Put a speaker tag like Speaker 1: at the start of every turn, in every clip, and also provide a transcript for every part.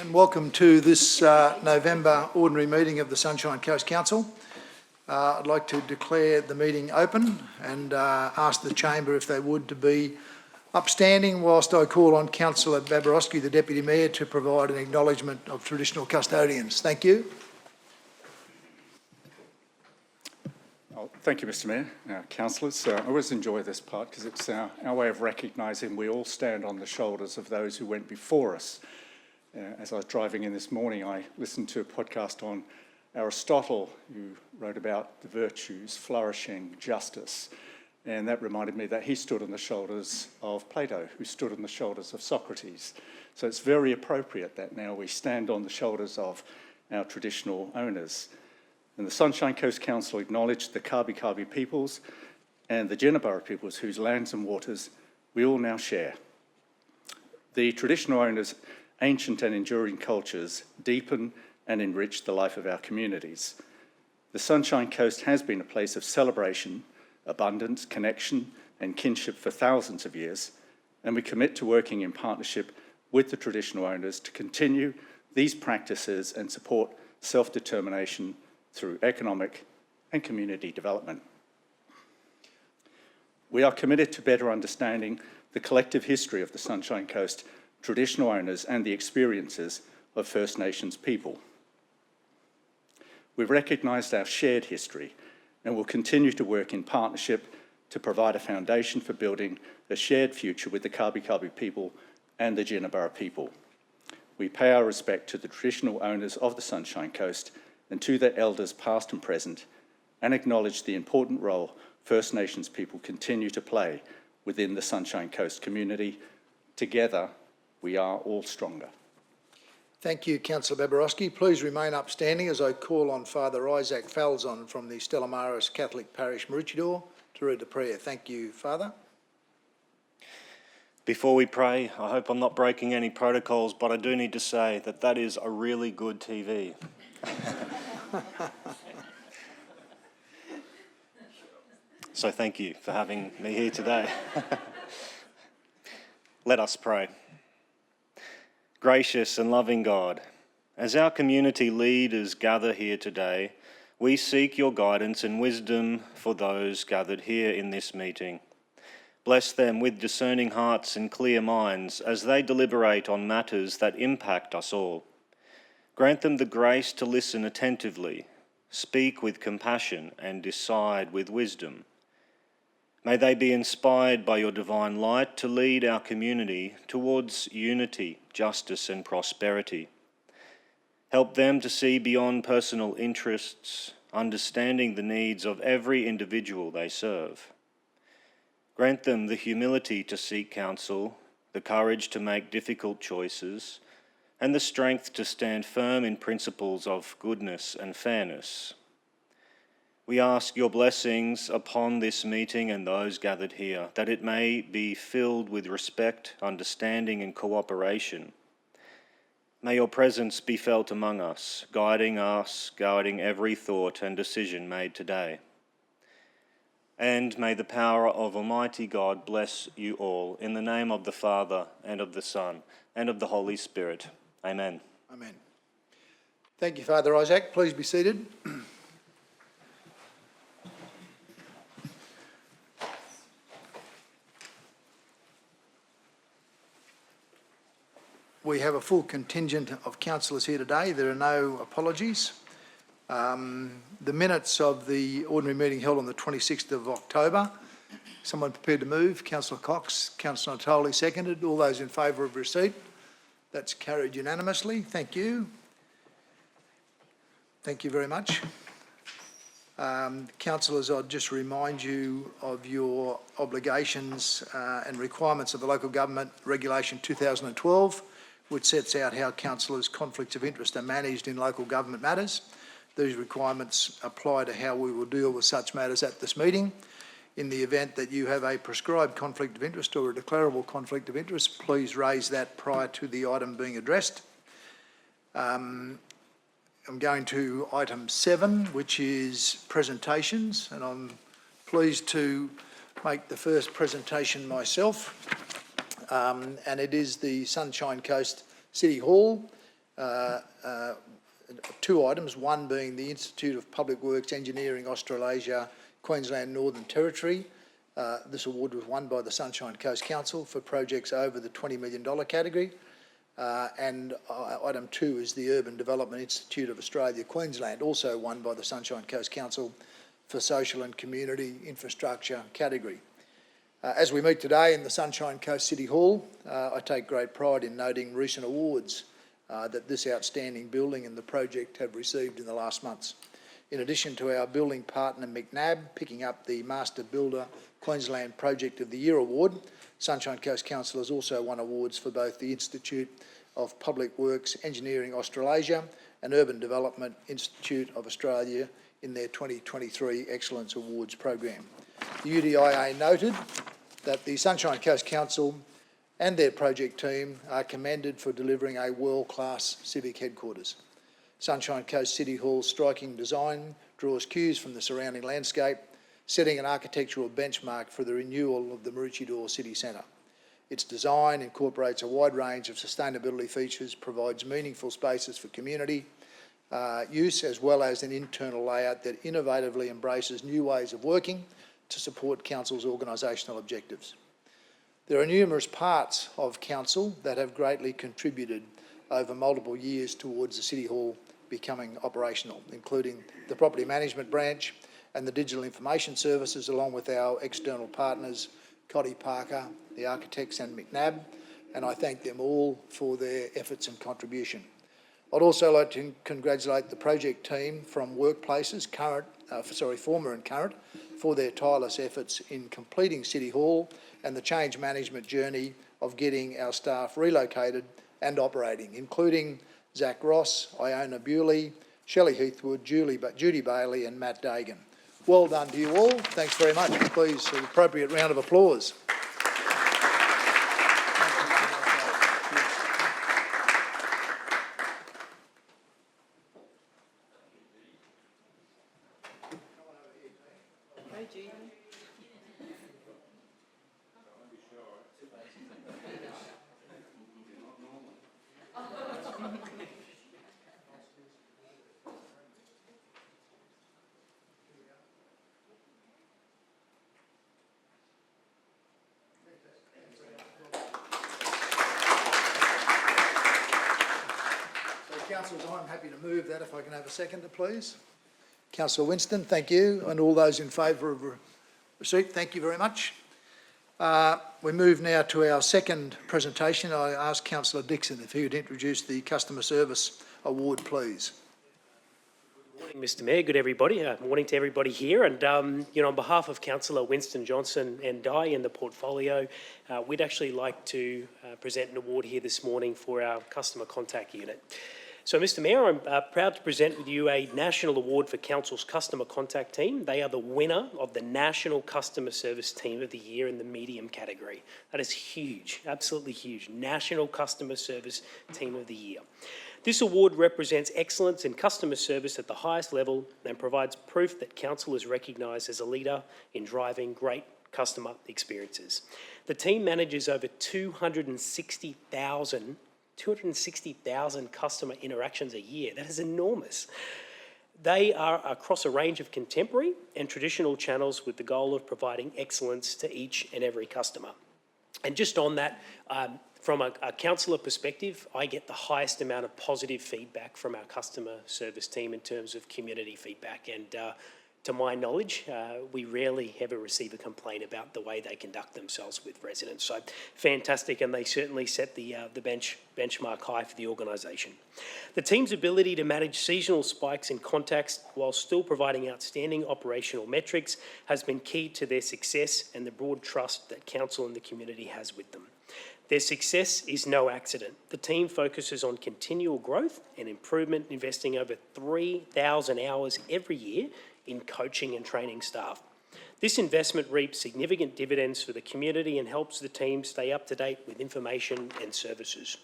Speaker 1: and welcome to this November ordinary meeting of the Sunshine Coast Council. I'd like to declare the meeting open and ask the chamber if they would to be upstanding whilst I call on Councillor Babarowski, the Deputy Mayor, to provide an acknowledgement of traditional custodians. Thank you.
Speaker 2: Oh, thank you, Mr Mayor. Councillors, I always enjoy this part because it's our way of recognising we all stand on the shoulders of those who went before us. As I was driving in this morning, I listened to a podcast on Aristotle, who wrote about the virtues, flourishing, justice, and that reminded me that he stood on the shoulders of Plato, who stood on the shoulders of Socrates. So it's very appropriate that now we stand on the shoulders of our traditional owners. And the Sunshine Coast Council acknowledged the Kabi peoples and the Jinabara peoples whose lands and waters we all now share. The traditional owners' ancient and enduring cultures deepen and enrich the life of our communities. The Sunshine Coast has been a place of celebration, abundance, connection and kinship for thousands of years, and we commit to working in partnership with the traditional owners to continue these practices and support self-determination through economic and community development. We are committed to better understanding the collective history of the Sunshine Coast traditional owners and the experiences of First Nations people. We've recognised our shared history and will continue to work in partnership to provide a foundation for building a shared future with the Kabi people and the Jinabara people. We pay our respect to the traditional owners of the Sunshine Coast and to their elders past and present, and acknowledge the important role First Nations people continue to play within the Sunshine Coast community. Together, we are all stronger.
Speaker 1: Thank you, Councillor Babarowski. Please remain upstanding as I call on Father Isaac Falzon from the Stella Maris Catholic Parish, Maroochydore, to read the prayer. Thank you, Father.
Speaker 3: Before we pray, I hope I'm not breaking any protocols, but I do need to say that is a really good TV. So thank you for having me here today. Let us pray. Gracious and loving God, as our community leaders gather here today, we seek your guidance and wisdom for those gathered here in this meeting. Bless them with discerning hearts and clear minds as they deliberate on matters that impact us all. Grant them the grace to listen attentively, speak with compassion, and decide with wisdom. May they be inspired by your divine light to lead our community towards unity, justice, and prosperity. Help them to see beyond personal interests, understanding the needs of every individual they serve. Grant them the humility to seek counsel, the courage to make difficult choices, and the strength to stand firm in principles of goodness and fairness. We ask your blessings upon this meeting and those gathered here, that it may be filled with respect, understanding, and cooperation. May your presence be felt among us, guiding every thought and decision made today. And may the power of Almighty God bless you all, in the name of the Father, and of the Son, and of the Holy Spirit. Amen.
Speaker 1: Amen. Thank you, Father Isaac. Please be seated. We have a full contingent of councillors here today. There are no apologies. The minutes of the ordinary meeting held on the 26th of October. Someone prepared to move? Councillor Cox, Councillor Natoli seconded. All those in favour of receipt? That's carried unanimously. Thank you. Thank you very much. Councillors, I'll just remind you of your obligations and requirements of the Local Government Regulation 2012, which sets out how councillors' conflicts of interest are managed in local government matters. These requirements apply to how we will deal with such matters at this meeting. In the event that you have a prescribed conflict of interest or a declarable conflict of interest, please raise that prior to the item being addressed. I'm going to item 7, which is presentations, and I'm pleased to make the first presentation myself. And it is the Sunshine Coast City Hall. two items, one being the Institute of Public Works Engineering Australasia, Queensland Northern Territory. This award was won by the Sunshine Coast Council for projects over the $20 million category. And item two is the Urban Development Institute of Australia, Queensland, also won by the Sunshine Coast Council for social and community infrastructure category. As we meet today in the Sunshine Coast City Hall, I take great pride in noting recent awards that this outstanding building and the project have received in the last months. In addition to our building partner McNab picking up the Master Builder Queensland Project of the Year award, Sunshine Coast Council has also won awards for both the Institute of Public Works Engineering Australasia and Urban Development Institute of Australia in their 2023 Excellence Awards program. The UDIA noted that the Sunshine Coast Council and their project team are commended for delivering a world-class civic headquarters. Sunshine Coast City Hall's striking design draws cues from the surrounding landscape, setting an architectural benchmark for the renewal of the Maroochydore City Centre. Its design incorporates a wide range of sustainability features, provides meaningful spaces for community use, as well as an internal layout that innovatively embraces new ways of working to support Council's organisational objectives. There are numerous parts of Council that have greatly contributed over multiple years towards the City Hall becoming operational, including the Property Management Branch and the Digital Information Services, along with our external partners, Coddy Parker, the architects and McNab, and I thank them all for their efforts and contribution. I'd also like to congratulate the project team from workplaces, former and current, for their tireless efforts in completing City Hall and the change management journey of getting our staff relocated and operating, including Zach Ross, Iona Bewley, Shelly Heathwood, Judy Bailey and Matt Dagan. Well done to you all. Thanks very much. Please, an appropriate round of applause. Councillors, I'm happy to move that if I can have a seconder, please. Councillor Winston, thank you, and all those in favour of receipt, thank you very much. We move now to our second presentation. I ask Councillor Dixon if he would introduce the Customer Service Award, please.
Speaker 4: Good morning, Mr Mayor. Good everybody. Morning to everybody here. And on behalf of Councillor Winston Johnson and I in the portfolio, we'd actually like to present an award here this morning for our Customer Contact Unit. So, Mr Mayor, I'm proud to present with you a national award for Council's Customer Contact Team. They are the winner of the National Customer Service Team of the Year in the medium category. That is huge, absolutely huge. National Customer Service Team of the Year. This award represents excellence in customer service at the highest level and provides proof that Council is recognised as a leader in driving great customer experiences. The team manages over 260,000 customer interactions a year. That is enormous. They are across a range of contemporary and traditional channels with the goal of providing excellence to each and every customer. And just on that, from a councillor perspective, I get the highest amount of positive feedback from our customer service team in terms of community feedback. And to my knowledge, we rarely ever receive a complaint about the way they conduct themselves with residents. So fantastic, and they certainly set the benchmark high for the organisation. The team's ability to manage seasonal spikes in contacts while still providing outstanding operational metrics has been key to their success and the broad trust that Council and the community has with them. Their success is no accident. The team focuses on continual growth and improvement, investing over 3,000 hours every year in coaching and training staff. This investment reaps significant dividends for the community and helps the team stay up to date with information and services.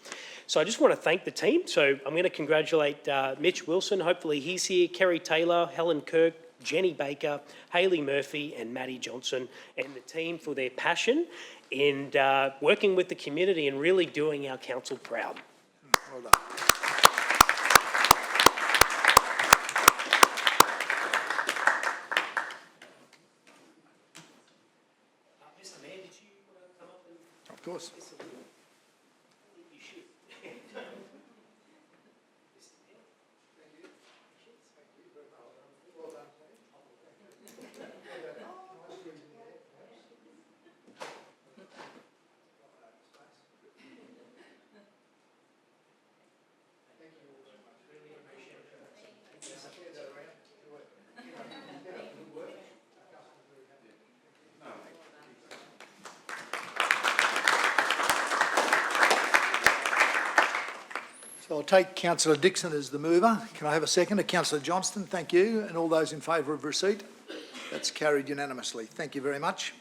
Speaker 4: So I just want to thank the team. So I'm going to congratulate Mitch Wilson, hopefully he's here, Kerry Taylor, Helen Kirk, Jenny Baker, Hayley Murphy and Maddie Johnson, and the team for their passion and working with the community and really doing our council proud.
Speaker 1: Well done. take Councillor Dixon as the mover. Can I have a second? Councillor Johnston, thank you. And all those in favour of receipt? That's carried unanimously. Thank you very much.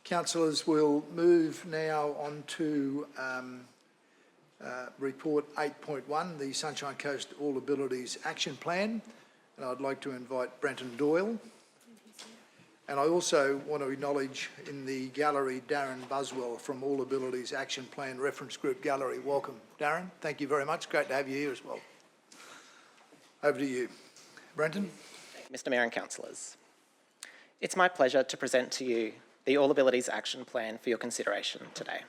Speaker 1: Councillors, we'll move now on to report 8.1, the Sunshine Coast All Abilities Action Plan. And I'd like to invite Brenton Doyle. And I also want to acknowledge in the gallery Darren Buswell from All Abilities Action Plan Reference Group Gallery. Welcome, Darren. Thank you very much. Great to have you here as well. Over to you. Brenton.
Speaker 5: Mr. Mayor and Councillors, it's my pleasure to present to you the All Abilities Action Plan for your consideration today.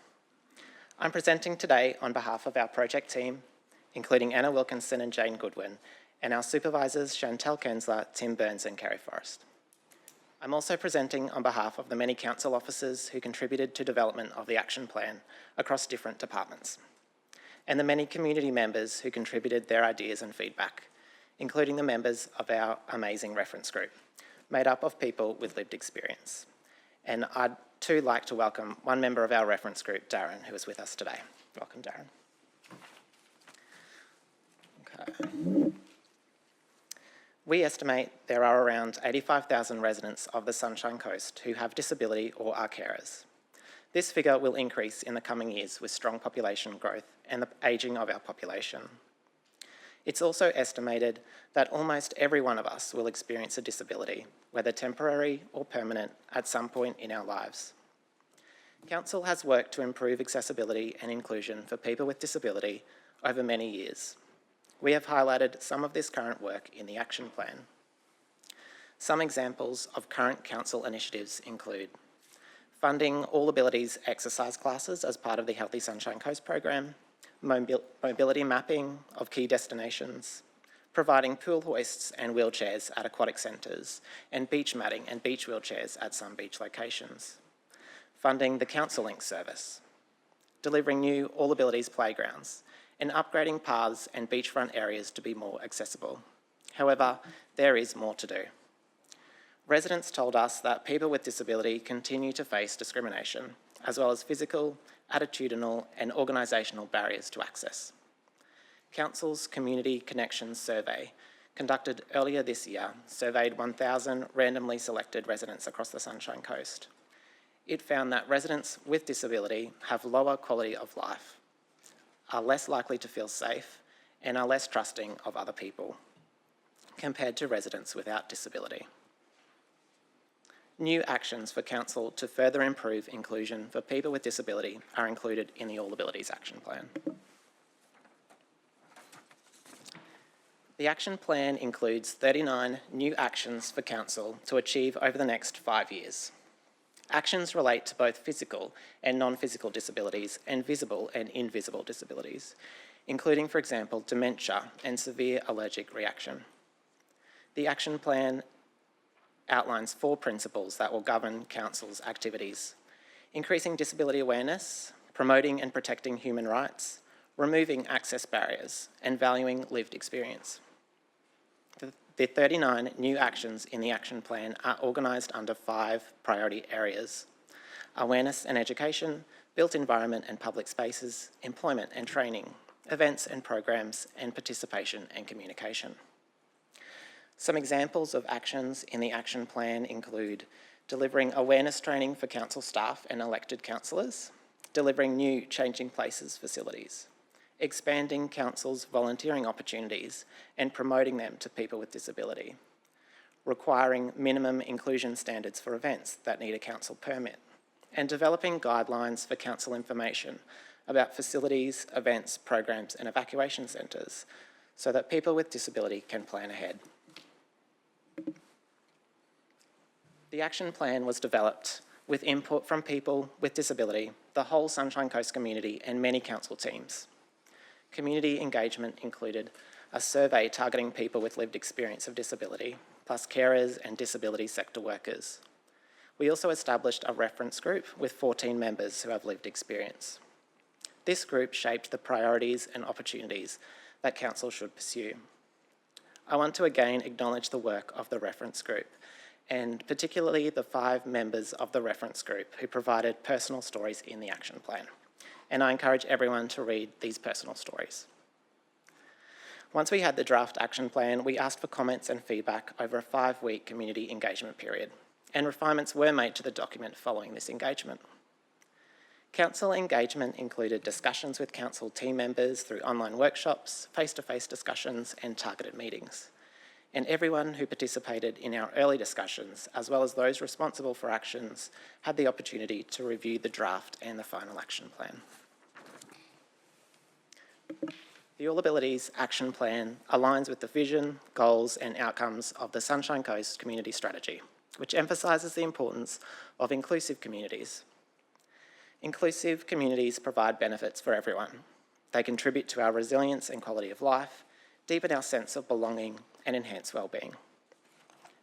Speaker 5: I'm presenting today on behalf of our project team, including Anna Wilkinson and Jane Goodwin, and our supervisors Chantel Kensler, Tim Burns and Kerry Forrest. I'm also presenting on behalf of the many council officers who contributed to development of the action plan across different departments, and the many community members who contributed their ideas and feedback, including the members of our amazing reference group, made up of people with lived experience. And I'd too like to welcome one member of our reference group, Darren, who is with us today. Welcome, Darren. Okay. We estimate there are around 85,000 residents of the Sunshine Coast who have disability or are carers. This figure will increase in the coming years with strong population growth and the ageing of our population. It's also estimated that almost every one of us will experience a disability, whether temporary or permanent, at some point in our lives. Council has worked to improve accessibility and inclusion for people with disability over many years. We have highlighted some of this current work in the action plan. Some examples of current council initiatives include funding All Abilities exercise classes as part of the Healthy Sunshine Coast program, mobility mapping of key destinations, providing pool hoists and wheelchairs at aquatic centres, and beach matting and beach wheelchairs at some beach locations, funding the Council Link service, delivering new All Abilities playgrounds, and upgrading paths and beachfront areas to be more accessible. However, there is more to do. Residents told us that people with disability continue to face discrimination, as well as physical, attitudinal, and organisational barriers to access. Council's Community Connections Survey, conducted earlier this year, surveyed 1,000 randomly selected residents across the Sunshine Coast. It found that residents with disability have lower quality of life, are less likely to feel safe, and are less trusting of other people compared to residents without disability. New actions for Council to further improve inclusion for people with disability are included in the All Abilities Action Plan. The Action Plan includes 39 new actions for Council to achieve over the next 5 years. Actions relate to both physical and non-physical disabilities and visible and invisible disabilities, including, for example, dementia and severe allergic reaction. The Action Plan outlines 4 principles that will govern Council's activities: increasing disability awareness, promoting and protecting human rights, removing access barriers, and valuing lived experience. The 39 new actions in the Action Plan are organised under 5 priority areas: awareness and education, built environment and public spaces, employment and training, events and programs, and participation and communication. Some examples of actions in the Action Plan include delivering awareness training for council staff and elected councillors, delivering new Changing Places facilities, expanding Council's volunteering opportunities and promoting them to people with disability, requiring minimum inclusion standards for events that need a council permit, and developing guidelines for council information about facilities, events, programs and evacuation centres so that people with disability can plan ahead. The Action Plan was developed with input from people with disability, the whole Sunshine Coast community and many council teams. Community engagement included a survey targeting people with lived experience of disability, plus carers and disability sector workers. We also established a reference group with 14 members who have lived experience. This group shaped the priorities and opportunities that Council should pursue. I want to again acknowledge the work of the reference group, and particularly the 5 members of the reference group who provided personal stories in the Action Plan. And I encourage everyone to read these personal stories. Once we had the draft action plan, we asked for comments and feedback over a 5-week community engagement period, and refinements were made to the document following this engagement. Council engagement included discussions with council team members through online workshops, face-to-face discussions and targeted meetings. And everyone who participated in our early discussions, as well as those responsible for actions, had the opportunity to review the draft and the final action plan. The All Abilities Action Plan aligns with the vision, goals and outcomes of the Sunshine Coast Community Strategy, which emphasises the importance of inclusive communities. Inclusive communities provide benefits for everyone. They contribute to our resilience and quality of life, deepen our sense of belonging and enhance wellbeing.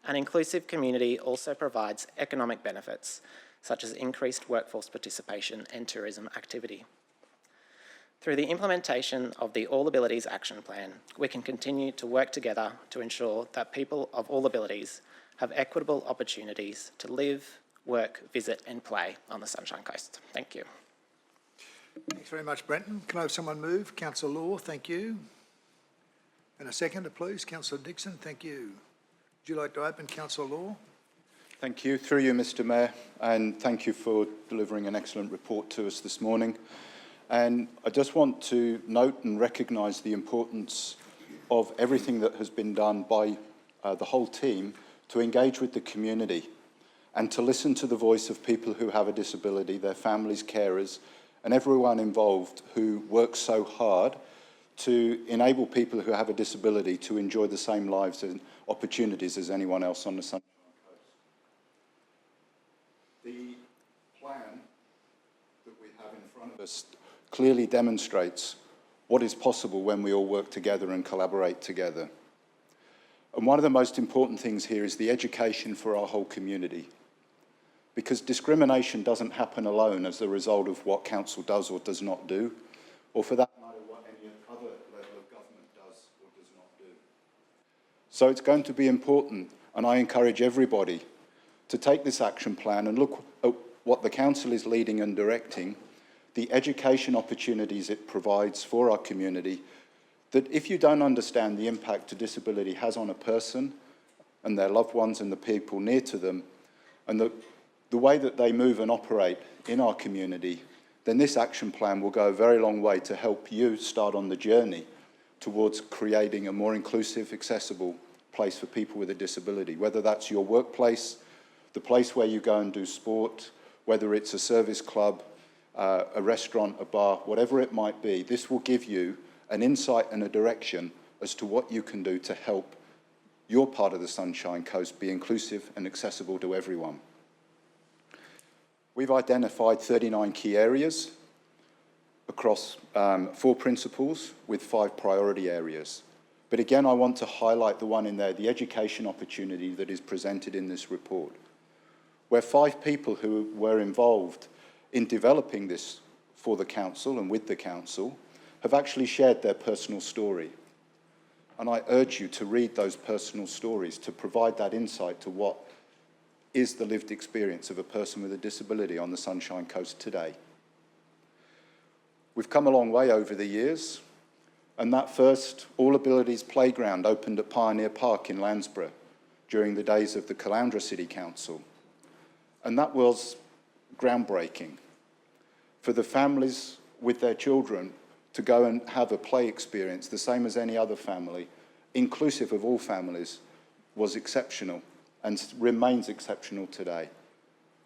Speaker 5: An inclusive community also provides economic benefits, such as increased workforce participation and tourism activity. Through the implementation of the All Abilities Action Plan, we can continue to work together to ensure that people of all abilities have equitable opportunities to live, work, visit and play on the Sunshine Coast. Thank you.
Speaker 1: Thanks very much, Brenton. Can I have someone move? Councillor Law, thank you. And a seconder, please. Councillor Dixon, thank you. Would you like to open, Councillor Law?
Speaker 6: Thank you. Through you, Mr Mayor, and thank you for delivering an excellent report to us this morning. And I just want to note and recognise the importance of everything that has been done by the whole team to engage with the community and to listen to the voice of people who have a disability, their families, carers, and everyone involved who works so hard to enable people who have a disability to enjoy the same lives and opportunities as anyone else on the Sunshine Coast. The plan that we have in front of us clearly demonstrates what is possible when we all work together and collaborate together. And one of the most important things here is the education for our whole community. Because discrimination doesn't happen alone as a result of what council does or does not do, or for that matter, what any other level of government does or does not do. So it's going to be important, and I encourage everybody to take this action plan and look at what the council is leading and directing, the education opportunities it provides for our community, that if you don't understand the impact a disability has on a person and their loved ones and the people near to them, and the way that they move and operate in our community, then this action plan will go a very long way to help you start on the journey towards creating a more inclusive, accessible place for people with a disability, whether that's your workplace, the place where you go and do sport, whether it's a service club, a restaurant, a bar, whatever it might be. This will give you an insight and a direction as to what you can do to help your part of the Sunshine Coast be inclusive and accessible to everyone. We've identified 39 key areas across 4 principles with 5 priority areas. But again, I want to highlight the one in there, the education opportunity that is presented in this report, where 5 people who were involved in developing this for the council and with the council have actually shared their personal story. And I urge you to read those personal stories to provide that insight to what is the lived experience of a person with a disability on the Sunshine Coast today. We've come a long way over the years, and that first All Abilities Playground opened at Pioneer Park in Landsborough during the days of the Caloundra City Council. And that was groundbreaking for the families with their children to go and have a play experience, the same as any other family, inclusive of all families, was exceptional and remains exceptional today.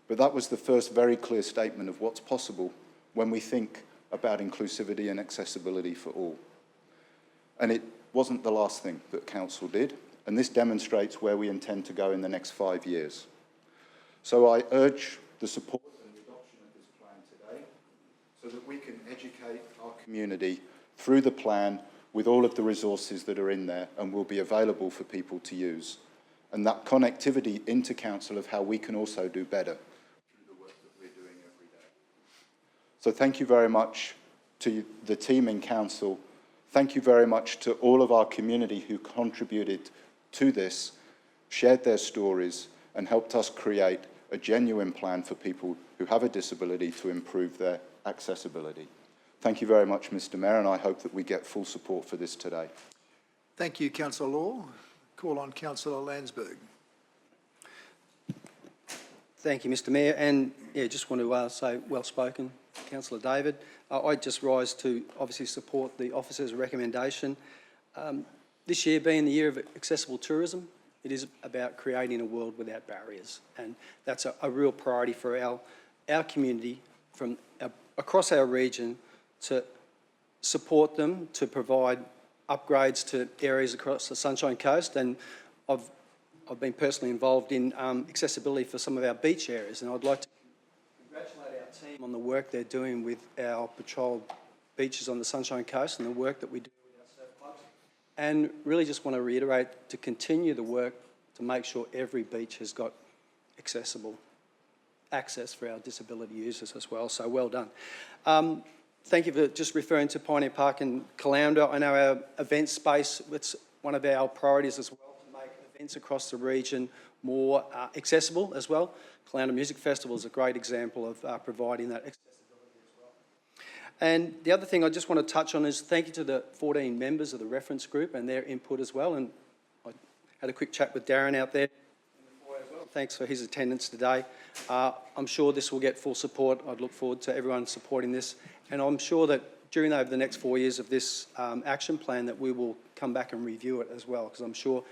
Speaker 6: But that was the first very clear statement of what's possible when we think about inclusivity and accessibility for all. And it wasn't the last thing that council did, and this demonstrates where we intend to go in the next 5 years. So I urge the support and the adoption of this plan today so that we can educate our community through the plan with all of the resources that are in there and will be available for people to use. And that connectivity into council of how we can also do better through the work that we're doing every day. So thank you very much to the team in council. Thank you very much to all of our community who contributed to this, shared their stories, and helped us create a genuine plan for people who have a disability to improve their accessibility. Thank you very much, Mr. Mayor, and I hope that we get full support for this today.
Speaker 1: Thank you, Councillor Law. Call on Councillor Landsberg.
Speaker 7: Thank you, Mr Mayor, and just want to say well spoken, Councillor David. I just rise to obviously support the officer's recommendation. This year being the year of accessible tourism, it is about creating a world without barriers, and that's a real priority for our community from across our region to support them, to provide upgrades to areas across the Sunshine Coast, and I've been personally involved in accessibility for some of our beach areas, and I'd like to congratulate our team on the work they're doing with our patrolled beaches on the Sunshine Coast and the work that we do with our surf clubs. And really just want to reiterate to continue the work to make sure every beach has got accessible access for our disability users as well, so well done. Thank you for just referring to Pioneer Park and Caloundra. I know our event space, it's one of our priorities as well, to make events across the region more accessible as well. Caloundra Music Festival is a great example of providing that accessibility as well. And the other thing I just want to touch on is thank you to the 14 members of the reference group and their input as well. And I had a quick chat with Darren out there. Thanks for his attendance today. I'm sure this will get full support. I'd look forward to everyone supporting this. And I'm sure that over the next 4 years of this action plan that we will come back and review it as well, because I'm sure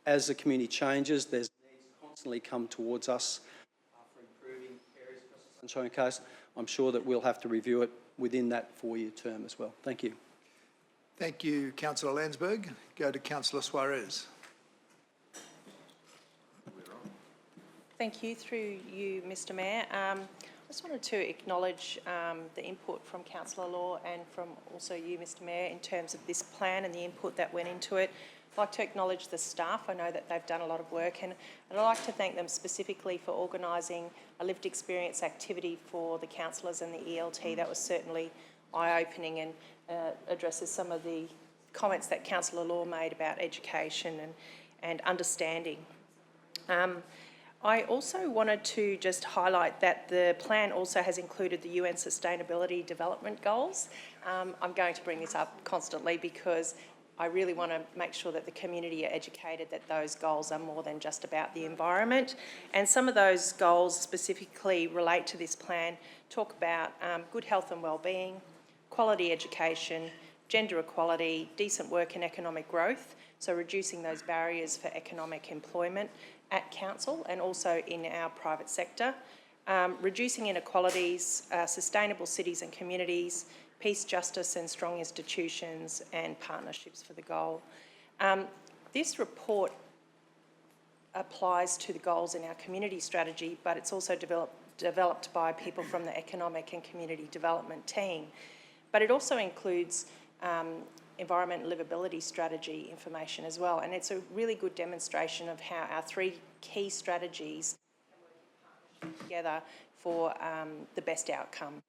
Speaker 7: as the community changes, there's needs constantly come towards us for improving areas across the Sunshine Coast. I'm sure that we'll have to review it within that 4-year term as well. Thank you.
Speaker 1: Thank you, Councillor Landsberg. Go to Councillor Suarez.
Speaker 8: Thank you. Through you, Mr Mayor. I just wanted to acknowledge the input from Councillor Law and from also you, Mr Mayor, in terms of this plan and the input that went into it. I'd like to acknowledge the staff. I know that they've done a lot of work, and I'd like to thank them specifically for organising a lived experience activity for the councillors and the ELT. That was certainly eye-opening and addresses some of the comments that Councillor Law made about education and understanding. I also wanted to just highlight that the plan also has included the UN Sustainability Development Goals. I'm going to bring this up constantly because I really want to make sure that the community are educated that those goals are more than just about the environment. And some of those goals specifically relate to this plan, talk about good health and wellbeing, quality education, gender equality, decent work and economic growth, so reducing those barriers for economic employment at council and also in our private sector, reducing inequalities, sustainable cities and communities, peace, justice and strong institutions and partnerships for the goal. This report applies to the goals in our community strategy, but it's also developed by people from the Economic and Community Development team. But it also includes environment and livability strategy information as well, and it's a really good demonstration of how our 3 key strategies work together for the best outcome.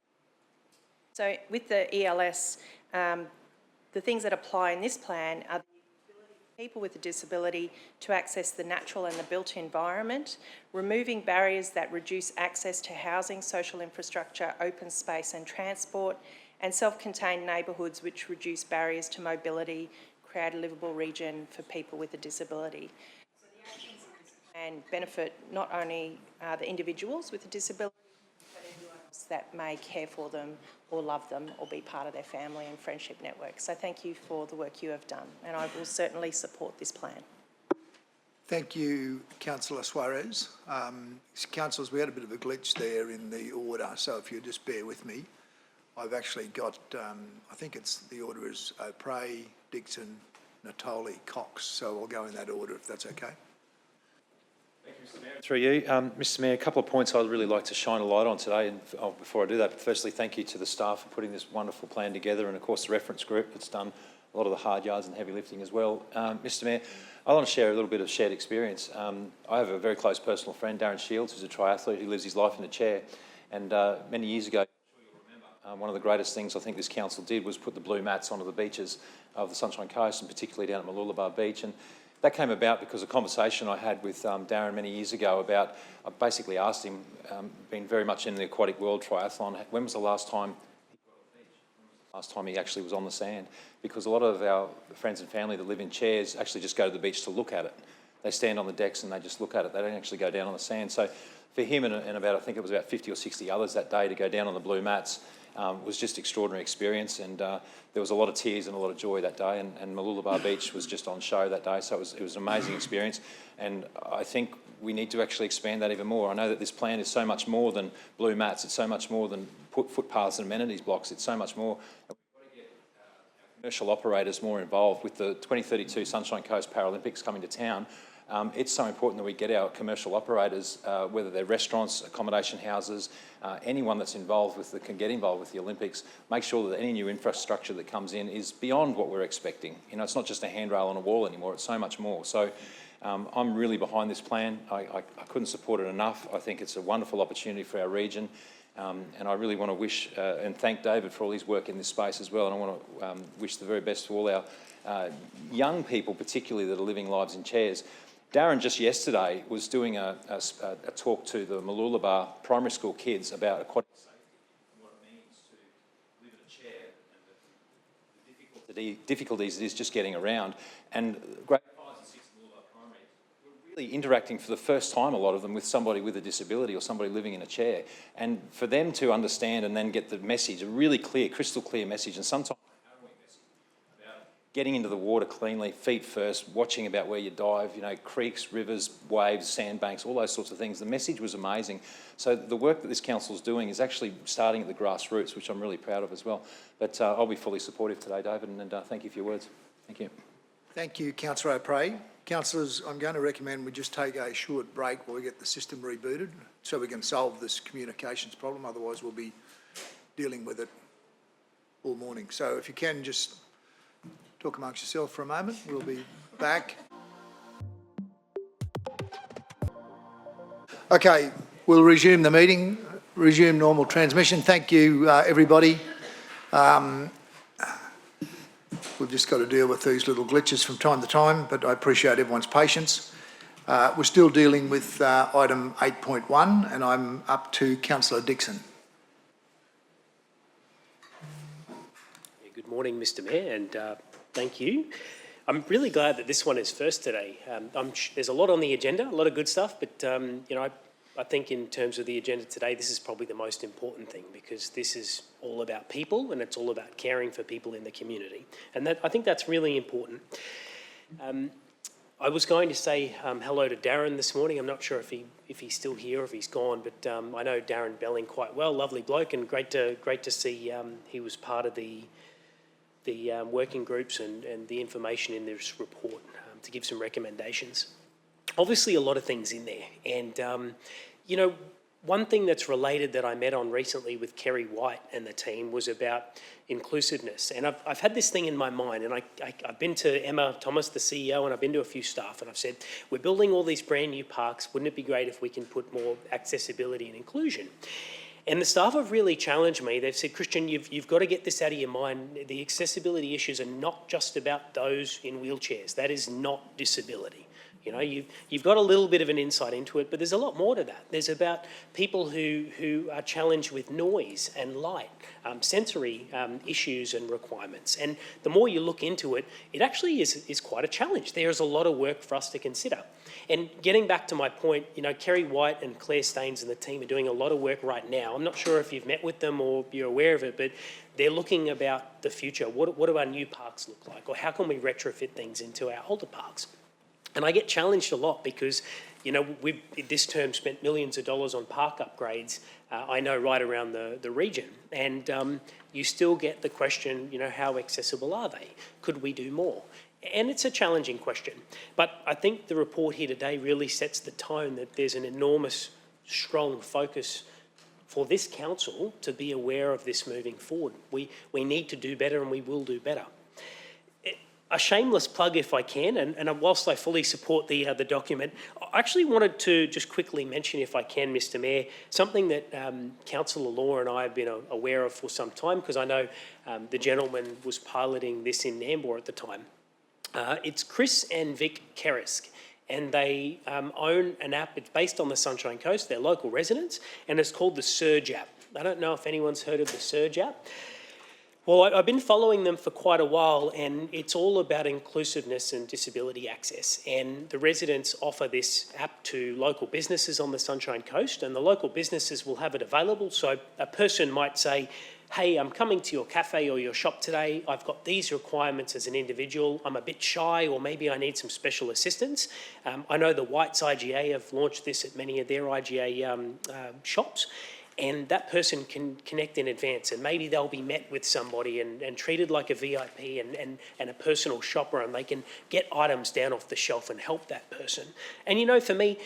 Speaker 8: So with the ELS, the things that apply in this plan are the ability of people with a disability to access the natural and the built environment, removing barriers that reduce access to housing, social infrastructure, open space and transport, and self-contained neighbourhoods which reduce barriers to mobility, create a livable region for people with a disability. So the actions of this plan benefit not only the individuals with a disability, but everyone else that may care for them or love them or be part of their family and friendship network. So thank you for the work you have done, and I will certainly support this plan.
Speaker 1: Thank you, Councillor Suarez. Councillors, we had a bit of a glitch there in the order, so if you just bear with me. I've actually got, I think it's the order is O'Prey, Dixon, Natoli, Cox, so I'll go in that order if that's okay.
Speaker 9: Thank you, Mr Mayor. Through you. Mr Mayor, a couple of points I'd really like to shine a light on today, and before I do that, firstly, thank you to the staff for putting this wonderful plan together, and of course the reference group that's done a lot of the hard yards and heavy lifting as well. Mr Mayor, I want to share a little bit of shared experience. I have a very close personal friend, Darren Shields, who's a triathlete who lives his life in a chair, and many years ago, one of the greatest things I think this council did was put the blue mats onto the beaches of the Sunshine Coast, and particularly down at Mooloolaba Beach. And that came about because of a conversation I had with Darren many years ago about, I basically asked him, being very much in the aquatic world triathlon, when was the last time last time he actually was on the sand, because a lot of our friends and family that live in chairs actually just go to the beach to look at it. They stand on the decks and they just look at it. They don't actually go down on the sand. So for him and about, I think it was about 50 or 60 others that day to go down on the blue mats was just extraordinary experience. And there was a lot of tears and a lot of joy that day. And Mooloolaba Beach was just on show that day. So it was an amazing experience. And I think we need to actually expand that even more. I know that this plan is so much more than blue mats. It's so much more than footpaths and amenities blocks. It's so much more. Commercial operators more involved with the 2032 Sunshine Coast Paralympics coming to town. It's so important that we get our commercial operators, whether they're restaurants, accommodation houses, anyone that's involved with can get involved with the Olympics, make sure that any new infrastructure that comes in is beyond what we're expecting. You know, it's not just a handrail on a wall anymore, it's so much more. So I'm really behind this plan. I couldn't support it enough. I think it's a wonderful opportunity for our region. And I really want to wish and thank David for all his work in this space as well. And I want to wish the very best to all our young people, particularly that are living lives in chairs. Darren just yesterday was doing a talk to the Mooloolaba primary school kids about aquatic safety and what it means to live in a chair and the difficulties it is just getting around. And grade 5s and 6 Mooloolaba primary were really interacting for the first time, a lot of them, with somebody with a disability or somebody living in a chair. And for them to understand and then get the message, a really clear, crystal clear message, and sometimes getting into the water cleanly, feet first, watching about where you dive, you know, creeks, rivers, waves, sandbanks, all those sorts of things. The message was amazing. So the work that this council is doing is actually starting at the grassroots, which I'm really proud of as well. But I'll be fully supportive today, David, and thank you for your words. Thank you.
Speaker 1: Thank you, Councillor O'Prey. Councillors, I'm going to recommend we just take a short break while we get the system rebooted so we can solve this communications problem. Otherwise, we'll be dealing with it all morning. So if you can just talk amongst yourself for a moment. We'll be back. Okay, we'll resume the meeting, resume normal transmission. Thank you, everybody. We've just got to deal with these little glitches from time to time, but I appreciate everyone's patience. We're still dealing with item 8.1, and I'm up to Councillor Dixon.
Speaker 4: Good morning, Mr. Mayor, and thank you. I'm really glad that this one is first today. There's a lot on the agenda, a lot of good stuff, but you know, I think in terms of the agenda today, this is probably the most important thing, because this is all about people and it's all about caring for people in the community. And I think that's really important. I was going to say hello to Darren this morning. I'm not sure if he's still here or if he's gone, but I know Darren Belling quite well, lovely bloke, and great to see he was part of the working groups and the information in this report to give some recommendations. Obviously a lot of things in there, and you know, one thing that's related that I met on recently with Kerry White and the team was about inclusiveness. And I've had this thing in my mind, and I've been to Emma Thomas, the CEO, and I've been to a few staff, and I've said, we're building all these brand new parks, wouldn't it be great if we can put more accessibility and inclusion? And the staff have really challenged me. They've said, Christian, you've got to get this out of your mind. The accessibility issues are not just about those in wheelchairs. That is not disability. You know, you've got a little bit of an insight into it, but there's a lot more to that. There's about people who are challenged with noise and light, sensory issues and requirements. And the more you look into it, it actually is quite a challenge. There's a lot of work for us to consider. And getting back to my point, you know, Kerry White and Claire Staines and the team are doing a lot of work right now. I'm not sure if you've met with them or you're aware of it, but they're looking about the future. What do our new parks look like? Or how can we retrofit things into our older parks? And I get challenged a lot because, you know, we've this term spent millions of dollars on park upgrades, I know right around the region. And you still get the question, you know, how accessible are they? Could we do more? And it's a challenging question. But I think the report here today really sets the tone that there's an enormous, strong focus for this council to be aware of this moving forward. We need to do better, and we will do better. A shameless plug, if I can, and whilst I fully support the document, I actually wanted to just quickly mention, if I can, Mr. Mayor, something that Councillor Law and I have been aware of for some time, because I know the gentleman was piloting this in Nambour at the time. It's Chris and Vic Kerisk, and they own an app. It's based on the Sunshine Coast. They're local residents, and it's called the Surge app. I don't know if anyone's heard of the Surge app. Well, I've been following them for quite a while, and it's all about inclusiveness and disability access. And the residents offer this app to local businesses on the Sunshine Coast, and the local businesses will have it available. So a person might say, hey, I'm coming to your cafe or your shop today. I've got these requirements as an individual. I'm a bit shy, or maybe I need some special assistance. I know the Whites IGA have launched this at many of their IGA shops. And that person can connect in advance, and maybe they'll be met with somebody and treated like a VIP and a personal shopper, and they can get items down off the shelf and help that person. And you know, for me,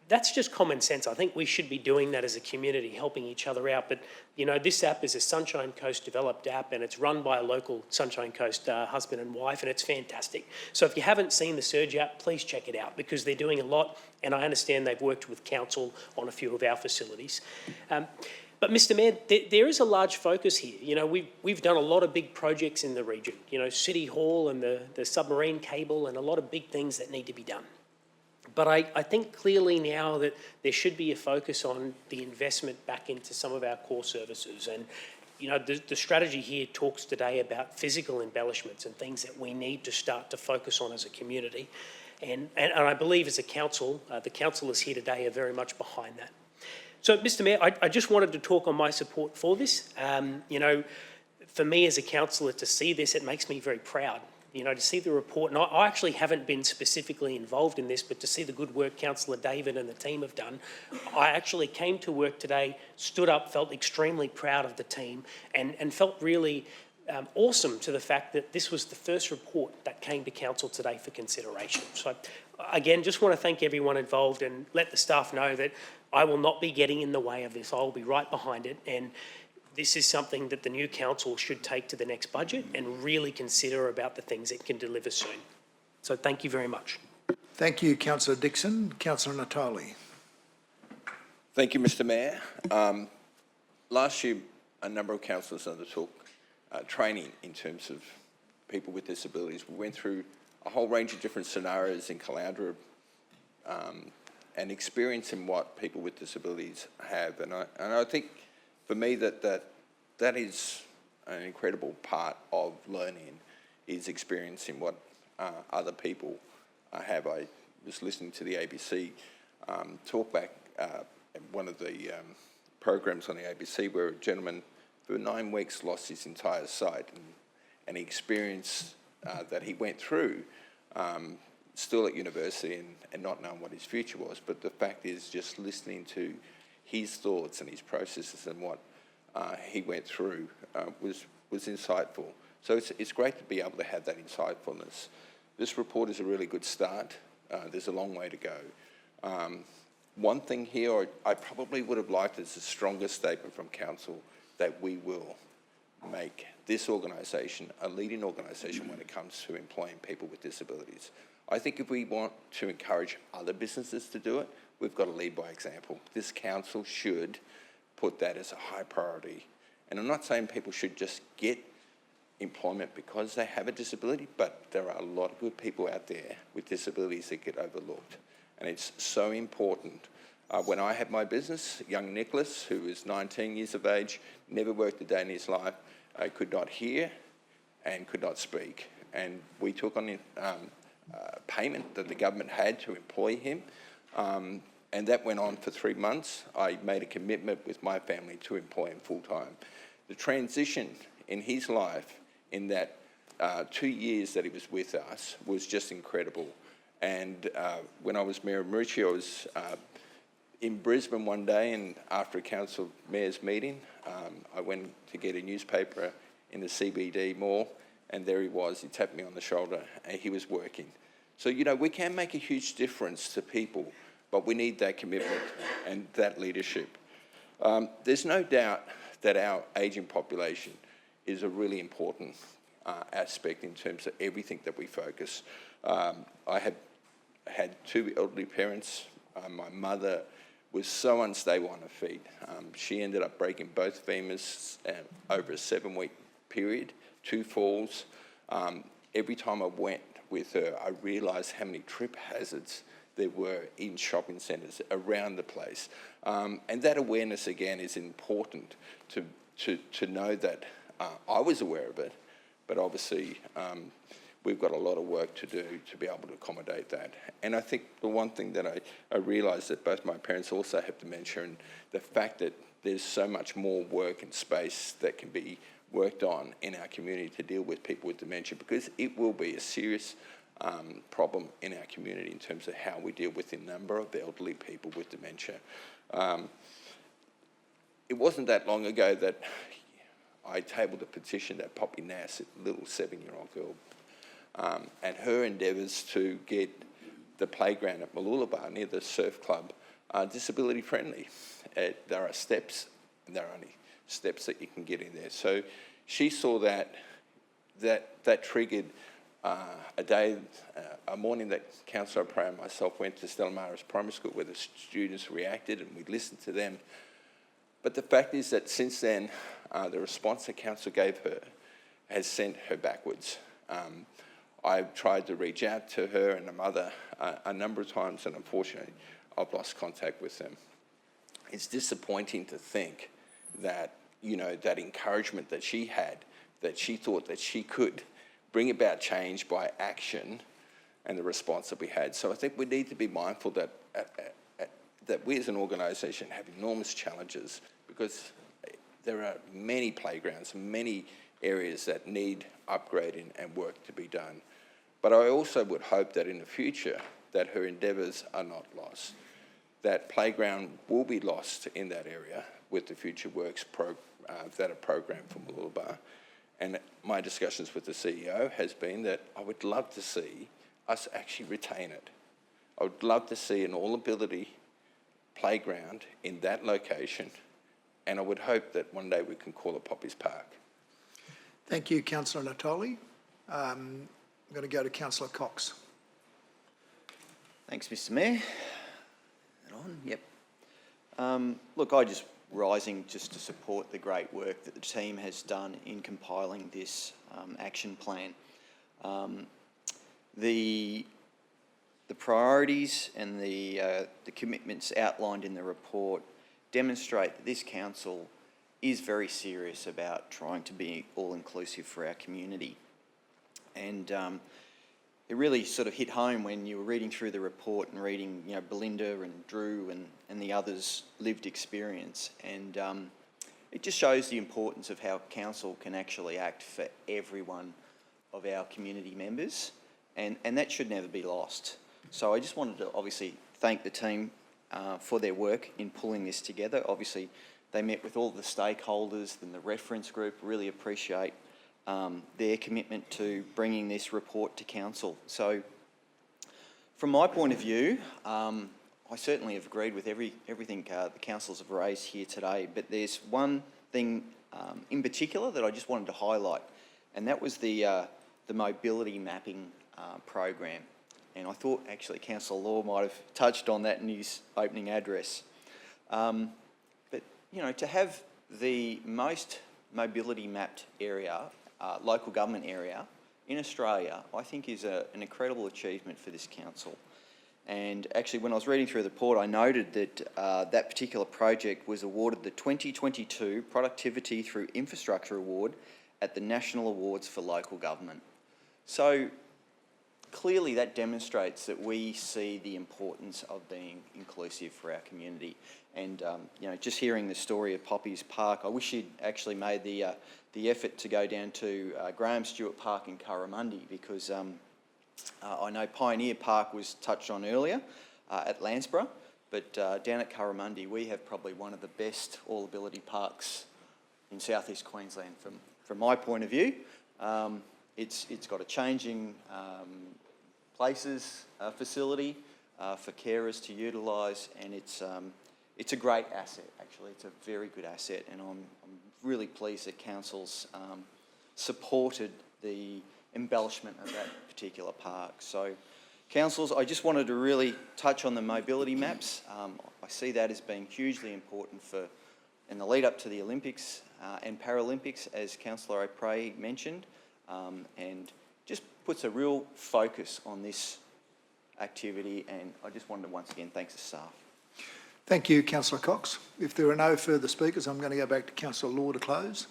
Speaker 4: that's just common sense. I think we should be doing that as a community, helping each other out. But, you know, this app is a Sunshine Coast developed app, and it's run by a local Sunshine Coast husband and wife, and it's fantastic. So if you haven't seen the Surge app, please check it out, because they're doing a lot, and I understand they've worked with council on a few of our facilities. But Mr Mayor, there is a large focus here. You know, we've done a lot of big projects in the region, you know, City Hall and the submarine cable, and a lot of big things that need to be done. But I think clearly now that there should be a focus on the investment back into some of our core services. And, you know, the strategy here talks today about physical embellishments and things that we need to start to focus on as a community. And I believe as a council, the councillors here today are very much behind that. So, Mr Mayor, I just wanted to talk on my support for this. You know, for me as a councillor to see this, it makes me very proud. You know, to see the report, and I actually haven't been specifically involved in this, but to see the good work Councillor David and the team have done, I actually came to work today, stood up, felt extremely proud of the team, and felt really awesome to the fact that this was the first report that came to council today for consideration. So, again, just want to thank everyone involved and let the staff know that I will not be getting in the way of this. I will be right behind it, and this is something that the new council should take to the next budget and really consider about the things it can deliver soon. So thank you very much.
Speaker 1: Thank you, Councillor Dixon. Councillor Natali.
Speaker 10: Thank you, Mr Mayor. Last year, a number of councillors undertook training in terms of people with disabilities. We went through a whole range of different scenarios in Caloundra and experiencing what people with disabilities have. And I think for me that is an incredible part of learning, is experiencing what other people have. I was listening to the ABC talk back at one of the programs on the ABC where a gentleman for 9 weeks lost his entire sight, and he experienced that he went through still at university and not knowing what his future was. But the fact is, just listening to his thoughts and his processes and what he went through was insightful. So it's great to be able to have that insightfulness. This report is a really good start. There's a long way to go. One thing here I probably would have liked is a stronger statement from council that we will make this organisation a leading organisation when it comes to employing people with disabilities. I think if we want to encourage other businesses to do it, we've got to lead by example. This council should put that as a high priority. And I'm not saying people should just get employment because they have a disability, but there are a lot of good people out there with disabilities that get overlooked. And it's so important. When I had my business, young Nicholas, who was 19 years of age, never worked a day in his life, could not hear and could not speak. And we took on payment that the government had to employ him. And that went on for 3 months. I made a commitment with my family to employ him full-time. The transition in his life in that 2 years that he was with us was just incredible. And when I was Mayor of Maroochydore, I was in Brisbane one day, and after a council mayor's meeting, I went to get a newspaper in the CBD mall, and there he was. He tapped me on the shoulder, and he was working. So, you know, we can make a huge difference to people, but we need that commitment and that leadership. There's no doubt that our ageing population is a really important aspect in terms of everything that we focus. I had 2 elderly parents. My mother was so unstable on her feet. She ended up breaking both femurs over a 7-week period, 2 falls. Every time I went with her, I realised how many trip hazards there were in shopping centres around the place. And that awareness, again, is important to know that I was aware of it, but obviously we've got a lot of work to do to be able to accommodate that. And I think the one thing that I realised that both my parents also have dementia, and the fact that there's so much more work and space that can be worked on in our community to deal with people with dementia, because it will be a serious problem in our community in terms of how we deal with the number of elderly people with dementia. It wasn't that long ago that I tabled a petition that Poppy Nass, a little 7-year-old girl, and her endeavours to get the playground at Maroochydore near the surf club disability friendly. There are steps, and there are only steps that you can get in there. So she saw that triggered a morning that Councillor Prey and myself went to Stella Maris Primary School, where the students reacted and we listened to them. But the fact is that since then, the response that Council gave her has sent her backwards. I've tried to reach out to her and her mother a number of times, and unfortunately, I've lost contact with them. It's disappointing to think that, you know, that encouragement that she had, that she thought that she could bring about change by action, and the response that we had. So I think we need to be mindful that that we as an organisation have enormous challenges, because there are many playgrounds, many areas that need upgrading and work to be done. But I also would hope that in the future that her endeavours are not lost, that playground will be lost in that area with the future works that are programmed for Maroochydore. And my discussions with the CEO has been that I would love to see us actually retain it. I would love to see an all-ability playground in that location, and I would hope that one day we can call it Poppy's Park.
Speaker 1: Thank you, Councillor Natoli. I'm going to go to Councillor Cox.
Speaker 11: Thanks, Mr. Mayor. Is that on? Yep. Look, I just rising just to support the great work that the team has done in compiling this action plan. The priorities and the commitments outlined in the report demonstrate that this council is very serious about trying to be all-inclusive for our community. And it really sort of hit home when you were reading through the report and reading, you know, Belinda and Drew and the others' lived experience. And it just shows the importance of how council can actually act for every one of our community members. And that should never be lost. So I just wanted to obviously thank the team for their work in pulling this together. Obviously, they met with all the stakeholders and the reference group. Really appreciate their commitment to bringing this report to council. So from my point of view, I certainly have agreed with everything the councillors have raised here today, but there's one thing in particular that I just wanted to highlight, and that was the mobility mapping program. And I thought actually Councillor Law might have touched on that in his opening address. But, you know, to have the most mobility mapped area, local government area in Australia, I think is an incredible achievement for this council. And actually, when I was reading through the report, I noted that that particular project was awarded the 2022 Productivity Through Infrastructure Award at the National Awards for Local Government. So clearly that demonstrates that we see the importance of being inclusive for our community. And you know, just hearing the story of Poppy's Park, I wish you'd actually made the effort to go down to Graham Stewart Park in Currimundi, because I know Pioneer Park was touched on earlier at Landsborough, but down at Currimundi we have probably one of the best all-ability parks in southeast Queensland from my point of view. It's got a changing places facility for carers to utilise, and it's a great asset, actually. It's a very good asset, and I'm really pleased that council's supported the embellishment of that particular park. So, councillors, I just wanted to really touch on the mobility maps. I see that as being hugely important in the lead up to the Olympics and Paralympics, as Councillor O'Prey mentioned, and just puts a real focus on this activity. And I just wanted to once again thank the staff.
Speaker 1: Thank you, Councillor Cox. If there are no further speakers, I'm going to go back to Councillor Law to close.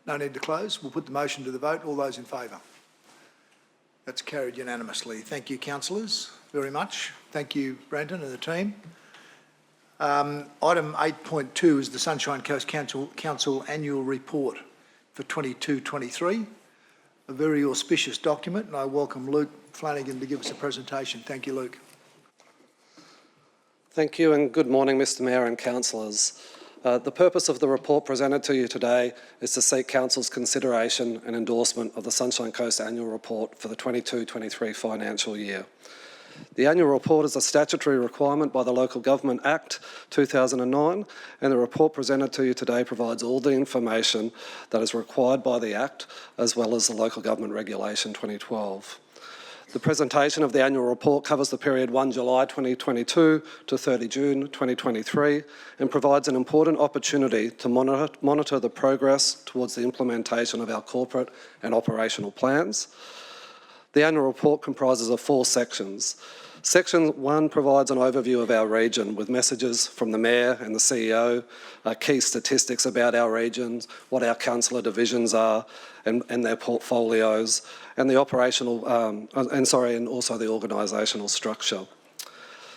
Speaker 1: No need to close. We'll put the motion to the vote. All those in favour? That's carried unanimously. Thank you, councillors, very much. Thank you, Brandon and the team. Item 8.2 is the Sunshine Coast Council Annual Report for 22-23, a very auspicious document, and I welcome Luke Flanagan to give us a presentation. Thank you, Luke.
Speaker 12: Thank you and good morning, Mr Mayor and councillors. The purpose of the report presented to you today is to seek Council's consideration and endorsement of the Sunshine Coast Annual Report for the 22-23 financial year. The annual report is a statutory requirement by the Local Government Act 2009, and the report presented to you today provides all the information that is required by the Act, as well as the Local Government Regulation 2012. The presentation of the annual report covers the period 1 July 2022 to 30 June 2023 and provides an important opportunity to monitor the progress towards the implementation of our corporate and operational plans. The annual report comprises of 4 sections. Section 1 provides an overview of our region with messages from the Mayor and the CEO, key statistics about our regions, what our councillor divisions are and their portfolios, and the operational, and also the organisational structure.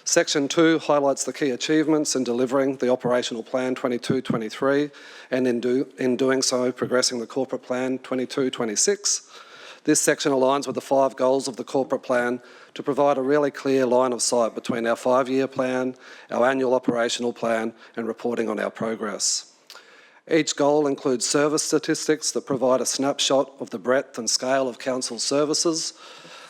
Speaker 12: Section 2 highlights the key achievements in delivering the Operational Plan 22-23 and in doing so progressing the Corporate Plan 22-26. This section aligns with the 5 goals of the corporate plan to provide a really clear line of sight between our 5-year plan, our annual operational plan and reporting on our progress. Each goal includes service statistics that provide a snapshot of the breadth and scale of council services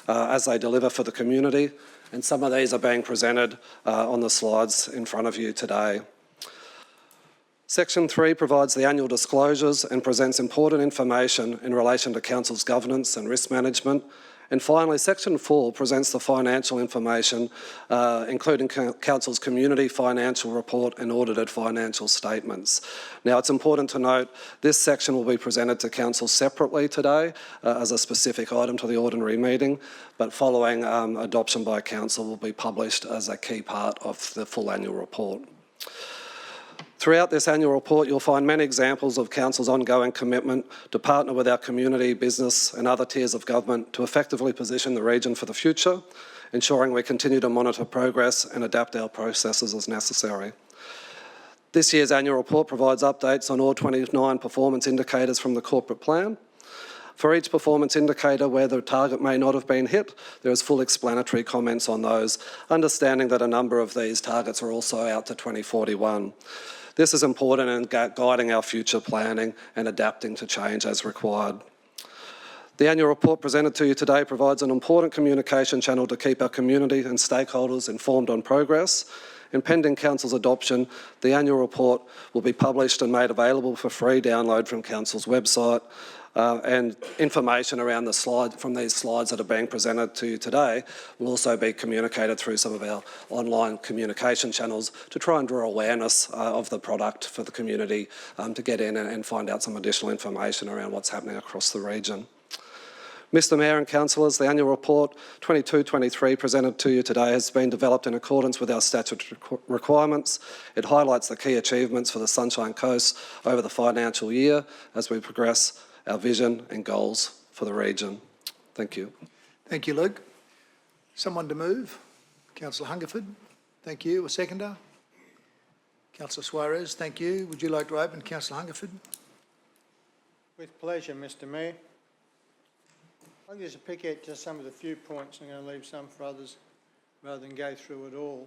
Speaker 12: as they deliver for the community, and some of these are being presented on the slides in front of you today. Section 3 provides the annual disclosures and presents important information in relation to Council's governance and risk management. And finally, Section 4 presents the financial information, including Council's community financial report and audited financial statements. Now, it's important to note this section will be presented to Council separately today as a specific item to the ordinary meeting, but following adoption by Council will be published as a key part of the full annual report. Throughout this annual report, you'll find many examples of Council's ongoing commitment to partner with our community, business and other tiers of government to effectively position the region for the future, ensuring we continue to monitor progress and adapt our processes as necessary. This year's annual report provides updates on all 29 performance indicators from the corporate plan. For each performance indicator where the target may not have been hit, there is full explanatory comments on those, understanding that a number of these targets are also out to 2041. This is important in guiding our future planning and adapting to change as required. The annual report presented to you today provides an important communication channel to keep our community and stakeholders informed on progress. And pending Council's adoption, the annual report will be published and made available for free download from Council's website. And information around the slide from these slides that are being presented to you today will also be communicated through some of our online communication channels to try and draw awareness of the product for the community to get in and find out some additional information around what's happening across the region. Mr Mayor and Councillors, the annual report 22-23 presented to you today has been developed in accordance with our statutory requirements. It highlights the key achievements for the Sunshine Coast over the financial year as we progress our vision and goals for the region. Thank you.
Speaker 1: Thank you, Luke. Someone to move? Councillor Hungerford, thank you. A seconder? Councillor Suarez, thank you. Would you like to open, Councillor Hungerford?
Speaker 13: With pleasure, Mr Mayor. I'll just pick out just some of the few points. I'm going to leave some for others rather than go through it all.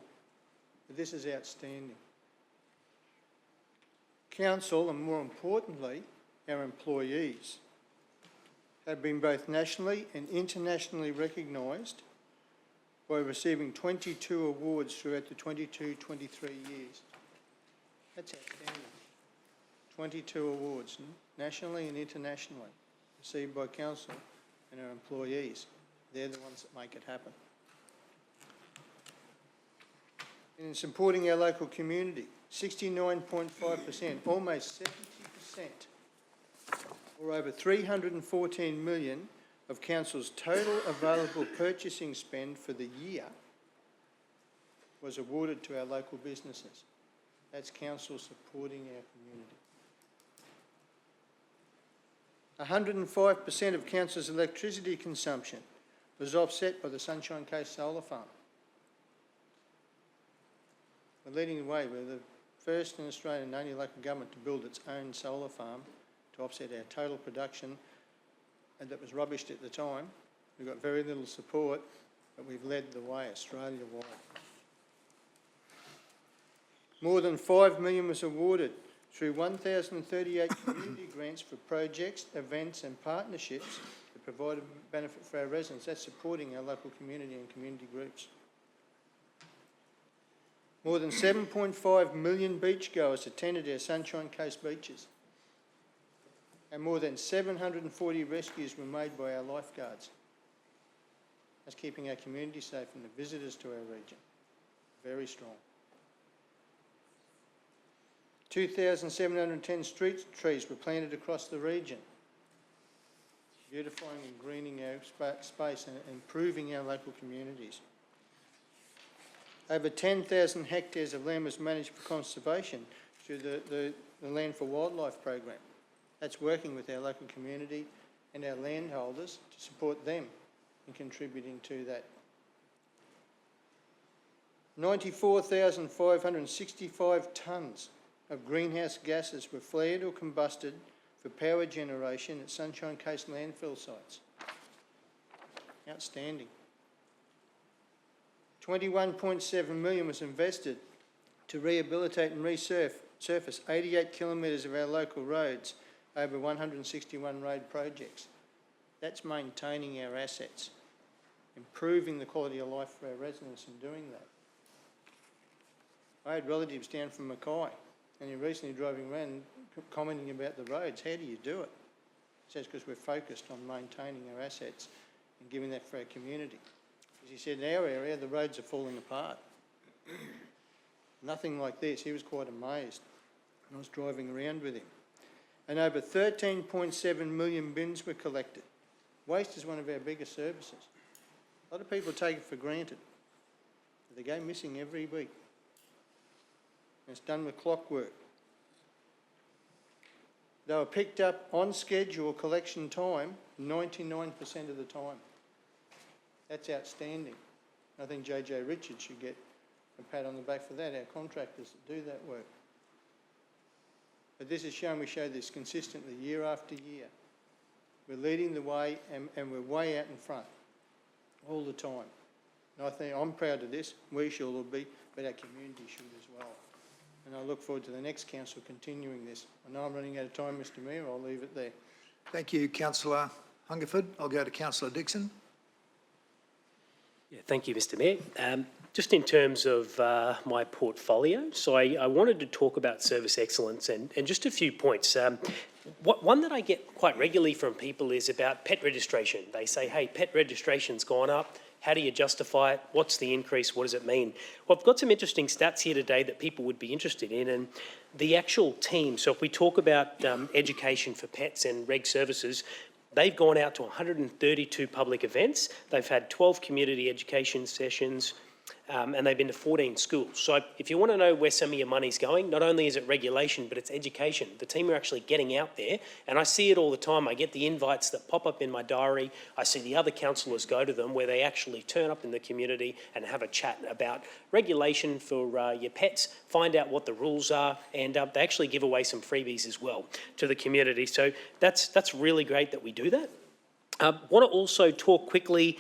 Speaker 13: But this is outstanding. Council, and more importantly, our employees, have been both nationally and internationally recognised by receiving 22 awards throughout the 22-23 years. That's outstanding. 22 awards, nationally and internationally, received by Council and our employees. They're the ones that make it happen. And in supporting our local community, 69.5%, almost 70%, or over 314 million of Council's total available purchasing spend for the year was awarded to our local businesses. That's Council supporting our community. 105% of council's electricity consumption was offset by the Sunshine Coast Solar Farm. We're leading the way. We're the first in Australia and only local government to build its own solar farm to offset our total production, and that was rubbished at the time. We got very little support, but we've led the way Australia-wide. More than $5 million was awarded through 1,038 community grants for projects, events and partnerships that provide a benefit for our residents. That's supporting our local community and community groups. More than 7.5 million beachgoers attended our Sunshine Coast beaches, and more than 740 rescues were made by our lifeguards. That's keeping our community safe and the visitors to our region. Very strong. 2,710 street trees were planted across the region, beautifying and greening our space and improving our local communities. Over 10,000 hectares of land was managed for conservation through the Land for Wildlife program. That's working with our local community and our landholders to support them in contributing to that. 94,565 tonnes of greenhouse gases were flared or combusted for power generation at Sunshine Coast landfill sites. Outstanding. 21.7 million was invested to rehabilitate and resurface 88 kilometres of our local roads over 161 road projects. That's maintaining our assets, improving the quality of life for our residents in doing that. I had relatives down from Mackay, and you're recently driving around commenting about the roads. How do you do it? He says, because we're focused on maintaining our assets and giving that for our community. As he said, in our area, the roads are falling apart. Nothing like this. He was quite amazed. And I was driving around with him. And over 13.7 million bins were collected. Waste is one of our biggest services. A lot of people take it for granted. They go missing every week. And it's done with clockwork. They were picked up on schedule collection time 99% of the time. That's outstanding. I think JJ Richards should get a pat on the back for that, our contractors that do that work. But this is shown, we show this consistently year after year. We're leading the way and we're way out in front all the time. And I think I'm proud of this, we should all be, but our community should as well. And I look forward to the next council continuing this. I know I'm running out of time, Mr Mayor, I'll leave it there.
Speaker 1: Thank you, Councillor Hungerford. I'll go to Councillor Dixon.
Speaker 4: Yeah, thank you, Mr Mayor. Just in terms of my portfolio, so I wanted to talk about service excellence and just a few points. One that I get quite regularly from people is about pet registration. They say, hey, pet registration's gone up. How do you justify it? What's the increase? What does it mean? Well, I've got some interesting stats here today that people would be interested in, and the actual team. So if we talk about education for pets and reg services, they've gone out to 132 public events. They've had 12 community education sessions, and they've been to 14 schools. So if you want to know where some of your money's going, not only is it regulation, but it's education. The team are actually getting out there, and I see it all the time. I get the invites that pop up in my diary. I see the other councillors go to them, where they actually turn up in the community and have a chat about regulation for your pets, find out what the rules are, and they actually give away some freebies as well to the community. So that's really great that we do that. Want to also talk quickly.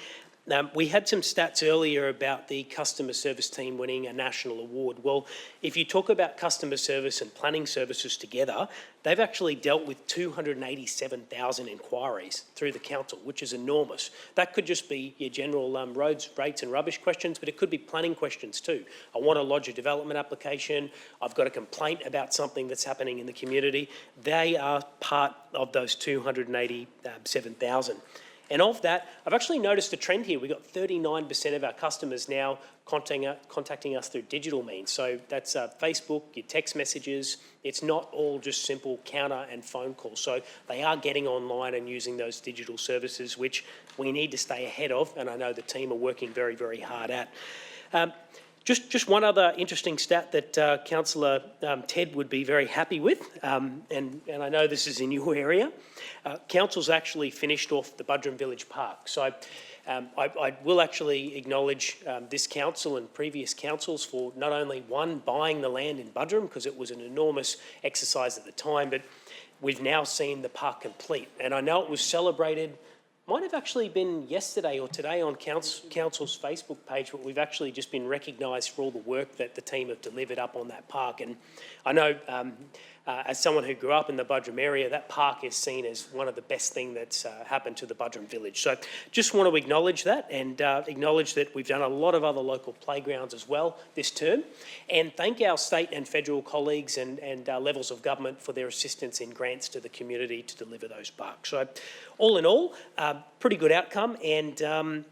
Speaker 4: We had some stats earlier about the customer service team winning a national award. Well, if you talk about customer service and planning services together, they've actually dealt with 287,000 inquiries through the council, which is enormous. That could just be your general roads, rates and rubbish questions, but it could be planning questions too. I want to lodge a development application. I've got a complaint about something that's happening in the community. They are part of those 287,000. And of that, I've actually noticed a trend here. We've got 39% of our customers now contacting us through digital means. So that's Facebook, your text messages. It's not all just simple counter and phone calls. So they are getting online and using those digital services, which we need to stay ahead of, and I know the team are working very, very hard at. Just one other interesting stat that Councillor Ted would be very happy with, and I know this is in your area. Council's actually finished off the Budrum Village Park. So I will actually acknowledge this council and previous councils for not only, one, buying the land in Budrum, because it was an enormous exercise at the time, but we've now seen the park complete. And I know it was celebrated, might have actually been yesterday or today on Council's Facebook page, but we've actually just been recognised for all the work that the team have delivered up on that park. And I know, as someone who grew up in the Budrum area, that park is seen as one of the best things that's happened to the Budrum village. So just want to acknowledge that, and acknowledge that we've done a lot of other local playgrounds as well this term, and thank our state and federal colleagues and levels of government for their assistance in grants to the community to deliver those parks. So all in all, pretty good outcome, and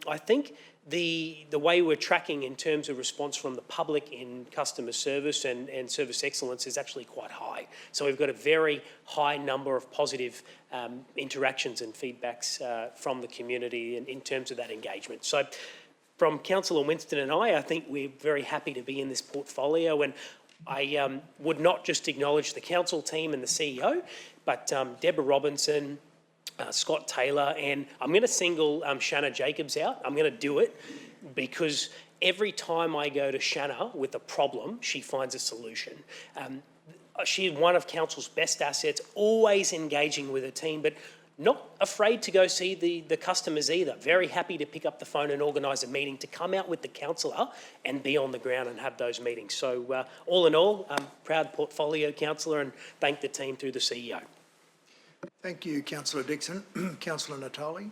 Speaker 4: I think the way we're tracking in terms of response from the public in customer service and service excellence is actually quite high. So we've got a very high number of positive interactions and feedbacks from the community in terms of that engagement. So from Councillor Winston and I think we're very happy to be in this portfolio, and I would not just acknowledge the council team and the CEO, but Deborah Robinson, Scott Taylor, and I'm going to single Shanna Jacobs out. I'm going to do it because every time I go to Shanna with a problem, she finds a solution. She's one of council's best assets, always engaging with a team, but not afraid to go see the customers either. Very happy to pick up the phone and organise a meeting to come out with the councillor and be on the ground and have those meetings. So all in all, I'm proud portfolio councillor, and thank the team through the CEO.
Speaker 1: Thank you, Councillor Dixon. Councillor Natali.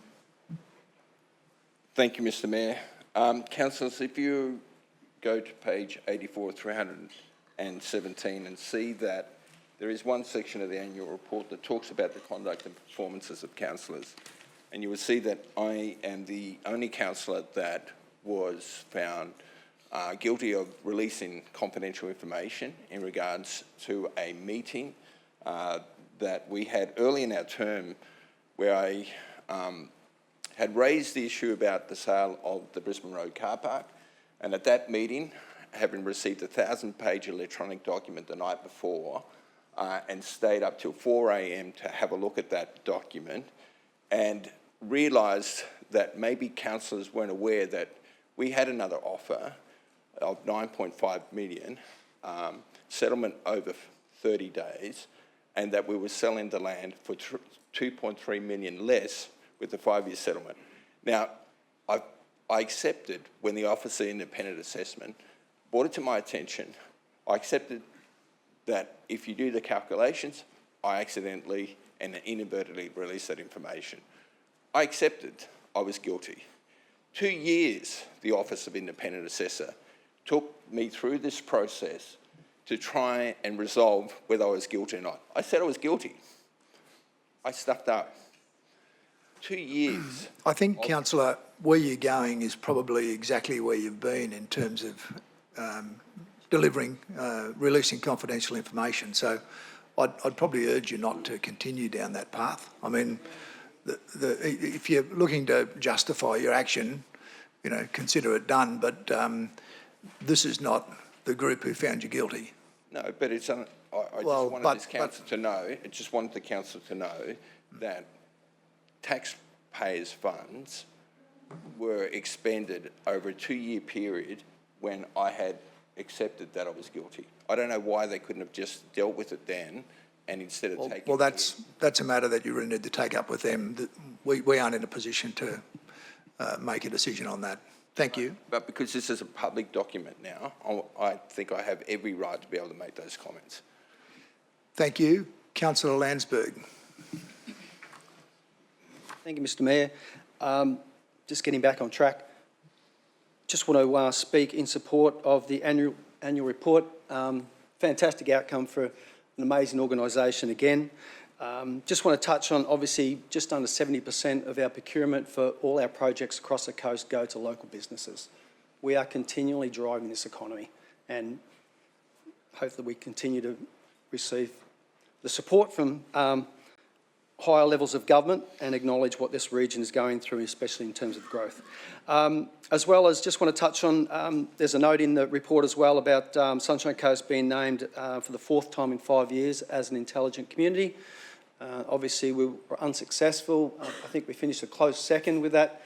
Speaker 10: Thank you, Mr. Mayor. Councillors, if you go to page 84, 317 and see that there is one section of the annual report that talks about the conduct and performances of councillors, and you will see that I am the only councillor that was found guilty of releasing confidential information in regards to a meeting that we had early in our term, where I had raised the issue about the sale of the Brisbane Road car park, and at that meeting, having received a 1,000-page electronic document the night before, and stayed up till 4 a.m. to have a look at that document, and realised that maybe councillors weren't aware that we had another offer of 9.5 million, settlement over 30 days, and that we were selling the land for 2.3 million less with the 5-year settlement. Now, I accepted when the Office of Independent Assessment brought it to my attention. I accepted that if you do the calculations, I accidentally and inadvertently released that information. I accepted I was guilty. 2 years, the Office of Independent Assessor took me through this process to try and resolve whether I was guilty or not. I said I was guilty. I stuffed up. 2 years.
Speaker 1: I think, Councillor, where you're going is probably exactly where you've been in terms of releasing confidential information. So I'd probably urge you not to continue down that path. I mean, if you're looking to justify your action, consider it done, but this is not the group who found you guilty.
Speaker 10: No, but it's I just wanted the council to know that taxpayers' funds were expended over a 2-year period when I had accepted that I was guilty. I don't know why they couldn't have just dealt with it then, and instead of taking...
Speaker 1: Well, that's a matter that you really need to take up with them. We aren't in a position to make a decision on that. Thank you.
Speaker 10: But because this is a public document now, I think I have every right to be able to make those comments.
Speaker 1: Thank you. Councillor Landsberg.
Speaker 7: Thank you, Mr. Mayor. Just getting back on track, just want to speak in support of the annual report. Fantastic outcome for an amazing organisation again. Just want to touch on, obviously, just under 70% of our procurement for all our projects across the coast go to local businesses. We are continually driving this economy, and hopefully we continue to receive the support from higher levels of government and acknowledge what this region is going through, especially in terms of growth. As well as just want to touch on, there's a note in the report as well about Sunshine Coast being named for the 4th time in 5 years as an intelligent community. Obviously, we were unsuccessful. I think we finished a close second with that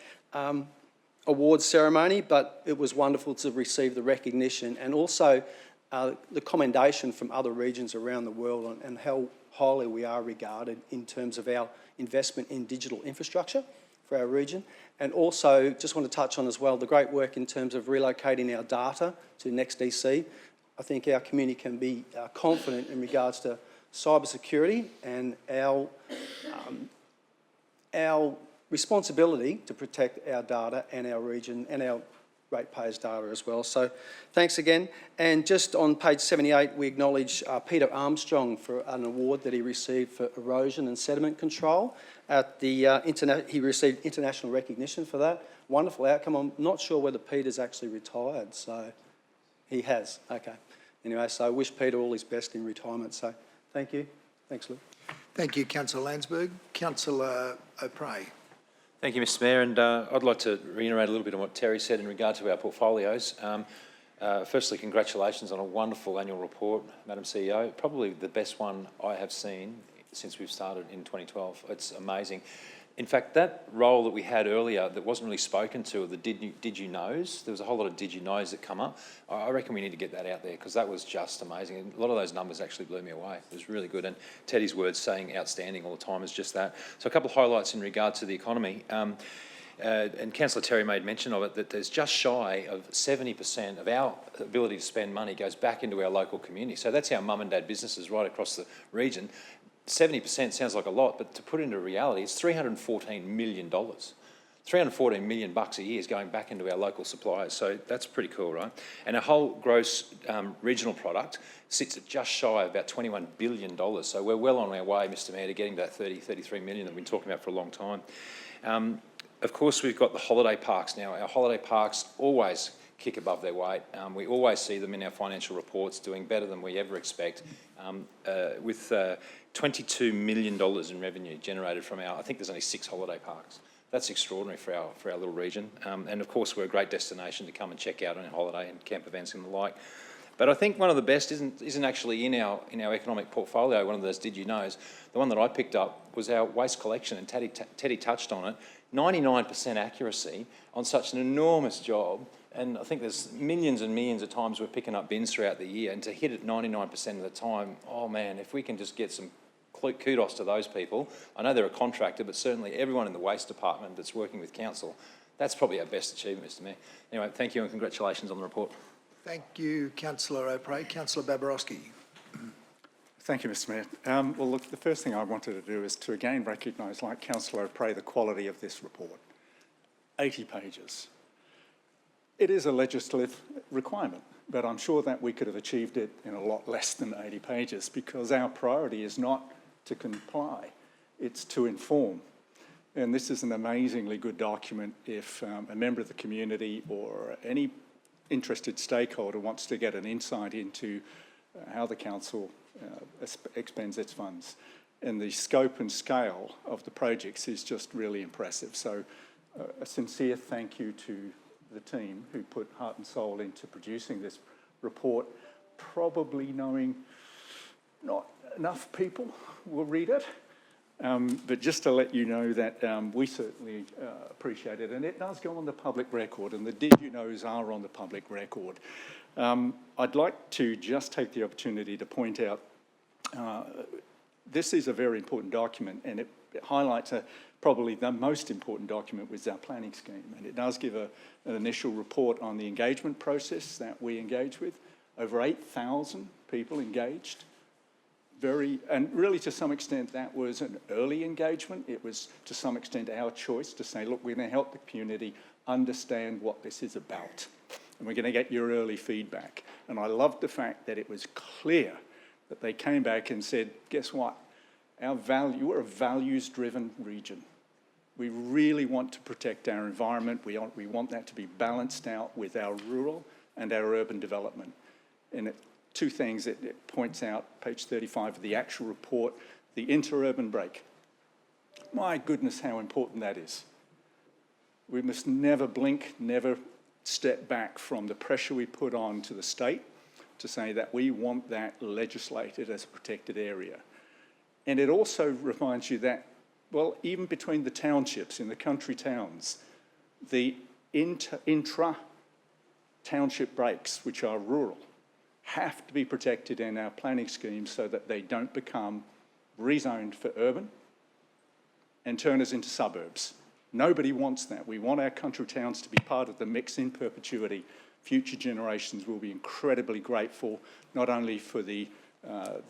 Speaker 7: awards ceremony, but it was wonderful to receive the recognition and also the commendation from other regions around the world and how highly we are regarded in terms of our investment in digital infrastructure for our region. And also, just want to touch on as well the great work in terms of relocating our data to Next DC. I think our community can be confident in regards to cybersecurity and our responsibility to protect our data and our region and our ratepayers' data as well. So thanks again. And just on page 78, we acknowledge Peter Armstrong for an award that he received for erosion and sediment control. He received international recognition for that. Wonderful outcome. I'm not sure whether Peter's actually retired, so he has. Okay. Anyway, so I wish Peter all his best in retirement. So thank you. Thanks, Lou.
Speaker 1: Thank you, Councillor Landsberg. Councillor O'Prey.
Speaker 9: Thank you, Mr Mayor, and I'd like to reiterate a little bit on what Terry said in regard to our portfolios. Firstly, congratulations on a wonderful annual report, Madam CEO. Probably the best one I have seen since we've started in 2012. It's amazing. In fact, that role that we had earlier that wasn't really spoken to, the did you knows, there was a whole lot of did you knows that come up. I reckon we need to get that out there because that was just amazing. And a lot of those numbers actually blew me away. It was really good. And Teddy's words saying outstanding all the time is just that. So a couple of highlights in regard to the economy. And Councillor Terry made mention of it, that there's just shy of 70% of our ability to spend money goes back into our local community. So that's our mum and dad businesses right across the region. 70% sounds like a lot, but to put it into reality, it's $314 million. $314 million bucks a year is going back into our local suppliers, so that's pretty cool, right? And our whole gross regional product sits at just shy of about $21 billion, so we're well on our way, Mr Mayor, to getting to that 33 million that we've been talking about for a long time. Of course, we've got the holiday parks now. Our holiday parks always kick above their weight. We always see them in our financial reports doing better than we ever expect, with $22 million in revenue generated from I think there's only 6 holiday parks. That's extraordinary for our little region. And of course, we're a great destination to come and check out on a holiday and camp events and the like. But I think one of the best isn't actually in our economic portfolio, one of those did you knows. The one that I picked up was our waste collection, and Teddy touched on it. 99% accuracy on such an enormous job. And I think there's millions and millions of times we're picking up bins throughout the year, and to hit it 99% of the time, oh man, if we can just get some kudos to those people. I know they're a contractor, but certainly everyone in the waste department that's working with council, that's probably our best achievement, Mr Mayor. Anyway, thank you and congratulations on the report.
Speaker 1: Thank you, Councillor O'Prey. Councillor Babarowski.
Speaker 2: Thank you, Mr Mayor. Well, look, the first thing I wanted to do is to again recognise, like Councillor O'Prey, the quality of this report. 80 pages. It is a legislative requirement, but I'm sure that we could have achieved it in a lot less than 80 pages because our priority is not to comply, it's to inform. And this is an amazingly good document if a member of the community or any interested stakeholder wants to get an insight into how the council expends its funds. And the scope and scale of the projects is just really impressive. So a sincere thank you to the team who put heart and soul into producing this report, probably knowing not enough people will read it. But just to let you know that we certainly appreciate it. And it does go on the public record, and the did you knows are on the public record. I'd like to just take the opportunity to point out this is a very important document, and it highlights probably the most important document was our planning scheme. And it does give an initial report on the engagement process that we engage with. Over 8,000 people engaged. And really to some extent that was an early engagement. It was to some extent our choice to say, look, we're going to help the community understand what this is about. And we're going to get your early feedback. And I loved the fact that it was clear that they came back and said, guess what? We're a values-driven region. We really want to protect our environment. We want that to be balanced out with our rural and our urban development. And two things it points out, page 35 of the actual report, the interurban break. My goodness, how important that is. We must never blink, never step back from the pressure we put on to the state to say that we want that legislated as a protected area. And it also reminds you that, well, even between the townships, in the country towns, the intra-township breaks, which are rural, have to be protected in our planning schemes so that they don't become rezoned for urban and turn us into suburbs. Nobody wants that. We want our country towns to be part of the mix in perpetuity. Future generations will be incredibly grateful, not only for the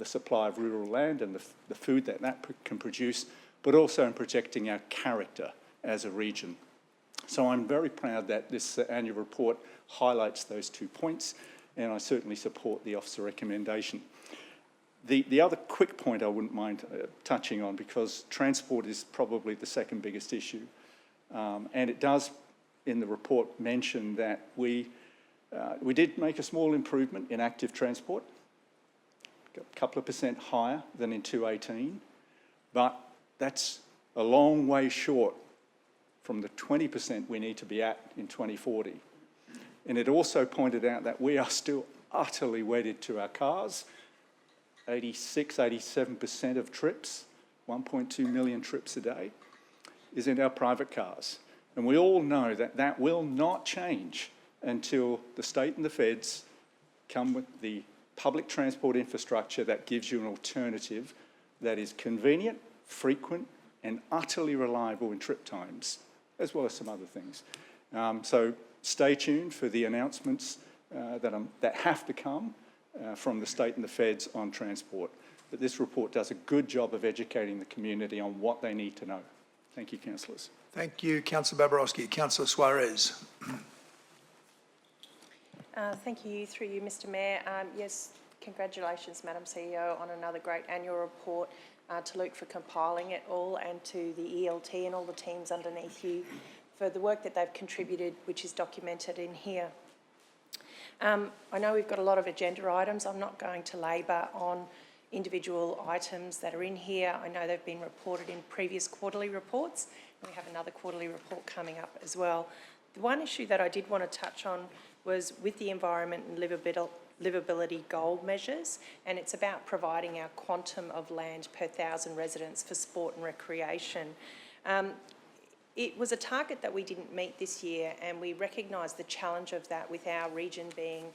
Speaker 2: supply of rural land and the food that can produce, but also in protecting our character as a region. So I'm very proud that this annual report highlights those 2 points, and I certainly support the officer recommendation. The other quick point I wouldn't mind touching on, because transport is probably the second biggest issue, and it does in the report mention that we did make a small improvement in active transport, a couple of % higher than in 2018, but that's a long way short from the 20% we need to be at in 2040. And it also pointed out that we are still utterly wedded to our cars. 86, 87% of trips, 1.2 million trips a day, is in our private cars. And we all know that that will not change until the state and the feds come with the public transport infrastructure that gives you an alternative that is convenient, frequent, and utterly reliable in trip times, as well as some other things. So stay tuned for the announcements that have to come from the state and the feds on transport. But this report does a good job of educating the community on what they need to know. Thank you, councillors.
Speaker 1: Thank you, Councillor Babarowski. Councillor Suarez.
Speaker 8: Thank you, through you, Mr Mayor. Yes, congratulations, Madam CEO, on another great annual report, to Luke for compiling it all, and to the ELT and all the teams underneath you for the work that they've contributed, which is documented in here. I know we've got a lot of agenda items. I'm not going to labour on individual items that are in here. I know they've been reported in previous quarterly reports, and we have another quarterly report coming up as well. The one issue that I did want to touch on was with the environment and livability goal measures, and it's about providing our quantum of land per 1,000 residents for sport and recreation. It was a target that we didn't meet this year, and we recognise the challenge of that with our region being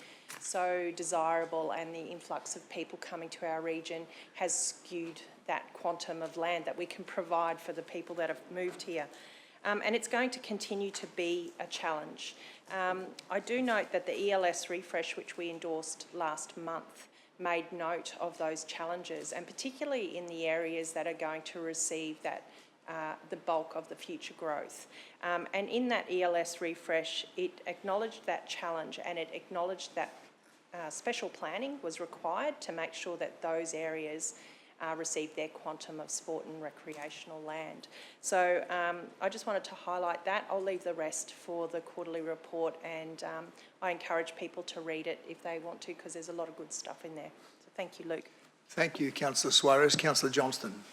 Speaker 8: so desirable, and the influx of people coming to our region has skewed that quantum of land that we can provide for the people that have moved here. And it's going to continue to be a challenge. I do note that the ELS refresh, which we endorsed last month, made note of those challenges, and particularly in the areas that are going to receive that the bulk of the future growth. And in that ELS refresh, it acknowledged that challenge, and it acknowledged that special planning was required to make sure that those areas receive their quantum of sport and recreational land. So I just wanted to highlight that. I'll leave the rest for the quarterly report, and I encourage people to read it if they want to, because there's a lot of good stuff in there. So thank you, Luke.
Speaker 1: Thank you, Councillor Suarez. Councillor Johnston.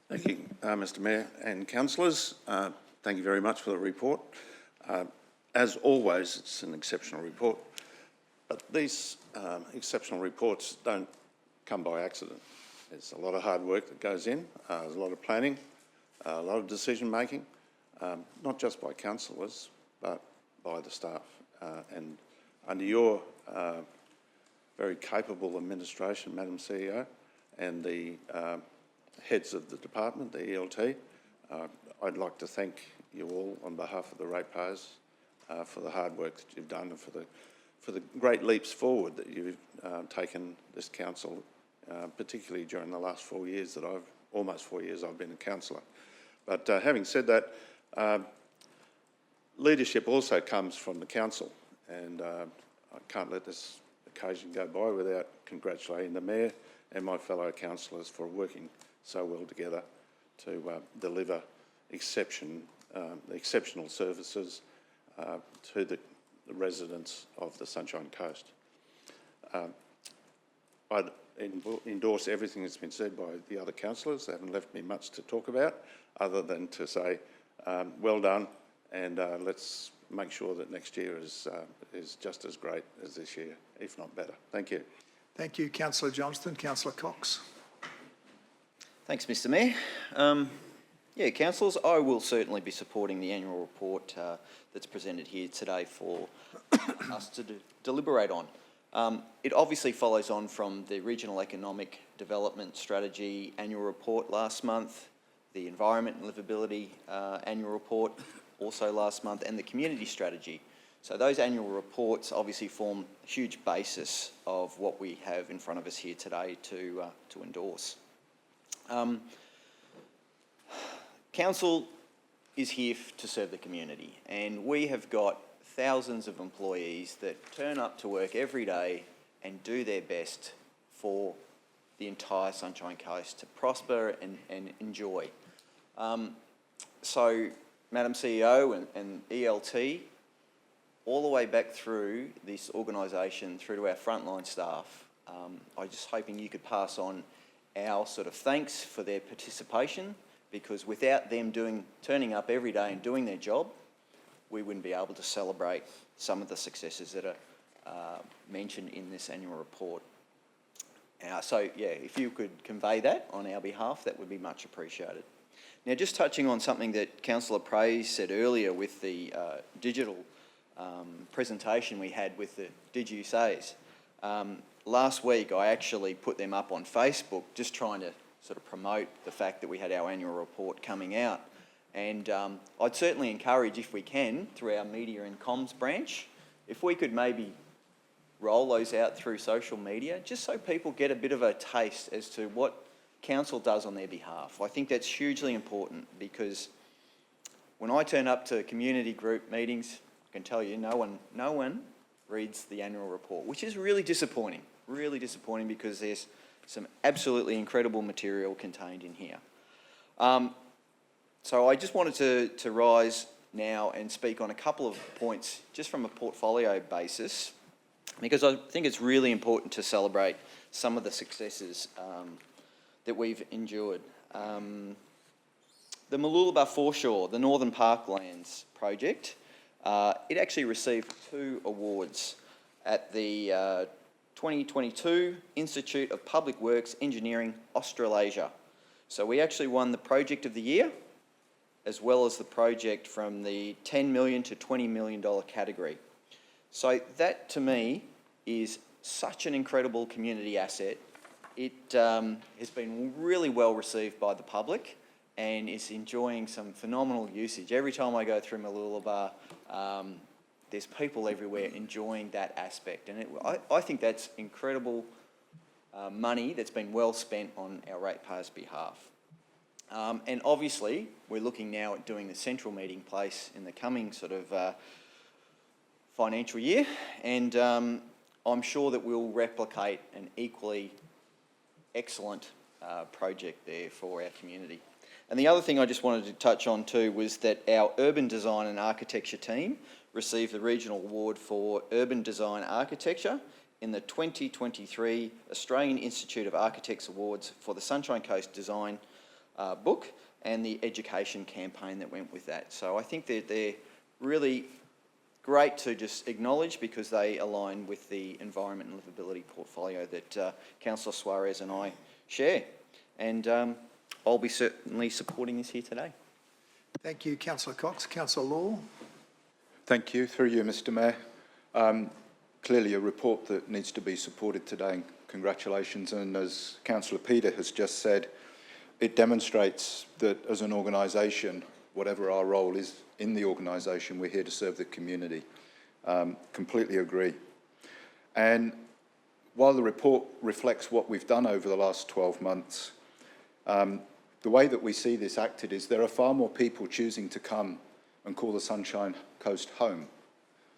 Speaker 14: Thank you, Mr Mayor and councillors. Thank you very much for the report. As always, it's an exceptional report, but these exceptional reports don't come by accident. There's a lot of hard work that goes in, there's a lot of planning, a lot of decision making, not just by councillors, but by the staff. And under your very capable administration, Madam CEO, and the heads of the department, the ELT, I'd like to thank you all on behalf of the ratepayers for the hard work that you've done, and for the great leaps forward that you've taken this council, particularly during the last 4 years that almost 4 years I've been a councillor. But having said that, leadership also comes from the council, and I can't let this occasion go by without congratulating the Mayor and my fellow councillors for working so well together to deliver exceptional services to the residents of the Sunshine Coast. I'd endorse everything that's been said by the other councillors. They haven't left me much to talk about other than to say, well done, and let's make sure that next year is just as great as this year, if not better. Thank you.
Speaker 1: Thank you, Councillor Johnston. Councillor Cox.
Speaker 11: Thanks, Mr Mayor. Yeah, councillors, I will certainly be supporting the annual report that's presented here today for us to deliberate on. It obviously follows on from the Regional Economic Development Strategy annual report last month, the Environment and Livability annual report also last month, and the Community Strategy. So those annual reports obviously form a huge basis of what we have in front of us here today to endorse. Council is here to serve the community, and we have got thousands of employees that turn up to work every day and do their best for the entire Sunshine Coast to prosper and enjoy. So, Madam CEO and ELT, all the way back through this organisation, through to our frontline staff, I'm just hoping you could pass on our sort of thanks for their participation, because without them turning up every day and doing their job, we wouldn't be able to celebrate some of the successes that are mentioned in this annual report. So, yeah, if you could convey that on our behalf, that would be much appreciated. Now, just touching on something that Councillor Praise said earlier with the digital presentation we had with the Did You Says. Last week, I actually put them up on Facebook, just trying to sort of promote the fact that we had our annual report coming out. And I'd certainly encourage, if we can, through our media and comms branch, if we could maybe roll those out through social media, just so people get a bit of a taste as to what council does on their behalf. I think that's hugely important, because when I turn up to community group meetings, I can tell you no one reads the annual report, which is really disappointing because there's some absolutely incredible material contained in here. So I just wanted to rise now and speak on a couple of points just from a portfolio basis, because I think it's really important to celebrate some of the successes that we've endured. The Mooloolaba Foreshore, the Northern Parklands project, it actually received 2 awards at the 2022 Institute of Public Works Engineering Australasia. So we actually won the Project of the Year, as well as the project from the $10 million to $20 million category. So that, to me, is such an incredible community asset. It has been really well received by the public and is enjoying some phenomenal usage. Every time I go through Mooloolaba, there's people everywhere enjoying that aspect. And I think that's incredible money that's been well spent on our ratepayers' behalf. And obviously, we're looking now at doing the central meeting place in the coming sort of financial year. And I'm sure that we'll replicate an equally excellent project there for our community. And the other thing I just wanted to touch on too was that our urban design and architecture team received the regional award for urban design architecture in the 2023 Australian Institute of Architects Awards for the Sunshine Coast Design book and the education campaign that went with that. So I think that they're really great to just acknowledge, because they align with the environment and livability portfolio that Councillor Suarez and I share. And I'll be certainly supporting this here today.
Speaker 1: Thank you, Councillor Cox. Councillor Law.
Speaker 6: Thank you. Through you, Mr Mayor. Clearly a report that needs to be supported today, and congratulations. And as Councillor Peter has just said, it demonstrates that as an organisation, whatever our role is in the organisation, we're here to serve the community. Completely agree. And while the report reflects what we've done over the last 12 months, the way that we see this acted is there are far more people choosing to come and call the Sunshine Coast home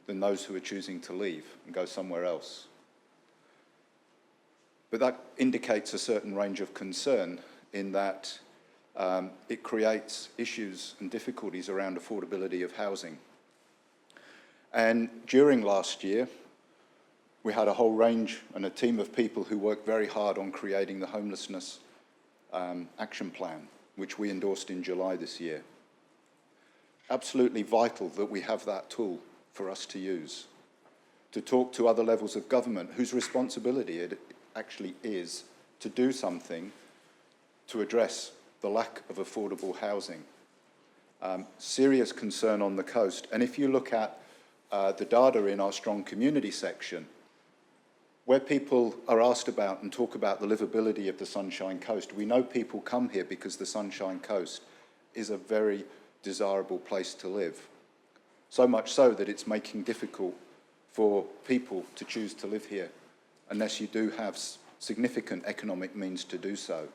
Speaker 6: than those who are choosing to leave and go somewhere else. But that indicates a certain range of concern in that it creates issues and difficulties around affordability of housing. And during last year, we had a whole range and a team of people who worked very hard on creating the homelessness action plan, which we endorsed in July this year. Absolutely vital that we have that tool for us to use, to talk to other levels of government whose responsibility it actually is to do something to address the lack of affordable housing. Serious concern on the coast. And if you look at the data in our strong community section, where people are asked about and talk about the livability of the Sunshine Coast, we know people come here because the Sunshine Coast is a very desirable place to live. So much so that it's making difficult for people to choose to live here unless you do have significant economic means to do so.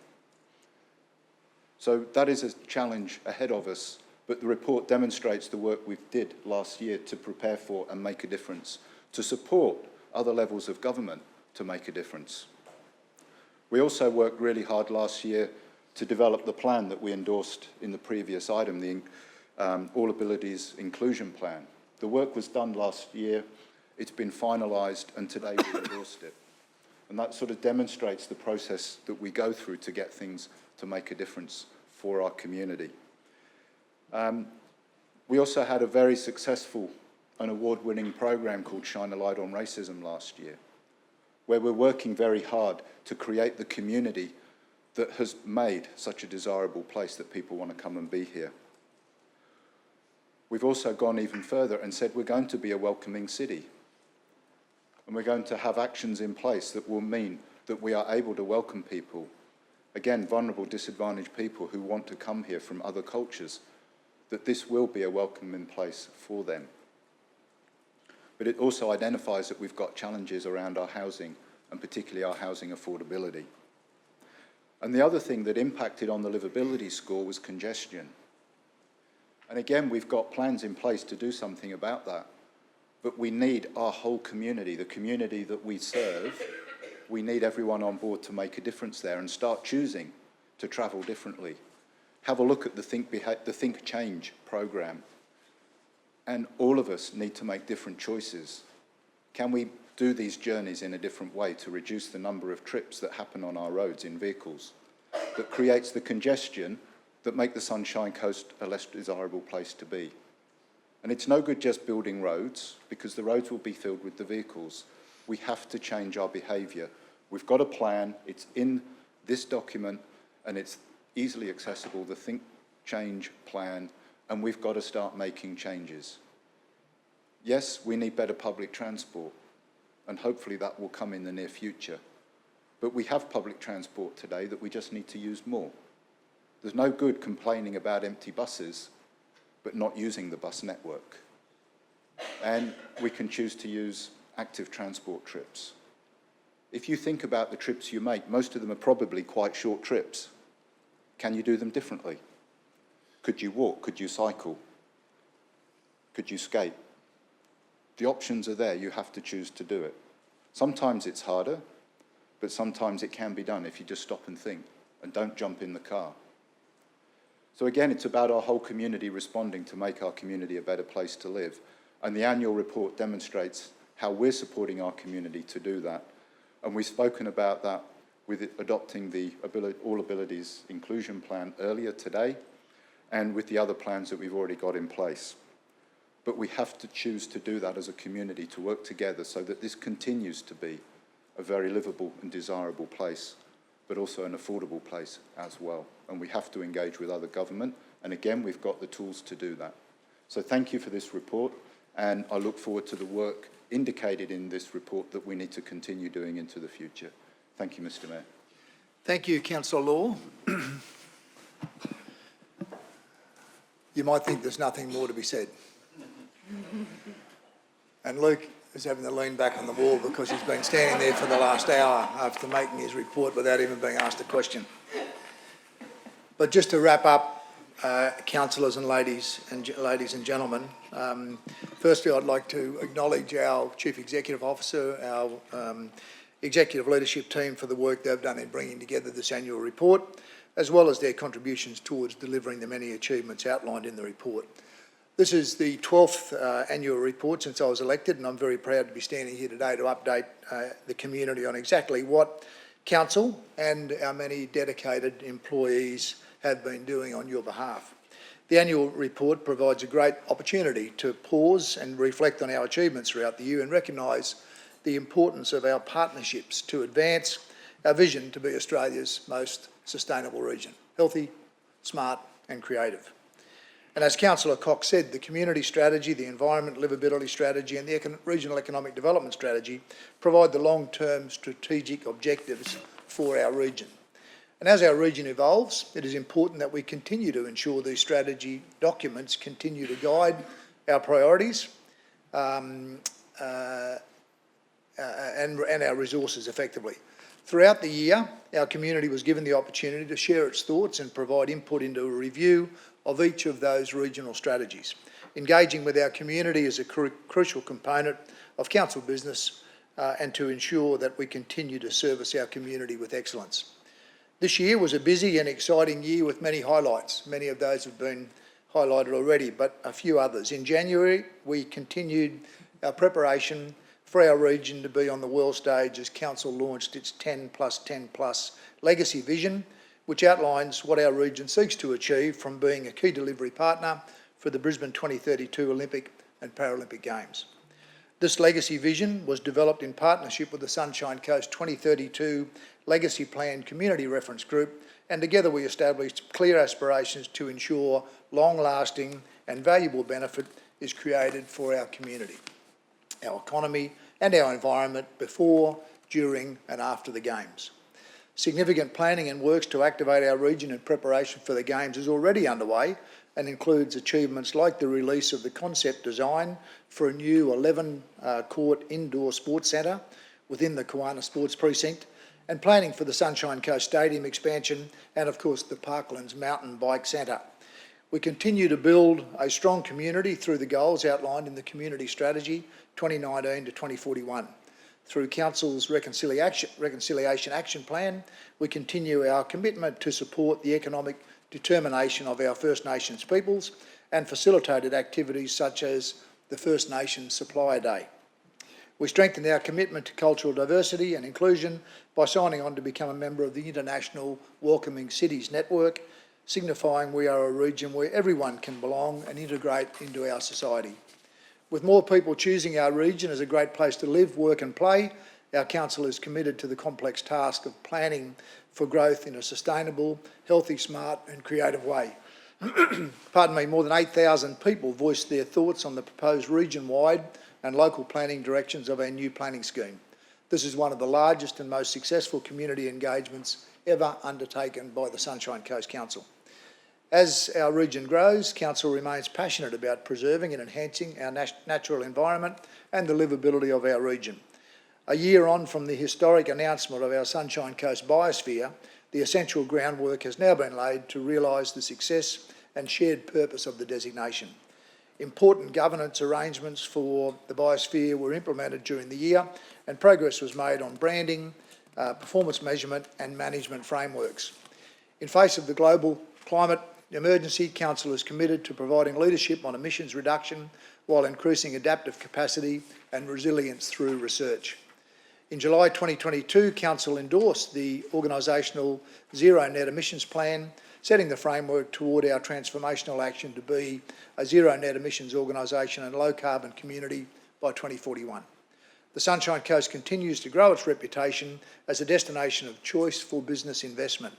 Speaker 6: So that is a challenge ahead of us, but the report demonstrates the work we did last year to prepare for and make a difference, to support other levels of government to make a difference. We also worked really hard last year to develop the plan that we endorsed in the previous item, the All Abilities Inclusion Plan. The work was done last year, it's been finalised, and today we endorsed it. And that sort of demonstrates the process that we go through to get things to make a difference for our community. We also had a very successful and award-winning program called Shine a Light on Racism last year, where we're working very hard to create the community that has made such a desirable place that people want to come and be here. We've also gone even further and said we're going to be a welcoming city. And we're going to have actions in place that will mean that we are able to welcome people, again, vulnerable, disadvantaged people who want to come here from other cultures, that this will be a welcoming place for them. But it also identifies that we've got challenges around our housing, and particularly our housing affordability. And the other thing that impacted on the livability score was congestion. And again, we've got plans in place to do something about that. But we need our whole community, the community that we serve, we need everyone on board to make a difference there and start choosing to travel differently. Have a look at the Think Change programme. And all of us need to make different choices. Can we do these journeys in a different way to reduce the number of trips that happen on our roads in vehicles, that creates the congestion that make the Sunshine Coast a less desirable place to be? And it's no good just building roads, because the roads will be filled with the vehicles. We have to change our behaviour. We've got a plan, it's in this document, and it's easily accessible, the Think Change plan, and we've got to start making changes. Yes, we need better public transport, and hopefully that will come in the near future. But we have public transport today that we just need to use more. There's no good complaining about empty buses, but not using the bus network. And we can choose to use active transport trips. If you think about the trips you make, most of them are probably quite short trips. Can you do them differently? Could you walk? Could you cycle? Could you skate? The options are there, you have to choose to do it. Sometimes it's harder, but sometimes it can be done if you just stop and think and don't jump in the car. So again, it's about our whole community responding to make our community a better place to live. And the annual report demonstrates how we're supporting our community to do that. And we've spoken about that with adopting the All Abilities Inclusion Plan earlier today, and with the other plans that we've already got in place. But we have to choose to do that as a community, to work together so that this continues to be a very livable and desirable place, but also an affordable place as well. And we have to engage with other government, and again, we've got the tools to do that. So thank you for this report, and I look forward to the work indicated in this report that we need to continue doing into the future. Thank you, Mr. Mayor.
Speaker 1: Thank you, Councillor Law. You might think there's nothing more to be said. And Luke is having to lean back on the wall because he's been standing there for the last hour after making his report without even being asked a question. But just to wrap up, councillors and ladies and gentlemen, firstly I'd like to acknowledge our Chief Executive Officer, our executive leadership team for the work they've done in bringing together this annual report, as well as their contributions towards delivering the many achievements outlined in the report. This is the 12th annual report since I was elected, and I'm very proud to be standing here today to update the community on exactly what Council and our many dedicated employees have been doing on your behalf. The annual report provides a great opportunity to pause and reflect on our achievements throughout the year and recognise the importance of our partnerships to advance our vision to be Australia's most sustainable region: healthy, smart and creative. And as Councillor Cox said, the community strategy, the environment livability strategy and the regional economic development strategy provide the long-term strategic objectives for our region. And as our region evolves, it is important that we continue to ensure these strategy documents continue to guide our priorities and our resources effectively. Throughout the year, our community was given the opportunity to share its thoughts and provide input into a review of each of those regional strategies. Engaging with our community is a crucial component of council business and to ensure that we continue to service our community with excellence. This year was a busy and exciting year with many highlights. Many of those have been highlighted already, but a few others. In January, we continued our preparation for our region to be on the world stage as Council launched its 10+10+ legacy vision, which outlines what our region seeks to achieve from being a key delivery partner for the Brisbane 2032 Olympic and Paralympic Games. This legacy vision was developed in partnership with the Sunshine Coast 2032 Legacy Plan Community Reference Group, and together we established clear aspirations to ensure long-lasting and valuable benefit is created for our community, our economy and our environment before, during and after the Games. Significant planning and works to activate our region in preparation for the Games is already underway and includes achievements like the release of the concept design for a new 11-court indoor sports centre within the Kiwana Sports Precinct, and planning for the Sunshine Coast Stadium expansion and, of course, the Parklands Mountain Bike Centre. We continue to build a strong community through the goals outlined in the Community Strategy 2019 to 2041. Through Council's Reconciliation Action Plan, we continue our commitment to support the economic determination of our First Nations peoples and facilitated activities such as the First Nations Supplier Day. We strengthened our commitment to cultural diversity and inclusion by signing on to become a member of the International Welcoming Cities Network, signifying we are a region where everyone can belong and integrate into our society. With more people choosing our region as a great place to live, work and play, our Council is committed to the complex task of planning for growth in a sustainable, healthy, smart and creative way. Pardon me, more than 8,000 people voiced their thoughts on the proposed region-wide and local planning directions of our new planning scheme. This is one of the largest and most successful community engagements ever undertaken by the Sunshine Coast Council. As our region grows, Council remains passionate about preserving and enhancing our natural environment and the livability of our region. A year on from the historic announcement of our Sunshine Coast Biosphere, the essential groundwork has now been laid to realise the success and shared purpose of the designation. Important governance arrangements for the Biosphere were implemented during the year and progress was made on branding, performance measurement and management frameworks. In face of the global climate emergency, Council is committed to providing leadership on emissions reduction while increasing adaptive capacity and resilience through research. In July 2022, Council endorsed the organisational Zero Net Emissions Plan, setting the framework toward our transformational action to be a zero net emissions organisation and low carbon community by 2041. The Sunshine Coast continues to grow its reputation as a destination of choice for business investment.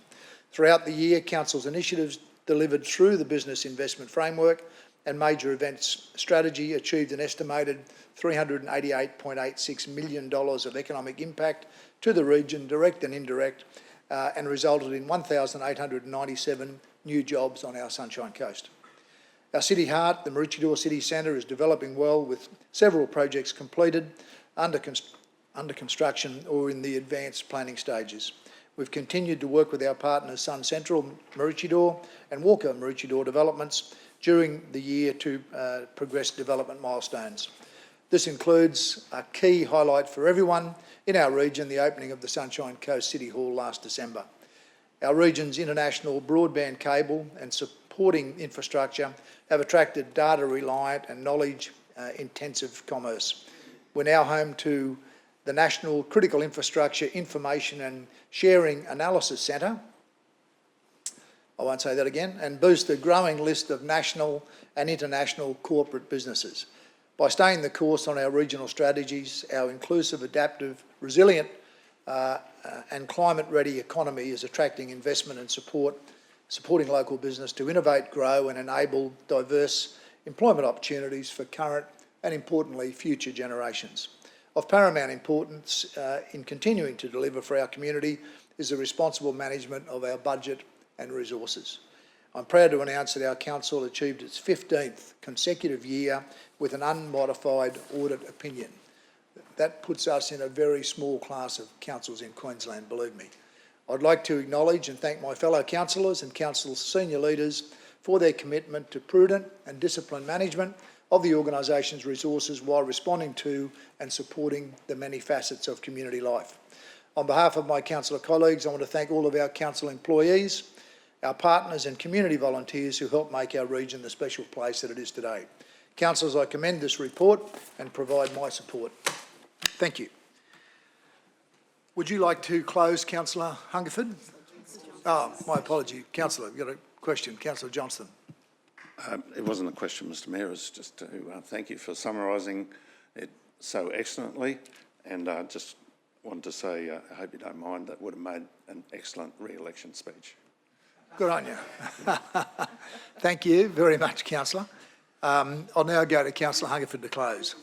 Speaker 1: Throughout the year, Council's initiatives delivered through the Business Investment Framework and Major Events Strategy achieved an estimated $388.86 million of economic impact to the region, direct and indirect, and resulted in 1,897 new jobs on our Sunshine Coast. Our city heart, the Maroochydore City Centre, is developing well with several projects completed, under construction or in the advanced planning stages. We've continued to work with our partners Sun Central Maroochydore and Walker Maroochydore developments during the year to progress development milestones. This includes a key highlight for everyone in our region, the opening of the Sunshine Coast City Hall last December. Our region's international broadband cable and supporting infrastructure have attracted data-reliant and knowledge-intensive commerce. We're now home to the National Critical Infrastructure Information and Sharing Analysis Centre, I won't say that again, and boost a growing list of national and international corporate businesses. By staying the course on our regional strategies, our inclusive, adaptive, resilient and climate-ready economy is attracting investment and supporting local business to innovate, grow and enable diverse employment opportunities for current and, importantly, future generations. Of paramount importance in continuing to deliver for our community is the responsible management of our budget and resources. I'm proud to announce that our council achieved its 15th consecutive year with an unmodified audit opinion. That puts us in a very small class of councils in Queensland, believe me. I'd like to acknowledge and thank my fellow councillors and council senior leaders for their commitment to prudent and disciplined management of the organisation's resources while responding to and supporting the many facets of community life. On behalf of my councillor colleagues, I want to thank all of our council employees, our partners and community volunteers who help make our region the special place that it is today. Councillors, I commend this report and provide my support. Thank you. Would you like to close, Councillor Hungerford? Oh, my apology. Councillor, you've got a question. Councillor Johnston.
Speaker 14: It wasn't a question, Mr Mayor. It was just to thank you for summarising it so excellently, and I just wanted to say I hope you don't mind, that would have made an excellent re-election speech.
Speaker 1: Good on you. Thank you very much, Councillor. I'll now go to Councillor Hungerford to close.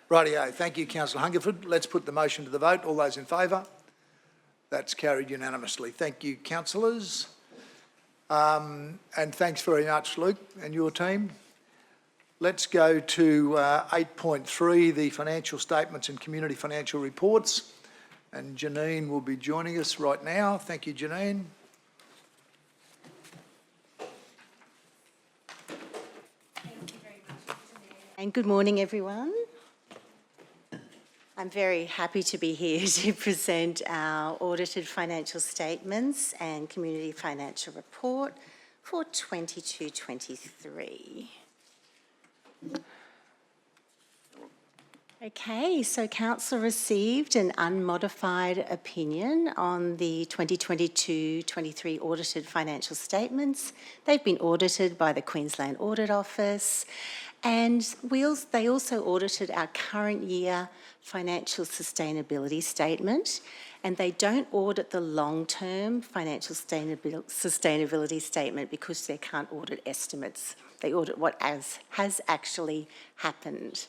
Speaker 1: Rightio. Thank you, Councillor Hungerford. Let's put the motion to the vote. All those in favour? That's carried unanimously. Thank you, councillors. And thanks very much, Luke, and your team. Let's go to 8.3, the financial statements and community financial reports. And Janine will be joining us right now. Thank you, Janine.
Speaker 15: And good morning, everyone. I'm very happy to be here to present our audited financial statements and community financial report for 22-23. Okay, so Council received an unmodified opinion on the 2022-23 audited financial statements. They've been audited by the Queensland Audit Office, and they also audited our current year financial sustainability statement, and they don't audit the long-term financial sustainability statement because they can't audit estimates. They audit what has actually happened.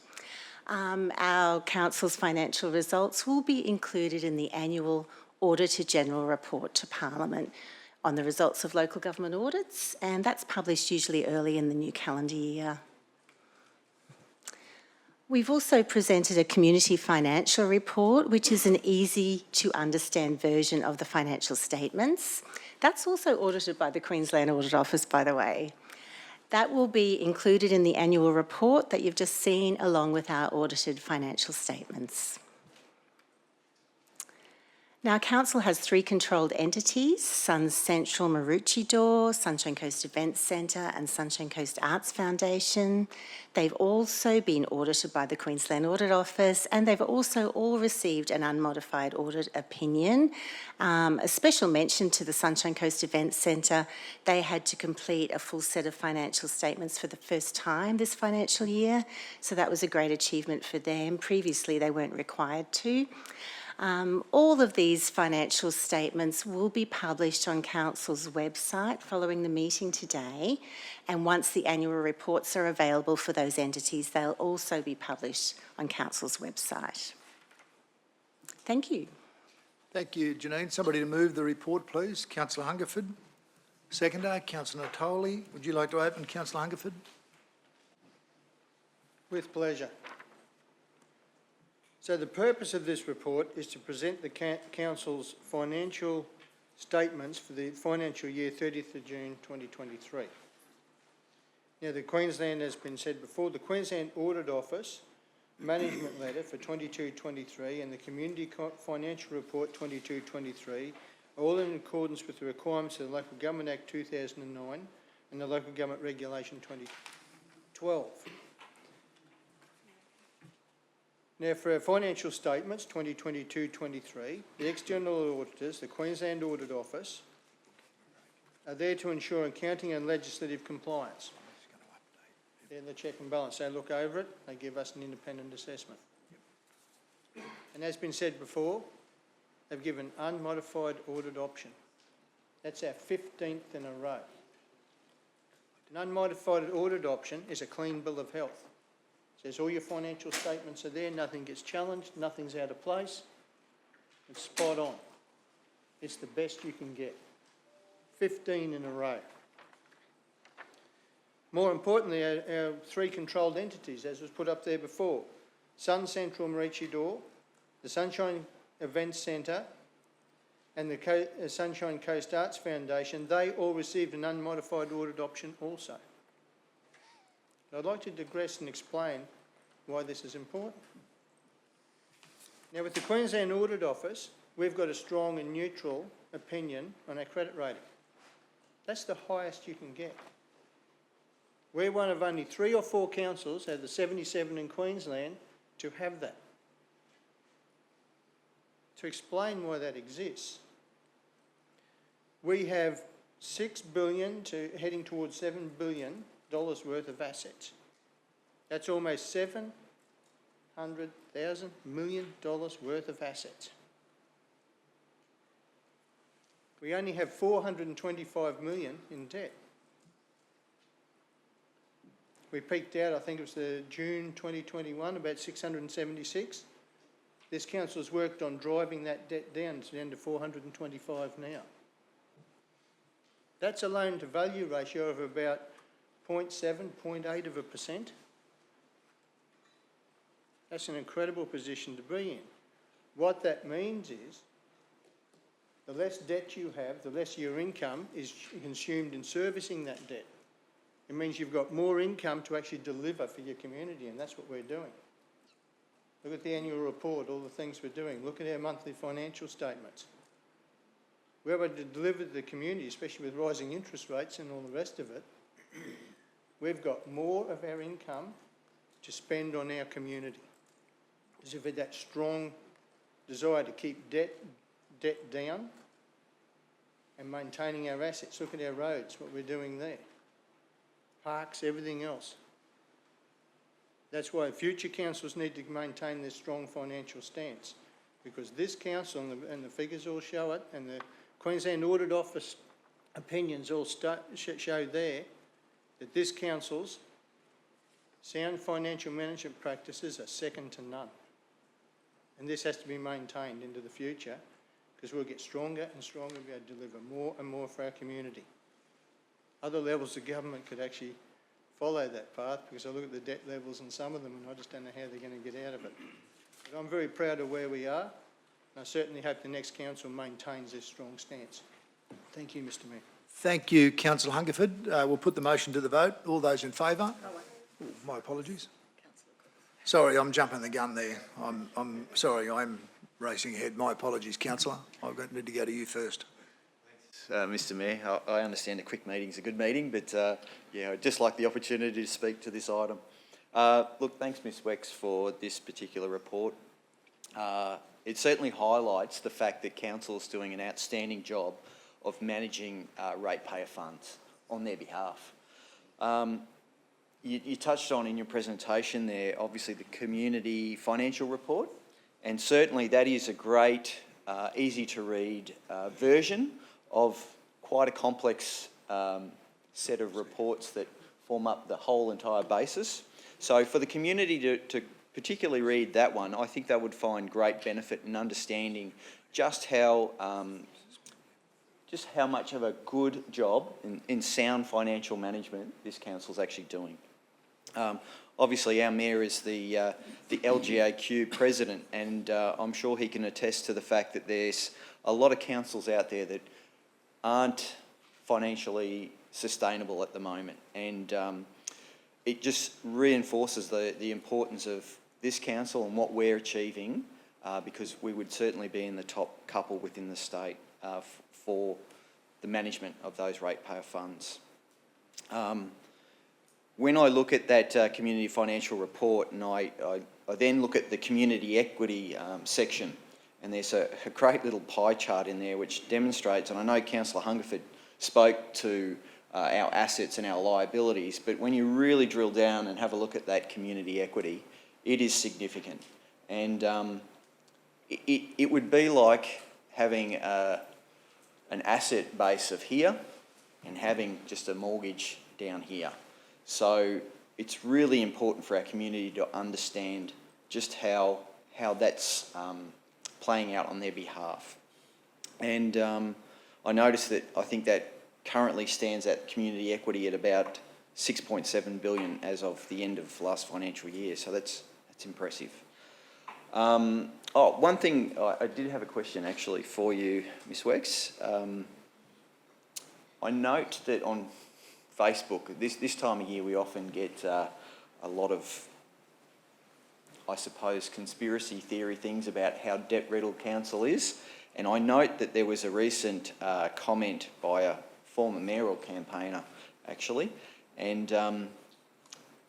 Speaker 15: Our council's financial results will be included in the annual Auditor General report to Parliament on the results of local government audits, and that's published usually early in the new calendar year. We've also presented a community financial report, which is an easy-to-understand version of the financial statements. That's also audited by the Queensland Audit Office, by the way. That will be included in the annual report that you've just seen, along with our audited financial statements. Now, Council has 3 controlled entities: Suns Central Maroochydore, Sunshine Coast Events Centre and Sunshine Coast Arts Foundation. They've also been audited by the Queensland Audit Office, and they've also all received an unmodified audit opinion. A special mention to the Sunshine Coast Events Centre. They had to complete a full set of financial statements for the first time this financial year, so that was a great achievement for them. Previously, they weren't required to. All of these financial statements will be published on Council's website following the meeting today, and once the annual reports are available for those entities, they'll also be published on Council's website. Thank you.
Speaker 1: Thank you, Janine. Somebody to move the report, please. Councillor Hungerford. Seconder, Councillor Natoli. Would you like to open, Councillor Hungerford?
Speaker 13: With pleasure. So the purpose of this report is to present the Council's financial statements for the financial year 30th of June 2023. Now, the Queensland, has been said before, the Queensland Audit Office Management Letter for 22-23 and the Community Financial Report 22-23 are all in accordance with the requirements of the Local Government Act 2009, and the Local Government Regulation 2012. Now, for our financial statements, 2022-23, the external auditors, the Queensland Audit Office, are there to ensure accounting and legislative compliance. They're the check and balance. They look over it, they give us an independent assessment. And as been said before, they've given unmodified audit option. That's our 15th in a row. An unmodified audit option is a clean bill of health. Says all your financial statements are there, nothing gets challenged, nothing's out of place. It's spot on. It's the best you can get. 15 in a row. More importantly, our three controlled entities, as was put up there before, Sun Central Maroochydore, the Sunshine Events Centre and the Sunshine Coast Arts Foundation, they all received an unmodified audit option also. I'd like to digress and explain why this is important. Now, with the Queensland Audit Office, we've got a strong and neutral opinion on our credit rating. That's the highest you can get. We're one of only 3 or 4 councils out of the 77 in Queensland to have that. To explain why that exists, we have $6 billion to heading towards $7 billion worth of assets. That's almost $700,000 million worth of assets. We only have $425 million in debt. We peaked out, I think it was the June 2021, about 676. This council's worked on driving that debt down to the end of 425 now. That's a loan to value ratio of about 0.7, 0.8%. That's an incredible position to be in. What that means is the less debt you have, the less your income is consumed in servicing that debt. It means you've got more income to actually deliver for your community, and that's what we're doing. Look at the annual report, all the things we're doing. Look at our monthly financial statements. We're able to deliver to the community, especially with rising interest rates and all the rest of it. We've got more of our income to spend on our community. Because we've had that strong desire to keep debt down and maintaining our assets. Look at our roads, what we're doing there. Parks, everything else. That's why future councils need to maintain this strong financial stance, because this council, and the figures all show it, and the Queensland Audit Office opinions all show there, that this council's sound financial management practices are second to none. And this has to be maintained into the future, because we'll get stronger and stronger and be able to deliver more and more for our community. Other levels of government could actually follow that path, because I look at the debt levels in some of them and I just don't know how they're going to get out of it. But I'm very proud of where we are, and I certainly hope the next council maintains this strong stance. Thank you, Mr Mayor.
Speaker 1: Thank you, Councillor Hungerford. We'll put the motion to the vote. All those in favour? Oh, my apologies. Sorry, I'm jumping the gun there. I'm sorry, I'm racing ahead. My apologies, Councillor. I need to go to you first.
Speaker 11: Mr Mayor, I understand a quick meeting's a good meeting, but yeah, I'd just like the opportunity to speak to this item. Look, thanks Ms Wex for this particular report. It certainly highlights the fact that Council is doing an outstanding job of managing ratepayer funds on their behalf. You touched on in your presentation there, obviously the community financial report, and certainly that is a great, easy to read version of quite a complex set of reports that form up the whole entire basis. So for the community to particularly read that one, I think they would find great benefit in understanding just how much of a good job in sound financial management this council's actually doing. Obviously, our mayor is the LGAQ president, and I'm sure he can attest to the fact that there's a lot of councils out there that aren't financially sustainable at the moment, and it just reinforces the importance of this council and what we're achieving, because we would certainly be in the top couple within the state for the management of those ratepayer funds. When I look at that community financial report and I then look at the community equity section, and there's a great little pie chart in there which demonstrates, and I know Councillor Hungerford spoke to our assets and our liabilities, but when you really drill down and have a look at that community equity, it is significant. And it would be like having an asset base of here and having just a mortgage down here. So it's really important for our community to understand just how that's playing out on their behalf. And I noticed that I think that currently stands at community equity at about 6.7 billion as of the end of last financial year. So that's impressive. One thing, I did have a question actually for you, Ms. Wex. I note that on Facebook, this time of year we often get a lot of, I suppose, conspiracy theory things about how debt-riddled council is. And I note that there was a recent comment by a former mayoral campaigner, actually, and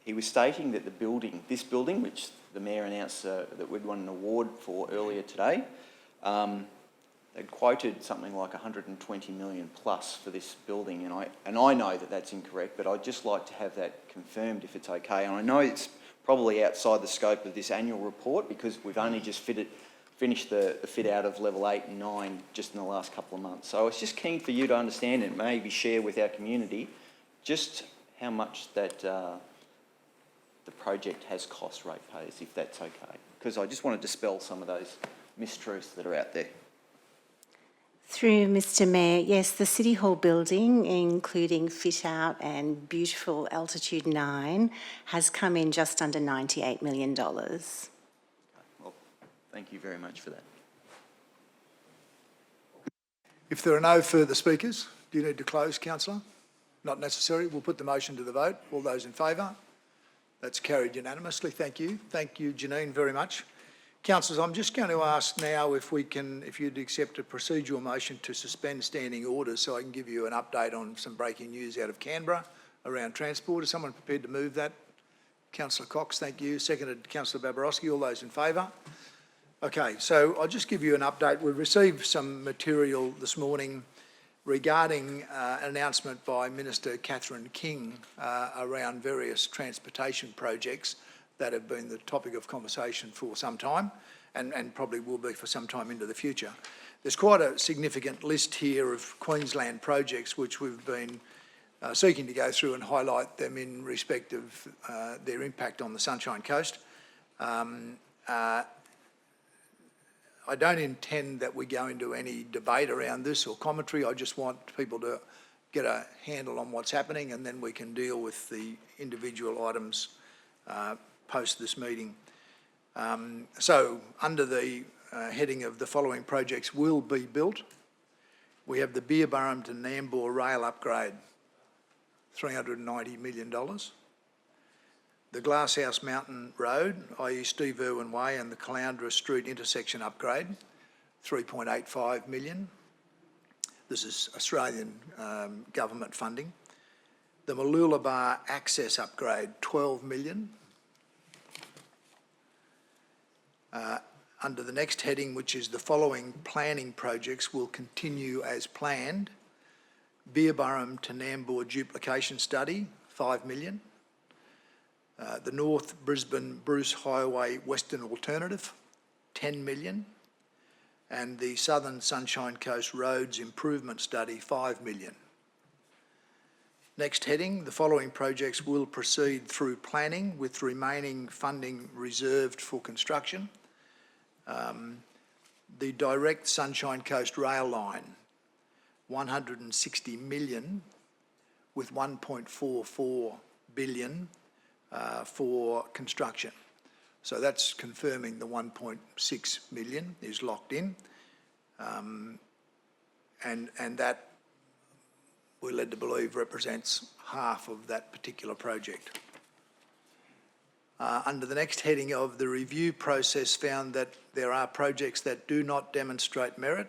Speaker 11: he was stating that this building, which the mayor announced that we'd won an award for earlier today, they'd quoted something like 120 million plus for this building, and I know that that's incorrect, but I'd just like to have that confirmed if it's okay. And I know it's probably outside the scope of this annual report because we've only just finished the fit out of level 8 and 9 just in the last couple of months. So I was just keen for you to understand and maybe share with our community just how much that the project has cost ratepayers, if that's okay, because I just want to dispel some of those mistruths that are out there.
Speaker 15: Through Mr Mayor, yes, the City Hall building, including fit out and beautiful Altitude 9, has come in just under $98 million.
Speaker 11: Well, thank you very much for that.
Speaker 1: If there are no further speakers, do you need to close, councillor? Not necessary. We'll put the motion to the vote. All those in favour? That's carried unanimously. Thank you. Thank you, Janine, very much. Councillors, I'm just going to ask now if you'd accept a procedural motion to suspend standing orders so I can give you an update on some breaking news out of Canberra around transport. Is someone prepared to move that? Councillor Cox, thank you. Seconded, Councillor Babarowski. All those in favour? Okay, so I'll just give you an update. We've received some material this morning regarding an announcement by Minister Catherine King around various transportation projects that have been the topic of conversation for some time and probably will be for some time into the future. There's quite a significant list here of Queensland projects which we've been seeking to go through and highlight them in respect of their impact on the Sunshine Coast. I don't intend that we go into any debate around this or commentary. I just want people to get a handle on what's happening and then we can deal with the individual items post this meeting. So under the heading of the following projects will be built, we have the Beerburrum to Nambour rail upgrade, $390 million. The Glasshouse Mountain Road, i.e. Steve Irwin Way and the Caloundra Street intersection upgrade, $3.85 million. This is Australian government funding. The Mooloolaba access upgrade, $12 million. Under the next heading, which is the following planning projects will continue as planned. Beerburrum to Nambour duplication study, $5 million. The North Brisbane Bruce Highway Western Alternative, $10 million. And the Southern Sunshine Coast Roads Improvement Study, $5 million. Next heading, the following projects will proceed through planning with remaining funding reserved for construction. The direct Sunshine Coast rail line, $160 million with $1.44 billion for construction. So that's confirming the 1.6 million is locked in. And that, we're led to believe, represents half of that particular project. Under the next heading of the review process found that there are projects that do not demonstrate merit,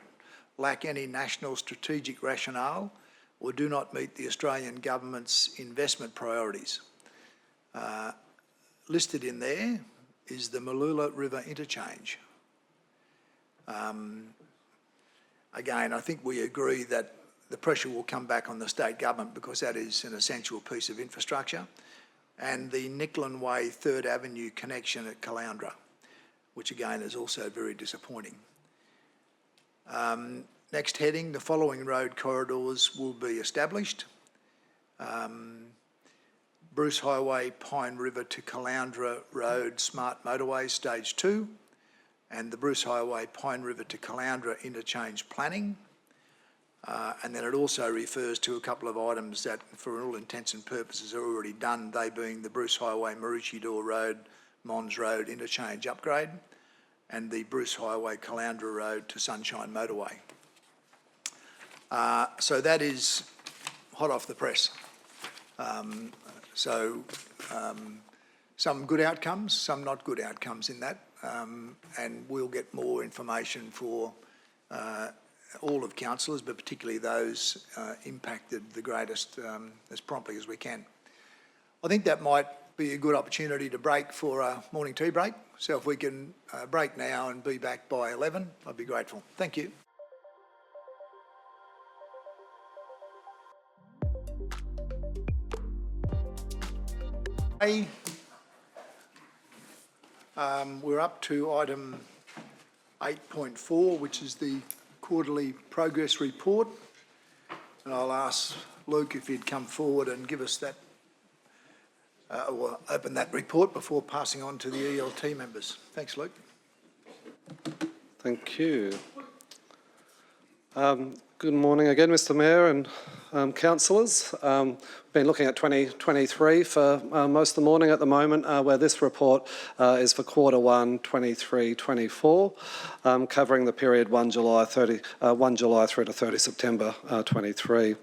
Speaker 1: lack any national strategic rationale, or do not meet the Australian government's investment priorities. Listed in there is the Mooloolah River interchange. Again, I think we agree that the pressure will come back on the state government because that is an essential piece of infrastructure, and the Nicklin Way 3rd Avenue connection at Caloundra, which again is also very disappointing. Next heading, the following road corridors will be established. Bruce Highway, Pine River to Caloundra Road Smart Motorway Stage 2, and the Bruce Highway, Pine River to Caloundra interchange planning. And then it also refers to a couple of items that, for all intents and purposes, are already done, they being the Bruce Highway, Maroochydore Road, Mons Road interchange upgrade, and the Bruce Highway, Caloundra Road to Sunshine Motorway. So that is hot off the press. Some good outcomes, some not good outcomes in that, and we'll get more information for all of councillors, but particularly those impacted the greatest as promptly as we can. I think that might be a good opportunity to break for a morning tea break. So if we can break now and be back by 11, I'd be grateful. Thank you. We're up to item 8.4, which is the quarterly progress report. And I'll ask Luke if he'd come forward and give us that, or open that report before passing on to the ELT members. Thanks, Luke.
Speaker 12: Thank you. Good morning again, Mr Mayor and councillors. We've been looking at 2023 for most of the morning at the moment, where this report is for Q1 23-24, covering the period 1 July through to 30 September 23.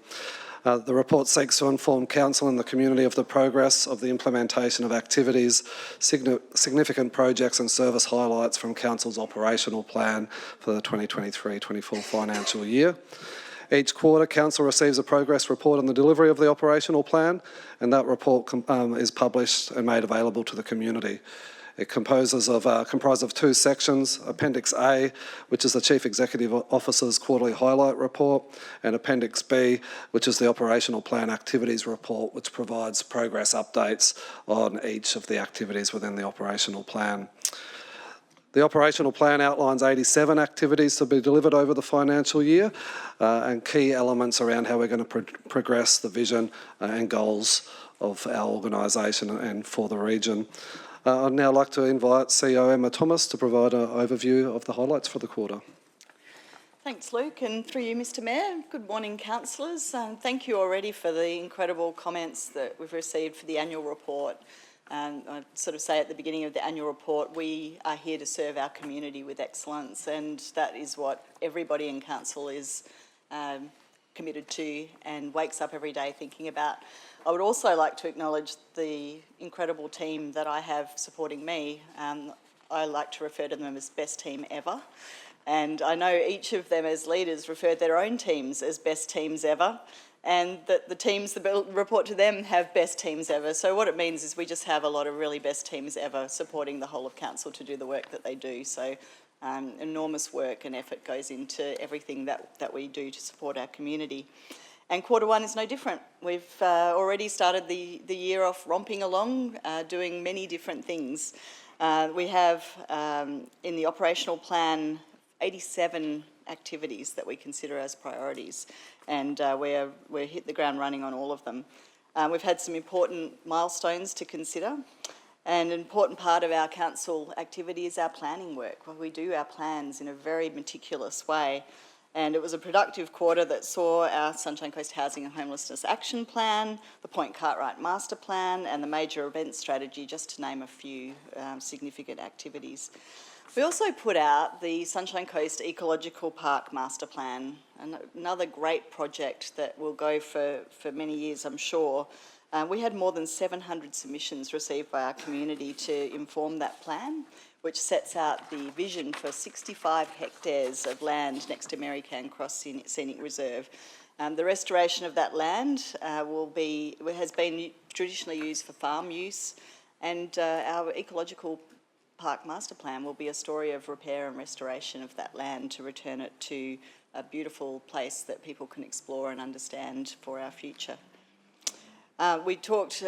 Speaker 12: The report seeks to inform Council and the community of the progress of the implementation of activities, significant projects and service highlights from Council's operational plan for the 2023-24 financial year. Each quarter, Council receives a progress report on the delivery of the operational plan, and that report is published and made available to the community. It comprises of two sections, Appendix A, which is the Chief Executive Officer's Quarterly Highlight Report, and Appendix B, which is the Operational Plan Activities Report, which provides progress updates on each of the activities within the operational plan. The operational plan outlines 87 activities to be delivered over the financial year and key elements around how we're going to progress the vision and goals of our organisation and for the region. I'd now like to invite CEO Emma Thomas to provide an overview of the highlights for the quarter.
Speaker 16: Thanks, Luke, and through you, Mr Mayor. Good morning, councillors. Thank you already for the incredible comments that we've received for the annual report. I sort of say at the beginning of the annual report, we are here to serve our community with excellence, and that is what everybody in council is committed to and wakes up every day thinking about. I would also like to acknowledge the incredible team that I have supporting me. I like to refer to them as best team ever. And I know each of them as leaders refer to their own teams as best teams ever, and that the teams that report to them have best teams ever. So what it means is we just have a lot of really best teams ever supporting the whole of council to do the work that they do. So enormous work and effort goes into everything that we do to support our community. And Q1 is no different. We've already started the year off romping along, doing many different things. We have, in the operational plan, 87 activities that we consider as priorities, and we're hit the ground running on all of them. We've had some important milestones to consider, and an important part of our council activity is our planning work, where we do our plans in a very meticulous way. And it was a productive quarter that saw our Sunshine Coast Housing and Homelessness Action Plan, the Point Cartwright Master Plan, and the Major Events Strategy, just to name a few significant activities. We also put out the Sunshine Coast Ecological Park Master Plan, another great project that will go for many years, I'm sure. We had more than 700 submissions received by our community to inform that plan, which sets out the vision for 65 hectares of land next to Mary Can Cross Scenic Reserve. The restoration of that land has been traditionally used for farm use, and our ecological park master plan will be a story of repair and restoration of that land to return it to a beautiful place that people can explore and understand for our future. You talked,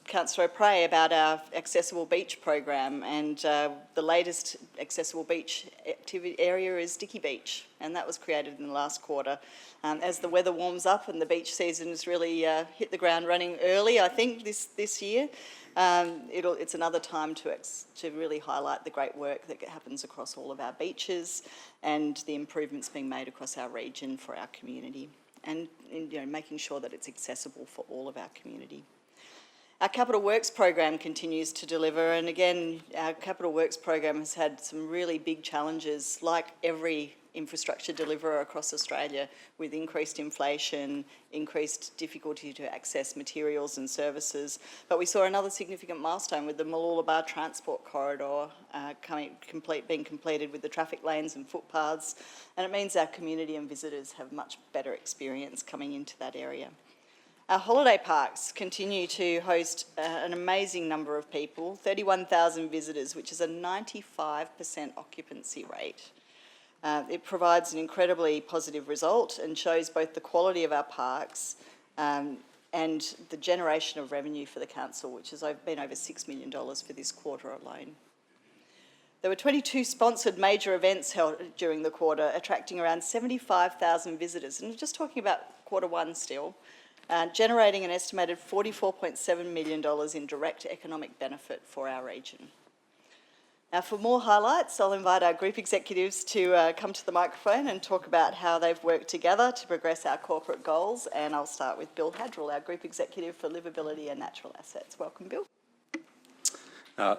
Speaker 16: Councillor O'Prey, about our accessible beach program, and the latest accessible beach activity area is Dicky Beach, and that was created in the last quarter. As the weather warms up and the beach season has really hit the ground running early, I think, this year, it's another time to really highlight the great work that happens across all of our beaches and the improvements being made across our region for our community, and making sure that it's accessible for all of our community. Our Capital Works program continues to deliver, and again, our Capital Works program has had some really big challenges, like every infrastructure deliverer across Australia, with increased inflation, increased difficulty to access materials and services. But we saw another significant milestone with the Mooloolaba Transport Corridor being completed with the traffic lanes and footpaths, and it means our community and visitors have much better experience coming into that area. Our holiday parks continue to host an amazing number of people, 31,000 visitors, which is a 95% occupancy rate. It provides an incredibly positive result and shows both the quality of our parks and the generation of revenue for the council, which has been over $6 million for this quarter alone. There were 22 sponsored major events held during the quarter, attracting around 75,000 visitors, and we're just talking about quarter one still, generating an estimated $44.7 million in direct economic benefit for our region. Now, for more highlights, I'll invite our group executives to come to the microphone and talk about how they've worked together to progress our corporate goals, and I'll start with Bill Hadrill, our Group Executive for Livability and Natural Assets. Welcome, Bill.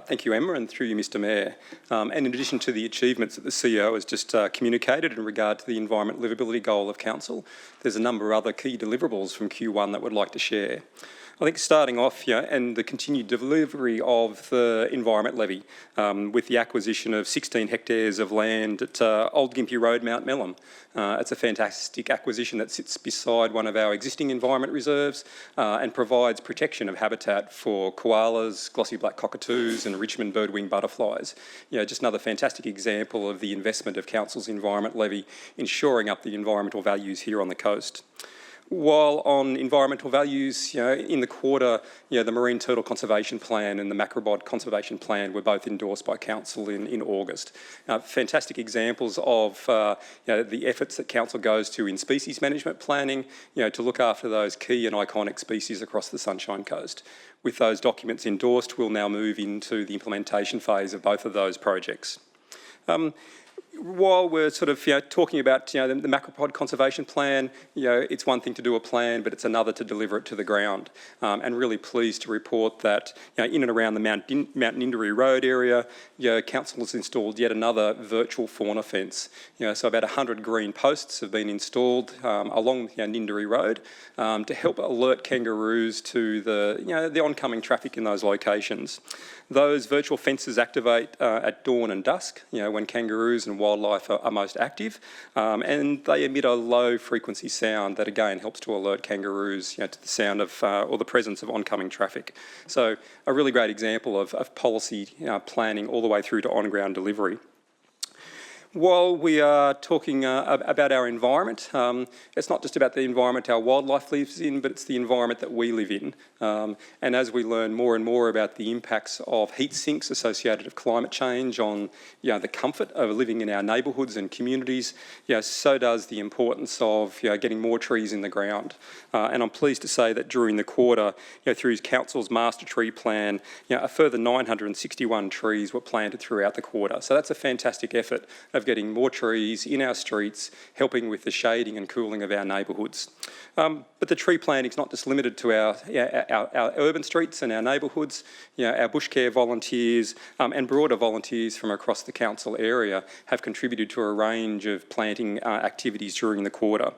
Speaker 17: Thank you, Emma, and through you, Mr Mayor. And in addition to the achievements that the CEO has just communicated in regard to the environment livability goal of Council, there's a number of other key deliverables from Q1 that we'd like to share. I think starting off, and the continued delivery of the Environment Levy with the acquisition of 16 hectares of land at Old Gympie Road, Mount Melham. It's a fantastic acquisition that sits beside one of our existing environment reserves and provides protection of habitat for koalas, glossy black cockatoos and Richmond birdwing butterflies. Just another fantastic example of the investment of Council's Environment Levy in shoring up the environmental values here on the coast. While on environmental values, in the quarter, the Marine Turtle Conservation Plan and the Macrobod Conservation Plan were both endorsed by Council in August. Fantastic examples of the efforts that Council goes to in species management planning, to look after those key and iconic species across the Sunshine Coast. With those documents endorsed, we'll now move into the implementation phase of both of those projects. While we're sort of talking about the Macropod Conservation Plan, it's one thing to do a plan, but it's another to deliver it to the ground. And really pleased to report that in and around the Mount Ninderry Road area, Council has installed yet another virtual fauna fence. So about 100 green posts have been installed along Ninderry Road to help alert kangaroos to the oncoming traffic in those locations. Those virtual fences activate at dawn and dusk, when kangaroos and wildlife are most active, and they emit a low frequency sound that again helps to alert kangaroos to the sound of or the presence of oncoming traffic. So a really great example of policy planning all the way through to on-ground delivery. While we are talking about our environment, it's not just about the environment our wildlife lives in, but it's the environment that we live in. And as we learn more and more about the impacts of heat sinks associated with climate change on the comfort of living in our neighbourhoods and communities, so does the importance of getting more trees in the ground. And I'm pleased to say that during the quarter, through Council's Master Tree Plan, a further 961 trees were planted throughout the quarter. So that's a fantastic effort of getting more trees in our streets, helping with the shading and cooling of our neighbourhoods. But the tree planting is not just limited to our urban streets and our neighbourhoods. Our bush care volunteers and broader volunteers from across the council area have contributed to a range of planting activities during the quarter.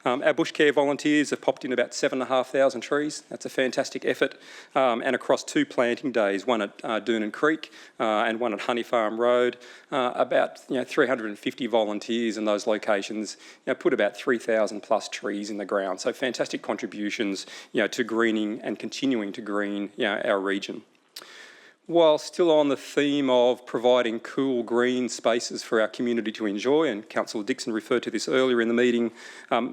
Speaker 17: Our bush care volunteers have popped in about 7,500 trees. That's a fantastic effort. And across 2 planting days, one at Doonan Creek and one at Honey Farm Road, about 300 350 volunteers in those locations, put about 3,000 plus trees in the ground. So fantastic contributions, to greening and continuing to green, our region. While still on the theme of providing cool green spaces for our community to enjoy, and Councillor Dixon referred to this earlier in the meeting,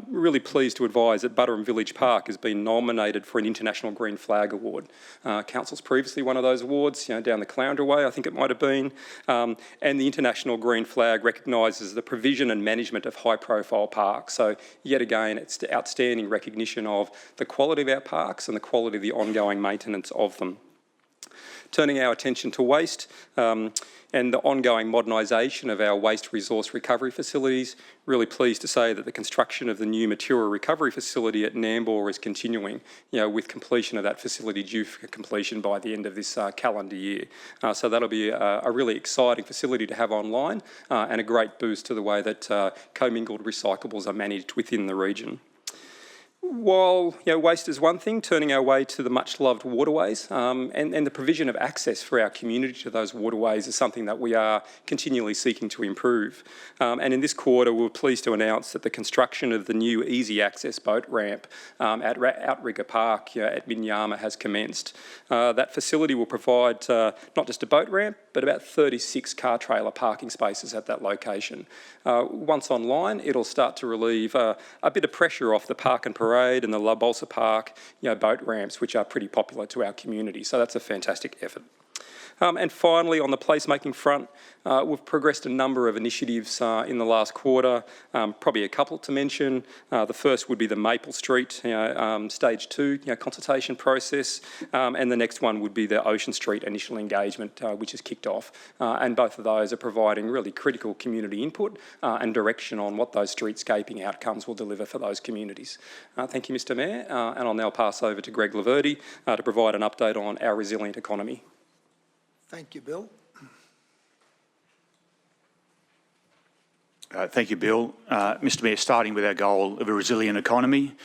Speaker 17: really pleased to advise that Butterham Village Park has been nominated for an International Green Flag Award. Council's previously won of those awards, down the Caloundra Way, I think it might have been, and the International Green Flag recognises the provision and management of high-profile parks. So yet again, it's the outstanding recognition of the quality of our parks and the quality of the ongoing maintenance of them. Turning our attention to waste and the ongoing modernisation of our waste resource recovery facilities, really pleased to say that the construction of the new material recovery facility at Nambour is continuing, with completion of that facility due for completion by the end of this calendar year. So that'll be a really exciting facility to have online and a great boost to the way that commingled recyclables are managed within the region. While waste is one thing, turning our way to the much-loved waterways and the provision of access for our community to those waterways is something that we are continually seeking to improve. And in this quarter, we were pleased to announce that the construction of the new easy access boat ramp at Outrigger Park at Minyama has commenced. That facility will provide not just a boat ramp, but about 36 car trailer parking spaces at that location. Once online, it'll start to relieve a bit of pressure off the Park and Parade and the La Bolsa Park boat ramps, which are pretty popular to our community. So that's a fantastic effort. And finally, on the placemaking front, we've progressed a number of initiatives in the last quarter, probably a couple to mention. The first would be the Maple Street Stage 2 consultation process, and the next one would be the Ocean Street initial engagement, which has kicked off. And both of those are providing really critical community input and direction on what those streetscaping outcomes will deliver for those communities. Thank you, Mr Mayor, and I'll now pass over to Greg Laverty to provide an update on our resilient economy.
Speaker 1: Thank you, Bill.
Speaker 18: Thank you, Bill. Mr Mayor, starting with our goal of a resilient economy,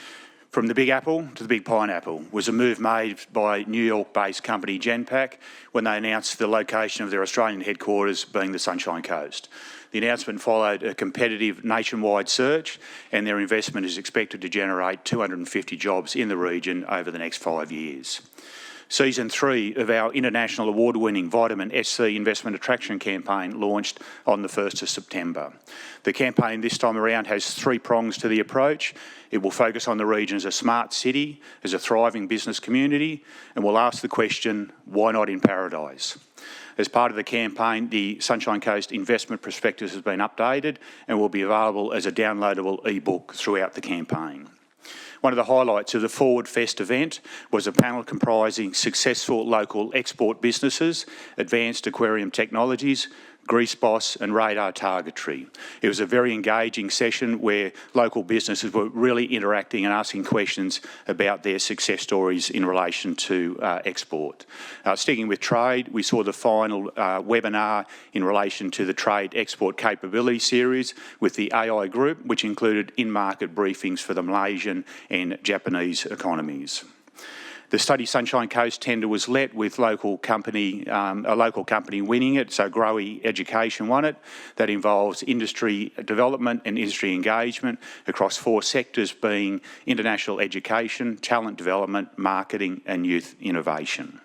Speaker 18: from the Big Apple to the Big Pineapple was a move made by New York-based company Genpack when they announced the location of their Australian headquarters being the Sunshine Coast. The announcement followed a competitive nationwide search, and their investment is expected to generate 250 jobs in the region over the next 5 years. Season 3 of our international award-winning Vitamin SC Investment Attraction campaign launched on the 1st of September. The campaign this time around has 3 prongs to the approach. It will focus on the region as a smart city, as a thriving business community, and will ask the question, why not in paradise? As part of the campaign, the Sunshine Coast Investment Prospectus has been updated and will be available as a downloadable e-book throughout the campaign. One of the highlights of the Forward Fest event was a panel comprising successful local export businesses, Advanced Aquarium Technologies, Grease Boss and Radar Targetry. It was a very engaging session where local businesses were really interacting and asking questions about their success stories in relation to export. Sticking with trade, we saw the final webinar in relation to the Trade Export Capability Series with the AI Group, which included in-market briefings for the Malaysian and Japanese economies. The Study Sunshine Coast tender was let with a local company winning it, so Growy Education won it. That involves industry development and industry engagement across 4 sectors being international education, talent development, marketing and youth innovation.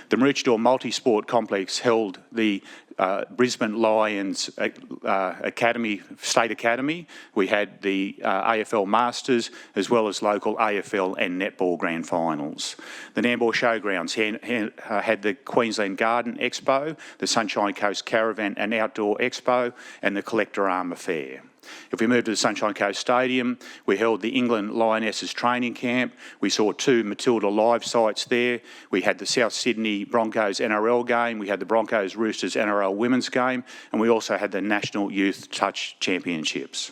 Speaker 18: The Maroochydore Multisport Complex held the Brisbane Lions Academy, State Academy. We had the AFL Masters as well as local AFL and netball grand finals. The Nambour Showgrounds had the Queensland Garden Expo, the Sunshine Coast Caravan and Outdoor Expo and the Collector Armour Fair. If we move to the Sunshine Coast Stadium, we held the England Lionesses training camp. We saw 2 Matilda live sites there. We had the South Sydney Broncos NRL game. We had the Broncos Roosters NRL women's game. And we also had the National Youth Touch Championships.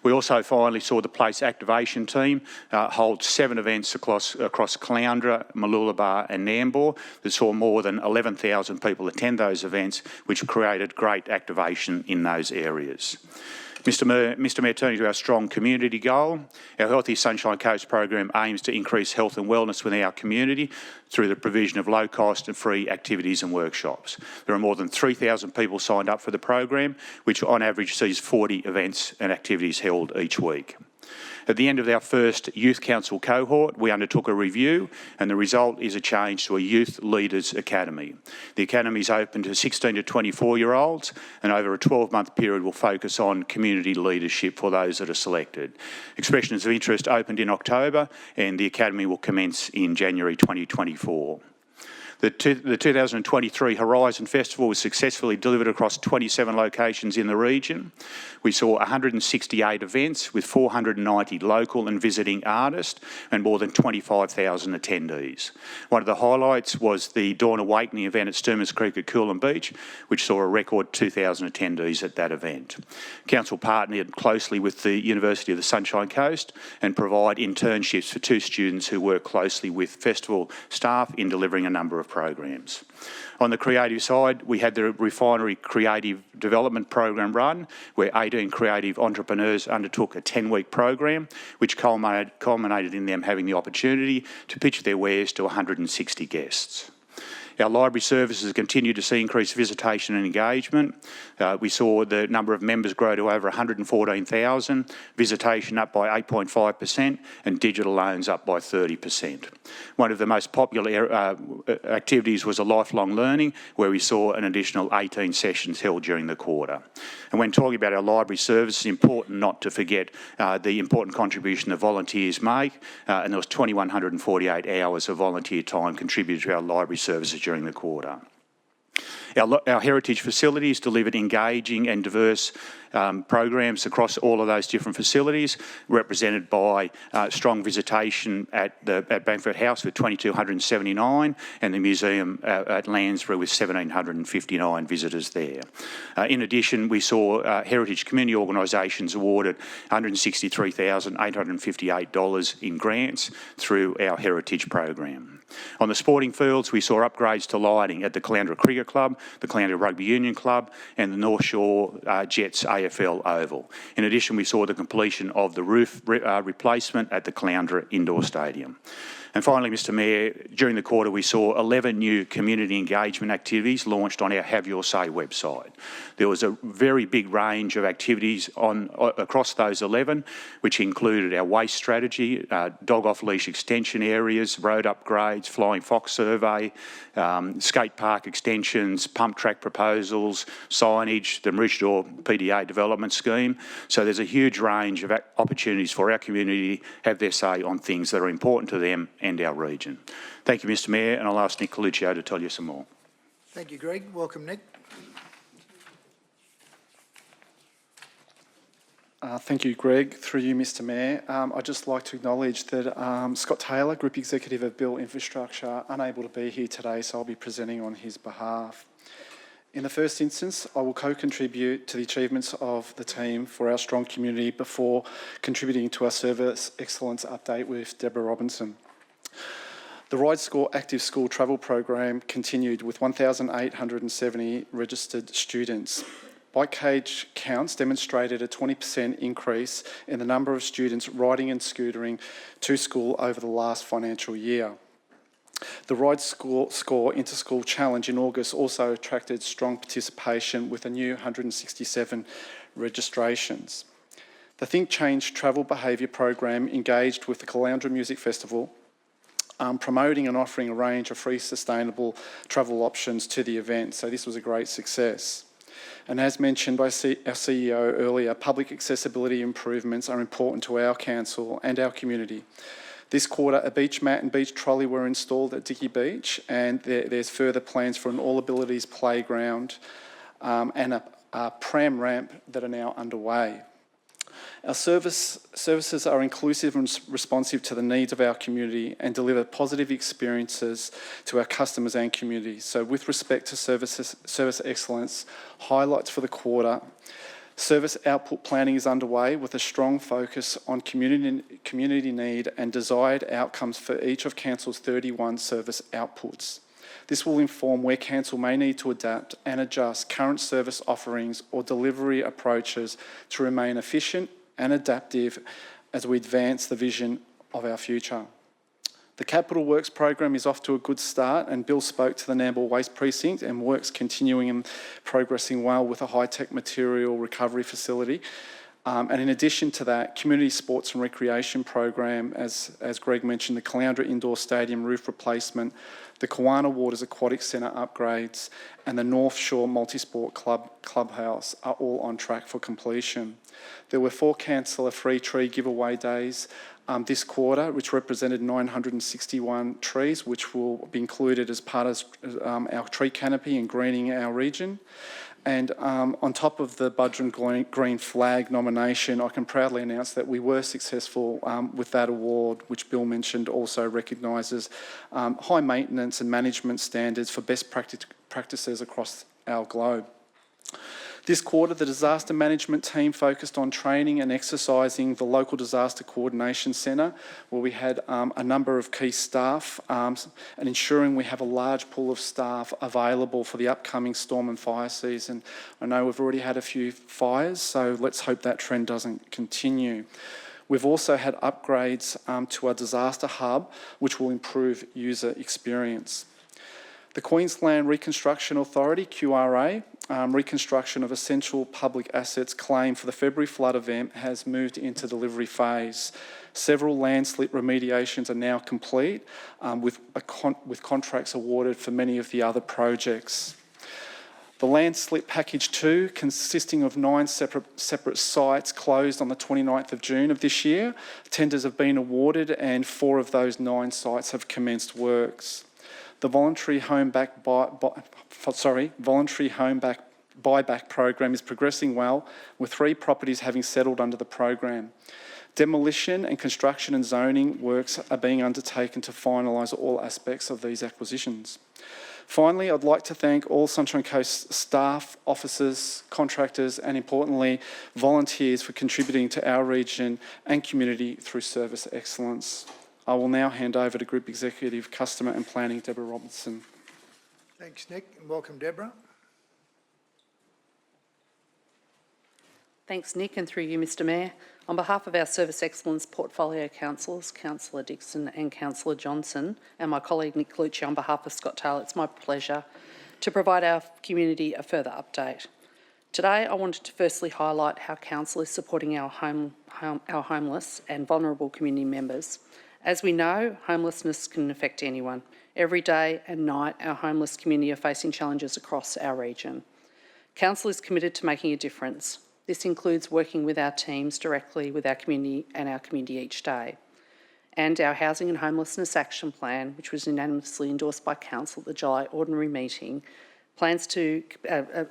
Speaker 18: We also finally saw the Place Activation Team hold 7 events across Caloundra, Mooloolaba and Nambour that saw more than 11,000 people attend those events, which created great activation in those areas. Mr Mayor, turning to our strong community goal, our Healthy Sunshine Coast program aims to increase health and wellness within our community through the provision of low-cost and free activities and workshops. There are more than 3,000 people signed up for the program, which on average sees 40 events and activities held each week. At the end of our first Youth Council cohort, we undertook a review, and the result is a change to a Youth Leaders Academy. The academy is open to 16 to 24-year-olds, and over a 12-month period will focus on community leadership for those that are selected. Expressions of interest opened in October, and the academy will commence in January 2024. The 2023 Horizon Festival was successfully delivered across 27 locations in the region. We saw 168 events with 490 local and visiting artists and more than 25,000 attendees. One of the highlights was the Dawn Awakening event at Sturmans Creek at Coolum Beach, which saw a record 2,000 attendees at that event. Council partnered closely with the University of the Sunshine Coast and provide internships for 2 students who work closely with festival staff in delivering a number of programs. On the creative side, we had the Refinery Creative Development Program run, where 18 creative entrepreneurs undertook a 10-week program, which culminated in them having the opportunity to pitch their wares to 160 guests. Our library services continue to see increased visitation and engagement. We saw the number of members grow to over 114,000, visitation up by 8.5%, and digital loans up by 30%. One of the most popular activities was a lifelong learning, where we saw an additional 18 sessions held during the quarter. And when talking about our library service, it's important not to forget the important contribution that volunteers make, and there was 2,148 hours of volunteer time contributed to our library services during the quarter. Our heritage facilities delivered engaging and diverse programs across all of those different facilities, represented by strong visitation at Bankford House with 2,279 and the museum at Landsborough with 1,759 visitors there. In addition, we saw heritage community organisations awarded $163,858 in grants through our heritage program. On the sporting fields, we saw upgrades to lighting at the Caloundra Cricket Club, the Caloundra Rugby Union Club and the North Shore Jets AFL Oval. In addition, we saw the completion of the roof replacement at the Caloundra Indoor Stadium. And finally, Mr Mayor, during the quarter we saw 11 new community engagement activities launched on our Have Your Say website. There was a very big range of activities across those 11, which included our waste strategy, dog off-leash extension areas, road upgrades, flying fox survey, skate park extensions, pump track proposals, signage, the Maroochydore PDA development scheme. So there's a huge range of opportunities for our community to have their say on things that are important to them and our region. Thank you, Mr Mayor, and I'll ask Nick Coluccio to tell you some more.
Speaker 1: Thank you, Greg. Welcome, Nick.
Speaker 19: Thank you, Greg. Through you, Mr Mayor. I'd just like to acknowledge that Scott Taylor, Group Executive of Built Infrastructure, unable to be here today, so I'll be presenting on his behalf. In the first instance, I will co-contribute to the achievements of the team for our strong community before contributing to our service excellence update with Deborah Robinson. The Ride Score Active School Travel Program continued with 1,870 registered students. Bike cage counts demonstrated a 20% increase in the number of students riding and scootering to school over the last financial year. The Ride Score Inter-School Challenge in August also attracted strong participation with a new 167 registrations. The Think Change Travel Behaviour Program engaged with the Caloundra Music Festival, promoting and offering a range of free sustainable travel options to the event, so this was a great success. And as mentioned by our CEO earlier, public accessibility improvements are important to our council and our community. This quarter, a beach mat and beach trolley were installed at Dickey Beach, and there's further plans for an all-abilities playground and a pram ramp that are now underway. Our services are inclusive and responsive to the needs of our community and deliver positive experiences to our customers and community. So with respect to service excellence, highlights for the quarter, service output planning is underway with a strong focus on community need and desired outcomes for each of Council's 31 service outputs. This will inform where Council may need to adapt and adjust current service offerings or delivery approaches to remain efficient and adaptive as we advance the vision of our future. The Capital Works program is off to a good start, and Bill spoke to the Nambour Waste Precinct, and work's continuing and progressing well with a high-tech material recovery facility. And in addition to that, community sports and recreation program, as Greg mentioned, the Caloundra Indoor Stadium roof replacement, the Kawana Waters Aquatic Centre upgrades, and the North Shore Multisport Clubhouse are all on track for completion. There were 4 councillor free tree giveaway days this quarter, which represented 961 trees, which will be included as part of our tree canopy and greening our region. And on top of the Budgeon Green Flag nomination, I can proudly announce that we were successful with that award, which Bill mentioned also recognises high maintenance and management standards for best practices across our globe. This quarter, the disaster management team focused on training and exercising the local disaster coordination centre, where we had a number of key staff and ensuring we have a large pool of staff available for the upcoming storm and fire season. I know we've already had a few fires, so let's hope that trend doesn't continue. We've also had upgrades to our disaster hub, which will improve user experience. The Queensland Reconstruction Authority, QRA, reconstruction of essential public assets claim for the February flood event has moved into delivery phase. Several landslip remediations are now complete, with contracts awarded for many of the other projects. The landslip package 2, consisting of 9 separate sites, closed on the 29th of June of this year. Tenders have been awarded and 4 of those 9 sites have commenced works. The voluntary home buyback program is progressing well, with 3 properties having settled under the program. Demolition and construction and zoning works are being undertaken to finalise all aspects of these acquisitions. Finally, I'd like to thank all Sunshine Coast staff, officers, contractors, and importantly, volunteers for contributing to our region and community through service excellence. I will now hand over to Group Executive Customer and Planning, Deborah Robertson.
Speaker 1: Thanks, Nick, and welcome, Deborah.
Speaker 20: Thanks, Nick, and through you, Mr Mayor. On behalf of our Service Excellence Portfolio Councillors, Councillor Dixon and Councillor Johnson, and my colleague Nick Lucci on behalf of Scott Taylor, it's my pleasure to provide our community a further update. Today, I wanted to firstly highlight how Council is supporting our homeless and vulnerable community members. As we know, homelessness can affect anyone. Every day and night, our homeless community are facing challenges across our region. Council is committed to making a difference. This includes working with our teams directly with our community and our community each day. And our Housing and Homelessness Action Plan, which was unanimously endorsed by Council at the July Ordinary Meeting, plans to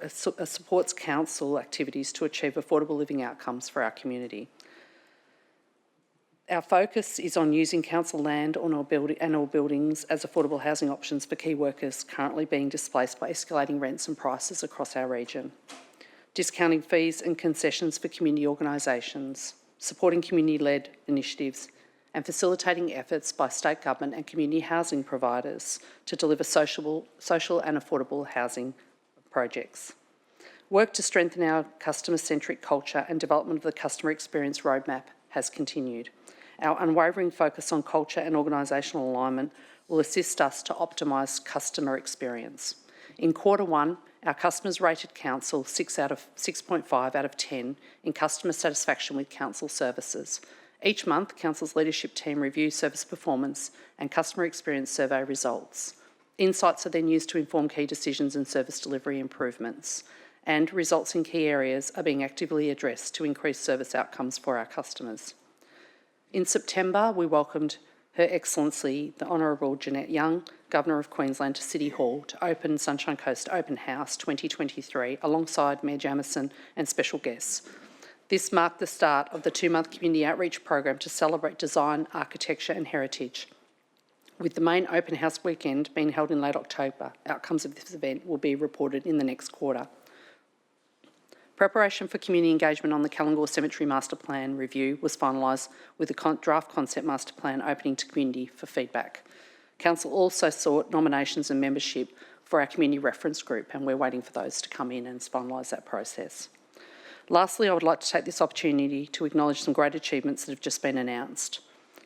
Speaker 20: supports Council activities to achieve affordable living outcomes for our community. Our focus is on using council land on our buildings as affordable housing options for key workers currently being displaced by escalating rents and prices across our region. Discounting fees and concessions for community organisations, supporting community-led initiatives, and facilitating efforts by state government and community housing providers to deliver social and affordable housing projects. Work to strengthen our customer-centric culture and development of the customer experience roadmap has continued. Our unwavering focus on culture and organisational alignment will assist us to optimise customer experience. In Q1, our customers rated Council 6.5 out of 10 in customer satisfaction with Council services. Each month, Council's leadership team reviews service performance and customer experience survey results. Insights are then used to inform key decisions and service delivery improvements, and results in key areas are being actively addressed to increase service outcomes for our customers. In September, we welcomed Her Excellency, the Honourable Jeanette Young, Governor of Queensland, to City Hall to open Sunshine Coast Open House 2023 alongside Mayor Jamieson and special guests. This marked the start of the 2-month community outreach program to celebrate design, architecture and heritage. With the main open house weekend being held in late October, outcomes of this event will be reported in the next quarter. Preparation for community engagement on the Kalangor Cemetery Master Plan review was finalised with the draft concept master plan opening to community for feedback. Council also sought nominations and membership for our community reference group, and we're waiting for those to come in and finalise that process. Lastly, I would like to take this opportunity to acknowledge some great achievements that have just been announced.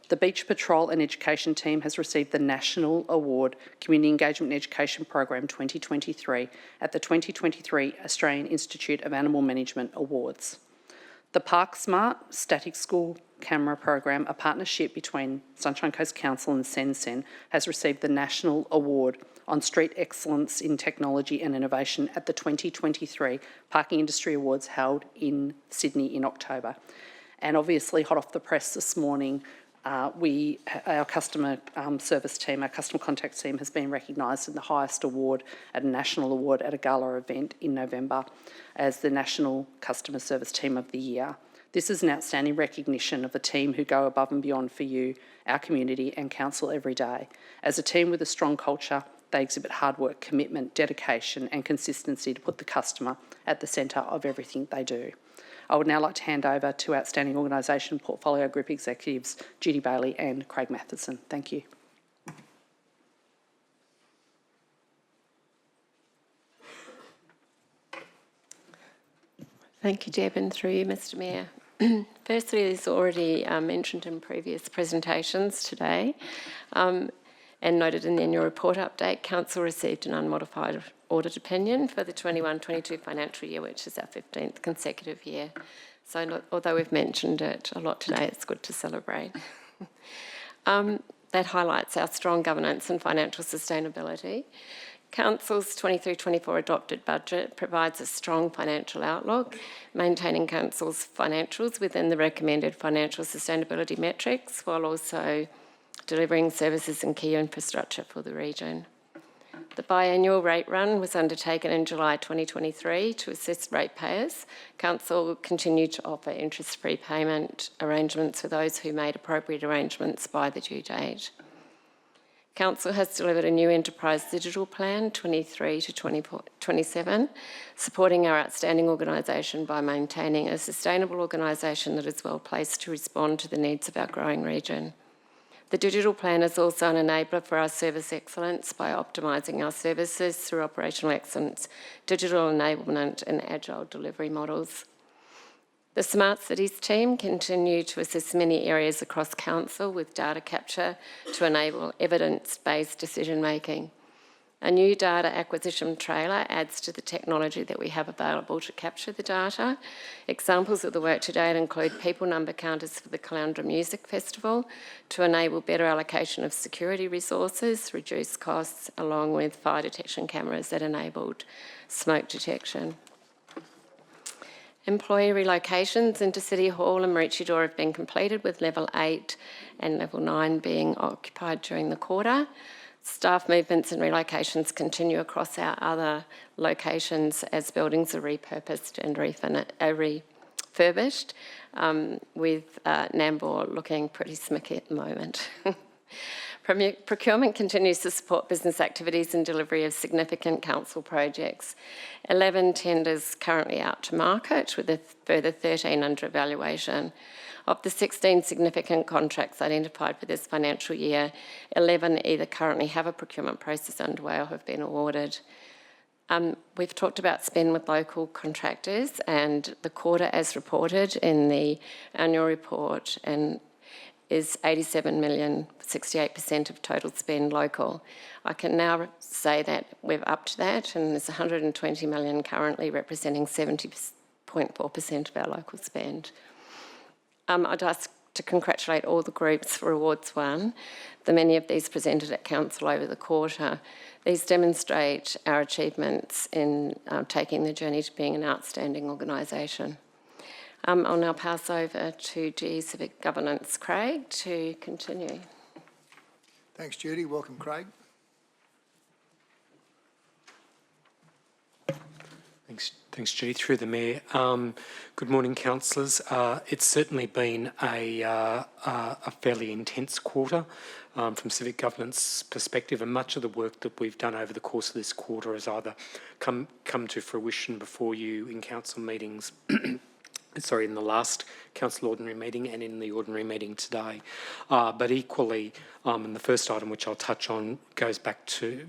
Speaker 20: The Beach Patrol and Education team has received the National Award Community Engagement and Education Program 2023 at the 2023 Australian Institute of Animal Management Awards. The Park Smart Static School Camera Program, a partnership between Sunshine Coast Council and Sen, has received the National Award on Street Excellence in Technology and Innovation at the 2023 Parking Industry Awards held in Sydney in October. And obviously, hot off the press this morning, our customer service team, our customer contact team, has been recognised in the highest award at a national award at a gala event in November as the National Customer Service Team of the Year. This is an outstanding recognition of the team who go above and beyond for you, our community and council every day. As a team with a strong culture, they exhibit hard work, commitment, dedication and consistency to put the customer at the centre of everything they do. I would now like to hand over to Outstanding Organisation Portfolio Group Executives Judy Bailey and Craig Matheson. Thank you.
Speaker 21: Thank you, Deb, and through you, Mr Mayor. Firstly, as already mentioned in previous presentations today, and noted in the annual report update, Council received an unmodified audit opinion for the 21-22 financial year, which is our 15th consecutive year. So although we've mentioned it a lot today, it's good to celebrate. That highlights our strong governance and financial sustainability. Council's 23-24 adopted budget provides a strong financial outlook, maintaining Council's financials within the recommended financial sustainability metrics, while also delivering services and key infrastructure for the region. The biannual rate run was undertaken in July 2023 to assist ratepayers. Council continued to offer interest-free payment arrangements for those who made appropriate arrangements by the due date. Council has delivered a new enterprise digital plan 23 to 27, supporting our outstanding organisation by maintaining a sustainable organisation that is well placed to respond to the needs of our growing region. The digital plan is also an enabler for our service excellence by optimising our services through operational excellence, digital enablement and agile delivery models. The Smart Cities team continue to assist many areas across Council with data capture to enable evidence-based decision-making. A new data acquisition trailer adds to the technology that we have available to capture the data. Examples of the work to date include people number counters for the Caloundra Music Festival to enable better allocation of security resources, reduce costs, along with fire detection cameras that enabled smoke detection. Employee relocations into City Hall and Maroochydore have been completed, with level 8 and level 9 being occupied during the quarter. Staff movements and relocations continue across our other locations as buildings are repurposed and refurbished, with Nambour looking pretty smicky at the moment. Procurement continues to support business activities and delivery of significant council projects. 11 tenders currently out to market, with a further 13 under evaluation. Of the 16 significant contracts identified for this financial year, 11 either currently have a procurement process underway or have been awarded. We've talked about spend with local contractors, and the quarter, as reported in the annual report, and is 87 million, 68% of total spend local. I can now say that we've upped that, and there's 120 million currently, representing 70.4% of our local spend. I'd ask to congratulate all the groups for awards won, the many of these presented at Council over the quarter. These demonstrate our achievements in taking the journey to being an outstanding organisation. I'll now pass over to GE Civic Governance, Craig, to continue.
Speaker 1: Thanks, Judy. Welcome, Craig.
Speaker 22: Thanks, Judy. Through the Mayor. Good morning, councillors. It's certainly been a fairly intense quarter from civic governance perspective, and much of the work that we've done over the course of this quarter has either come to fruition before you in council meetings in the last council ordinary meeting and in the ordinary meeting today. But equally, and the first item which I'll touch on goes back to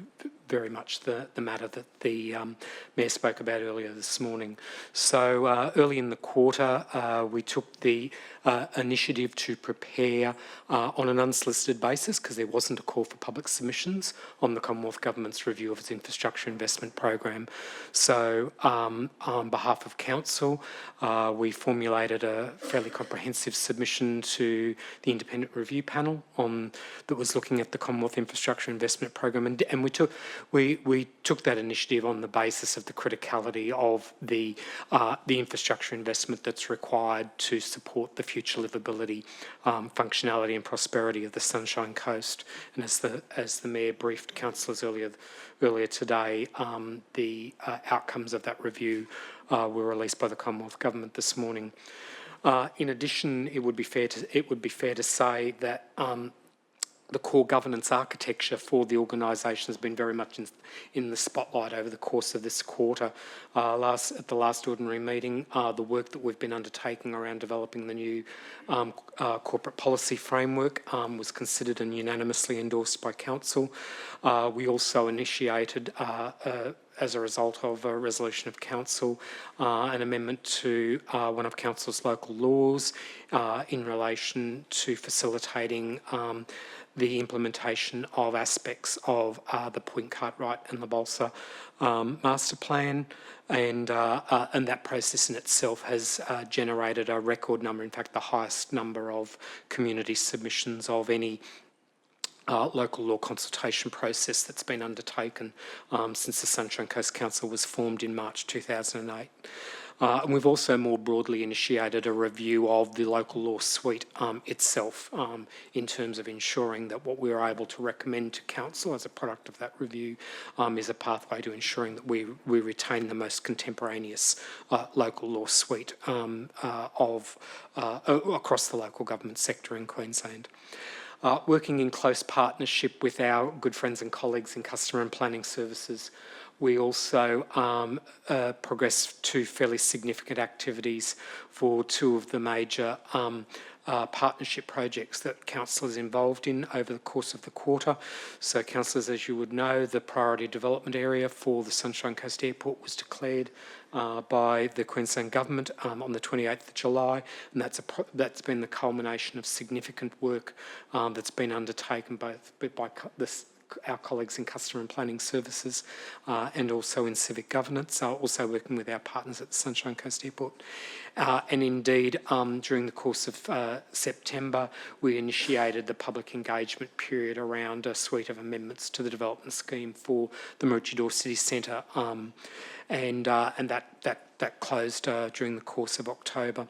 Speaker 22: very much the matter that the Mayor spoke about earlier this morning. So early in the quarter, we took the initiative to prepare on an unsolicited basis, because there wasn't a call for public submissions, on the Commonwealth Government's review of its infrastructure investment program. So on behalf of Council, we formulated a fairly comprehensive submission to the independent review panel that was looking at the Commonwealth Infrastructure Investment Program, and we took that initiative on the basis of the criticality of the infrastructure investment that's required to support the future livability, functionality and prosperity of the Sunshine Coast. And as the Mayor briefed councillors earlier today, the outcomes of that review were released by the Commonwealth Government this morning. In addition, it would be fair to say that the core governance architecture for the organisation has been very much in the spotlight over the course of this quarter. At the last ordinary meeting, the work that we've been undertaking around developing the new corporate policy framework was considered and unanimously endorsed by Council. We also initiated as a result of a resolution of Council, an amendment to one of Council's local laws in relation to facilitating the implementation of aspects of the Point Cartwright and the Balsa master plan, and that process in itself has generated a record number, in fact the highest number of community submissions of any local law consultation process that's been undertaken since the Sunshine Coast Council was formed in March 2008. And we've also more broadly initiated a review of the local law suite itself in terms of ensuring that what we are able to recommend to Council as a product of that review is a pathway to ensuring that we retain the most contemporaneous local law suite across the local government sector in Queensland. Working in close partnership with our good friends and colleagues in Customer and Planning Services, we also progressed two fairly significant activities for two of the major partnership projects that Council is involved in over the course of the quarter. So, councillors, as you would know, the priority development area for the Sunshine Coast Airport was declared by the Queensland Government on the 28th of July, and that's been the culmination of significant work that's been undertaken both by our colleagues in Customer and Planning Services and also in Civic Governance, also working with our partners at the Sunshine Coast Airport. And indeed, during the course of September, we initiated the public engagement period around a suite of amendments to the development scheme for the Maroochydore City Centre, and that closed during the course of October.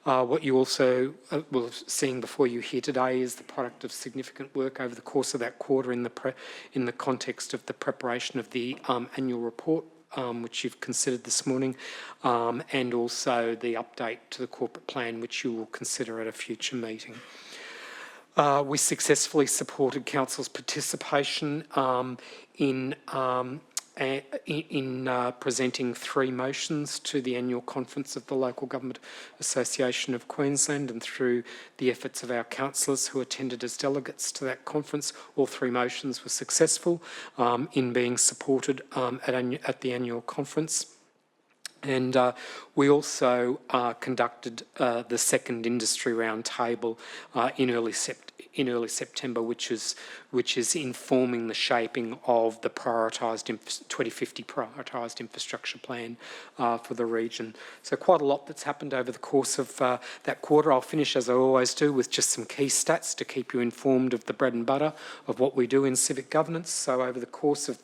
Speaker 22: What you also will have seen before you here today is the product of significant work over the course of that quarter in the context of the preparation of the annual report, which you've considered this morning, and also the update to the corporate plan, which you will consider at a future meeting. We successfully supported Council's participation in presenting three motions to the annual conference of the Local Government Association of Queensland, and through the efforts of our councillors who attended as delegates to that conference, all three motions were successful in being supported at the annual conference. And we also conducted the second industry roundtable in early September, which is informing the shaping of the 2050 prioritised infrastructure plan for the region. So quite a lot that's happened over the course of that quarter. I'll finish, as I always do, with just some key stats to keep you informed of the bread and butter of what we do in civic governance. So over the course of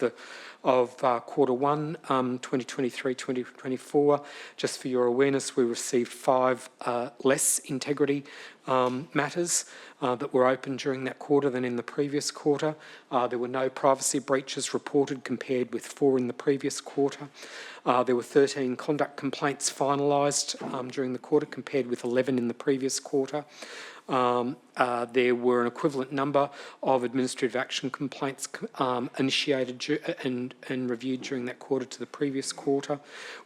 Speaker 22: quarter one, 2023-2024, just for your awareness, we received 5 less integrity matters that were open during that quarter than in the previous quarter. There were no privacy breaches reported compared with 4 in the previous quarter. There were 13 conduct complaints finalised during the quarter compared with 11 in the previous quarter. There were an equivalent number of administrative action complaints initiated and reviewed during that quarter to the previous quarter.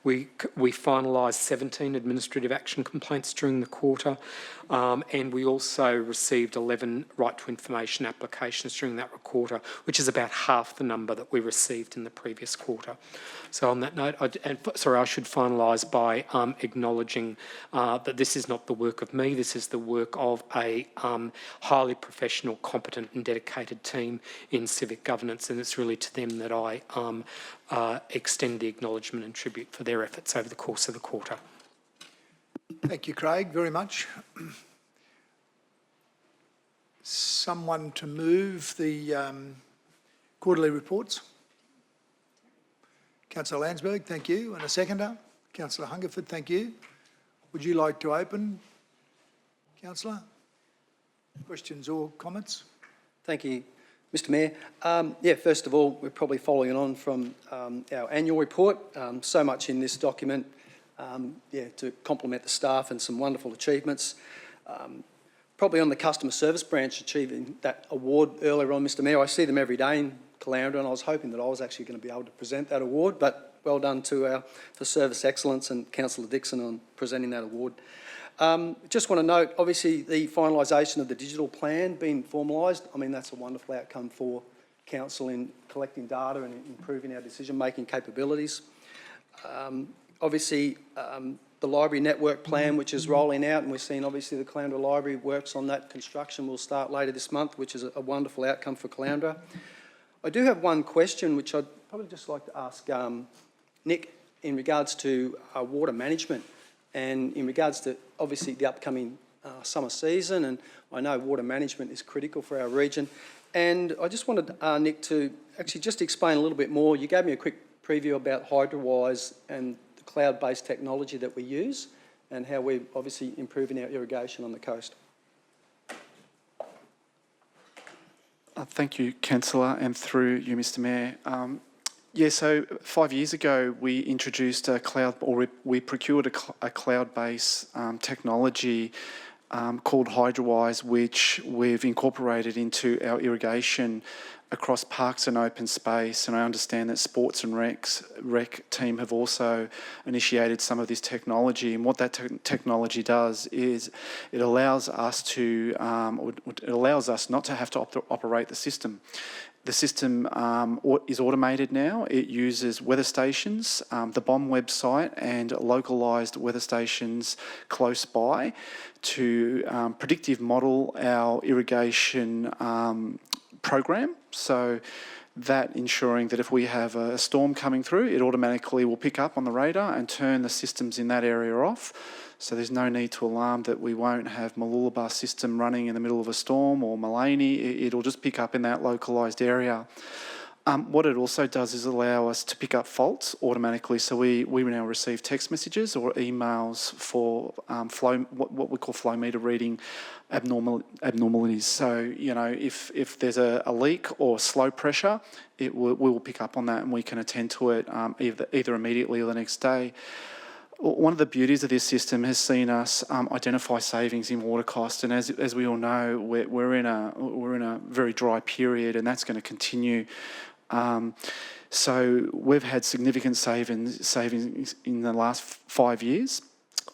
Speaker 22: We finalised 17 administrative action complaints during the quarter, and we also received 11 right to information applications during that quarter, which is about half the number that we received in the previous quarter. So on that note, I should finalise by acknowledging that this is not the work of me, this is the work of a highly professional, competent and dedicated team in civic governance, and it's really to them that I extend the acknowledgement and tribute for their efforts over the course of the quarter.
Speaker 1: Thank you, Craig, very much. Someone to move the quarterly reports? Councillor Landsberg, thank you. And a seconder? Councillor Hungerford, thank you. Would you like to open, Councillor? Questions or comments?
Speaker 7: Thank you, Mr Mayor. First of all, we're probably following on from our annual report. So much in this document, to compliment the staff and some wonderful achievements. Probably on the customer service branch achieving that award earlier on, Mr Mayor. I see them every day in Caloundra, and I was hoping that I was actually going to be able to present that award, but well done to for service excellence and Councillor Dixon on presenting that award. Just want to note, obviously, the finalisation of the digital plan being formalised. I mean, that's a wonderful outcome for council in collecting data and improving our decision-making capabilities. Obviously, the library network plan, which is rolling out, and we're seeing, obviously, the Caloundra Library works on that construction will start later this month, which is a wonderful outcome for Caloundra. I do have one question, which I'd probably just like to ask Nick in regards to water management and in regards to, obviously, the upcoming summer season, and I know water management is critical for our region. And I just wanted Nick to actually just explain a little bit more. You gave me a quick preview about HydroWise and the cloud-based technology that we use and how we're obviously improving our irrigation on the coast.
Speaker 19: Thank you, Councillor, and through you, Mr Mayor. So 5 years ago, we introduced a cloud, or we procured a cloud-based technology called HydroWise, which we've incorporated into our irrigation across parks and open space. And I understand that Sports and Rec team have also initiated some of this technology. And what that technology does is it allows us to, it allows us not to have to operate the system. The system is automated now. It uses weather stations, the BOM website and localised weather stations close by to predictive model our irrigation program. So that ensuring that if we have a storm coming through, it automatically will pick up on the radar and turn the systems in that area off. So there's no need to alarm that we won't have Mooloolaba system running in the middle of a storm or Maleny. It'll just pick up in that localised area. What it also does is allow us to pick up faults automatically. So we now receive text messages or emails for what we call flow meter reading abnormalities. So, you know, if there's a leak or slow pressure, we will pick up on that and we can attend to it either immediately or the next day. One of the beauties of this system has seen us identify savings in water cost, and as we all know, we're in a very dry period, and that's going to continue. So we've had significant savings in the last 5 years.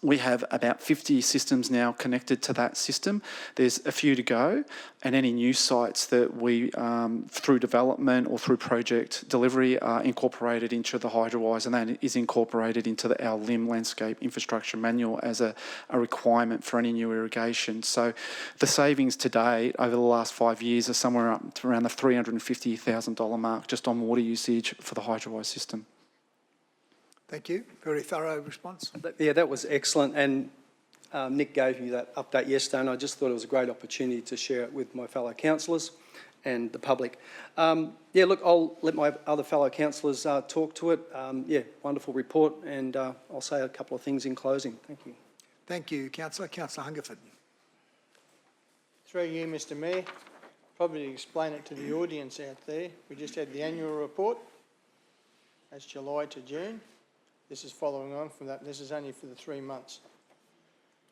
Speaker 19: We have about 50 systems now connected to that system. There's a few to go, and any new sites that we, through development or through project delivery, are incorporated into the HydroWise, and that is incorporated into our LIM Landscape Infrastructure Manual as a requirement for any new irrigation. So the savings to date over the last 5 years are somewhere up to around the $350,000 mark just on water usage for the HydroWise system.
Speaker 1: Thank you. Very thorough response.
Speaker 7: Yeah, that was excellent. And Nick gave me that update yesterday, and I just thought it was a great opportunity to share it with my fellow councillors and the public. Look, I'll let my other fellow councillors talk to it. Wonderful report, and I'll say a couple of things in closing. Thank you.
Speaker 1: Thank you, Councillor. Councillor Hungerford.
Speaker 13: Through you, Mr Mayor, probably explain it to the audience out there. We just had the annual report. That's July to June. This is following on from that. This is only for the 3 months,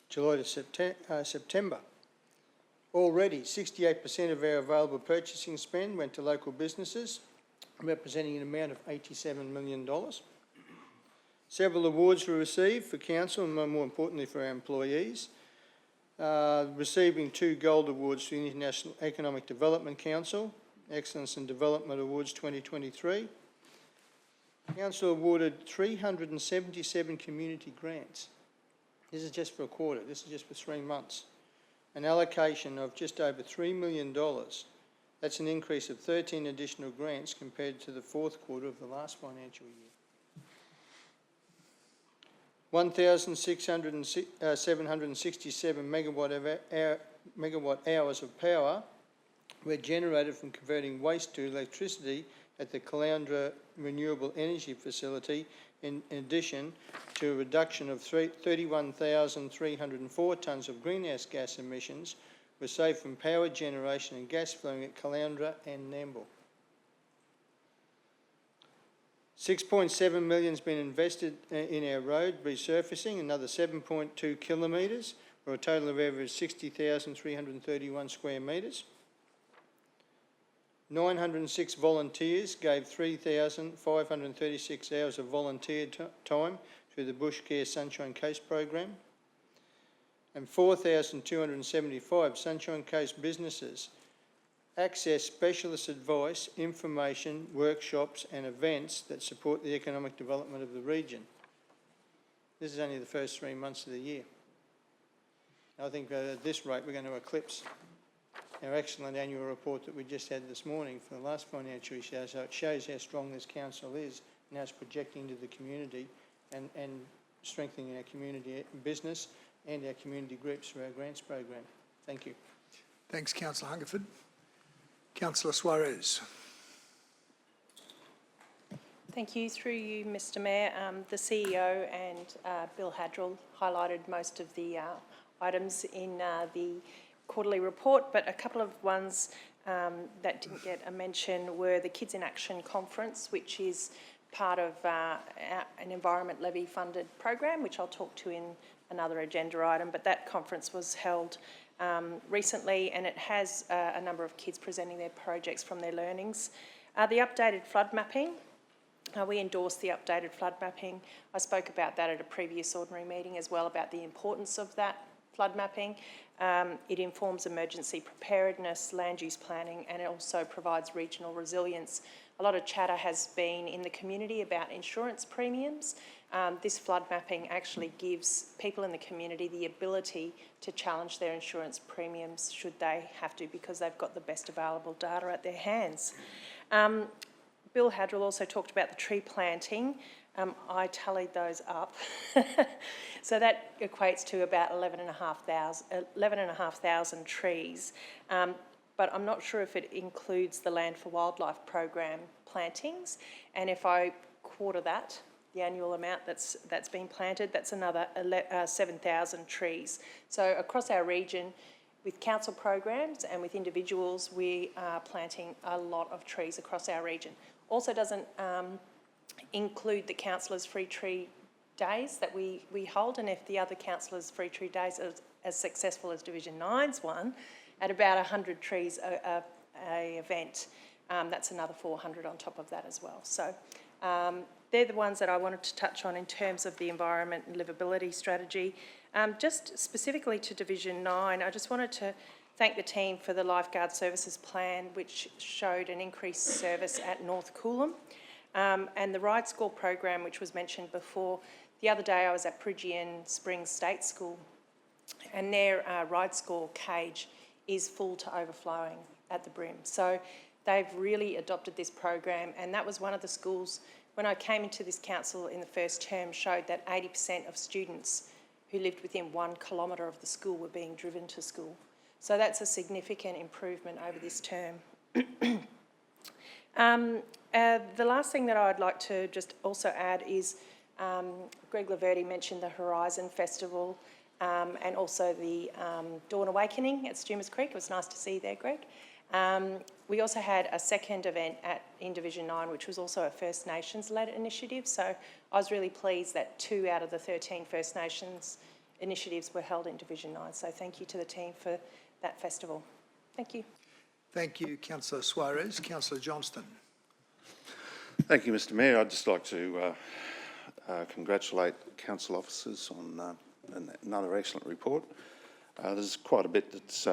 Speaker 13: July to September. Already, 68% of our available purchasing spend went to local businesses, representing an amount of $87 million. Several awards were received for council and more importantly for our employees, receiving 2 gold awards for the International Economic Development Council, Excellence in Development Awards 2023. Council awarded 377 community grants. This is just for a quarter, this is just for 3 months. An allocation of just over $3 million. That's an increase of 13 additional grants compared to the 4th quarter of the last financial year. 1,767 megawatt hours of power were generated from converting waste to electricity at the Caloundra Renewable Energy Facility, in addition to a reduction of 31,304 tonnes of greenhouse gas emissions were saved from power generation and gas flowing at Caloundra and Nambour. 6.7 million has been invested in our road resurfacing, another 7.2 kilometres, for a total of over 60,331 square metres. 906 volunteers gave 3,536 hours of volunteer time through the Bush Care Sunshine Coast program. And 4,275 Sunshine Coast businesses access specialist advice, information, workshops and events that support the economic development of the region. This is only the first 3 months of the year. I think at this rate we're going to eclipse our excellent annual report that we just had this morning for the last financial year, so it shows how strong this council is and how it's projecting to the community and strengthening our community business and our community groups through our grants program. Thank you.
Speaker 1: Thanks, Councillor Hungerford. Councillor Suarez.
Speaker 8: Thank you. Through you, Mr Mayor, the CEO and Bill Hadrill highlighted most of the items in the quarterly report, but a couple of ones that didn't get a mention were the Kids in Action Conference, which is part of an Environment Levy funded program, which I'll talk to in another agenda item, but that conference was held recently and it has a number of kids presenting their projects from their learnings. The updated flood mapping, we endorsed the updated flood mapping. I spoke about that at a previous ordinary meeting as well, about the importance of that flood mapping. It informs emergency preparedness, land use planning, and it also provides regional resilience. A lot of chatter has been in the community about insurance premiums. This flood mapping actually gives people in the community the ability to challenge their insurance premiums should they have to, because they've got the best available data at their hands. Bill Hadrill also talked about the tree planting. I tallied those up. So that equates to about 11,500 trees. But I'm not sure if it includes the Land for Wildlife program plantings. And if I quarter that, the annual amount that's been planted, that's another 7,000 trees. So across our region, with council programs and with individuals, we are planting a lot of trees across our region. Also doesn't include the councillors' free tree days that we hold, and if the other councillors' free tree days are as successful as Division 9's one, at about 100 trees a event, that's another 400 on top of that as well. So they're the ones that I wanted to touch on in terms of the environment and livability strategy. Just specifically to Division 9, I just wanted to thank the team for the Lifeguard Services Plan, which showed an increased service at North Coolum. And the Ride Score program, which was mentioned before. The other day I was at Peregian Springs State School and their Ride Score cage is full to overflowing at the brim. So they've really adopted this program, and that was one of the schools, when I came into this council in the first term, showed that 80% of students who lived within 1 kilometre of the school were being driven to school. So that's a significant improvement over this term. The last thing that I'd like to just also add is Greg Laverty mentioned the Horizon Festival and also the Dawn Awakening at Stewmers Creek. It was nice to see you there, Greg. We also had a second event in Division 9, which was also a First Nations-led initiative. So I was really pleased that 2 out of the 13 First Nations initiatives were held in Division 9. So thank you to the team for that festival. Thank you.
Speaker 1: Thank you, Councillor Suarez. Councillor Johnston.
Speaker 14: Thank you, Mr Mayor. I'd just like to congratulate council officers on another excellent report. There's quite a bit that's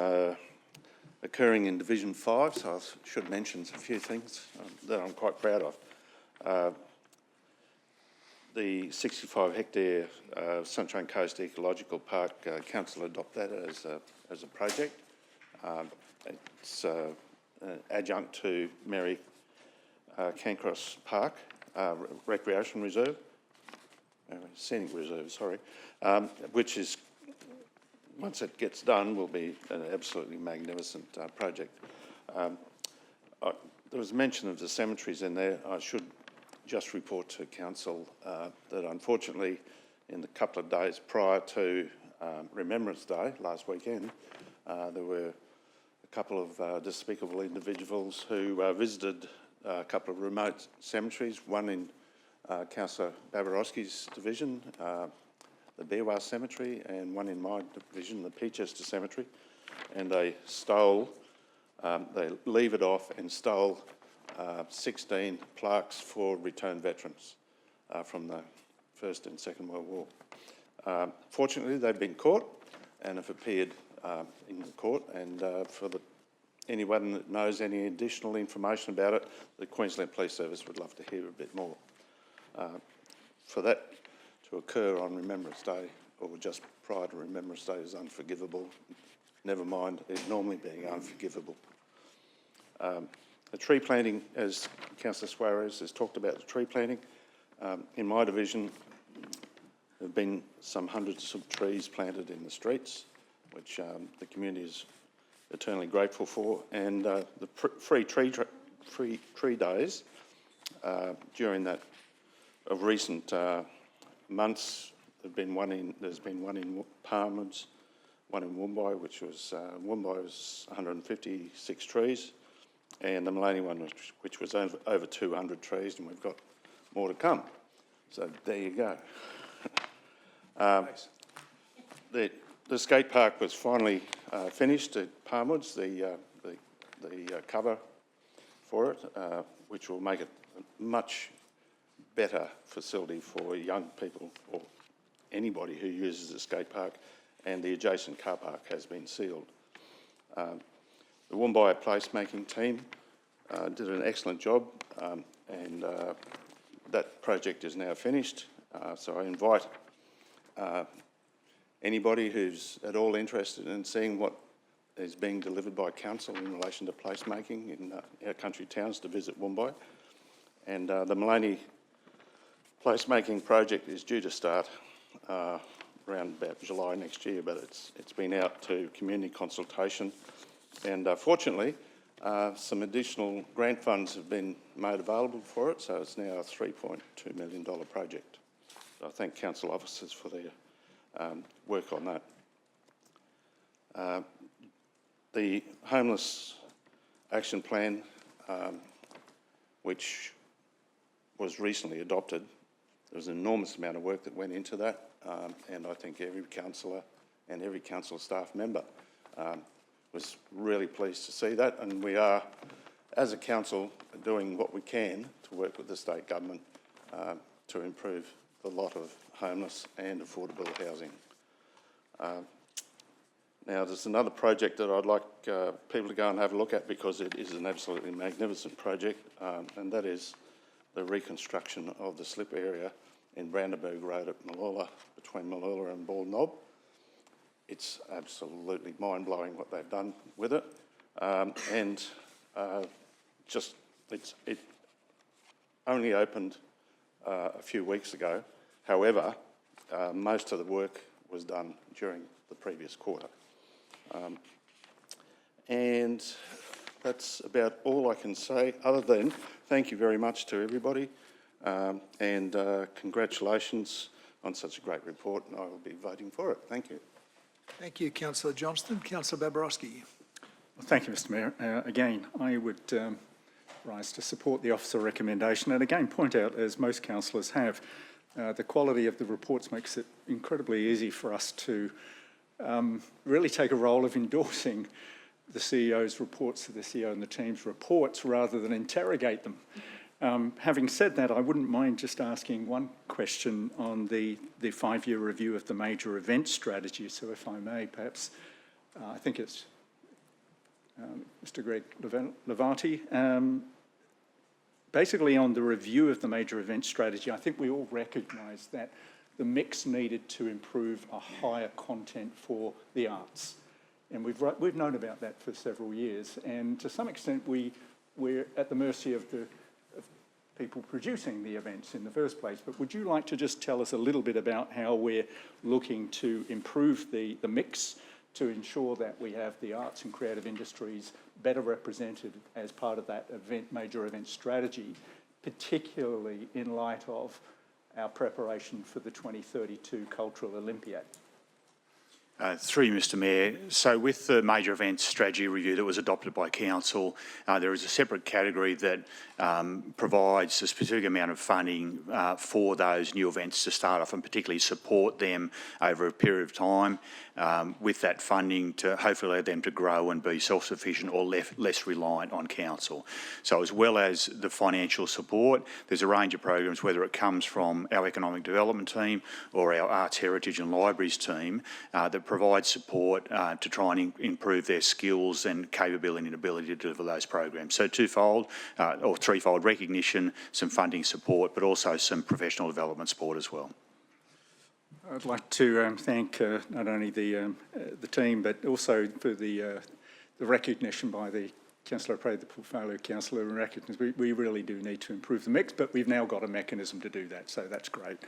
Speaker 14: occurring in Division 5, so I should mention a few things that I'm quite proud of. The 65-hectare Sunshine Coast Ecological Park, council adopt that as a project. It's an adjunct to Mary Cancross Park Recreation Reserve, Scenic Reserve, sorry, which is, once it gets done, will be an absolutely magnificent project. There was mention of the cemeteries in there. I should just report to council that unfortunately in the couple of days prior to Remembrance Day last weekend, there were a couple of despicable individuals who visited a couple of remote cemeteries, one in Councillor Babarowski's division, the Beerwah Cemetery, and one in my division, the Peachester Cemetery, and they stole, they levered off and stole 16 plaques for returned veterans from the First and Second World War. Fortunately, they've been caught and have appeared in the court, and for anyone that knows any additional information about it, the Queensland Police Service would love to hear a bit more. For that to occur on Remembrance Day, or just prior to Remembrance Day, is unforgivable, never mind it normally being unforgivable. The tree planting, as Councillor Suarez has talked about the tree planting, in my division there have been some hundreds of trees planted in the streets, which the community is eternally grateful for, and the free tree days during that of recent months. There's been one in Palmwoods, one in Woombye, which was Woombye was 156 trees, and the Maloney one, which was over 200 trees, and we've got more to come. So there you go. The skate park was finally finished at Palmwoods, the cover for it, which will make it a much better facility for young people or anybody who uses the skate park, and the adjacent car park has been sealed. The Woombye placemaking team did an excellent job, and that project is now finished. So I invite anybody who's at all interested in seeing what is being delivered by council in relation to placemaking in our country towns to visit Woombye. And the Maloney placemaking project is due to start around about July next year, but it's been out to community consultation, and fortunately some additional grant funds have been made available for it, so it's now a $3.2 million project. So I thank council officers for their work on that. The Homeless Action Plan, which was recently adopted, there was an enormous amount of work that went into that, and I think every councillor and every council staff member was really pleased to see that, and we are, as a council, doing what we can to work with the state government to improve the lot of homeless and affordable housing. Now, there's another project that I'd like people to go and have a look at, because it is an absolutely magnificent project, and that is the reconstruction of the slip area in Brandenburg Road at Malula, between Malula and Bald Knob. It's absolutely mind-blowing what they've done with it, and it only opened a few weeks ago. However, most of the work was done during the previous quarter. And that's about all I can say, other than thank you very much to everybody, and congratulations on such a great report, and I will be voting for it. Thank you.
Speaker 1: Thank you, Councillor Johnston. Councillor Babarowski.
Speaker 2: Well, thank you, Mr Mayor. Again, I would rise to support the officer recommendation, and again point out, as most councillors have, the quality of the reports makes it incredibly easy for us to really take a role of endorsing the CEO's reports to the CEO and the team's reports rather than interrogate them. Having said that, I wouldn't mind just asking one question on the 5-year review of the major event strategy. So if I may, perhaps, I think it's Mr. Greg Levati. Basically, on the review of the major event strategy, I think we all recognise that the mix needed to improve a higher content for the arts. And we've known about that for several years. And to some extent, we're at the mercy of people producing the events in the first place. But would you like to just tell us a little bit about how we're looking to improve the mix to ensure that we have the arts and creative industries better represented as part of that major event strategy, particularly in light of our preparation for the 2032 Cultural Olympiad?
Speaker 18: Through you, Mr. Mayor. So with the major events strategy review that was adopted by Council, there is a separate category that provides a specific amount of funding for those new events to start off and particularly support them over a period of time with that funding to hopefully allow them to grow and be self-sufficient or less reliant on Council. So as well as the financial support, there's a range of programs, whether it comes from our economic development team or our arts, heritage and libraries team, that provide support to try and improve their skills and capability and ability to deliver those programs. So twofold or threefold: recognition, some funding support, but also some professional development support as well.
Speaker 2: I'd like to thank not only the team, but also for the recognition by the Councillor Prade, the portfolio councillor, and recognition. We really do need to improve the mix, but we've now got a mechanism to do that, so that's great.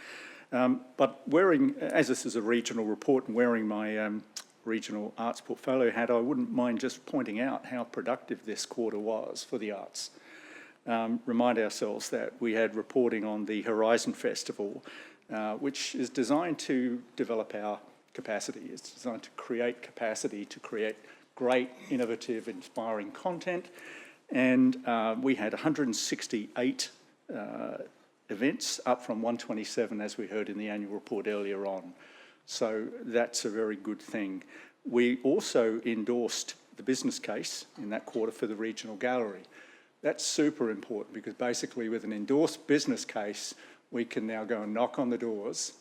Speaker 2: But wearing, as this is a regional report and wearing my regional arts portfolio hat, I wouldn't mind just pointing out how productive this quarter was for the arts. Remind ourselves that we had reporting on the Horizon Festival, which is designed to develop our capacity. It's designed to create capacity, to create great, innovative, inspiring content. And we had 168 events, up from 127, as we heard in the annual report earlier on. So that's a very good thing. We also endorsed the business case in that quarter for the regional gallery. That's super important because basically with an endorsed business case, we can now go and knock on the doors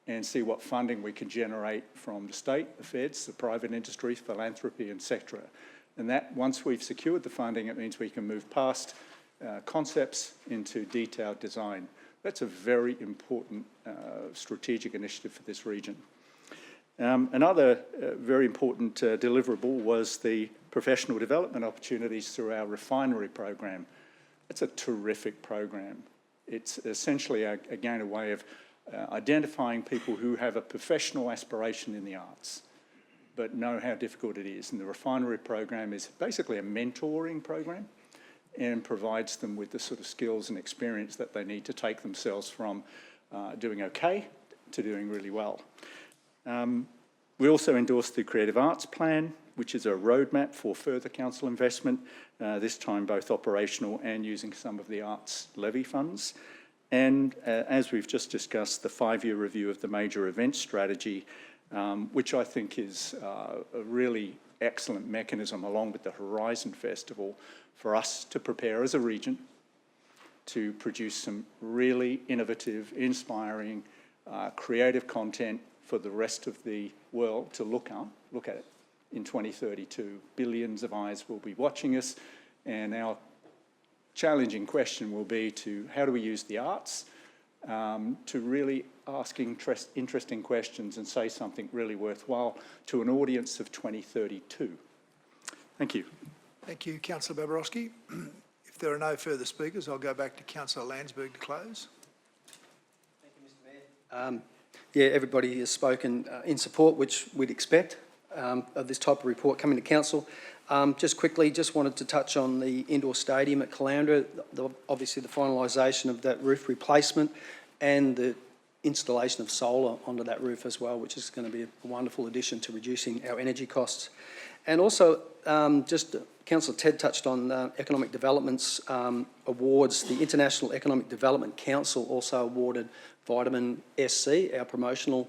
Speaker 2: and see what funding we can generate from the state, the feds, the private industry, philanthropy, etc. And that, once we've secured the funding, it means we can move past concepts into detailed design. That's a very important strategic initiative for this region. Another very important deliverable was the professional development opportunities through our refinery program. It's a terrific program. It's essentially, again, a way of identifying people who have a professional aspiration in the arts, but know how difficult it is. And the refinery program is basically a mentoring program and provides them with the sort of skills and experience that they need to take themselves from doing okay to doing really well. We also endorsed the Creative Arts Plan, which is a roadmap for further council investment, this time both operational and using some of the arts levy funds. And as we've just discussed, the 5-year review of the major event strategy, which I think is a really excellent mechanism, along with the Horizon Festival, for us to prepare as a region to produce some really innovative, inspiring, creative content for the rest of the world to look at it in 2032. Billions of eyes will be watching us, and our challenging question will be to how do we use the arts to really ask interesting questions and say something really worthwhile to an audience of 2032. Thank you.
Speaker 1: Thank you, Councillor Babarowski. If there are no further speakers, I'll go back to Councillor Landsberg to close.
Speaker 7: Thank you, Mr Mayor. Yeah, everybody has spoken in support, which we'd expect of this type of report coming to Council. Just quickly, just wanted to touch on the indoor stadium at Caloundra, obviously the finalisation of that roof replacement and the installation of solar onto that roof as well, which is going to be a wonderful addition to reducing our energy costs. And also, just Councillor Ted touched on Economic Development's awards. The International Economic Development Council also awarded Vitamin SC, our promotional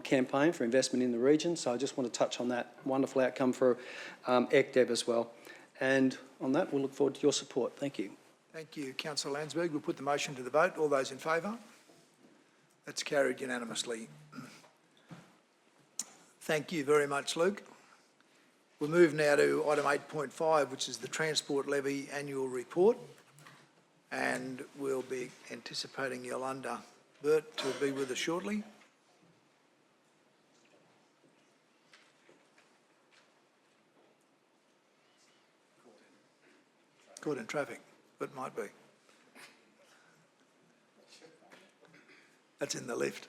Speaker 7: campaign for investment in the region. So I just want to touch on that wonderful outcome for ECDEB as well. And on that, we'll look forward to your support. Thank you.
Speaker 1: Thank you, Councillor Landsberg. We'll put the motion to the vote. All those in favour? That's carried unanimously. Thank you very much, Luke. We'll move now to item 8.5, which is the Transport Levy Annual Report. And we'll be anticipating Yolanda Burt to be with us shortly. Caught in traffic, but might be. That's in the lift.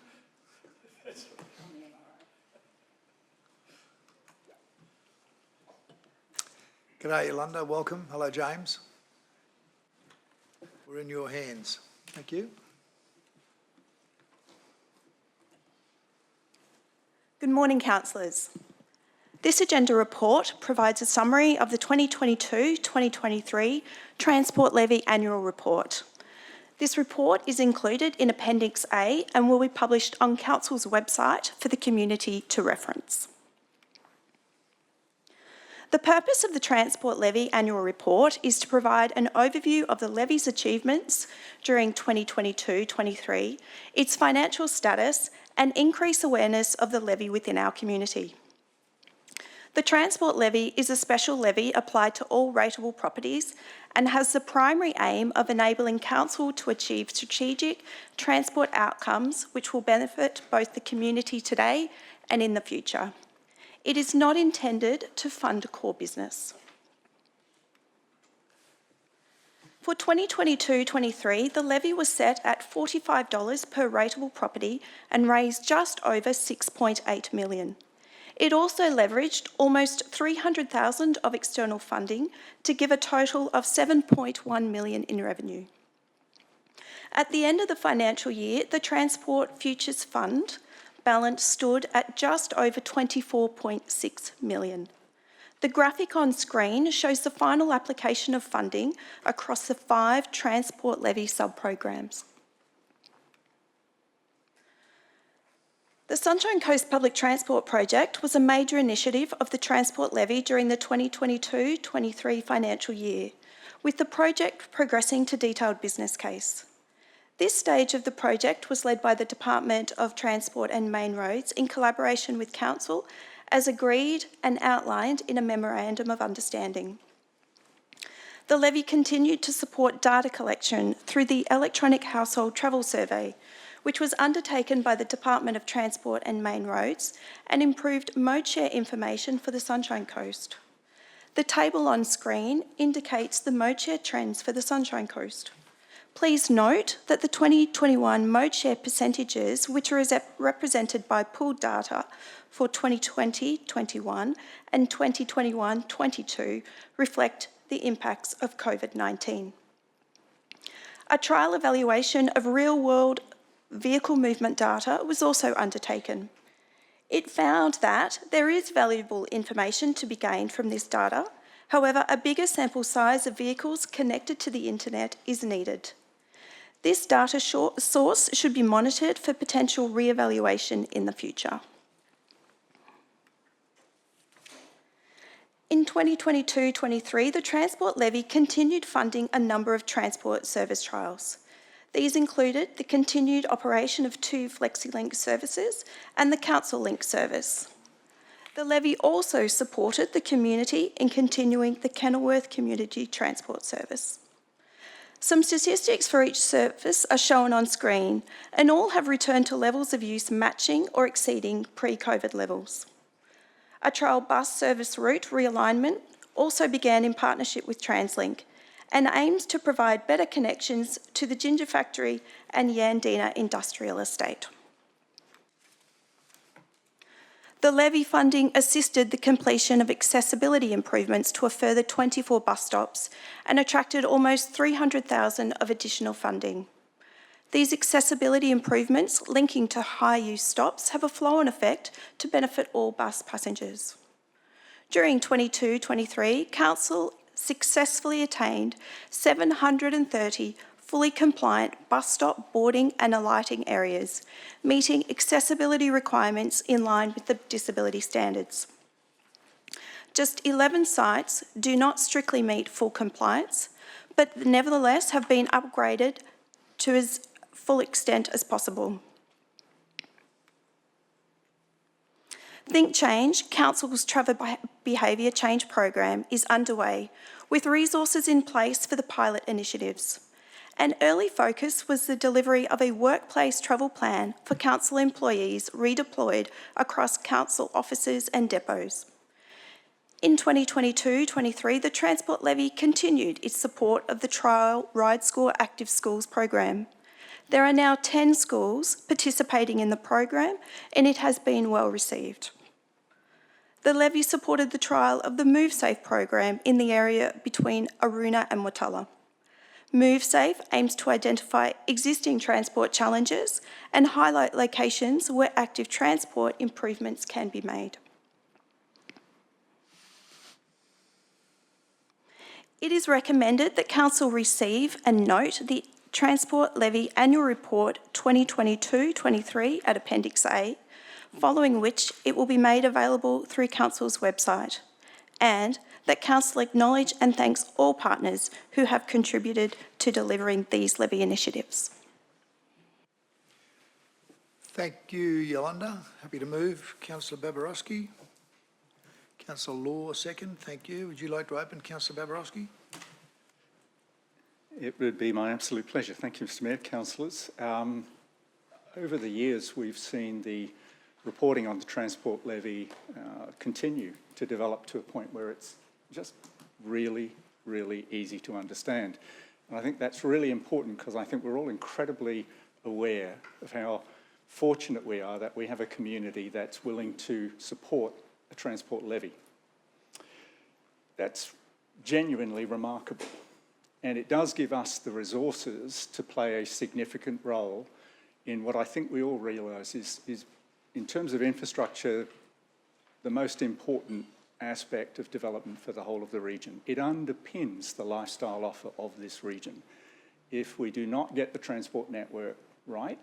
Speaker 1: G'day, Yolanda. Welcome. Hello, James. We're in your hands. Thank you.
Speaker 3: Good morning, councillors. This agenda report provides a summary of the 2022-2023 Transport Levy Annual Report. This report is included in Appendix A and will be published on Council's website for the community to reference. The purpose of the Transport Levy Annual Report is to provide an overview of the levy's achievements during 2022-23, its financial status, and increase awareness of the levy within our community. The Transport Levy is a special levy applied to all rateable properties and has the primary aim of enabling council to achieve strategic transport outcomes which will benefit both the community today and in the future. It is not intended to fund core business. For 2022-23, the levy was set at $45 per rateable property and raised just over $6.8 million. It also leveraged almost $300,000 of external funding to give a total of $7.1 million in revenue. At the end of the financial year, the Transport Futures Fund balance stood at just over $24.6 million. The graphic on screen shows the final application of funding across the 5 Transport Levy sub-programs. The Sunshine Coast Public Transport Project was a major initiative of the Transport Levy during the 2022-23 financial year, with the project progressing to detailed business case. This stage of the project was led by the Department of Transport and Main Roads in collaboration with Council, as agreed and outlined in a Memorandum of Understanding. The levy continued to support data collection through the Electronic Household Travel Survey, which was undertaken by the Department of Transport and Main Roads and improved mode share information for the Sunshine Coast. The table on screen indicates the mode share trends for the Sunshine Coast. Please note that the 2021 mode share percentages, which are represented by pooled data for 2020-21 and 2021-22, reflect the impacts of COVID-19. A trial evaluation of real-world vehicle movement data was also undertaken. It found that there is valuable information to be gained from this data. However, a bigger sample size of vehicles connected to the internet is needed. This data source should be monitored for potential re-evaluation in the future. In 2022-23, the Transport Levy continued funding a number of transport service trials. These included the continued operation of 2 FlexiLink services and the Council Link service. The levy also supported the community in continuing the Kenilworth Community Transport Service. Some statistics for each service are shown on screen, and all have returned to levels of use matching or exceeding pre-COVID levels. A trial bus service route realignment also began in partnership with TransLink and aims to provide better connections to the Ginger Factory and Yandina Industrial Estate. The levy funding assisted the completion of accessibility improvements to a further 24 bus stops and attracted almost $300,000 of additional funding. These accessibility improvements linking to high-use stops have a flow-on effect to benefit all bus passengers. During 22-23, Council successfully attained 730 fully compliant bus stop boarding and alighting areas, meeting accessibility requirements in line with the disability standards. Just 11 sites do not strictly meet full compliance, but nevertheless have been upgraded to as full extent as possible. Think Change, Council's travel behaviour change program, is underway with resources in place for the pilot initiatives. An early focus was the delivery of a workplace travel plan for council employees redeployed across council offices and depots. In 2022-23, the Transport Levy continued its support of the trial Ride Score Active Schools program. There are now 10 schools participating in the program and it has been well received. The Levy supported the trial of the Move Safe program in the area between Aruna and Watala. Move Safe aims to identify existing transport challenges and highlight locations where active transport improvements can be made. It is recommended that Council receive and note the Transport Levy Annual Report 2022-23 at Appendix A, following which it will be made available through Council's website, and that Council acknowledge and thanks all partners who have contributed to delivering these levy initiatives.
Speaker 1: Thank you, Yolanda. Happy to move. Councillor Babarowski. Councillor Law, second. Thank you. Would you like to open, Councillor Babarowski?
Speaker 2: It would be my absolute pleasure. Thank you, Mr Mayor, councillors. Over the years, we've seen the reporting on the Transport Levy continue to develop to a point where it's just really, really easy to understand. And I think that's really important because I think we're all incredibly aware of how fortunate we are that we have a community that's willing to support a transport levy. That's genuinely remarkable. And it does give us the resources to play a significant role in what I think we all realise is in terms of infrastructure, the most important aspect of development for the whole of the region. It underpins the lifestyle offer of this region. If we do not get the transport network right,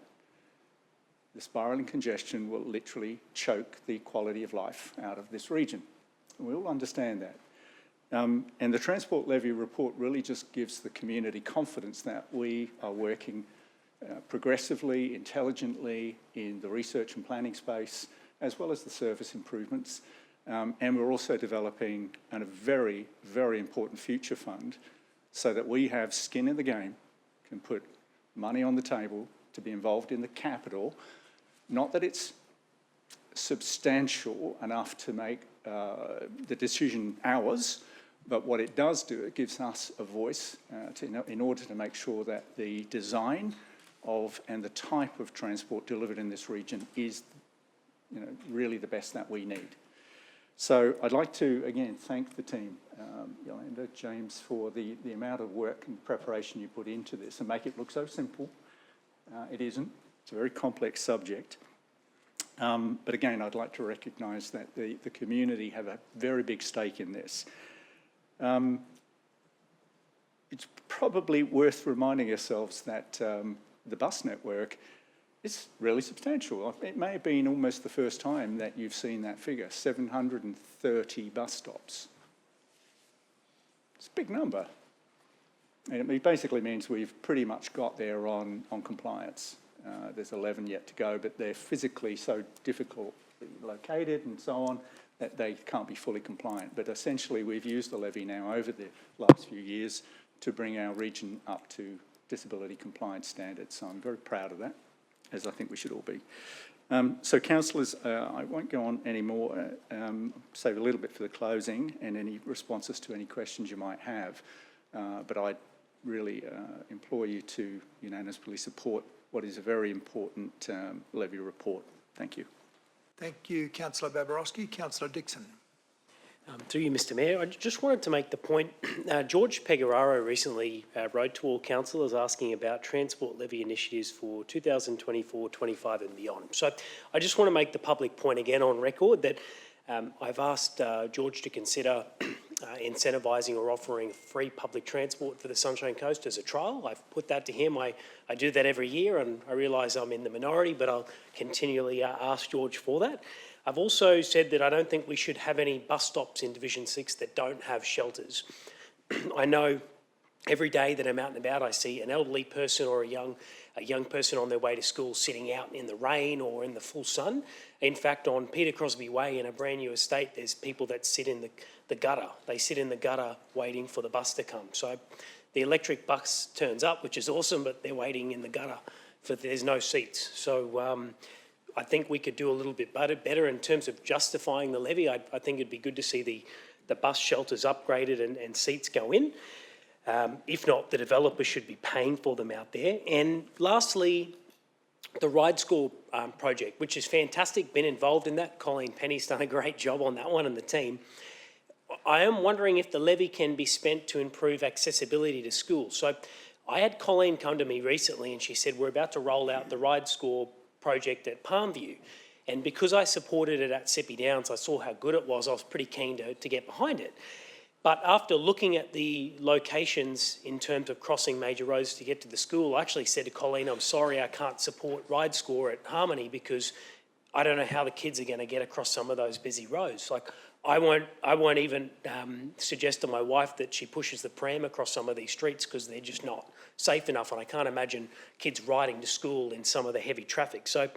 Speaker 2: the spiralling congestion will literally choke the quality of life out of this region. And we all understand that. And the Transport Levy report really just gives the community confidence that we are working progressively, intelligently in the research and planning space, as well as the service improvements. And we're also developing a very, very important future fund so that we have skin in the game, can put money on the table to be involved in the capital. Not that it's substantial enough to make the decision ours, but what it does do, it gives us a voice in order to make sure that the design of and the type of transport delivered in this region is really the best that we need. So I'd like to, again, thank the team, Yolanda, James, for the amount of work and preparation you put into this and make it look so simple. It isn't. It's a very complex subject. But again, I'd like to recognise that the community have a very big stake in this. It's probably worth reminding ourselves that the bus network is really substantial. It may have been almost the first time that you've seen that figure, 730 bus stops. It's a big number. And it basically means we've pretty much got there on compliance. There's 11 yet to go, but they're physically so difficult located and so on that they can't be fully compliant. But essentially, we've used the levy now over the last few years to bring our region up to disability compliance standards. So I'm very proud of that, as I think we should all be. So councillors, I won't go on anymore, save a little bit for the closing and any responses to any questions you might have. But I really implore you to unanimously support what is a very important levy report. Thank you.
Speaker 1: Thank you, Councillor Babarowski. Councillor Dixon.
Speaker 4: Through you, Mr Mayor, I just wanted to make the point, George Pegararo recently wrote to all councillors asking about transport levy initiatives for 2024, 25 and beyond. So I just want to make the public point again on record that I've asked George to consider incentivising or offering free public transport for the Sunshine Coast as a trial. I've put that to him. I do that every year, and I realise I'm in the minority, but I'll continually ask George for that. I've also said that I don't think we should have any bus stops in Division 6 that don't have shelters. I know every day that I'm out and about, I see an elderly person or a young person on their way to school sitting out in the rain or in the full sun. In fact, on Peter Crosby Way in a brand new estate, there's people that sit in the gutter. They sit in the gutter waiting for the bus to come. So the electric bus turns up, which is awesome, but they're waiting in the gutter there's no seats. So I think we could do a little bit better in terms of justifying the levy. I think it'd be good to see the bus shelters upgraded and seats go in. If not, the developer should be paying for them out there. And lastly, the Ride Score project, which is fantastic, been involved in that. Colleen Penny's done a great job on that one and the team. I am wondering if the levy can be spent to improve accessibility to schools. So I had Colleen come to me recently and she said, we're about to roll out the Ride Score project at Palmview. And because I supported it at Seppi Downs, I saw how good it was. I was pretty keen to get behind it. But after looking at the locations in terms of crossing major roads to get to the school, I actually said to Colleen, I'm sorry, I can't support Ride Score at Harmony because I don't know how the kids are going to get across some of those busy roads. Like, I won't even suggest to my wife that she pushes the pram across some of these streets because they're just not safe enough, and I can't imagine kids riding to school in some of the heavy traffic. So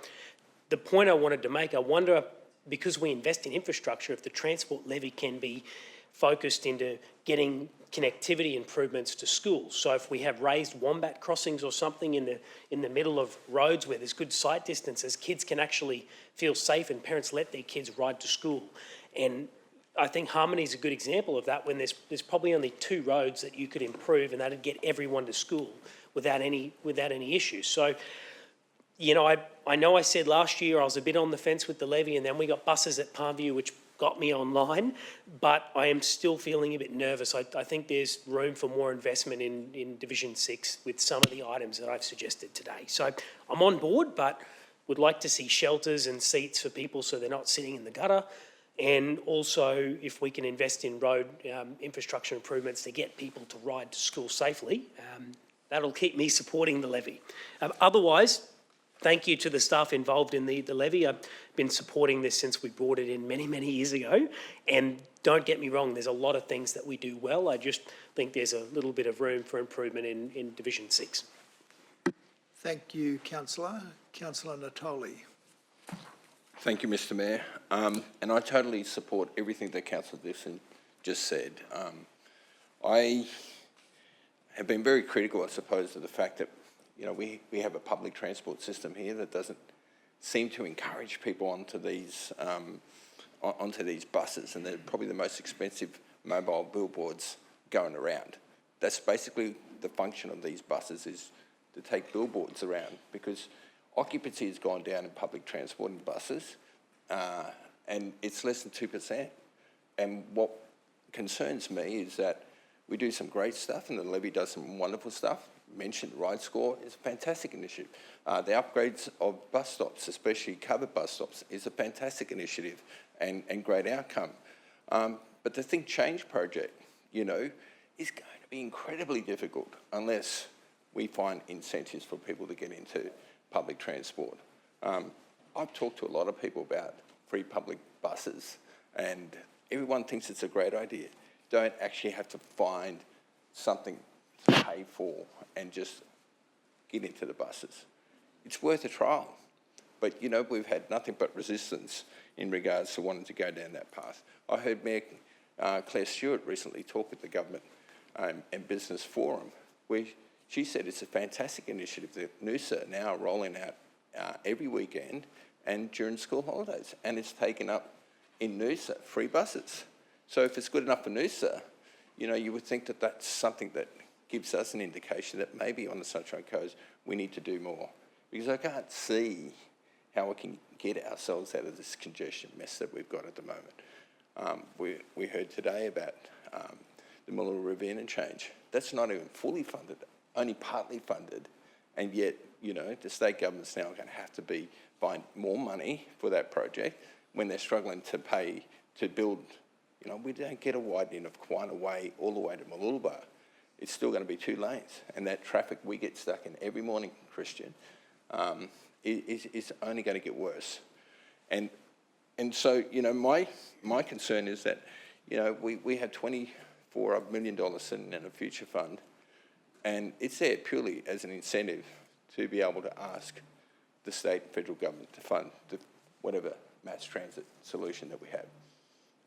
Speaker 4: the point I wanted to make, I wonder, because we invest in infrastructure, if the transport levy can be focused into getting connectivity improvements to schools. So if we have raised wombat crossings or something in the middle of roads where there's good sight distances, kids can actually feel safe and parents let their kids ride to school. And I think Harmony is a good example of that, when there's probably only 2 roads that you could improve and that'd get everyone to school without any issues. So, you know, I know I said last year I was a bit on the fence with the levy, and then we got buses at Palmview which got me online, but I am still feeling a bit nervous. I think there's room for more investment in Division 6 with some of the items that I've suggested today. So I'm on board, but would like to see shelters and seats for people so they're not sitting in the gutter. And also, if we can invest in road infrastructure improvements to get people to ride to school safely, that'll keep me supporting the levy. Otherwise, thank you to the staff involved in the levy. I've been supporting this since we brought it in many, many years ago. And don't get me wrong, there's a lot of things that we do well. I just think there's a little bit of room for improvement in Division 6.
Speaker 1: Thank you, Councillor. Councillor Natoli.
Speaker 5: Thank you, Mr Mayor. And I totally support everything that Councillor Dixon just said. I have been very critical, I suppose, of the fact that, you know, we have a public transport system here that doesn't seem to encourage people onto these buses, and they're probably the most expensive mobile billboards going around. That's basically the function of these buses, is to take billboards around, because occupancy has gone down in public transport and buses, and it's less than 2%. And what concerns me is that we do some great stuff, and the levy does some wonderful stuff. Mentioned Ride Score is a fantastic initiative. The upgrades of bus stops, especially covered bus stops, is a fantastic initiative and great outcome. But the Think Change project, you know, is going to be incredibly difficult unless we find incentives for people to get into public transport. I've talked to a lot of people about free public buses, and everyone thinks it's a great idea. Don't actually have to find something to pay for and just get into the buses. It's worth a trial, but you know, we've had nothing but resistance in regards to wanting to go down that path. I heard Mayor Claire Stewart recently talk with the Government and Business Forum, where she said it's a fantastic initiative that Noosa are now rolling out every weekend and during school holidays, and it's taken up in Noosa, free buses. So if it's good enough for Noosa, you know, you would think that that's something that gives us an indication that maybe on the Sunshine Coast we need to do more. Because I can't see how we can get ourselves out of this congestion mess that we've got at the moment. We heard today about the Mullewa River interchange. That's not even fully funded, only partly funded, and yet, you know, the state government's now going to have to find more money for that project when they're struggling to pay to build You know, we don't get a widening of Quina Way all the way to Mooloolaba. It's still going to be 2 lanes. And that traffic we get stuck in every morning, Christian, is only going to get worse. And so, you know, my concern is that, you know, we have $24 million sitting in a future fund, and it's there purely as an incentive to be able to ask the state and federal government to fund whatever mass transit solution that we have.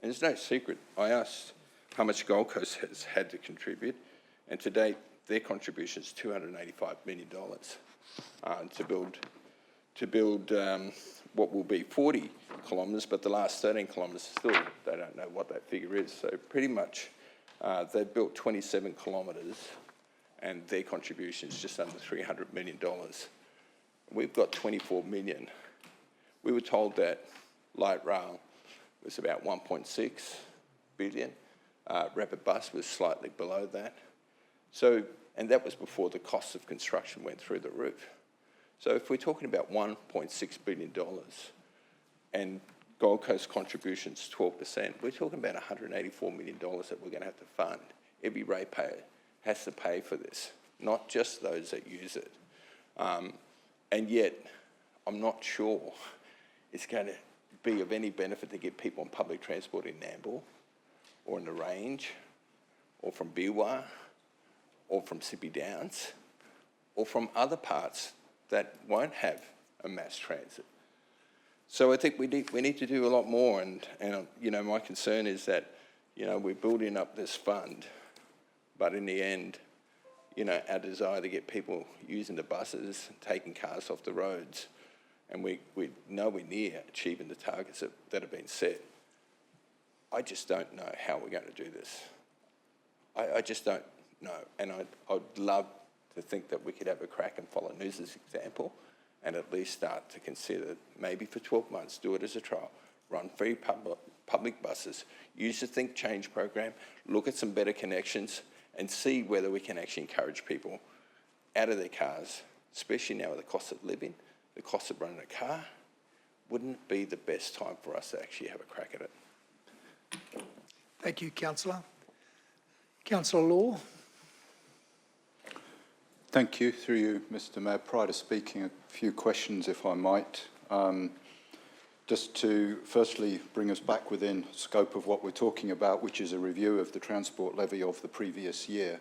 Speaker 5: And it's no secret, I asked how much Gold Coast has had to contribute, and to date, their contribution is $285 million to build what will be 40 kilometres, but the last 13 kilometres still, they don't know what that figure is. So pretty much they've built 27 kilometres and their contribution is just under $300 million. We've got 24 million. We were told that light rail was about 1.6 billion. Rapid bus was slightly below that. So, and that was before the cost of construction went through the roof. So if we're talking about $1.6 billion and Gold Coast contributions 12%, we're talking about $184 million that we're going to have to fund. Every ratepayer has to pay for this, not just those that use it. And yet, I'm not sure it's going to be of any benefit to get people on public transport in Nambour or in the Range or from Biwa or from Sippy Downs or from other parts that won't have a mass transit. So I think we need to do a lot more, and you know, my concern is that, you know, we're building up this fund, but in the end, you know, our desire to get people using the buses, taking cars off the roads, and we're nowhere near achieving the targets that have been set. I just don't know how we're going to do this. I just don't know, and I'd love to think that we could have a crack and follow Noosa's example and at least start to consider maybe for 12 months, do it as a trial, run free public buses, use the Think Change program, look at some better connections and see whether we can actually encourage people out of their cars, especially now with the cost of living, the cost of running a car. Wouldn't it be the best time for us to actually have a crack at it?
Speaker 1: Thank you, Councillor. Councillor Law.
Speaker 6: Thank you. Through you, Mr Mayor. Prior to speaking, a few questions, if I might. Just to firstly bring us back within scope of what we're talking about, which is a review of the transport levy of the previous year,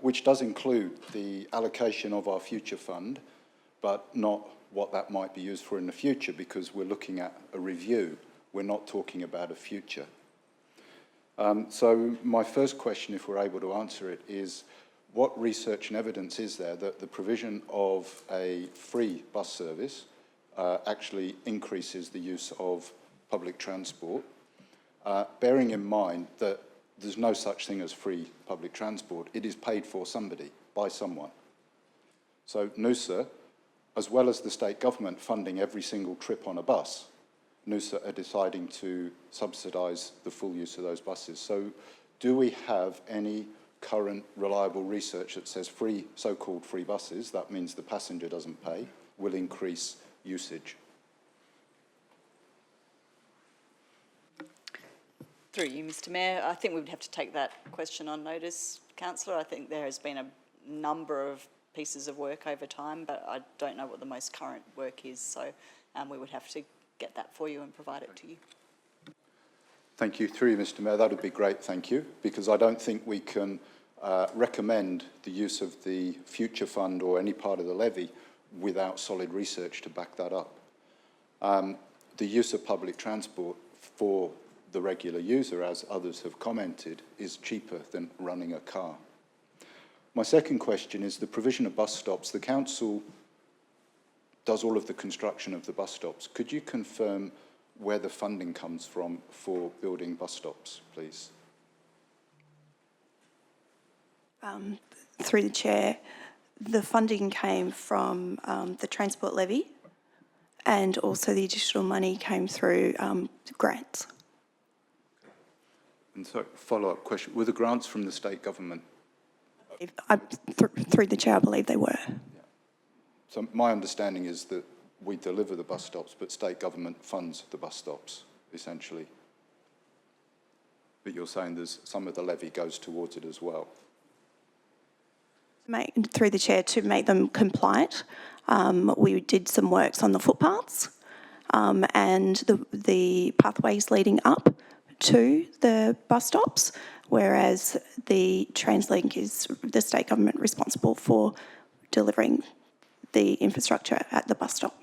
Speaker 6: which does include the allocation of our future fund, but not what that might be used for in the future, because we're looking at a review. We're not talking about a future. So my first question, if we're able to answer it, is what research and evidence is there that the provision of a free bus service actually increases the use of public transport, bearing in mind that there's no such thing as free public transport. It is paid for somebody, by someone. So Noosa, as well as the state government funding every single trip on a bus, Noosa are deciding to subsidise the full use of those buses. So do we have any current reliable research that says free, so-called free buses, that means the passenger doesn't pay, will increase usage?
Speaker 16: Through you, Mr Mayor, I think we would have to take that question on notice, Councillor. I think there has been a number of pieces of work over time, but I don't know what the most current work is, so we would have to get that for you and provide it to you.
Speaker 6: Thank you. Through you, Mr Mayor, that would be great, thank you, because I don't think we can recommend the use of the future fund or any part of the levy without solid research to back that up. The use of public transport for the regular user, as others have commented, is cheaper than running a car. My second question is the provision of bus stops. The council does all of the construction of the bus stops. Could you confirm where the funding comes from for building bus stops, please?
Speaker 3: Through the chair, the funding came from the transport levy, and also the additional money came through grants.
Speaker 6: And so, follow-up question, were the grants from the state government?
Speaker 3: Through the chair, I believe they were.
Speaker 6: Yeah. So my understanding is that we deliver the bus stops, but state government funds the bus stops, essentially. but you're saying there's some of the levy goes towards it as well.
Speaker 3: Through the chair, to make them compliant, we did some works on the footpaths and the pathways leading up to the bus stops, whereas the TransLink is the state government responsible for delivering the infrastructure at the bus stop.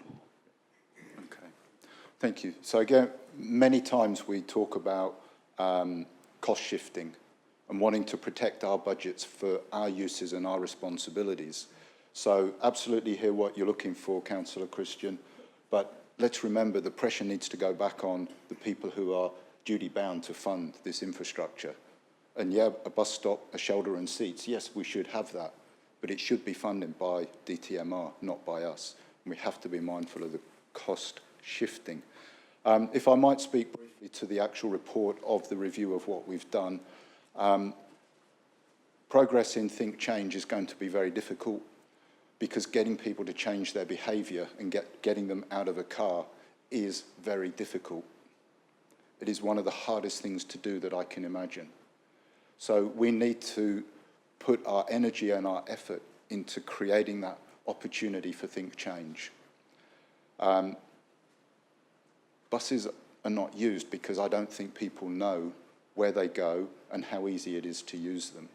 Speaker 6: Okay, thank you. So again, many times we talk about cost shifting and wanting to protect our budgets for our uses and our responsibilities. So absolutely hear what you're looking for, Councillor Christian, but let's remember the pressure needs to go back on the people who are duty bound to fund this infrastructure. And yeah, a bus stop, a shelter and seats, yes, we should have that, but it should be funded by DTMR, not by us. And we have to be mindful of the cost shifting. If I might speak briefly to the actual report of the review of what we've done, progress in Think Change is going to be very difficult because getting people to change their behaviour and getting them out of a car is very difficult. It is one of the hardest things to do that I can imagine. So we need to put our energy and our effort into creating that opportunity for Think Change. Buses are not used because I don't think people know where they go and how easy it is to use them.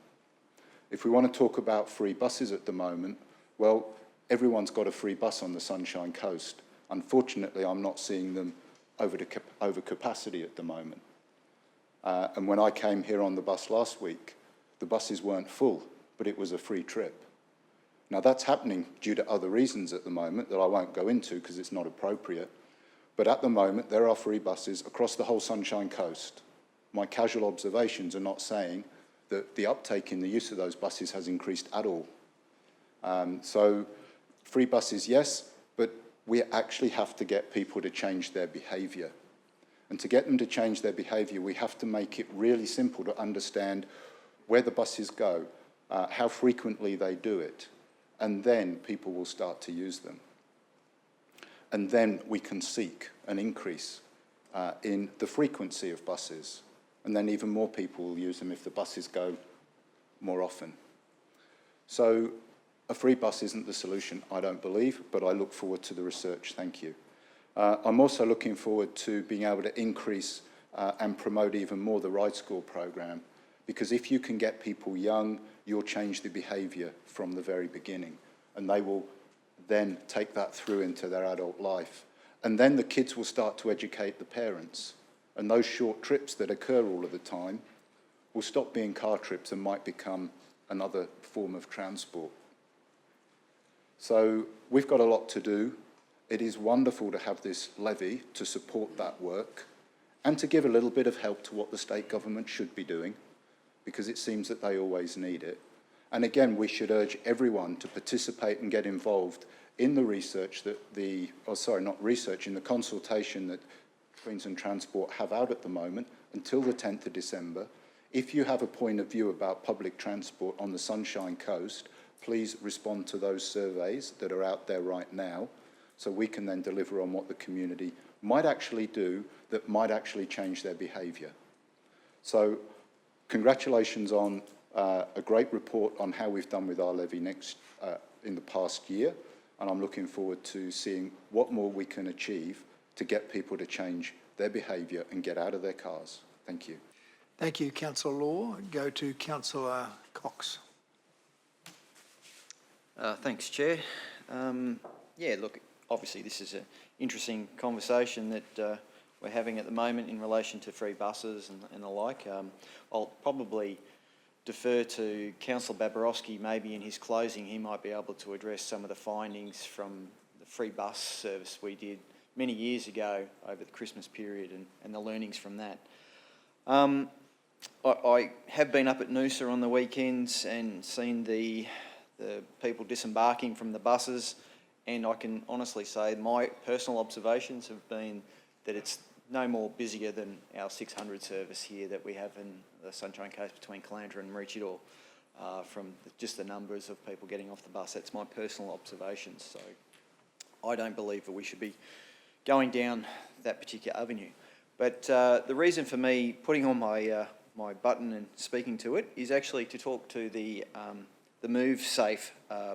Speaker 6: If we want to talk about free buses at the moment, well, everyone's got a free bus on the Sunshine Coast. Unfortunately, I'm not seeing them over capacity at the moment. And when I came here on the bus last week, the buses weren't full, but it was a free trip. Now, that's happening due to other reasons at the moment that I won't go into because it's not appropriate. But at the moment, there are free buses across the whole Sunshine Coast. My casual observations are not saying that the uptake in the use of those buses has increased at all. So free buses, yes, but we actually have to get people to change their behaviour. And to get them to change their behaviour, we have to make it really simple to understand where the buses go, how frequently they do it, and then people will start to use them. And then we can seek an increase in the frequency of buses, and then even more people will use them if the buses go more often. So a free bus isn't the solution, I don't believe, but I look forward to the research. Thank you. I'm also looking forward to being able to increase and promote even more the Ride School program, because if you can get people young, you'll change the behaviour from the very beginning, and they will then take that through into their adult life. And then the kids will start to educate the parents, and those short trips that occur all of the time will stop being car trips and might become another form of transport. So we've got a lot to do. It is wonderful to have this levy to support that work and to give a little bit of help to what the state government should be doing, because it seems that they always need it. And again, we should urge everyone to participate and get involved in the research that in the consultation that Queensland Transport have out at the moment until the 10th of December. If you have a point of view about public transport on the Sunshine Coast, please respond to those surveys that are out there right now, so we can then deliver on what the community might actually do that might actually change their behaviour. So congratulations on a great report on how we've done with our levy in the past year, and I'm looking forward to seeing what more we can achieve to get people to change their behaviour and get out of their cars. Thank you.
Speaker 1: Thank you, Councillor Law. Go to Councillor Cox.
Speaker 11: Thanks, Chair. Yeah, look, obviously this is an interesting conversation that we're having at the moment in relation to free buses and the like. I'll probably defer to Councillor Babarowski. Maybe in his closing he might be able to address some of the findings from the free bus service we did many years ago over the Christmas period and the learnings from that. I have been up at Noosa on the weekends and seen the people disembarking from the buses, and I can honestly say my personal observations have been that it's no more busier than our 600 service here that we have in the Sunshine Coast between Caloundra and Maroochydore, from just the numbers of people getting off the bus. That's my personal observations. So I don't believe that we should be going down that particular avenue. But the reason for me putting on my my button and speaking to it is actually to talk to the Move Safe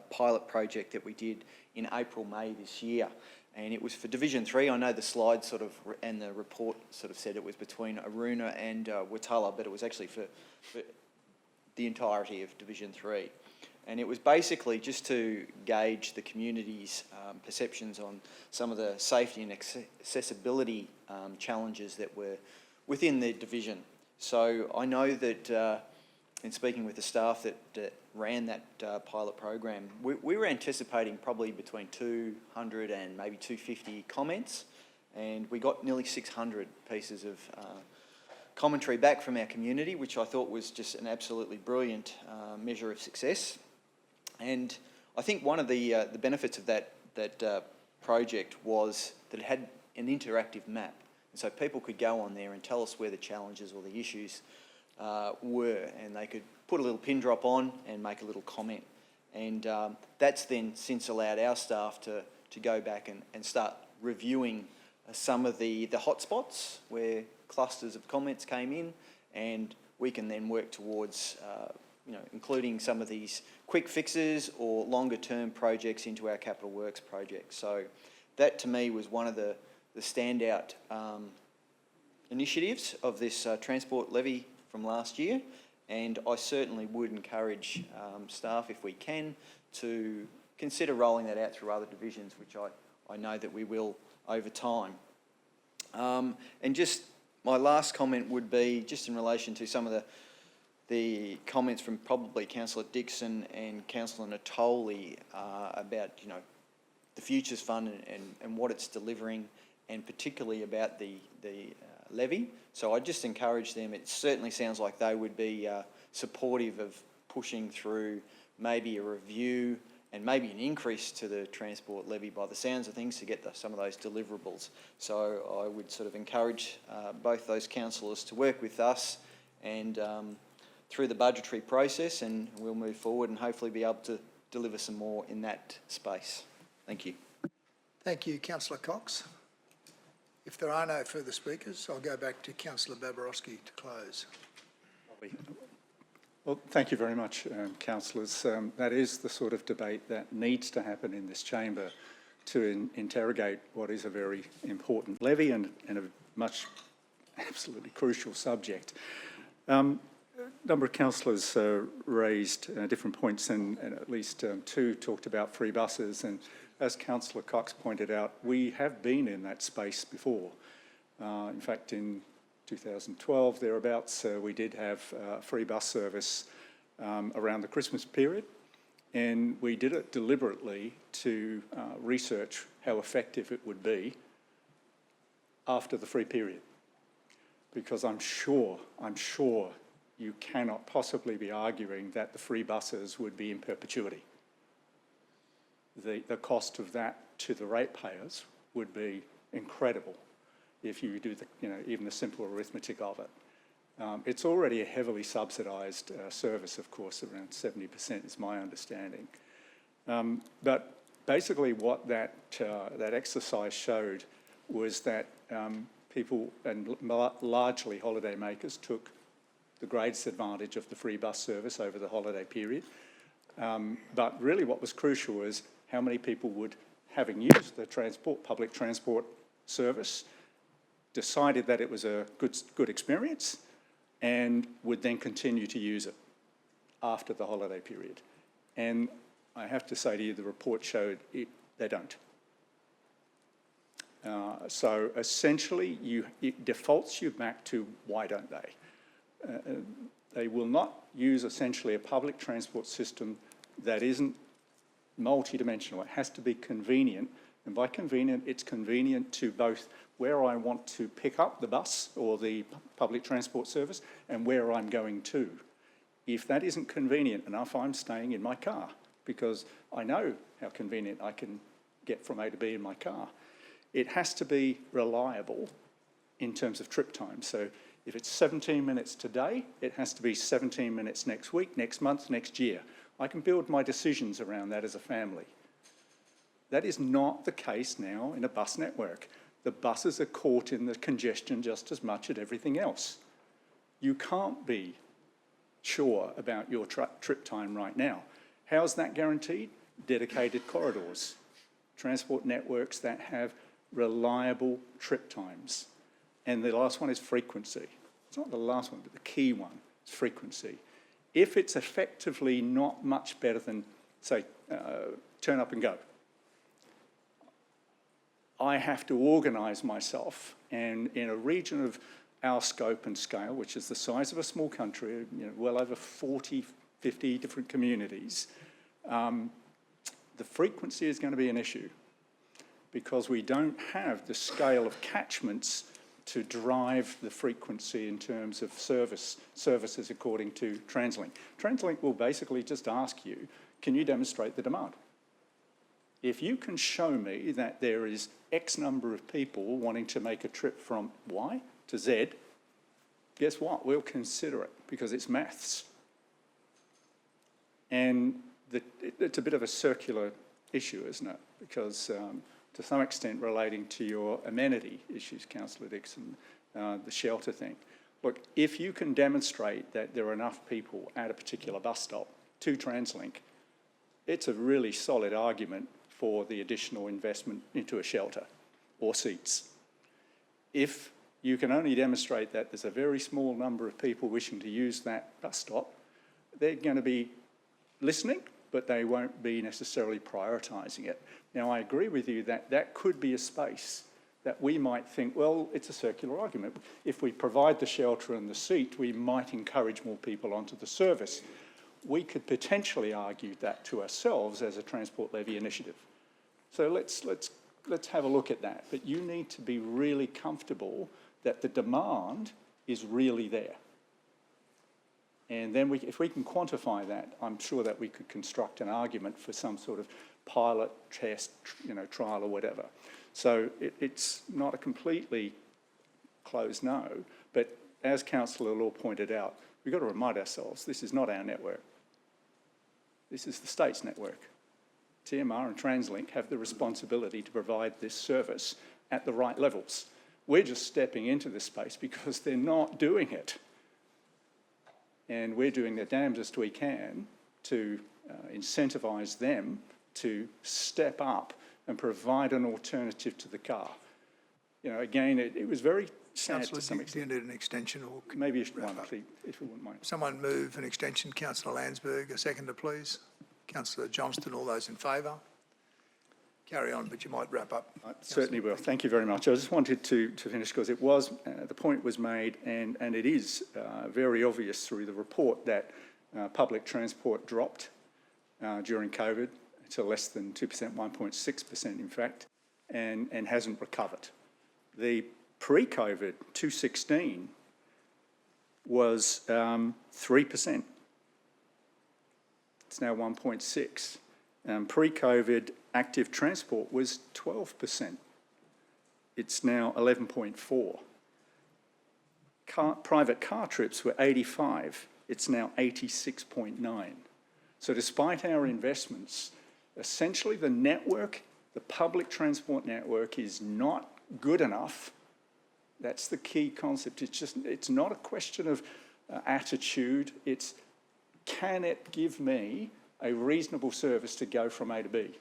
Speaker 11: pilot project that we did in April, May this year. And it was for Division 3. I know the slide sort of, and the report sort of said it was between Aruna and Watala, but it was actually for the entirety of Division 3. And it was basically just to gauge the community's perceptions on some of the safety and accessibility challenges that were within the division. So I know that in speaking with the staff that ran that pilot program, we were anticipating probably between 200 and maybe 250 comments, and we got nearly 600 pieces of commentary back from our community, which I thought was just an absolutely brilliant measure of success. And I think one of the benefits of that project was that it had an interactive map. And so people could go on there and tell us where the challenges or the issues were, and they could put a little pin drop on and make a little comment. And that's then since allowed our staff to go back and start reviewing some of the hotspots where clusters of comments came in, and we can then work towards including some of these quick fixes or longer term projects into our capital works project. So that to me was one of the standout initiatives of this transport levy from last year, and I certainly would encourage staff, if we can, to consider rolling that out through other divisions, which I know that we will over time. And just my last comment would be just in relation to some of the comments from probably Councillor Dixon and Councillor Natoli about the Futures Fund and what it's delivering, and particularly about the levy. So I just encourage them. It certainly sounds like they would be supportive of pushing through maybe a review and maybe an increase to the transport levy by the sounds of things to get some of those deliverables. So I would sort of encourage both those councillors to work with us and through the budgetary process, and we'll move forward and hopefully be able to deliver some more in that space. Thank you.
Speaker 1: Thank you, Councillor Cox. If there are no further speakers, I'll go back to Councillor Babarowski to close.
Speaker 2: Well, thank you very much, councillors. That is the sort of debate that needs to happen in this chamber to interrogate what is a very important levy and a much absolutely crucial subject. A number of councillors raised different points, and at least two talked about free buses. And as Councillor Cox pointed out, we have been in that space before. In fact, in 2012, thereabouts, we did have free bus service around the Christmas period, and we did it deliberately to research how effective it would be after the free period. Because I'm sure you cannot possibly be arguing that the free buses would be in perpetuity. The cost of that to the ratepayers would be incredible if you do even the simple arithmetic of it. It's already a heavily subsidised service, of course, around 70% is my understanding. But basically what that exercise showed was that people, and largely holiday makers, took the greatest advantage of the free bus service over the holiday period. But really what was crucial was how many people would, having used the public transport service, decided that it was a good experience and would then continue to use it after the holiday period. And I have to say to you, the report showed they don't. So essentially, it defaults you back to why don't they? They will not use essentially a public transport system that isn't multidimensional. It has to be convenient, and by convenient, it's convenient to both where I want to pick up the bus or the public transport service and where I'm going to. If that isn't convenient enough, I'm staying in my car because I know how convenient I can get from A to B in my car. It has to be reliable in terms of trip time. So if it's 17 minutes today, it has to be 17 minutes next week, next month, next year. I can build my decisions around that as a family. That is not the case now in a bus network. The buses are caught in the congestion just as much as everything else. You can't be sure about your trip time right now. How's that guaranteed? Dedicated corridors, transport networks that have reliable trip times. And the last one is frequency. It's not the last one, but the key one is frequency. If it's effectively not much better than, say, turn up and go, I have to organise myself, and in a region of our scope and scale, which is the size of a small country, well over 40, 50 different communities, the frequency is going to be an issue because we don't have the scale of catchments to drive the frequency in terms of services according to TransLink. TransLink will basically just ask you, can you demonstrate the demand? If you can show me that there is X number of people wanting to make a trip from Y to Z, guess what? We'll consider it because it's maths. And it's a bit of a circular issue, isn't it? Because to some extent relating to your amenity issues, Councillor Dixon, the shelter thing. Look, if you can demonstrate that there are enough people at a particular bus stop to TransLink, it's a really solid argument for the additional investment into a shelter or seats. If you can only demonstrate that there's a very small number of people wishing to use that bus stop, they're going to be listening, but they won't be necessarily prioritising it. Now, I agree with you that that could be a space that we might think, well, it's a circular argument. If we provide the shelter and the seat, we might encourage more people onto the service. We could potentially argue that to ourselves as a transport levy initiative. So let's have a look at that. But you need to be really comfortable that the demand is really there. And then if we can quantify that, I'm sure that we could construct an argument for some sort of pilot test, trial or whatever. So it's not a completely closed no, but as Councillor Law pointed out, we've got to remind ourselves, this is not our network. This is the state's network. TMR and TransLink have the responsibility to provide this service at the right levels. We're just stepping into this space because they're not doing it. And we're doing the damnedest we can to incentivise them to step up and provide an alternative to the car. Again, it was very sad to some extent.
Speaker 1: Do you need an extension or
Speaker 2: maybe one, please, if you wouldn't mind.
Speaker 1: Someone move an extension. Councillor Landsberg, a seconder, please. Councillor Johnston, all those in favour? Carry on, but you might wrap up.
Speaker 2: I certainly will. Thank you very much. I just wanted to finish because it was, the point was made and it is very obvious through the report that public transport dropped during COVID to less than 2%, 1.6% in fact, and hasn't recovered. The pre-COVID 2016 was 3%. It's now 1.6. Pre-COVID active transport was 12%. It's now 11.4. Private car trips were 85. It's now 86.9. So despite our investments, essentially the network, the public transport network is not good enough. That's the key concept. It's not a question of attitude. It's, can it give me a reasonable service to go from A to B?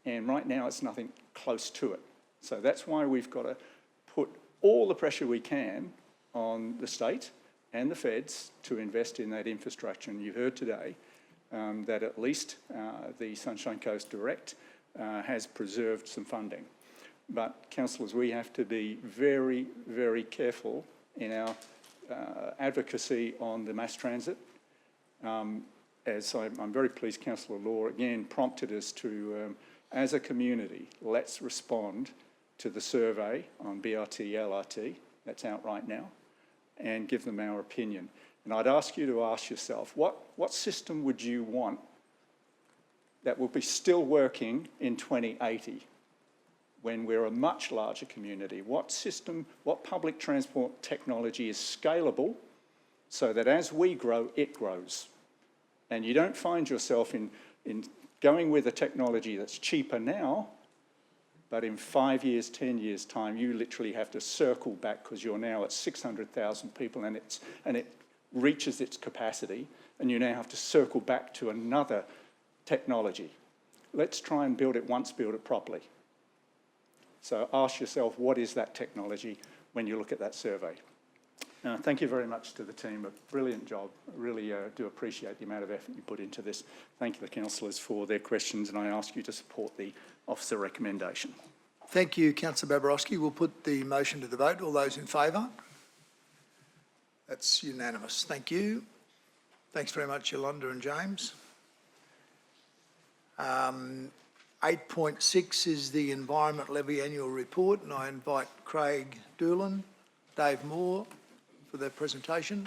Speaker 2: And right now it's nothing close to it. So that's why we've got to put all the pressure we can on the state and the feds to invest in that infrastructure. And you've heard today that at least the Sunshine Coast Direct has preserved some funding. But councillors, we have to be very, very careful in our advocacy on the mass transit. As I'm very pleased Councillor Law again prompted us to, as a community, let's respond to the survey on BRT, LRT, that's out right now, and give them our opinion. And I'd ask you to ask yourself, what system would you want that will be still working in 2080 when we're a much larger community? What system, what public transport technology is scalable so that as we grow, it grows? And you don't find yourself in going with a technology that's cheaper now But in 5 years, 10 years' time, you literally have to circle back because you're now at 600,000 people and it reaches its capacity, and you now have to circle back to another technology. Let's try and build it once, build it properly. So ask yourself, what is that technology when you look at that survey? Thank you very much to the team. A brilliant job. I really do appreciate the amount of effort you put into this. Thank you, the councillors, for their questions, and I ask you to support the officer recommendation.
Speaker 1: Thank you, Councillor Babarowski. We'll put the motion to the vote. All those in favour? That's unanimous. Thank you. Thanks very much, Yolanda and James. 8.6 is the Environment Levy Annual Report, and I invite Craig Doolan, Dave Moore for their presentation.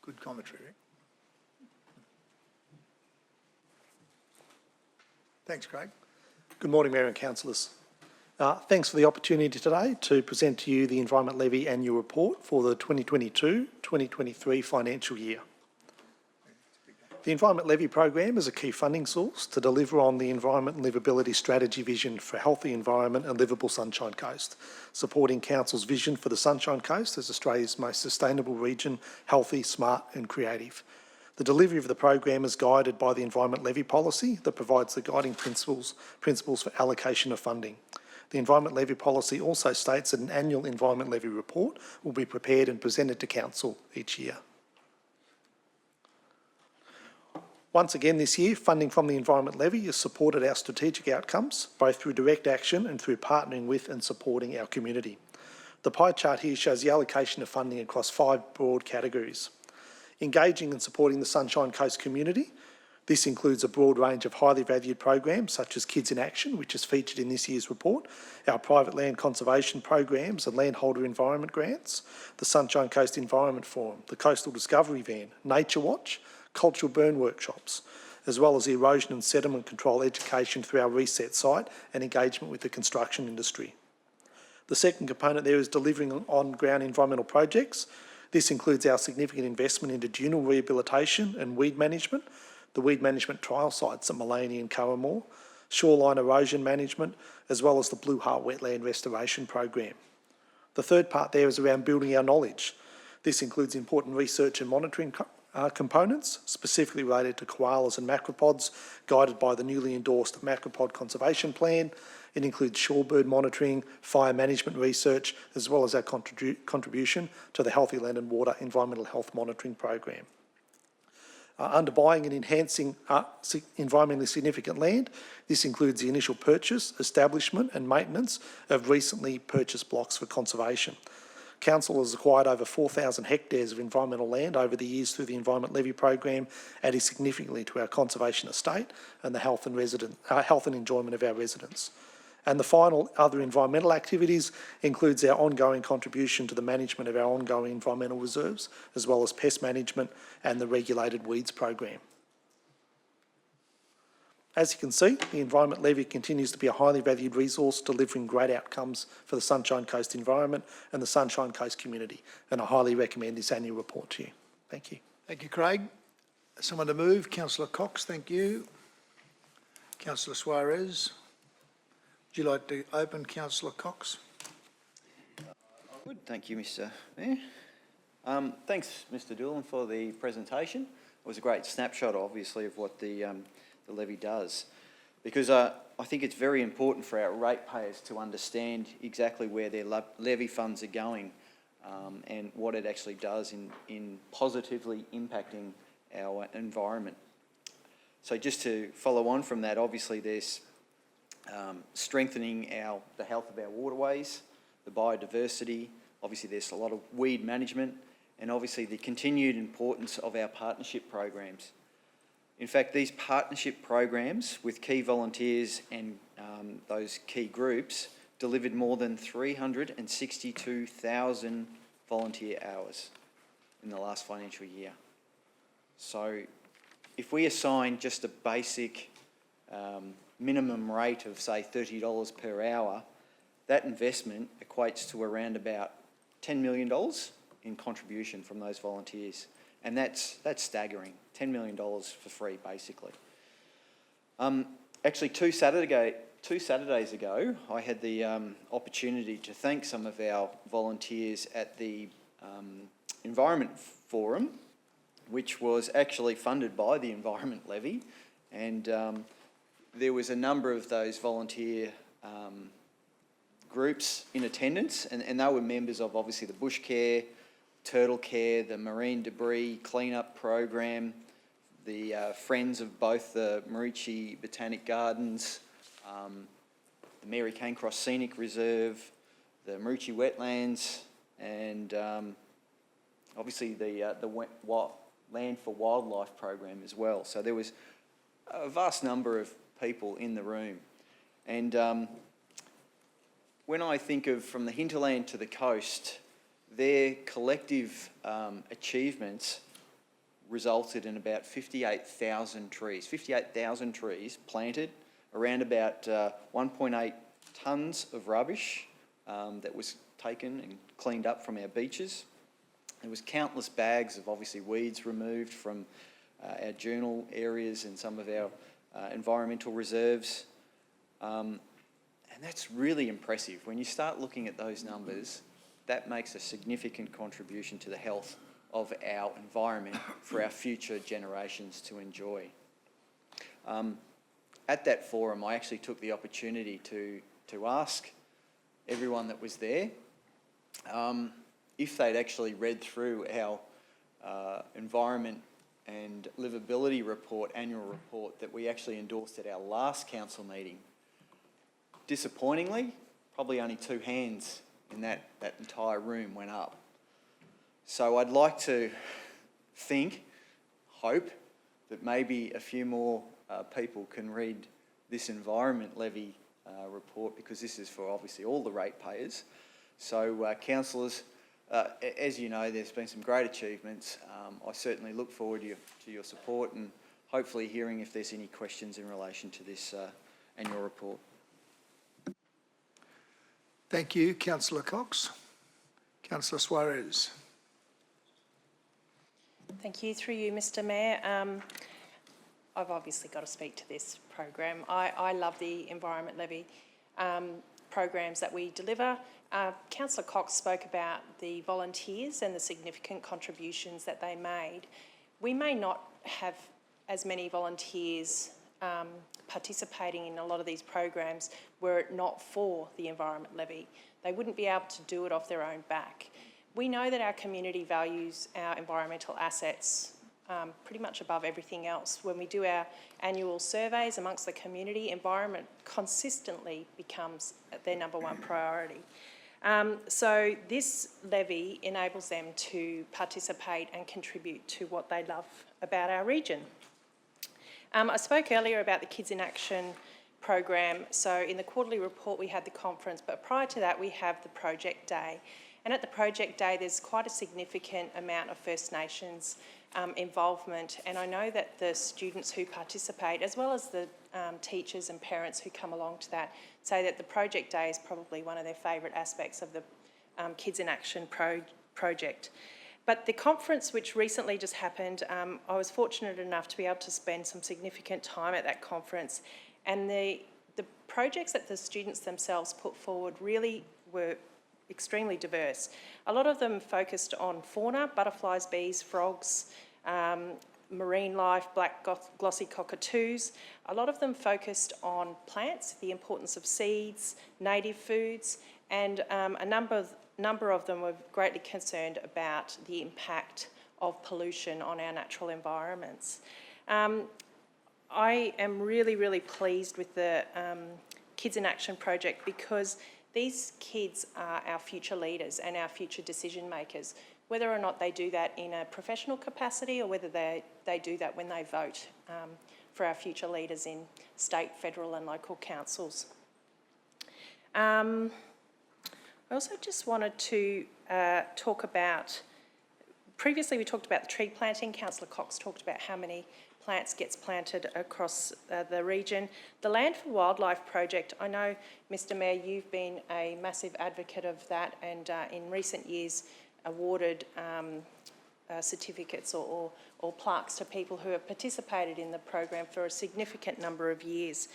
Speaker 1: Good commentary. Thanks, Craig.
Speaker 9: Good morning, Mayor and Councillors. Thanks for the opportunity today to present to you the Environment Levy Annual Report for the 2022-2023 financial year. The Environment Levy program is a key funding source to deliver on the Environment and Livability Strategy vision for a healthy environment and livable Sunshine Coast, supporting Council's vision for the Sunshine Coast as Australia's most sustainable region, healthy, smart and creative. The delivery of the program is guided by the Environment Levy policy that provides the guiding principles for allocation of funding. The Environment Levy policy also states that an annual Environment Levy report will be prepared and presented to Council each year. Once again this year, funding from the Environment Levy has supported our strategic outcomes, both through direct action and through partnering with and supporting our community. The pie chart here shows the allocation of funding across 5 broad categories. Engaging and supporting the Sunshine Coast community. This includes a broad range of highly valued programs such as Kids in Action, which is featured in this year's report, our private land conservation programs and landholder environment grants, the Sunshine Coast Environment Forum, the Coastal Discovery Van, Nature Watch, cultural burn workshops, as well as the erosion and sediment control education through our Reset site and engagement with the construction industry. The second component there is delivering on-ground environmental projects. This includes our significant investment into dune rehabilitation and weed management, the weed management trial sites at Mullaney and Curramore, shoreline erosion management, as well as the Blue Heart Wetland Restoration Program. The third part there is around building our knowledge. This includes important research and monitoring components, specifically related to koalas and macropods, guided by the newly endorsed Macropod Conservation Plan. It includes shorebird monitoring, fire management research, as well as our contribution to the Healthy Land and Water Environmental Health Monitoring Program. Under buying and enhancing environmentally significant land, this includes the initial purchase, establishment and maintenance of recently purchased blocks for conservation. Council has acquired over 4,000 hectares of environmental land over the years through the Environment Levy program, adding significantly to our conservation estate and the health and enjoyment of our residents. And the final other environmental activities includes our ongoing contribution to the management of our ongoing environmental reserves, as well as pest management and the regulated weeds program. As you can see, the Environment Levy continues to be a highly valued resource, delivering great outcomes for the Sunshine Coast environment and the Sunshine Coast community, and I highly recommend this annual report to you. Thank you.
Speaker 1: Thank you, Craig. Someone to move? Councillor Cox, thank you. Councillor Suarez. Would you like to open, Councillor Cox?
Speaker 11: Good, thank you, Mr. Mayor. Thanks, Mr. Doolan, for the presentation. It was a great snapshot, obviously, of what the levy does, because I think it's very important for our ratepayers to understand exactly where their levy funds are going and what it actually does in positively impacting our environment. So just to follow on from that, obviously there's strengthening the health of our waterways, the biodiversity, obviously there's a lot of weed management, and obviously the continued importance of our partnership programs. In fact, these partnership programs with key volunteers and those key groups delivered more than 362,000 volunteer hours in the last financial year. So if we assign just a basic minimum rate of, say, $30 per hour, that investment equates to around about $10 million in contribution from those volunteers. And that's staggering, $10 million for free, basically. Actually, two Saturdays ago, I had the opportunity to thank some of our volunteers at the Environment Forum, which was actually funded by the Environment Levy, and there was a number of those volunteer groups in attendance, and they were members of obviously the Bush Care, Turtle Care, the Marine Debris Cleanup Program, the friends of both the Maroochydore Botanic Gardens, the Mary Cairncross Scenic Reserve, the Maroochydore Wetlands, and obviously the Land for Wildlife program as well. So there was a vast number of people in the room. And when I think of from the hinterland to the coast, their collective achievements resulted in about 58,000 trees. 58,000 trees planted, around about 1.8 tonnes of rubbish that was taken and cleaned up from our beaches. There was countless bags of obviously weeds removed from our journal areas and some of our environmental reserves. And that's really impressive. When you start looking at those numbers, that makes a significant contribution to the health of our environment for our future generations to enjoy. At that forum, I actually took the opportunity to ask everyone that was there if they'd actually read through our Environment and Livability Report, annual report that we actually endorsed at our last council meeting. Disappointingly, probably only 2 hands in that entire room went up. So I'd like to hope that maybe a few more people can read this Environment Levy report, because this is for obviously all the ratepayers. So councillors, as you know, there's been some great achievements. I certainly look forward to your support and hopefully hearing if there's any questions in relation to this annual report.
Speaker 1: Thank you, Councillor Cox. Councillor Suarez.
Speaker 8: Thank you. Through you, Mr Mayor. I've obviously got to speak to this program. I love the Environment Levy programs that we deliver. Councillor Cox spoke about the volunteers and the significant contributions that they made. We may not have as many volunteers participating in a lot of these programs were it not for the Environment Levy. They wouldn't be able to do it off their own back. We know that our community values our environmental assets pretty much above everything else. When we do our annual surveys amongst the community, environment consistently becomes their #1 priority. So this levy enables them to participate and contribute to what they love about our region. I spoke earlier about the Kids in Action program. So in the quarterly report we had the conference, but prior to that we have the project day. And at the project day there's quite a significant amount of First Nations involvement, and I know that the students who participate, as well as the teachers and parents who come along to that, say that the project day is probably one of their favourite aspects of the Kids in Action project. But the conference which recently just happened, I was fortunate enough to be able to spend some significant time at that conference, and the projects that the students themselves put forward really were extremely diverse. A lot of them focused on fauna, butterflies, bees, frogs, marine life, black glossy cockatoos. A lot of them focused on plants, the importance of seeds, native foods, and a number of them were greatly concerned about the impact of pollution on our natural environments. I am really, really pleased with the Kids in Action project, because these kids are our future leaders and our future decision makers, whether or not they do that in a professional capacity or whether they do that when they vote for our future leaders in state, federal and local councils. I also just wanted to talk about, previously we talked about the tree planting. Councillor Cox talked about how many plants gets planted across the region. The Land for Wildlife project, I know, Mr Mayor, you've been a massive advocate of that, and in recent years awarded certificates or plaques to people who have participated in the program for a significant number of years.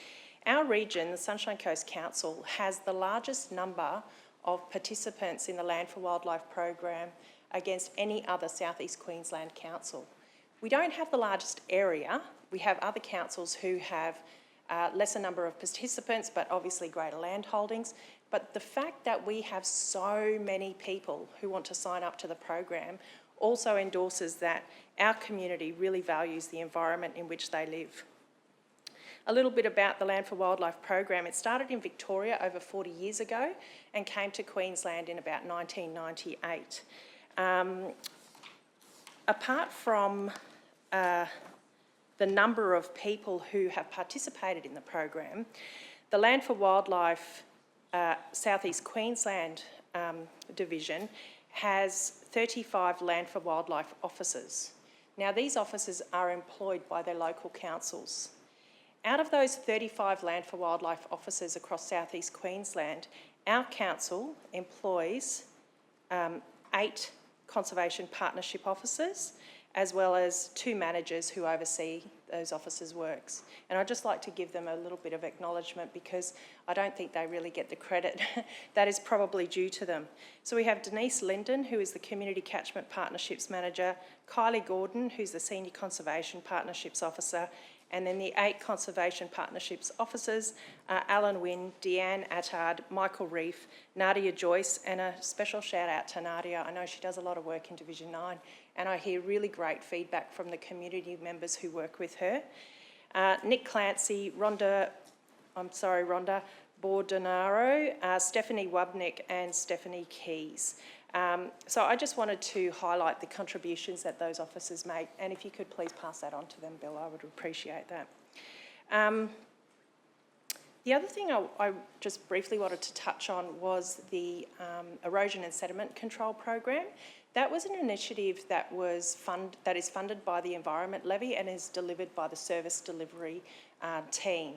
Speaker 8: Our region, the Sunshine Coast Council, has the largest number of participants in the Land for Wildlife program against any other South East Queensland council. We don't have the largest area. We have other councils who have lesser number of participants, but obviously greater land holdings. But the fact that we have so many people who want to sign up to the program also endorses that our community really values the environment in which they live. A little bit about the Land for Wildlife program. It started in Victoria over 40 years ago and came to Queensland in about 1998. Apart from the number of people who have participated in the program, the Land for Wildlife South East Queensland division has 35 Land for Wildlife officers. Now, these officers are employed by their local councils. Out of those 35 Land for Wildlife officers across South East Queensland, our council employs 8 conservation partnership officers, as well as 2 managers who oversee those officers' works. And I'd just like to give them a little bit of acknowledgement because I don't think they really get the credit that is probably due to them. So we have Denise Linden, who is the Community Catchment Partnerships Manager, Kylie Gordon, who's the Senior Conservation Partnerships Officer, and then the 8 Conservation Partnerships Officers, Alan Wynne, Deanne Attard, Michael Reef, Nadia Joyce, and a special shout out to Nadia. I know she does a lot of work in Division 9, and I hear really great feedback from the community members who work with her. Nick Clancy, Rhonda Bordenaro, Stephanie Wubnick, and Stephanie Keys. So I just wanted to highlight the contributions that those officers make, and if you could please pass that on to them, Bill, I would appreciate that. The other thing I just briefly wanted to touch on was the erosion and sediment control program. That was an initiative that is funded by the Environment Levy and is delivered by the Service Delivery team.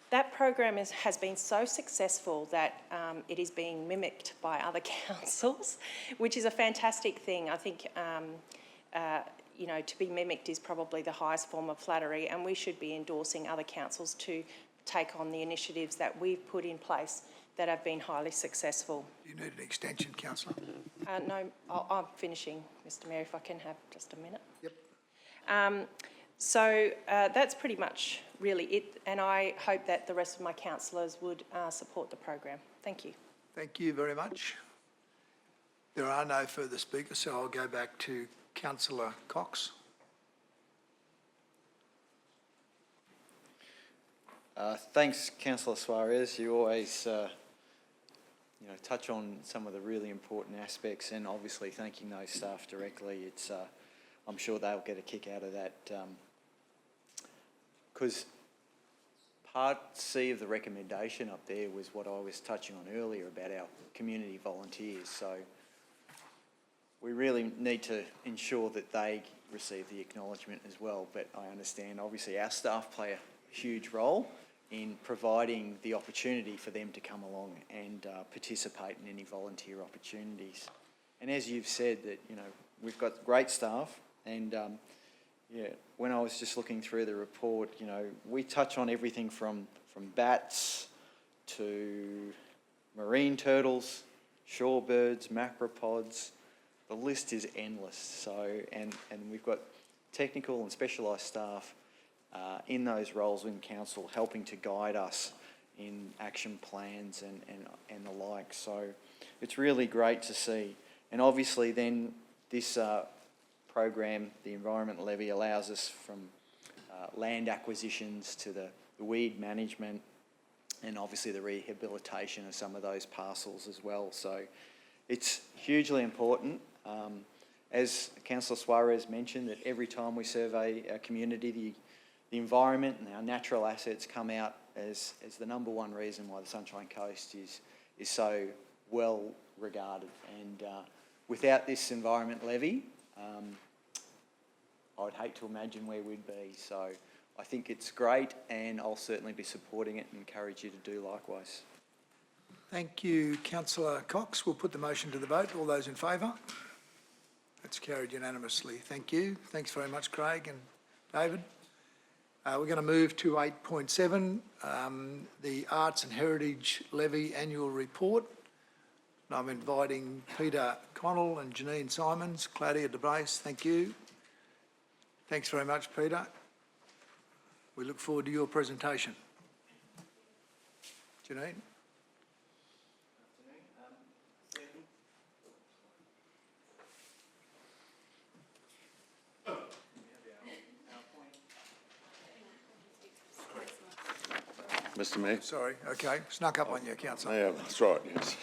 Speaker 8: That program has been so successful that it is being mimicked by other councils, which is a fantastic thing. I think, you know, to be mimicked is probably the highest form of flattery, and we should be endorsing other councils to take on the initiatives that we've put in place that have been highly successful.
Speaker 1: Do you need an extension, councillor?
Speaker 8: No, I'm finishing, Mr Mayor, if I can have just a minute.
Speaker 1: Yep.
Speaker 8: So that's pretty much really it, and I hope that the rest of my councillors would support the program. Thank you.
Speaker 1: Thank you very much. There are no further speakers, so I'll go back to Councillor Cox.
Speaker 11: Thanks, Councillor Suarez. You always touch on some of the really important aspects, and obviously thanking those staff directly. It's I'm sure they'll get a kick out of that, because part C of the recommendation up there was what I was touching on earlier about our community volunteers. So we really need to ensure that they receive the acknowledgement as well. But I understand obviously our staff play a huge role in providing the opportunity for them to come along and participate in any volunteer opportunities. And as you've said, that we've got great staff, and when I was just looking through the report, we touch on everything from bats to marine turtles, shorebirds, macropods. The list is endless. So, and we've got technical and specialised staff in those roles in council, helping to guide us in action plans and the like. So it's really great to see. And obviously then this program, the Environment Levy, allows us from land acquisitions to the weed management, and obviously the rehabilitation of some of those parcels as well. So it's hugely important. As Councillor Suarez mentioned, that every time we survey our community, the environment and our natural assets come out as the number one reason why the Sunshine Coast is so well regarded. And without this Environment Levy, I would hate to imagine where we'd be. So I think it's great, and I'll certainly be supporting it and encourage you to do likewise.
Speaker 1: Thank you, Councillor Cox. We'll put the motion to the vote. All those in favour? That's carried unanimously. Thank you. Thanks very much, Craig and David. We're going to move to 8.7, the Arts and Heritage Levy Annual Report. And I'm inviting Peter Connell and Janine Simons, Claudia DeBase. Thank you. Thanks very much, Peter. We look forward to your presentation. Janine?
Speaker 14: Mr Mayor.
Speaker 1: Sorry, okay. Snuck up on you, Councillor.
Speaker 14: Yeah, that's right, yes.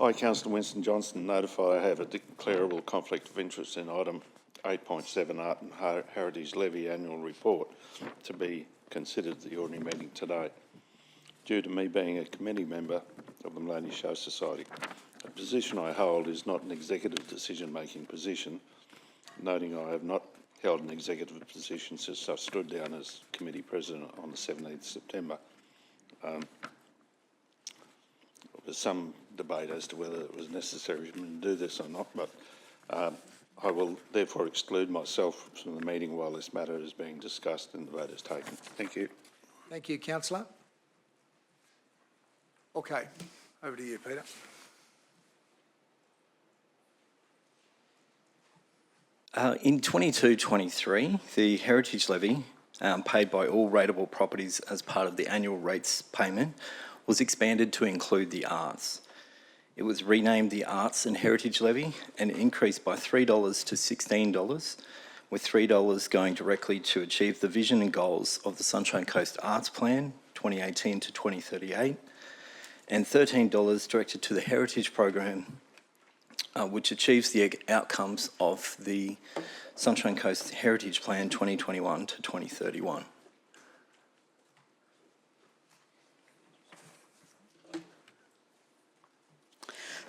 Speaker 14: I, Councillor Winston Johnson, notify I have a declarable conflict of interest in item 8.7 Art and Heritage Levy Annual Report to be considered at the ordinary meeting today. Due to me being a committee member of the Maloney Show Society, a position I hold is not an executive decision-making position, noting I have not held an executive position since I stood down as committee president on the 17th of September. There's some debate as to whether it was necessary for me to do this or not, but I will therefore exclude myself from the meeting while this matter is being discussed and the vote is taken. Thank you.
Speaker 1: Thank you, Councillor. Okay, over to you, Peter.
Speaker 10: In 22-23, the Heritage Levy, paid by all rateable properties as part of the annual rates payment, was expanded to include the arts. It was renamed the Arts and Heritage Levy and increased by $3 to $16, with $3 going directly to achieve the vision and goals of the Sunshine Coast Arts Plan 2018 to 2038, and $13 directed to the Heritage Program, which achieves the outcomes of the Sunshine Coast Heritage Plan 2021 to 2031.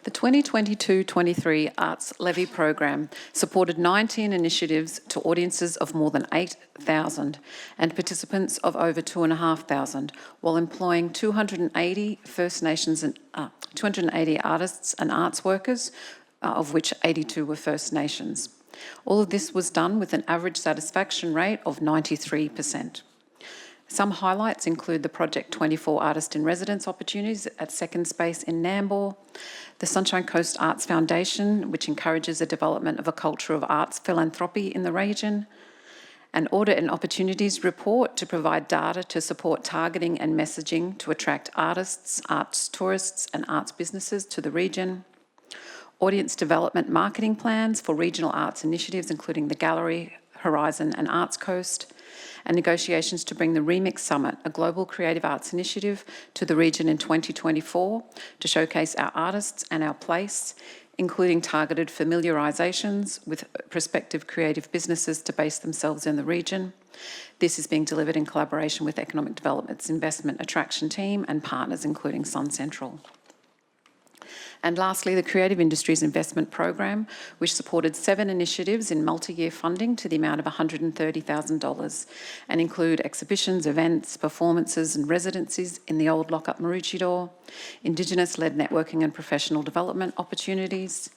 Speaker 20: The 2022-23 Arts Levy program supported 19 initiatives to audiences of more than 8,000 and participants of over 2,500, while employing 280 First Nations and 280 artists and arts workers, of which 82 were First Nations. All of this was done with an average satisfaction rate of 93%. Some highlights include the Project 24 Artist in Residence opportunities at Second Space in Nambour, the Sunshine Coast Arts Foundation, which encourages the development of a culture of arts philanthropy in the region, an Audit and Opportunities Report to provide data to support targeting and messaging to attract artists, arts tourists and arts businesses to the region, audience development marketing plans for regional arts initiatives including the Gallery, Horizon and Arts Coast, and negotiations to bring the Remix Summit, a global creative arts initiative, to the region in 2024 to showcase our artists and our place, including targeted familiarisations with prospective creative businesses to base themselves in the region. This is being delivered in collaboration with Economic Development's Investment Attraction Team and partners including Sun Central. And lastly, the Creative Industries Investment Program, which supported 7 initiatives in multi-year funding to the amount of $130,000 and include exhibitions, events, performances and residencies in the old lockup Maroochydore, Indigenous-led networking and professional development opportunities,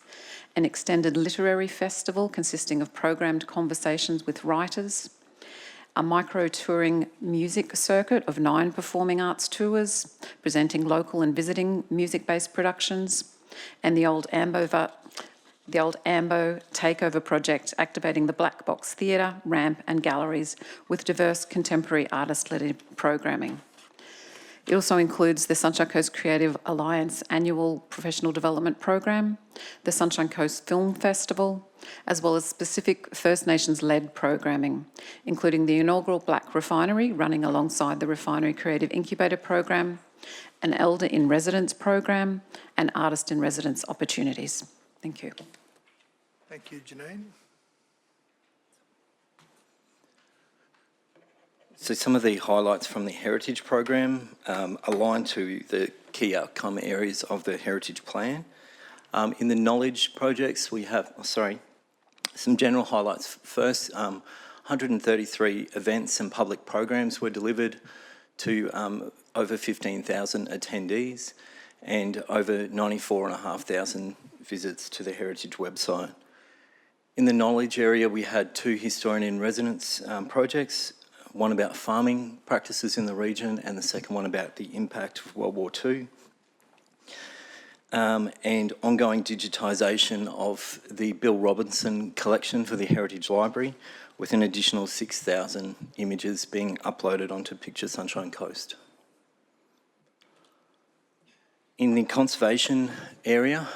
Speaker 20: an extended literary festival consisting of programmed conversations with writers, a micro-touring music circuit of 9 performing arts tours, presenting local and visiting music-based productions, and the old Ambo takeover project activating the Black Box Theatre, ramp and galleries with diverse contemporary artist-led programming. It also includes the Sunshine Coast Creative Alliance Annual Professional Development Program, the Sunshine Coast Film Festival, as well as specific First Nations-led programming, including the inaugural Black Refinery running alongside the Refinery Creative Incubator Program, an Elder in Residence Program, and Artist in Residence opportunities. Thank you.
Speaker 1: Thank you, Janine.
Speaker 10: So some of the highlights from the Heritage Program align to the key outcome areas of the Heritage Plan. In the knowledge projects, we have, some general highlights. First, 133 events and public programs were delivered to over 15,000 attendees and over 94,500 visits to the Heritage website. In the knowledge area, we had 2 historian-in-residence projects, one about farming practices in the region and the second one about the impact of World War II. And ongoing digitisation of the Bill Robinson collection for the Heritage Library, with an additional 6,000 images being uploaded onto Picture Sunshine Coast. In the conservation area,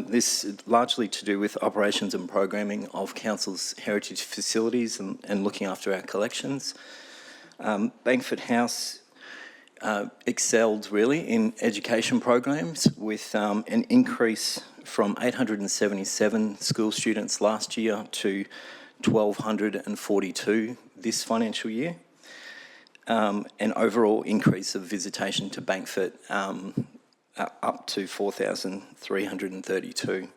Speaker 10: this is largely to do with operations and programming of Council's heritage facilities and looking after our collections. Bankford House excelled really in education programs with an increase from 877 school students last year to 1,242 this financial year. An overall increase of visitation to Bankford up to 4,332.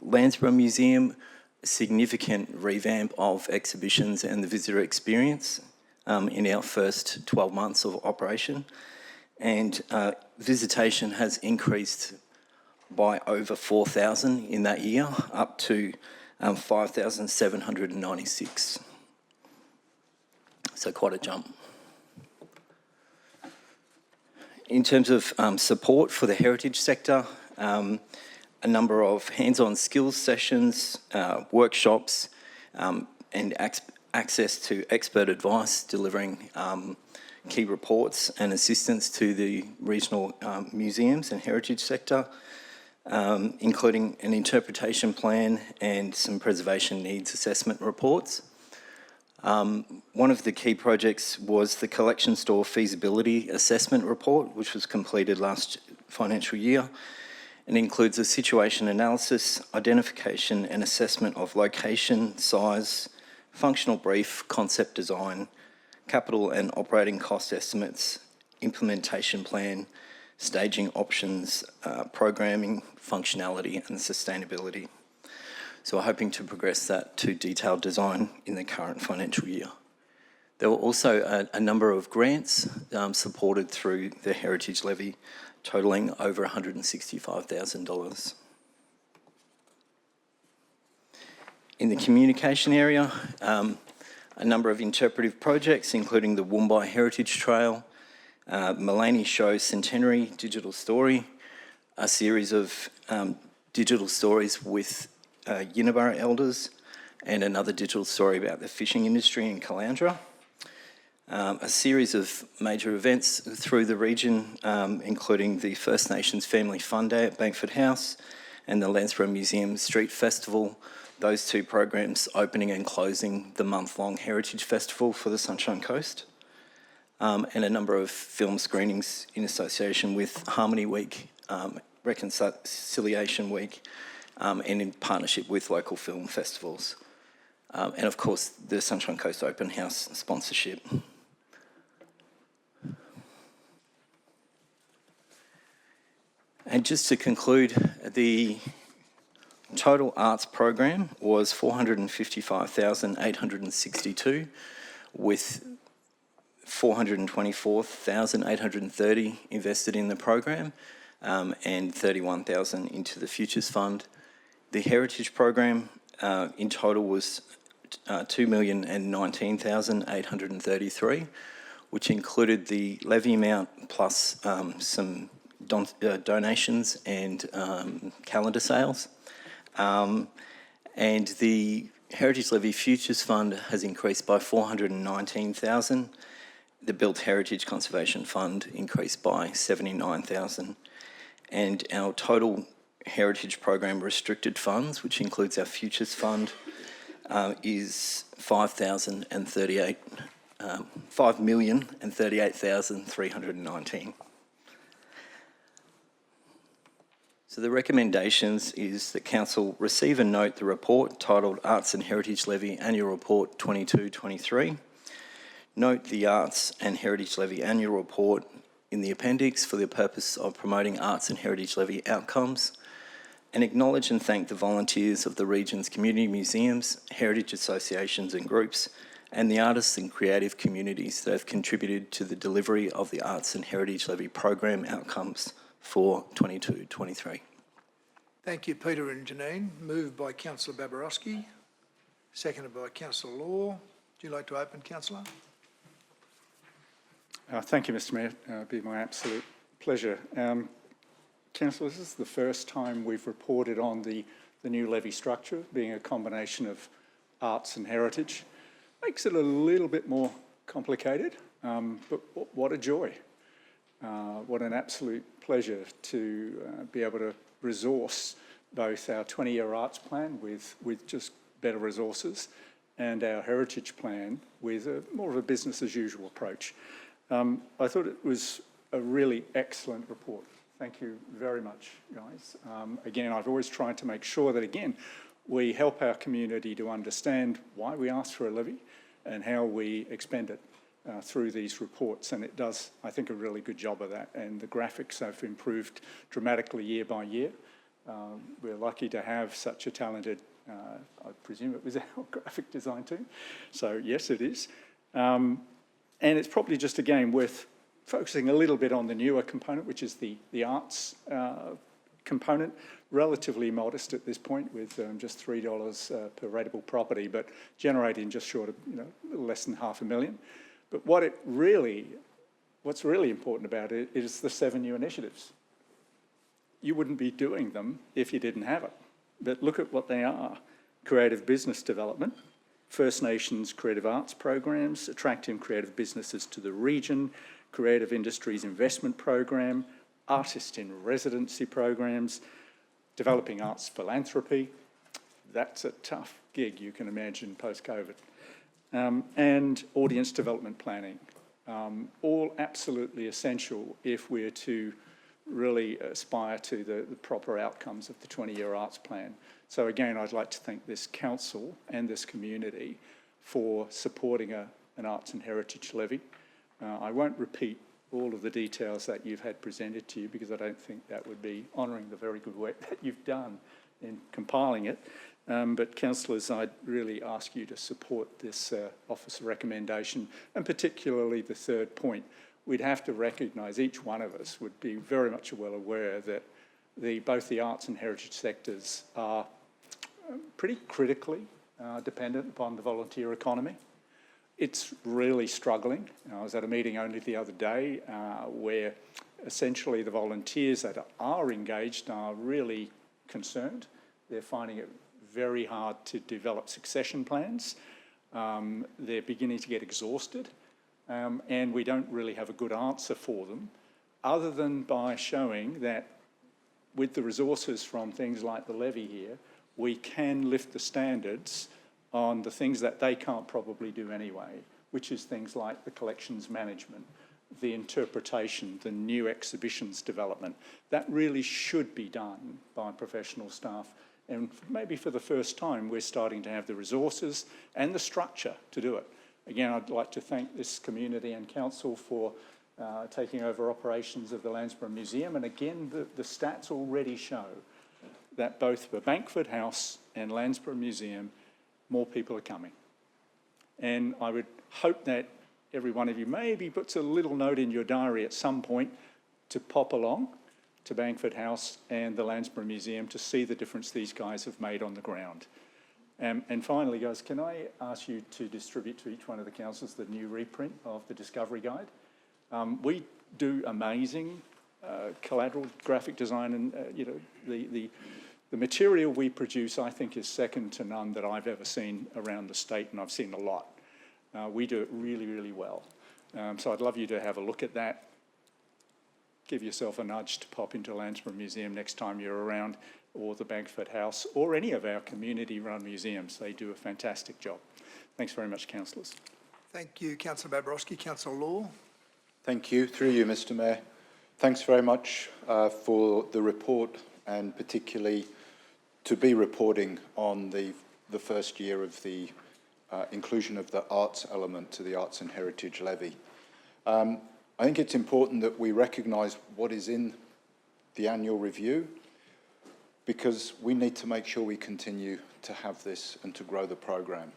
Speaker 10: Landsborough Museum, a significant revamp of exhibitions and the visitor experience in our first 12 months of operation. And visitation has increased by over 4,000 in that year, up to 5,796. So quite a jump. In terms of support for the heritage sector, a number of hands-on skills sessions, workshops, and access to expert advice, delivering key reports and assistance to the regional museums and heritage sector, including an interpretation plan and some preservation needs assessment reports. One of the key projects was the collection store feasibility assessment report, which was completed last financial year, and includes a situation analysis, identification and assessment of location, size, functional brief, concept design, capital and operating cost estimates, implementation plan, staging options, programming, functionality and sustainability. So we're hoping to progress that to detailed design in the current financial year. There were also a number of grants supported through the Heritage Levy, totalling over $165,000. In the communication area, a number of interpretive projects, including the Woombye Heritage Trail, Mullaney Show Centenary Digital Story, a series of digital stories with Yinabara elders, and another digital story about the fishing industry in Caloundra. A series of major events through the region, including the First Nations Family Fun Day at Bankford House and the Landsborough Museum Street Festival, those 2 programs opening and closing the month-long Heritage Festival for the Sunshine Coast, and a number of film screenings in association with Harmony Week, Reconciliation Week, and in partnership with local film festivals. And of course, the Sunshine Coast Open House sponsorship. And just to conclude, the total arts program was $455,862, with $424,830 invested in the program, and $31,000 into the Futures Fund. The Heritage Program in total was $2,019,833, which included the levy amount plus some donations and calendar sales. And the Heritage Levy Futures Fund has increased by $419,000. The Built Heritage Conservation Fund increased by $79,000. And our total Heritage Program restricted funds, which includes our Futures Fund, is $5,038,319. So the recommendations is that Council receive and note the report titled Arts and Heritage Levy Annual Report 22-23. Note the Arts and Heritage Levy Annual Report in the appendix for the purpose of promoting Arts and Heritage Levy outcomes, and acknowledge and thank the volunteers of the region's community museums, heritage associations and groups, and the artists and creative communities that have contributed to the delivery of the Arts and Heritage Levy program outcomes for 22-23.
Speaker 1: Thank you, Peter and Janine. Moved by Councillor Babarowski, seconded by Councillor Law. Would you like to open, Councillor?
Speaker 2: Thank you, Mr Mayor. It'd be my absolute pleasure. Councillor, this is the first time we've reported on the new levy structure, being a combination of arts and heritage. Makes it a little bit more complicated, but what a joy. What an absolute pleasure to be able to resource both our 20-year arts plan with just better resources and our heritage plan with more of a business as usual approach. I thought it was a really excellent report. Thank you very much, guys. Again, I've always tried to make sure that, again, we help our community to understand why we ask for a levy and how we expend it through these reports. And it does, I think, a really good job of that. And the graphics have improved dramatically year by year. We're lucky to have such a talented, I presume it was our graphic design team. So yes, it is. And it's probably just, again, worth focusing a little bit on the newer component, which is the arts component, relatively modest at this point with just $3 per rateable property, but generating just short of, a little less than $500,000. But what's really important about it is the 7 new initiatives. You wouldn't be doing them if you didn't have it. But look at what they are. Creative business development, First Nations creative arts programs, attracting creative businesses to the region, creative industries investment program, artist in residency programs, developing arts philanthropy. That's a tough gig, you can imagine, post-COVID. And audience development planning. All absolutely essential if we're to really aspire to the proper outcomes of the 20-year arts plan. So again, I'd like to thank this council and this community for supporting an arts and heritage levy. I won't repeat all of the details that you've had presented to you because I don't think that would be honouring the very good work that you've done in compiling it. But councillors, I'd really ask you to support this officer recommendation, and particularly the third point. We'd have to recognise, each one of us would be very much well aware that both the arts and heritage sectors are pretty critically dependent upon the volunteer economy. It's really struggling. I was at a meeting only the other day where essentially the volunteers that are engaged are really concerned. They're finding it very hard to develop succession plans. They're beginning to get exhausted, and we don't really have a good answer for them, other than by showing that with the resources from things like the levy here, we can lift the standards on the things that they can't probably do anyway, which is things like the collections management, the interpretation, the new exhibitions development. That really should be done by professional staff. And maybe for the first time, we're starting to have the resources and the structure to do it. Again, I'd like to thank this community and council for taking over operations of the Landsborough Museum. And again, the stats already show that both the Bankford House and Landsborough Museum, more people are coming. And I would hope that every one of you maybe puts a little note in your diary at some point to pop along to Bankford House and the Landsborough Museum to see the difference these guys have made on the ground. And finally, guys, can I ask you to distribute to each one of the councillors the new reprint of the Discovery Guide? We do amazing collateral graphic design, and the material we produce, I think, is second to none that I've ever seen around the state, and I've seen a lot. We do it really, really well. So I'd love you to have a look at that. Give yourself a nudge to pop into Landsborough Museum next time you're around, or the Bankford House, or any of our community-run museums. They do a fantastic job. Thanks very much, councillors.
Speaker 1: Thank you, Councillor Babarowski. Councillor Law.
Speaker 6: Thank you. Through you, Mr Mayor. Thanks very much for the report, and particularly to be reporting on the first year of the inclusion of the arts element to the Arts and Heritage Levy. I think it's important that we recognise what is in the annual review, because we need to make sure we continue to have this and to grow the programme.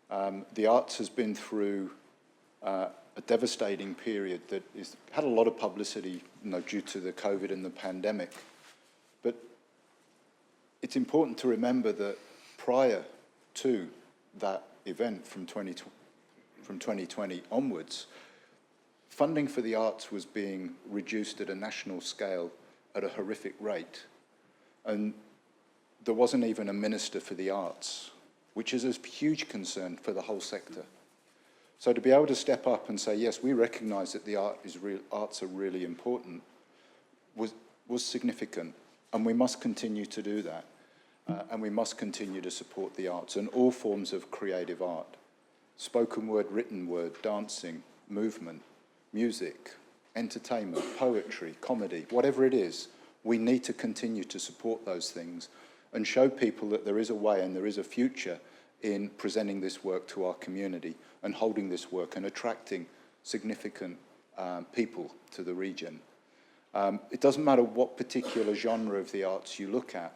Speaker 6: The arts has been through a devastating period that had a lot of publicity, due to the COVID and the pandemic. But it's important to remember that prior to that event from 2020 onwards, funding for the arts was being reduced at a national scale at a horrific rate. And there wasn't even a minister for the arts, which is a huge concern for the whole sector. So to be able to step up and say, yes, we recognise that the arts are really important, was significant. And we must continue to do that. And we must continue to support the arts and all forms of creative art. Spoken word, written word, dancing, movement, music, entertainment, poetry, comedy, whatever it is, we need to continue to support those things and show people that there is a way and there is a future in presenting this work to our community and holding this work and attracting significant people to the region. It doesn't matter what particular genre of the arts you look at.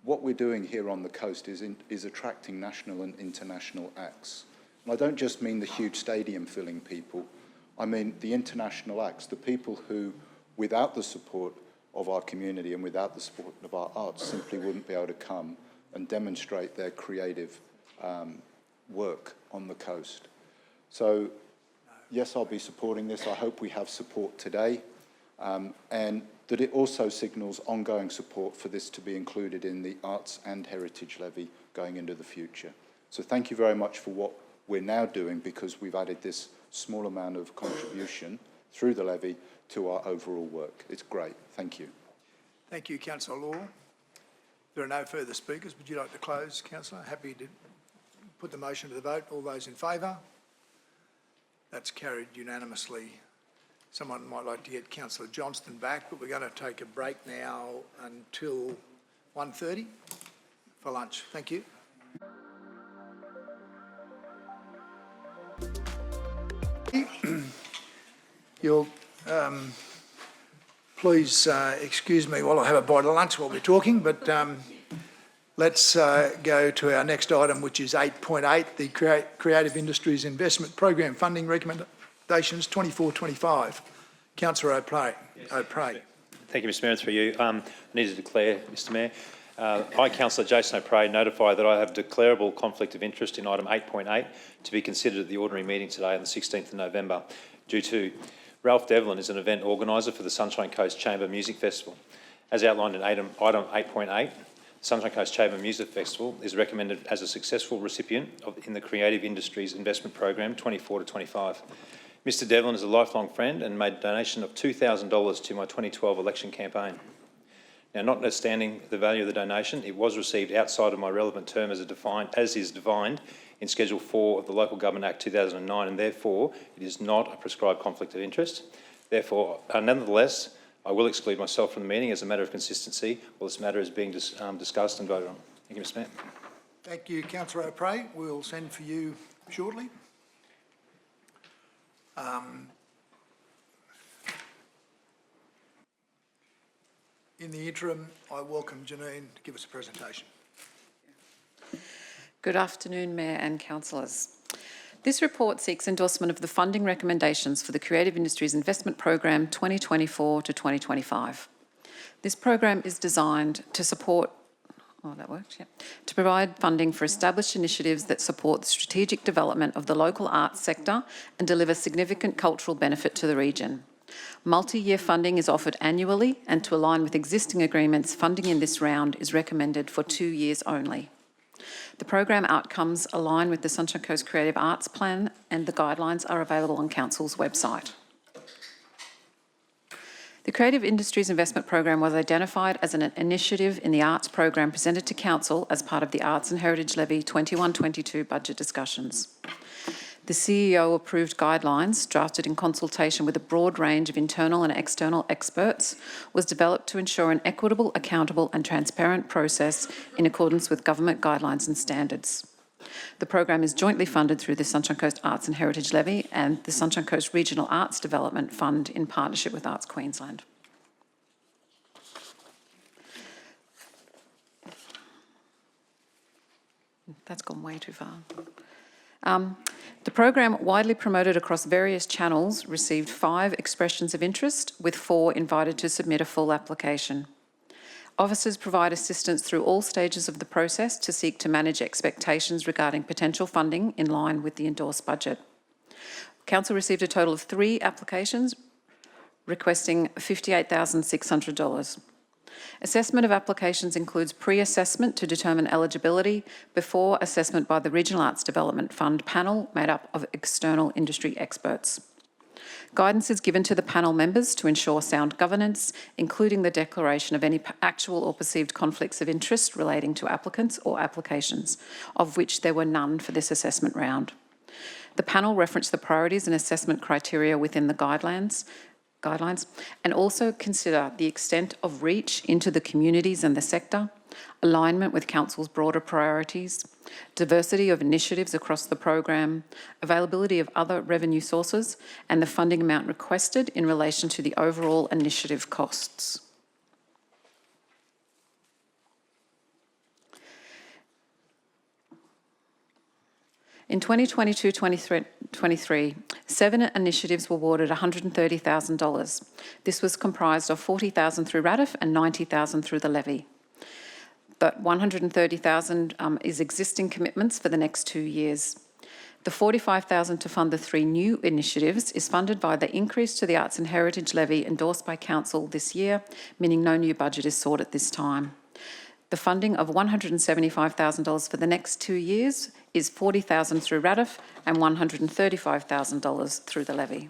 Speaker 6: What we're doing here on the coast is attracting national and international acts. And I don't just mean the huge stadium filling people, I mean the international acts, the people who, without the support of our community and without the support of our arts, simply wouldn't be able to come and demonstrate their creative work on the coast. So, yes, I'll be supporting this. I hope we have support today, and that it also signals ongoing support for this to be included in the Arts and Heritage Levy going into the future. So thank you very much for what we're now doing, because we've added this small amount of contribution through the levy to our overall work. It's great. Thank you.
Speaker 1: Thank you, Councillor Law. There are no further speakers. Would you like to close, Councillor? Happy to put the motion to the vote. All those in favour? That's carried unanimously. Someone might like to get Councillor Johnston back, but we're going to take a break now until 1:30 for lunch. Thank you. You'll please excuse me while I have a bite of lunch while we're talking, but let's go to our next item, which is 8.8, the Creative Industries Investment Program Funding Recommendations 24-25. Councillor O'Prey.
Speaker 12: Thank you, Mr Mayor, through you. I need to declare, Mr Mayor, I, Councillor Jason O'Prey, notify that I have declarable conflict of interest in item 8.8 to be considered at the ordinary meeting today on the 16th of November, due to Ralph Devlin is an event organiser for the Sunshine Coast Chamber Music Festival. As outlined in item 8.8, Sunshine Coast Chamber Music Festival is recommended as a successful recipient in the Creative Industries Investment Program 24-25. Mr Devlin is a lifelong friend and made a donation of $2,000 to my 2012 election campaign. Now, notwithstanding the value of the donation, it was received outside of my relevant term as is defined in Schedule 4 of the Local Government Act 2009, and therefore it is not a prescribed conflict of interest. Therefore, nonetheless, I will exclude myself from the meeting as a matter of consistency while this matter is being discussed and voted on. Thank you, Mr Mayor.
Speaker 1: Thank you, Councillor O'Prey. We'll send for you shortly. In the interim, I welcome Janine to give us a presentation.
Speaker 15: Good afternoon, Mayor and councillors. This report seeks endorsement of the funding recommendations for the Creative Industries Investment Program 2024 to 2025. This program is designed to support to provide funding for established initiatives that support the strategic development of the local arts sector and deliver significant cultural benefit to the region. Multi-year funding is offered annually, and to align with existing agreements, funding in this round is recommended for 2 years only. The program outcomes align with the Sunshine Coast Creative Arts Plan, and the guidelines are available on Council's website. The Creative Industries Investment Program was identified as an initiative in the arts program presented to Council as part of the Arts and Heritage Levy 21-22 budget discussions. The CEO approved guidelines, drafted in consultation with a broad range of internal and external experts, was developed to ensure an equitable, accountable and transparent process in accordance with government guidelines and standards. The program is jointly funded through the Sunshine Coast Arts and Heritage Levy and the Sunshine Coast Regional Arts Development Fund in partnership with Arts Queensland. That's gone way too far. The program, widely promoted across various channels, received 5 expressions of interest, with 4 invited to submit a full application. Officers provide assistance through all stages of the process to seek to manage expectations regarding potential funding in line with the endorsed budget. Council received a total of 3 applications requesting $58,600. Assessment of applications includes pre-assessment to determine eligibility before assessment by the Regional Arts Development Fund panel made up of external industry experts. Guidance is given to the panel members to ensure sound governance, including the declaration of any actual or perceived conflicts of interest relating to applicants or applications, of which there were none for this assessment round. The panel referenced the priorities and assessment criteria within the guidelines, and also consider the extent of reach into the communities and the sector, alignment with Council's broader priorities, diversity of initiatives across the program, availability of other revenue sources, and the funding amount requested in relation to the overall initiative costs. In 2022-23, 7 initiatives were awarded $130,000. This was comprised of $40,000 through RADF and $90,000 through the Levy. But $130,000 is existing commitments for the next 2 years. The $45,000 to fund the 3 new initiatives is funded by the increase to the Arts and Heritage Levy endorsed by Council this year, meaning no new budget is sought at this time. The funding of $175,000 for the next 2 years is $40,000 through RADF and $135,000 through the Levy.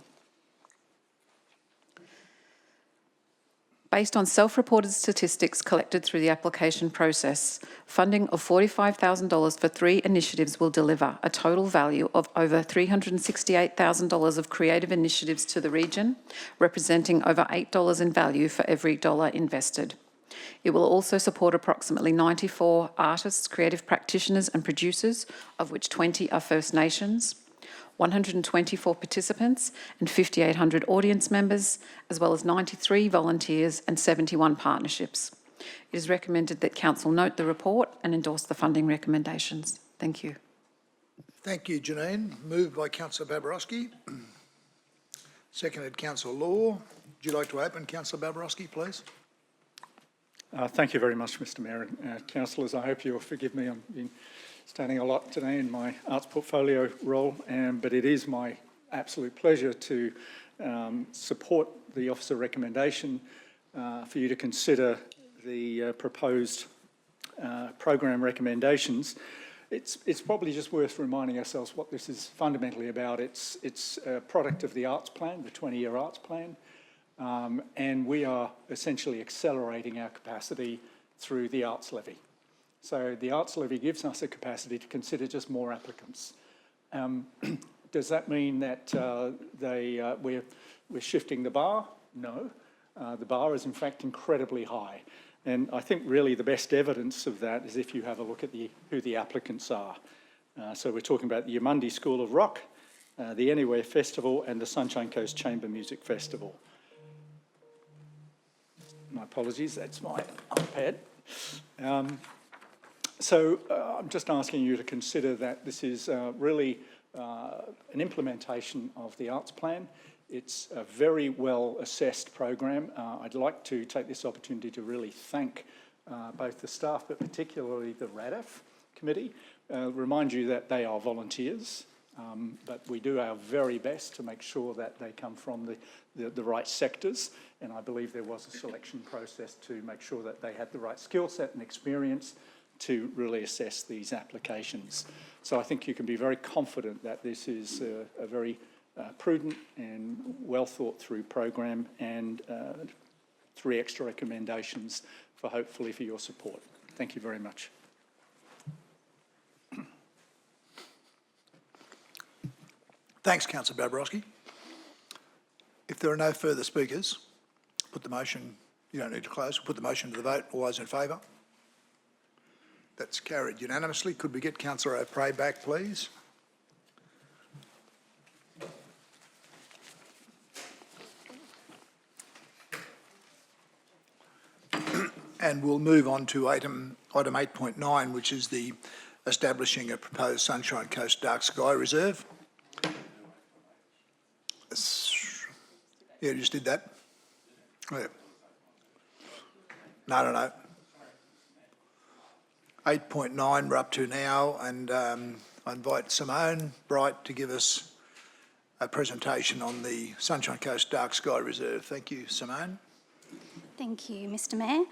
Speaker 15: Based on self-reported statistics collected through the application process, funding of $45,000 for 3 initiatives will deliver a total value of over $368,000 of creative initiatives to the region, representing over $8 in value for every dollar invested. It will also support approximately 94 artists, creative practitioners and producers, of which 20 are First Nations, 124 participants and 5,800 audience members, as well as 93 volunteers and 71 partnerships. It is recommended that Council note the report and endorse the funding recommendations. Thank you.
Speaker 1: Thank you, Janine. Moved by Councillor Babarowski. Seconded Councillor Law. Would you like to open, Councillor Babarowski, please?
Speaker 2: Thank you very much, Mr Mayor and councillors. I hope you'll forgive me. I've been standing a lot today in my arts portfolio role, but it is my absolute pleasure to support the officer recommendation for you to consider the proposed program recommendations. It's probably just worth reminding ourselves what this is fundamentally about. It's a product of the arts plan, the 20-year arts plan. And we are essentially accelerating our capacity through the Arts Levy. So the Arts Levy gives us a capacity to consider just more applicants. Does that mean that we're shifting the bar? No. The bar is in fact incredibly high. And I think really the best evidence of that is if you have a look at who the applicants are. So we're talking about the Yamundi School of Rock, the Anywhere Festival and the Sunshine Coast Chamber Music Festival. My apologies, that's my iPad. So I'm just asking you to consider that this is really an implementation of the arts plan. It's a very well assessed program. I'd like to take this opportunity to really thank both the staff, but particularly the RADF committee. Remind you that they are volunteers, but we do our very best to make sure that they come from the right sectors, and I believe there was a selection process to make sure that they had the right skill set and experience to really assess these applications. So I think you can be very confident that this is a very prudent and well thought through program, and 3 extra recommendations hopefully for your support. Thank you very much.
Speaker 1: Thanks, Councillor Babarowski. If there are no further speakers, put the motion, you don't need to close, put the motion to the vote. All those in favour? That's carried unanimously. Could we get Councillor O'Prey back, please? And we'll move on to item 8.9, which is the establishing a proposed Sunshine Coast Dark Sky Reserve. Yeah, you just did that. Oh, yeah. No. 8.9 we're up to now, and I invite Simone Bright to give us a presentation on the Sunshine Coast Dark Sky Reserve. Thank you, Simone.
Speaker 17: Thank you, Mr Mayor.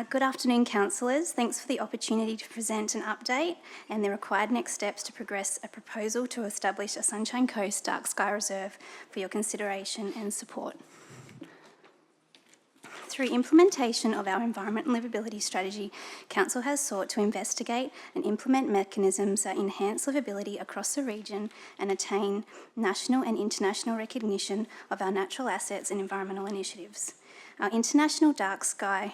Speaker 17: Good afternoon, councillors. Thanks for the opportunity to present an update and the required next steps to progress a proposal to establish a Sunshine Coast Dark Sky Reserve for your consideration and support. Through implementation of our Environment and Livability Strategy, Council has sought to investigate and implement mechanisms that enhance livability across the region and attain national and international recognition of our natural assets and environmental initiatives. Our international designation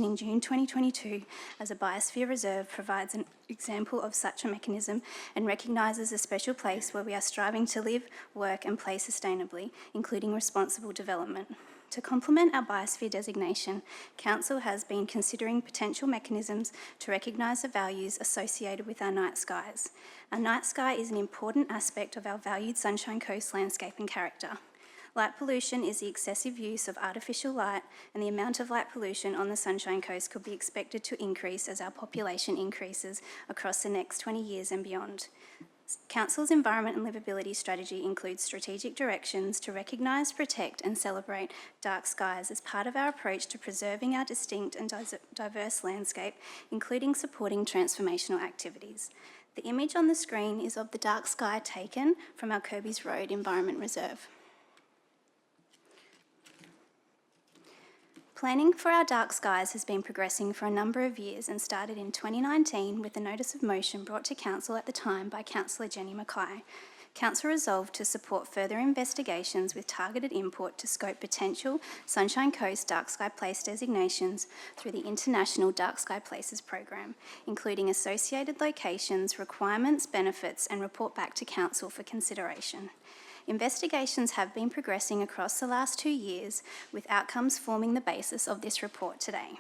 Speaker 17: in June 2022 as a Biosphere Reserve provides an example of such a mechanism and recognises a special place where we are striving to live, work and play sustainably, including responsible development. To complement our Biosphere designation, Council has been considering potential mechanisms to recognise the values associated with our night skies. Our night sky is an important aspect of our valued Sunshine Coast landscape and character. Light pollution is the excessive use of artificial light, and the amount of light pollution on the Sunshine Coast could be expected to increase as our population increases across the next 20 years and beyond. Council's Environment and Livability Strategy includes strategic directions to recognise, protect and celebrate dark skies as part of our approach to preserving our distinct and diverse landscape, including supporting transformational activities. The image on the screen is of the dark sky taken from our Kirby's Road Environment Reserve. Planning for our dark skies has been progressing for a number of years and started in 2019 with a notice of motion brought to Council at the time by Councillor Jenny Mackay. Council resolved to support further investigations with targeted input to scope potential Sunshine Coast Dark Sky Place designations through the International Dark Sky Places program, including associated locations, requirements, benefits and report back to Council for consideration. Investigations have been progressing across the last 2 years, with outcomes forming the basis of this report today.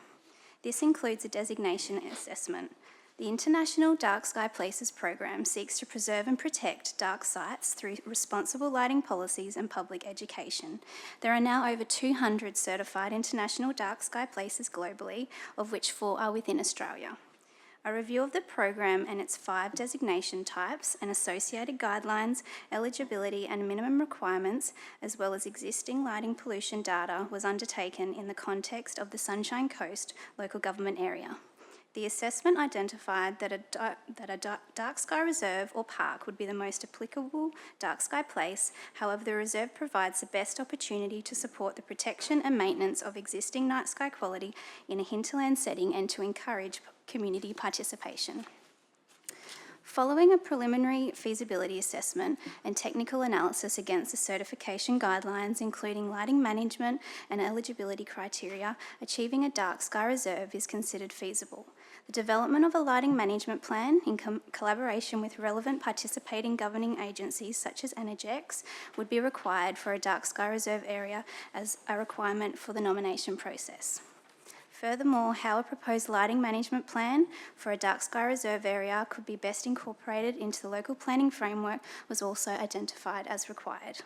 Speaker 17: This includes a designation assessment. The International Dark Sky Places program seeks to preserve and protect dark sites through responsible lighting policies and public education. There are now over 200 certified international dark sky places globally, of which 4 are within Australia. A review of the program and its 5 designation types and associated guidelines, eligibility and minimum requirements, as well as existing lighting pollution data, was undertaken in the context of the Sunshine Coast local government area. The assessment identified that a dark sky reserve or park would be the most applicable dark sky place. However, the reserve provides the best opportunity to support the protection and maintenance of existing night sky quality in a hinterland setting and to encourage community participation. Following a preliminary feasibility assessment and technical analysis against the certification guidelines, including lighting management and eligibility criteria, achieving a dark sky reserve is considered feasible. The development of a lighting management plan in collaboration with relevant participating governing agencies such as Energex would be required for a dark sky reserve area as a requirement for the nomination process. Furthermore, how a proposed lighting management plan for a dark sky reserve area could be best incorporated into the local planning framework was also identified as required.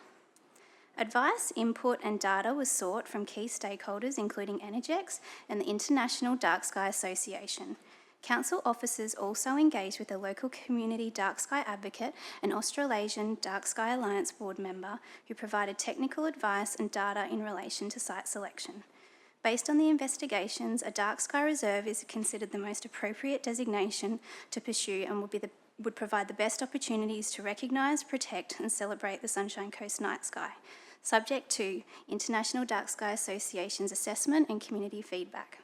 Speaker 17: Advice, input and data was sought from key stakeholders including Energex and the International Dark Sky Association. Council officers also engaged with a local community dark sky advocate and Australasian Dark Sky Alliance board member who provided technical advice and data in relation to site selection. Based on the investigations, a dark sky reserve is considered the most appropriate designation to pursue and would provide the best opportunities to recognise, protect and celebrate the Sunshine Coast night sky, subject to International Dark Sky Association's assessment and community feedback.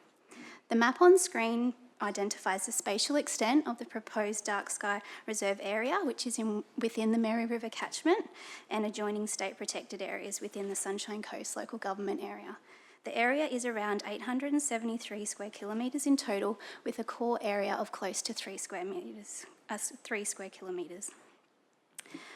Speaker 17: The map on screen identifies the spatial extent of the proposed dark sky reserve area, which is within the Mary River catchment and adjoining state protected areas within the Sunshine Coast local government area. The area is around 873 square kilometres in total, with a core area of close to 3 square kilometres.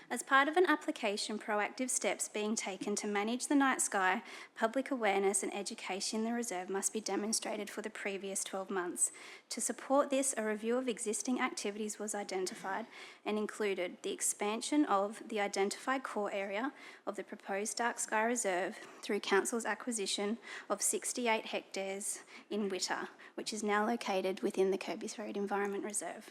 Speaker 17: As part of an application, proactive steps being taken to manage the night sky, public awareness and education in the reserve must be demonstrated for the previous 12 months. To support this, a review of existing activities was identified and included the expansion of the identified core area of the proposed dark sky reserve through Council's acquisition of 68 hectares in Witter, which is now located within the Kirby's Road Environment Reserve.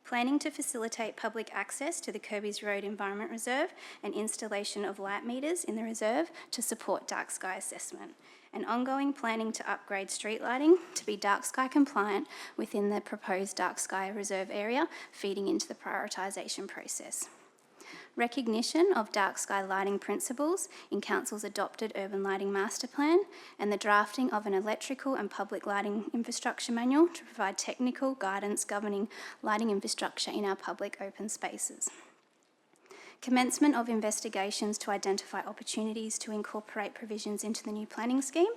Speaker 17: Planning to facilitate public access to the Kirby's Road Environment Reserve and installation of light meters in the reserve to support dark sky assessment, and ongoing planning to upgrade street lighting to be dark sky compliant within the proposed dark sky reserve area, feeding into the prioritisation process. Recognition of dark sky lighting principles in Council's adopted urban lighting master plan, and the drafting of an electrical and public lighting infrastructure manual to provide technical guidance governing lighting infrastructure in our public open spaces. Commencement of investigations to identify opportunities to incorporate provisions into the new planning scheme,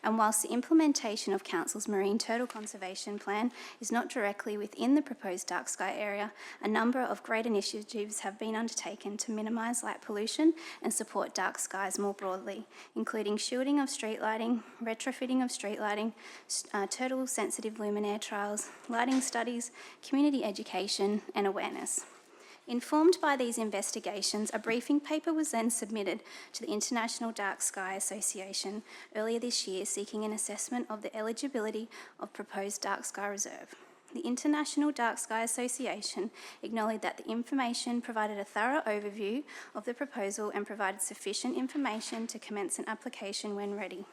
Speaker 17: and whilst the implementation of Council's Marine Turtle Conservation Plan is not directly within the proposed dark sky area, a number of great initiatives have been undertaken to minimise light pollution and support dark skies more broadly, including shielding of street lighting, retrofitting of street lighting, turtle-sensitive luminaire trials, lighting studies, community education and awareness. Informed by these investigations, a briefing paper was then submitted to the International Dark Sky Association earlier this year, seeking an assessment of the eligibility of proposed dark sky reserve. The International Dark Sky Association acknowledged that the information provided a thorough overview of the proposal and provided sufficient information to commence an application when ready.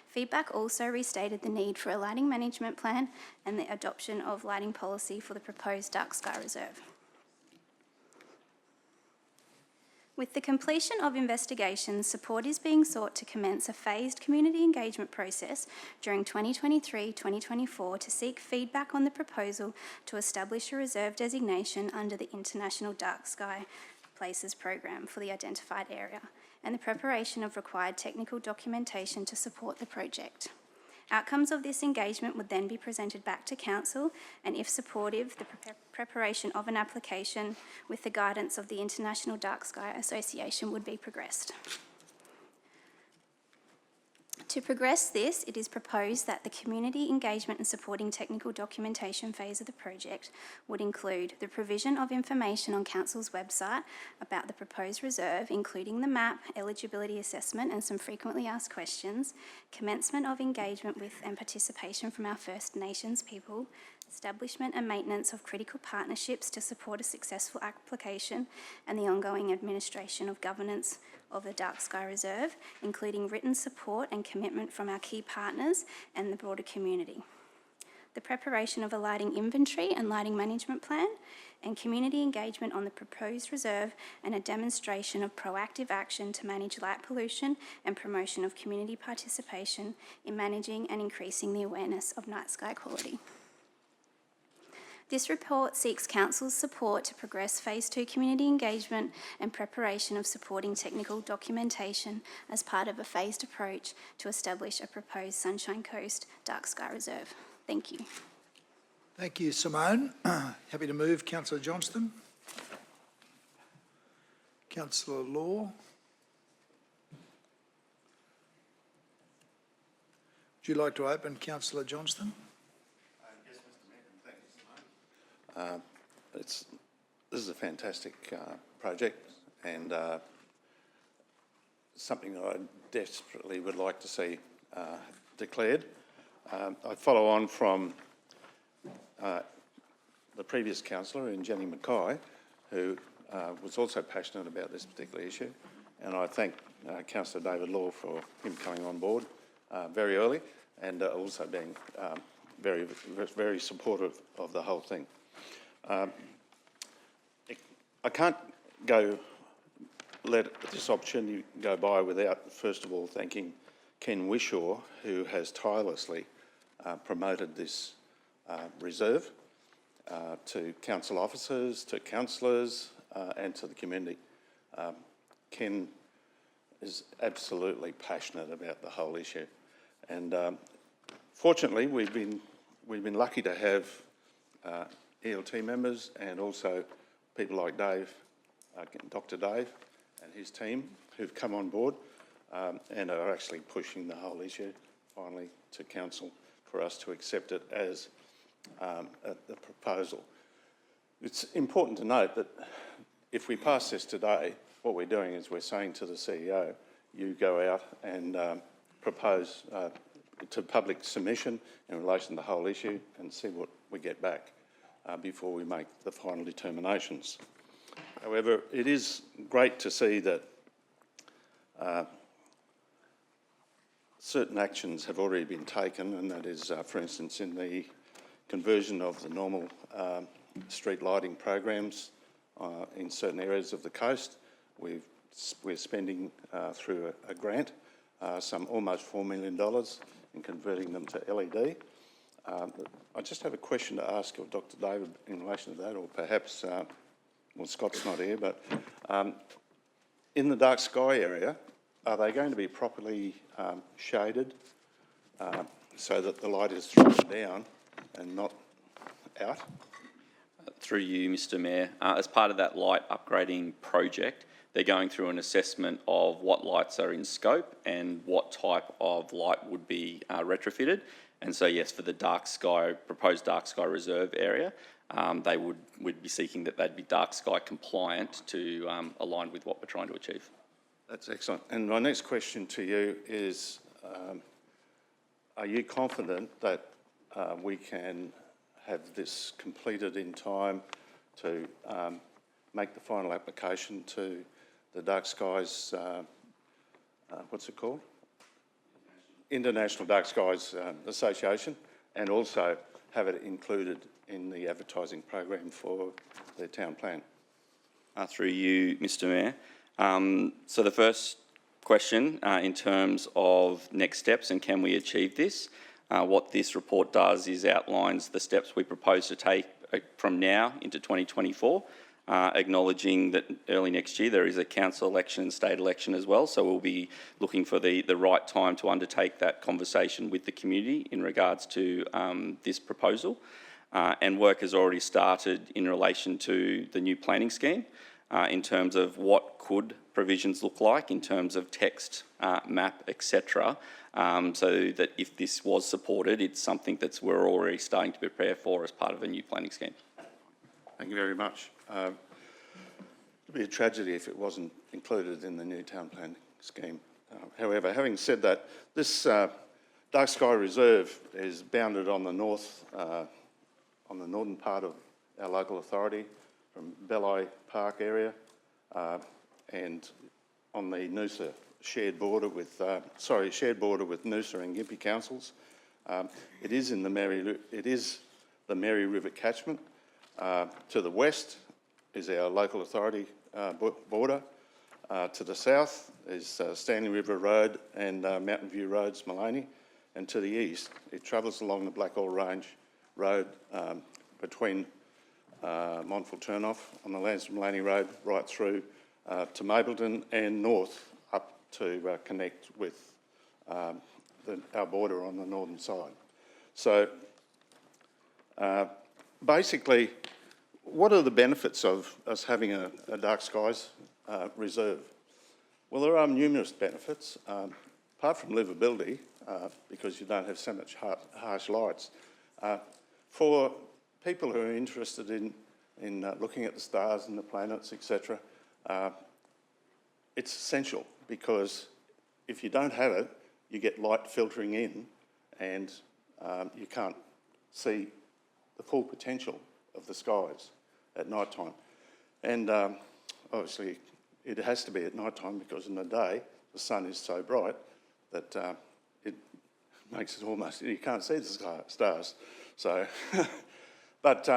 Speaker 17: Feedback also restated the need for a lighting management plan and the adoption of lighting policy for the proposed dark sky reserve. With the completion of investigations, support is being sought to commence a phased community engagement process during 2023-2024 to seek feedback on the proposal to establish a reserve designation under the International Dark Sky Places program for the identified area, and the preparation of required technical documentation to support the project. Outcomes of this engagement would then be presented back to Council, and if supportive, the preparation of an application with the guidance of the International Dark Sky Association would be progressed. To progress this, it is proposed that the community engagement and supporting technical documentation phase of the project would include the provision of information on Council's website about the proposed reserve, including the map, eligibility assessment and some frequently asked questions, commencement of engagement with and participation from our First Nations people, establishment and maintenance of critical partnerships to support a successful application, and the ongoing administration of governance of the Dark Sky Reserve, including written support and commitment from our key partners and the broader community. The preparation of a lighting inventory and lighting management plan, and community engagement on the proposed reserve, and a demonstration of proactive action to manage light pollution and promotion of community participation in managing and increasing the awareness of night sky quality. This report seeks Council's support to progress Phase 2 community engagement and preparation of supporting technical documentation as part of a phased approach to establish a proposed Sunshine Coast Dark Sky Reserve. Thank you.
Speaker 1: Thank you, Simone. Happy to move, Councillor Johnston. Councillor Law. Would you like to open, Councillor Johnston?
Speaker 14: This is a fantastic project, and something that I desperately would like to see declared. I follow on from the previous councillor, Jenny Mackay, who was also passionate about this particular issue, and I thank Councillor David Law for him coming on board very early, and also being very, very supportive of the whole thing. I can't let this opportunity go by without, first of all, thanking Ken Wishaw, who has tirelessly promoted this reserve to council officers, to councillors and to the community. Ken is absolutely passionate about the whole issue, and fortunately we've been lucky to have ELT members and also people like Dave Dr. Dave and his team who've come on board and are actually pushing the whole issue finally to council for us to accept it as a proposal. It's important to note that if we pass this today, what we're doing is we're saying to the CEO, you go out and propose to public submission in relation to the whole issue and see what we get back before we make the final determinations. However, it is great to see that certain actions have already been taken, and that is, for instance, in the conversion of the normal street lighting programs in certain areas of the coast. We're spending through a grant some almost $4 million in converting them to LED. I just have a question to ask of Dr. David in relation to that, or perhaps, well, Scott's not here, but in the dark sky area, are they going to be properly shaded so that the light is thrown down and not out?
Speaker 21: Through you, Mr Mayor, as part of that light upgrading project, they're going through an assessment of what lights are in scope and what type of light would be retrofitted. And so, yes, for the dark sky, proposed dark sky reserve area, they would be seeking that they'd be dark sky compliant to align with what we're trying to achieve.
Speaker 14: That's excellent. And my next question to you is, are you confident that we can have this completed in time to make the final application to the Dark Skies, what's it called? International Dark Skies Association, and also have it included in the advertising program for their town plan?
Speaker 21: Through you, Mr Mayor. So the first question, in terms of next steps and can we achieve this, what this report does is outlines the steps we propose to take from now into 2024, acknowledging that early next year there is a council election and state election as well, so we'll be looking for the right time to undertake that conversation with the community in regards to this proposal. And work has already started in relation to the new planning scheme in terms of what could provisions look like in terms of text, map, etc. So that if this was supported, it's something that we're already starting to prepare for as part of a new planning scheme.
Speaker 14: Thank you very much. It would be a tragedy if it wasn't included in the new town planning scheme. However, having said that, this Dark Sky Reserve is bounded on the north, on the northern part of our local authority, from Belli Park area, and on the Noosa shared border with Noosa and Gympie councils. It is in the Mary River catchment. To the west is our local authority border. To the south is Stanley River Road and Mountain View Roads, Maloney. And to the east, it travels along the Blackall Range Road between Montfort Turnoff on the Lansdowne Maloney Road right through to Mapleton and north up to connect with our border on the northern side. So basically, what are the benefits of us having a dark skies reserve? Well, there are numerous benefits, apart from livability, because you don't have so much harsh lights. For people who are interested in looking at the stars and the planets, etc., it's essential, because if you don't have it, you get light filtering in and you can't see the full potential of the skies at night time. And obviously it has to be at night time, because in the day the sun is so bright that it makes it almost, you can't see the stars. So, but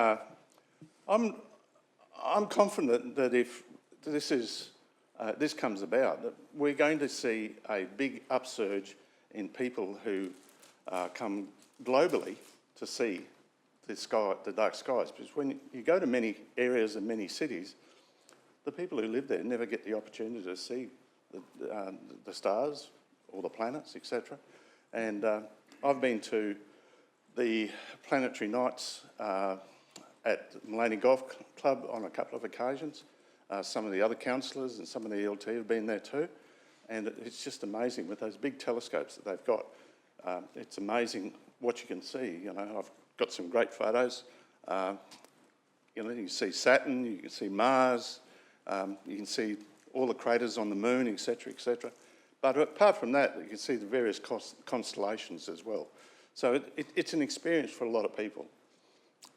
Speaker 14: I'm confident that if this comes about, that we're going to see a big upsurge in people who come globally to see the dark skies. Because when you go to many areas and many cities, the people who live there never get the opportunity to see the stars or the planets, etc. And I've been to the planetary nights at Maloney Golf Club on a couple of occasions. some of the other councillors and some of the ELT have been there too. And it's just amazing with those big telescopes that they've got. It's amazing what you can see. You know, I've got some great photos. You know, you can see Saturn, you can see Mars, you can see all the craters on the moon, etc., etc. But apart from that, you can see the various constellations as well. So it's an experience for a lot of people,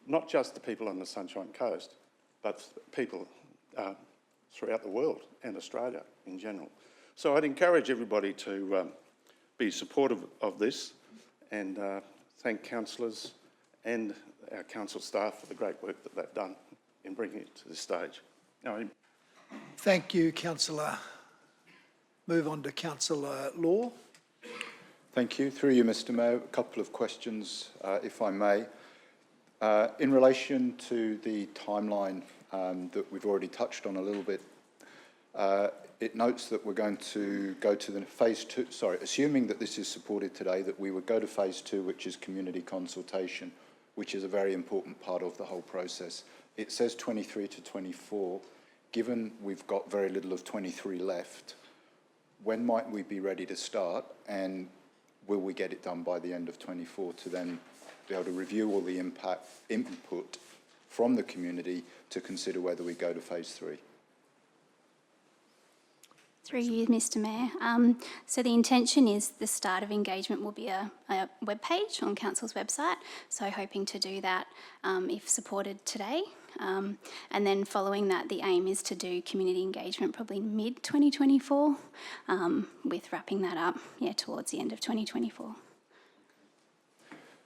Speaker 14: not just the people on the Sunshine Coast, but people throughout the world and Australia in general. So I'd encourage everybody to be supportive of this and thank councillors and our council staff for the great work that they've done in bringing it to this stage. Now,
Speaker 1: Thank you, Councillor. Move on to Councillor Law.
Speaker 6: Thank you. Through you, Mr Mayor, a couple of questions, if I may. In relation to the timeline that we've already touched on a little bit, it notes that we're going to go to the phase 2, assuming that this is supported today, that we would go to phase 2, which is community consultation, which is a very important part of the whole process. It says 23 to 24. Given we've got very little of 23 left, when might we be ready to start, and will we get it done by the end of 24 to then be able to review all the input from the community to consider whether we go to phase 3?
Speaker 17: Through you, Mr Mayor. So the intention is the start of engagement will be a web page on Council's website, so hoping to do that if supported today. And then following that, the aim is to do community engagement probably mid-2024, with wrapping that up towards the end of 2024.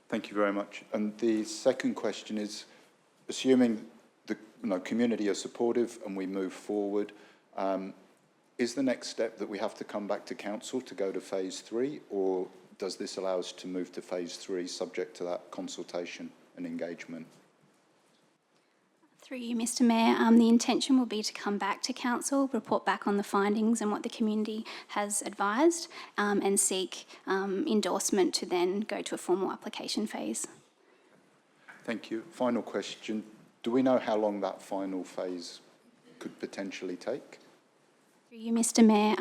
Speaker 6: Thank you very much. And the second question is, assuming the community are supportive and we move forward, is the next step that we have to come back to council to go to phase 3, or does this allow us to move to phase 3 subject to that consultation and engagement?
Speaker 17: Through you, Mr Mayor, the intention will be to come back to council, report back on the findings and what the community has advised, and seek endorsement to then go to a formal application phase.
Speaker 6: Thank you. Final question. Do we know how long that final phase could potentially take?
Speaker 17: Through you, Mr Mayor,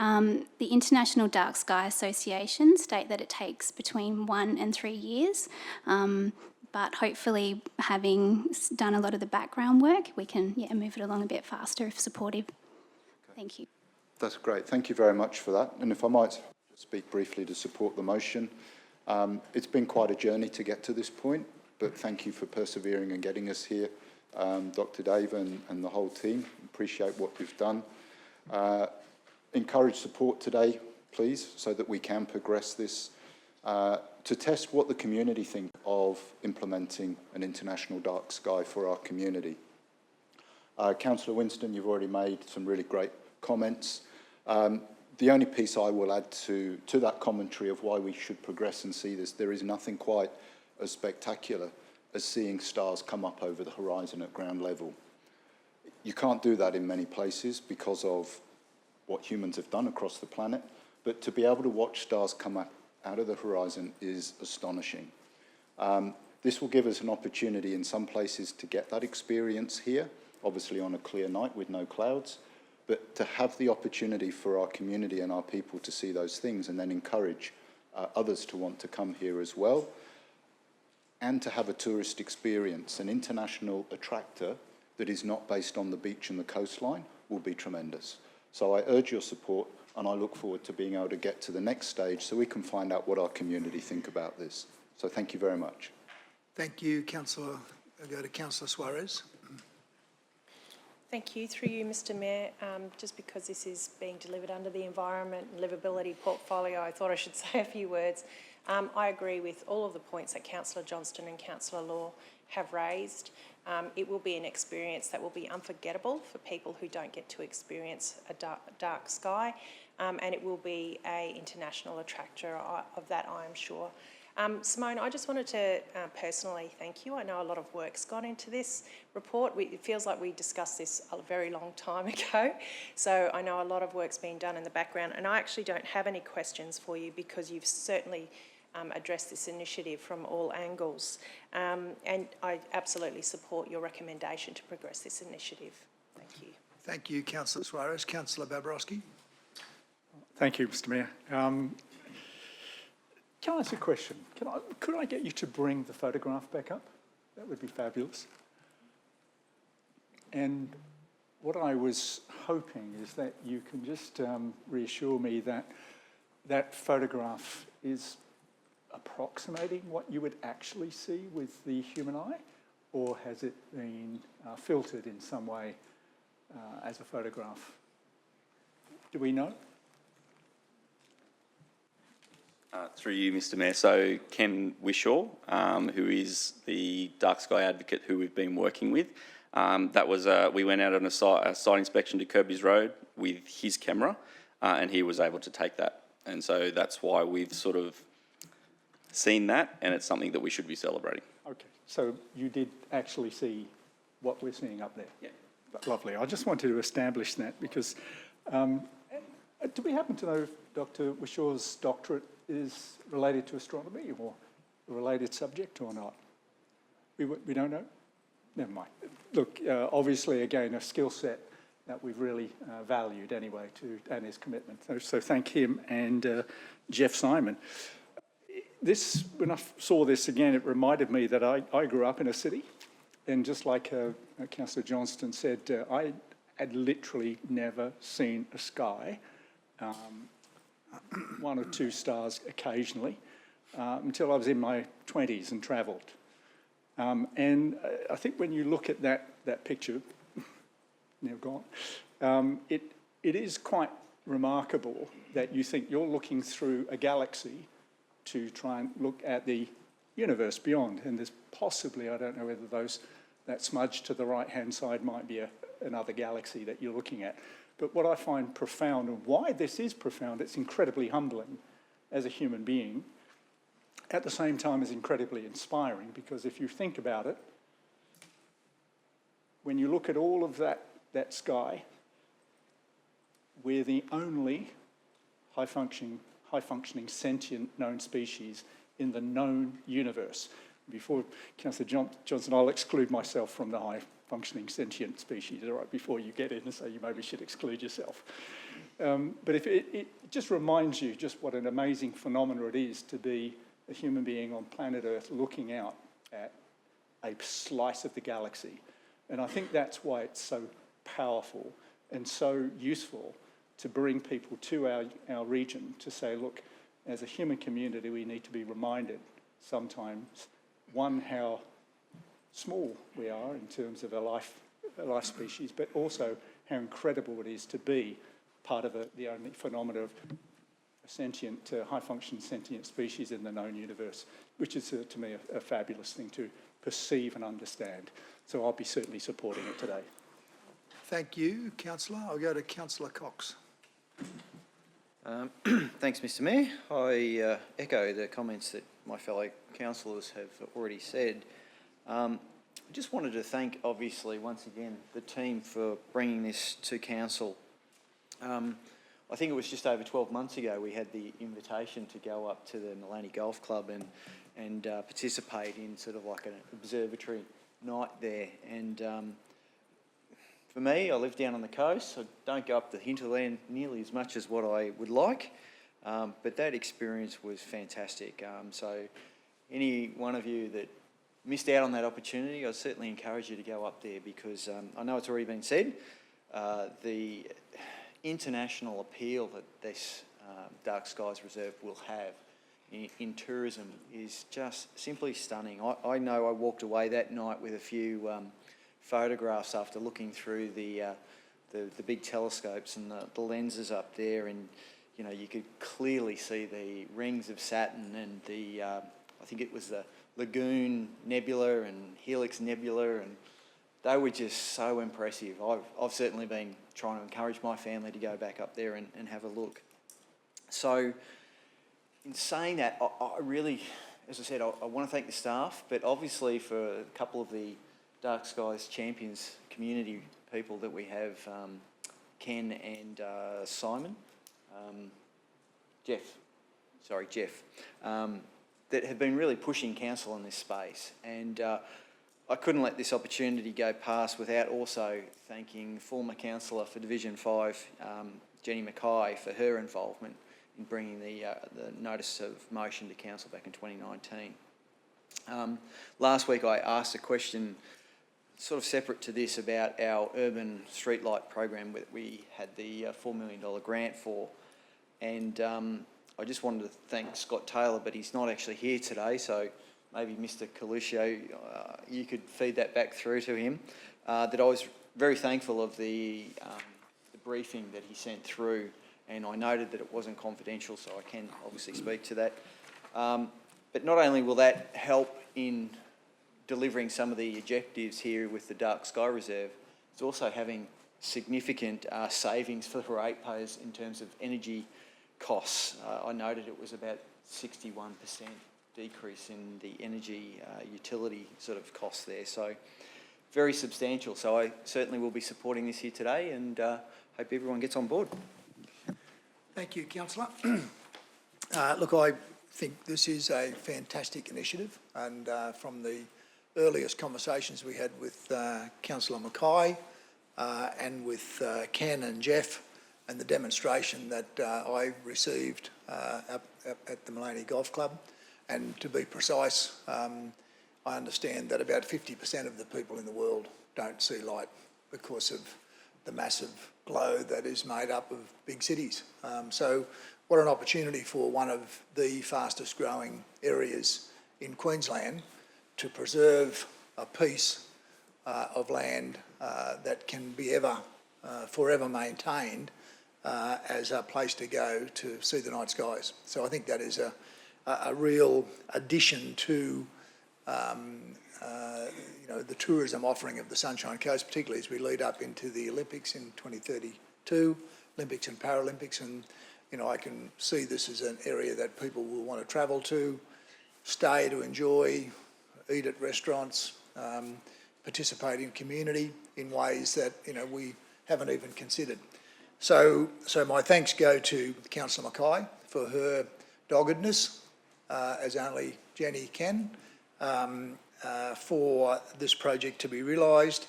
Speaker 17: the International Dark Sky Association state that it takes between 1 and 3 years, but hopefully having done a lot of the background work, we can move it along a bit faster if supportive. Okay. Thank you.
Speaker 6: That's great. Thank you very much for that. And if I might speak briefly to support the motion. It's been quite a journey to get to this point, but thank you for persevering and getting us here. Dr. Dave and the whole team, appreciate what you've done. Encourage support today, please, so that we can progress this to test what the community think of implementing an international dark sky for our community. Councillor Winston, you've already made some really great comments. The only piece I will add to that commentary of why we should progress and see this, there is nothing quite as spectacular as seeing stars come up over the horizon at ground level. You can't do that in many places because of what humans have done across the planet, but to be able to watch stars come out of the horizon is astonishing. This will give us an opportunity in some places to get that experience here, obviously on a clear night with no clouds, but to have the opportunity for our community and our people to see those things and then encourage others to want to come here as well, and to have a tourist experience, an international attractor that is not based on the beach and the coastline will be tremendous. So I urge your support, and I look forward to being able to get to the next stage so we can find out what our community think about this. So thank you very much.
Speaker 1: Thank you, Councillor. I'll go to Councillor Suarez.
Speaker 8: Thank you. Through you, Mr Mayor, just because this is being delivered under the Environment and Livability portfolio, I thought I should say a few words. I agree with all of the points that Councillor Johnston and Councillor Law have raised. It will be an experience that will be unforgettable for people who don't get to experience a dark sky, and it will be an international attractor of that, I am sure. Simone, I just wanted to personally thank you. I know a lot of work's gone into this report. It feels like we discussed this a very long time ago, so I know a lot of work's been done in the background, and I actually don't have any questions for you because you've certainly addressed this initiative from all angles, and I absolutely support your recommendation to progress this initiative. Thank you.
Speaker 1: Thank you, Councillor Suarez. Councillor Babrowski.
Speaker 2: Thank you, Mr Mayor. Can I ask a question? Could I get you to bring the photograph back up? That would be fabulous. And what I was hoping is that you can just reassure me that that photograph is approximating what you would actually see with the human eye, or has it been filtered in some way as a photograph? Do we know?
Speaker 21: Through you, Mr Mayor. So Ken Wishaw, who is the dark sky advocate who we've been working with, we went out on a site inspection to Kirby's Road with his camera, and he was able to take that. And so that's why we've sort of seen that, and it's something that we should be celebrating.
Speaker 2: Okay, so you did actually see what we're seeing up there?
Speaker 21: Yeah.
Speaker 2: Lovely. I just wanted to establish that because do we happen to know if Dr Wishaw's doctorate is related to astronomy or a related subject or not? We don't know? Never mind. Look, obviously, again, a skill set that we've really valued anyway, and his commitment. So thank him and Jeff Simon. When I saw this again, it reminded me that I grew up in a city, and just like Councillor Johnston said, I had literally never seen a sky, one or two stars occasionally, until I was in my 20s and travelled. And I think when you look at that picture, now gone, it is quite remarkable that you think you're looking through a galaxy to try and look at the universe beyond. And there's possibly, I don't know whether that smudge to the right-hand side might be another galaxy that you're looking at. But what I find profound, and why this is profound, it's incredibly humbling as a human being, at the same time as incredibly inspiring, because if you think about it, when you look at all of that sky, we're the only high-functioning sentient known species in the known universe. Before, Councillor Johnson, I'll exclude myself from the high-functioning sentient species, all right, before you get in and say you maybe should exclude yourself. But if it just reminds you just what an amazing phenomenon it is to be a human being on planet Earth looking out at a slice of the galaxy. And I think that's why it's so powerful and so useful to bring people to our region to say, look, as a human community, we need to be reminded sometimes, one, how small we are in terms of a life species, but also how incredible it is to be part of the only phenomena of sentient, high-function sentient species in the known universe, which is, to me, a fabulous thing to perceive and understand. So I'll be certainly supporting it today.
Speaker 1: Thank you, Councillor. I'll go to Councillor Cox.
Speaker 11: Thanks, Mr Mayor. I echo the comments that my fellow councillors have already said. I just wanted to thank, obviously, once again, the team for bringing this to council. I think it was just over 12 months ago we had the invitation to go up to the Malani Golf Club and participate in sort of like an observatory night there. And for me, I live down on the coast. I don't go up the hinterland nearly as much as what I would like, but that experience was fantastic. So any one of you that missed out on that opportunity, I certainly encourage you to go up there because I know it's already been said, the international appeal that this Dark Skies Reserve will have in tourism is just simply stunning. I know I walked away that night with a few photographs after looking through the big telescopes and the lenses up there, and you know, you could clearly see the rings of Saturn and the I think it was the Lagoon Nebula and Helix Nebula, and they were just so impressive. I've certainly been trying to encourage my family to go back up there and have a look. So in saying that, I really, as I said, I want to thank the staff, but obviously for a couple of the Dark Skies Champions community people that we have, Ken and Simon, Jeff, that have been really pushing council in this space. And I couldn't let this opportunity go past without also thanking former councillor for Division 5, Jenny Mackay, for her involvement in bringing the notice of motion to council back in 2019. Last week I asked a question sort of separate to this about our urban streetlight program that we had the $4 million grant for, and I just wanted to thank Scott Taylor, but he's not actually here today, so maybe Mr. Coluccio, you could feed that back through to him, that I was very thankful of the briefing that he sent through, and I noted that it wasn't confidential, so I can obviously speak to that. But not only will that help in delivering some of the objectives here with the Dark Sky Reserve, it's also having significant savings for the ratepayers in terms of energy costs. I noted it was about 61% decrease in the energy utility sort of costs there, so very substantial. So I certainly will be supporting this here today, and hope everyone gets on board.
Speaker 1: Thank you, Councillor. Look, I think this is a fantastic initiative, and from the earliest conversations we had with Councillor Mackay and with Ken and Jeff, and the demonstration that I received at the Maloney Golf Club, and to be precise, I understand that about 50% of the people in the world don't see light because of the massive glow that is made up of big cities. So what an opportunity for one of the fastest growing areas in Queensland to preserve a piece of land that can be forever maintained as a place to go to see the night skies. So I think that is a real addition to the tourism offering of the Sunshine Coast, particularly as we lead up into the Olympics in 2032, Olympics and Paralympics, and I can see this as an area that people will want to travel to, stay to enjoy, eat at restaurants, participate in community in ways that we haven't even considered. So my thanks go to Councillor Mackay for her doggedness, as only Jenny can, for this project to be realised.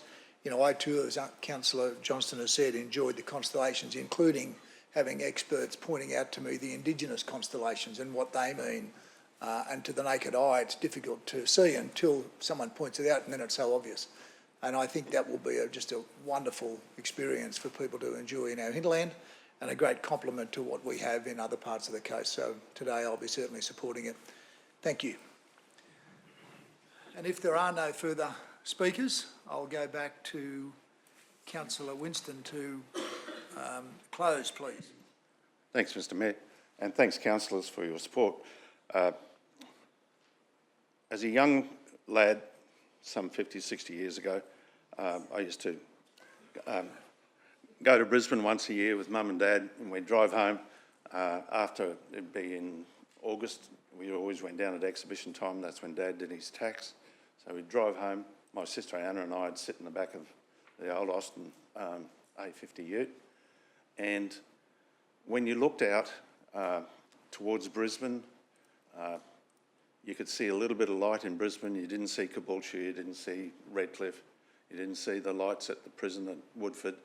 Speaker 1: I too, as Councillor Johnston has said, enjoyed the constellations, including having experts pointing out to me the Indigenous constellations and what they mean. And to the naked eye, it's difficult to see until someone points it out, and then it's so obvious. And I think that will be just a wonderful experience for people to enjoy in our hinterland, and a great compliment to what we have in other parts of the coast. So today I'll be certainly supporting it. Thank you. And if there are no further speakers, I'll go back to Councillor Winston to close, please.
Speaker 14: Thanks, Mr. Mayor, and thanks, councillors, for your support. As a young lad, some 50, 60 years ago, I used to go to Brisbane once a year with Mum and Dad, and we'd drive home after it'd be in August. We always went down at exhibition time. That's when Dad did his tax. So we'd drive home. My sister Anna and I'd sit in the back of the old Austin A50 ute. And when you looked out towards Brisbane, you could see a little bit of light in Brisbane. You didn't see Caboolture, you didn't see Redcliffe, you didn't see the lights at the prison at Woodford.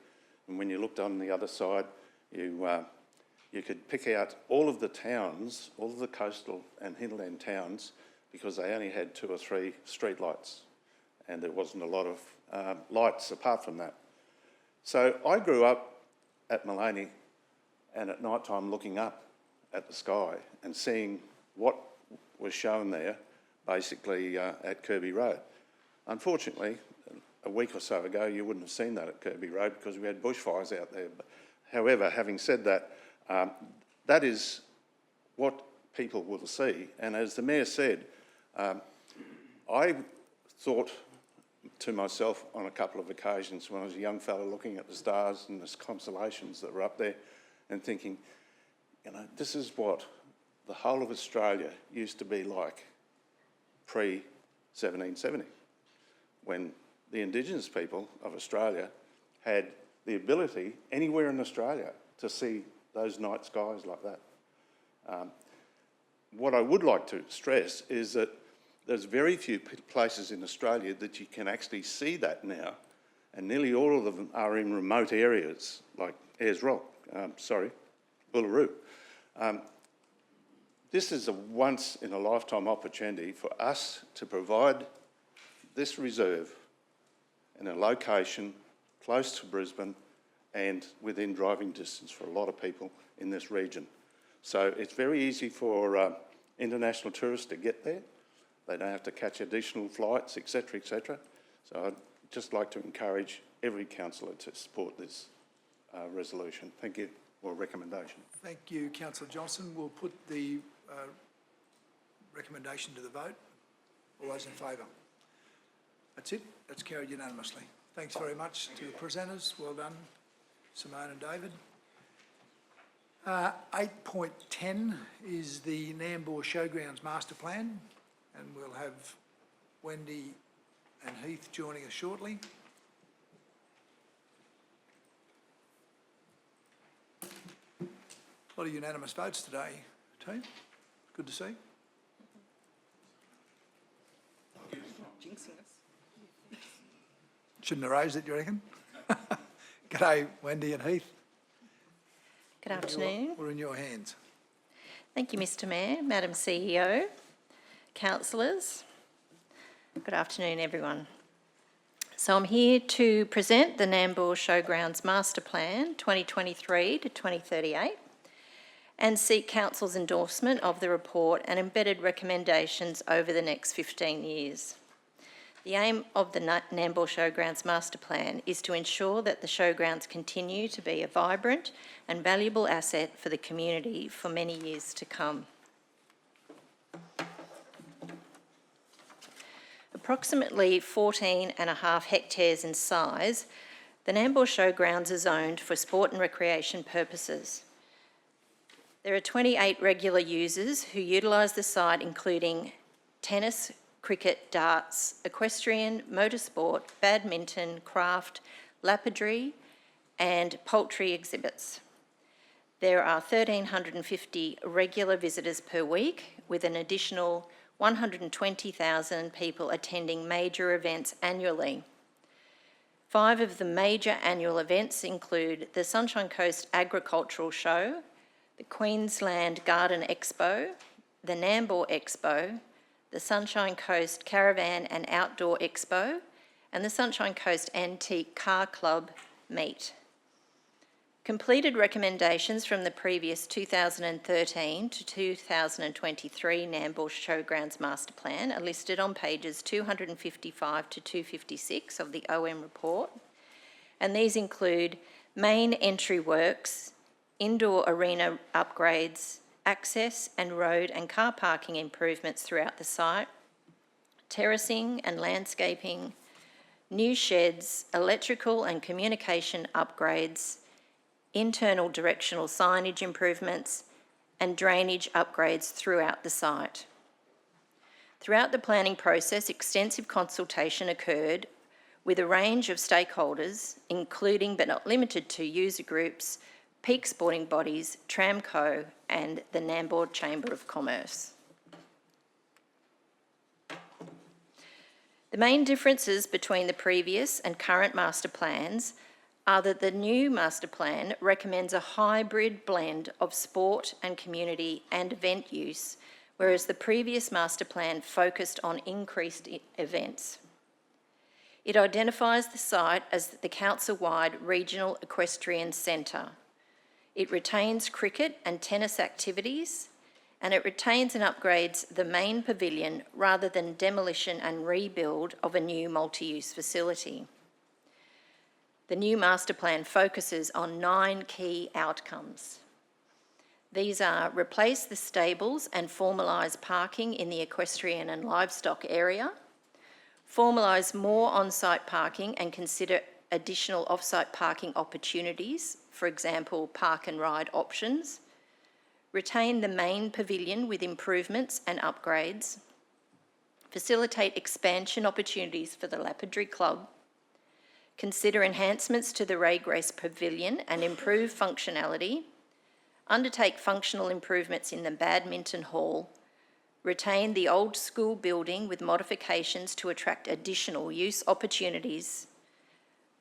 Speaker 14: And when you looked on the other side, you could pick out all of the towns, all of the coastal and hinterland towns, because they only had 2 or 3 street lights, and there wasn't a lot of lights apart from that. So I grew up at Maloney, and at night time looking up at the sky and seeing what was shown there, basically at Kirby Road. Unfortunately, a week or so ago, you wouldn't have seen that at Kirby Road because we had bushfires out there. However, having said that, that is what people will see. And as the Mayor said, I thought to myself on a couple of occasions when I was a young fellow looking at the stars and the constellations that were up there and thinking, this is what the whole of Australia used to be like pre-1770, when the Indigenous people of Australia had the ability anywhere in Australia to see those night skies like that. What I would like to stress is that There's very few places in Australia that you can actually see that now, and nearly all of them are in remote areas, like Ayers Rock, Uluru. This is a once-in-a-lifetime opportunity for us to provide this reserve in a location close to Brisbane and within driving distance for a lot of people in this region. So it's very easy for international tourists to get there. They don't have to catch additional flights, etc., etc. So I'd just like to encourage every councillor to support this resolution. Thank you, or recommendation.
Speaker 1: Thank you, Councillor Johnson. We'll put the recommendation to the vote. All those in favour? That's it. That's carried unanimously. Thanks very much to the presenters. Well done, Simone and David. 8.10 is the Nambour Showgrounds Master Plan, and we'll have Wendy and Heath joining us shortly. A lot of unanimous votes today, team. Good to see. Shouldn't have raised it, do you reckon? G'day, Wendy and Heath.
Speaker 19: Good afternoon.
Speaker 1: We're in your hands.
Speaker 19: Thank you, Mr Mayor, Madam CEO, councillors. Good afternoon, everyone. So I'm here to present the Nambour Showgrounds Master Plan 2023 to 2038 and seek Council's endorsement of the report and embedded recommendations over the next 15 years. The aim of the Nambour Showgrounds Master Plan is to ensure that the showgrounds continue to be a vibrant and valuable asset for the community for many years to come. Approximately 14.5 hectares in size, the Nambour Showgrounds are zoned for sport and recreation purposes. There are 28 regular users who utilise the site, including tennis, cricket, darts, equestrian, motorsport, badminton, craft, lapidary and poultry exhibits. There are 1,350 regular visitors per week, with an additional 120,000 people attending major events annually. 5 of the major annual events include the Sunshine Coast Agricultural Show, the Queensland Garden Expo, the Nambour Expo, the Sunshine Coast Caravan and Outdoor Expo, and the Sunshine Coast Antique Car Club Meet. Completed recommendations from the previous 2013 to 2023 Nambour Showgrounds Master Plan are listed on pages 255 to 256 of the OM report, and these include main entry works, indoor arena upgrades, access and road and car parking improvements throughout the site, terracing and landscaping, new sheds, electrical and communication upgrades, internal directional signage improvements, and drainage upgrades throughout the site. Throughout the planning process, extensive consultation occurred with a range of stakeholders, including but not limited to user groups, peak sporting bodies, Tramco and the Nambour Chamber of Commerce. The main differences between the previous and current master plans are that the new master plan recommends a hybrid blend of sport and community and event use, whereas the previous master plan focused on increased events. It identifies the site as the council-wide regional equestrian centre. It retains cricket and tennis activities, and it retains and upgrades the main pavilion rather than demolition and rebuild of a new multi-use facility. The new master plan focuses on 9 key outcomes. These are: replace the stables and formalise parking in the equestrian and livestock area, formalise more on-site parking and consider additional off-site parking opportunities, for example, park and ride options, retain the main pavilion with improvements and upgrades, facilitate expansion opportunities for the Lapidary Club, consider enhancements to the Ray Grace Pavilion and improve functionality, undertake functional improvements in the Badminton Hall, retain the old school building with modifications to attract additional use opportunities,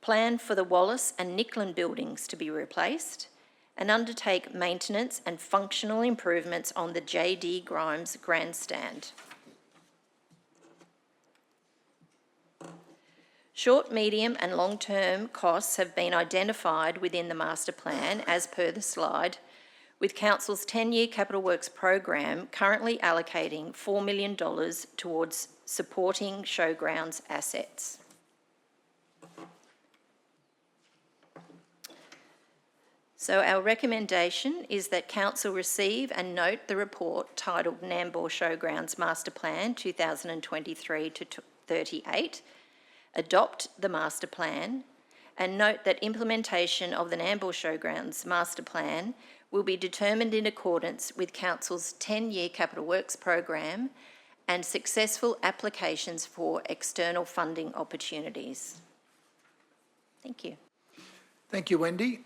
Speaker 19: plan for the Wallace and Nickland buildings to be replaced, and undertake maintenance and functional improvements on the J.D. Grimes grandstand. Short, medium and long-term costs have been identified within the master plan as per the slide, with Council's 10-year capital works program currently allocating $4 million towards supporting Showgrounds assets. So our recommendation is that Council receive and note the report titled Nambour Showgrounds Master Plan 2023 to 38, adopt the master plan, and note that implementation of the Nambour Showgrounds Master Plan will be determined in accordance with Council's 10-year capital works program and successful applications for external funding opportunities. Thank you.
Speaker 1: Thank you, Wendy.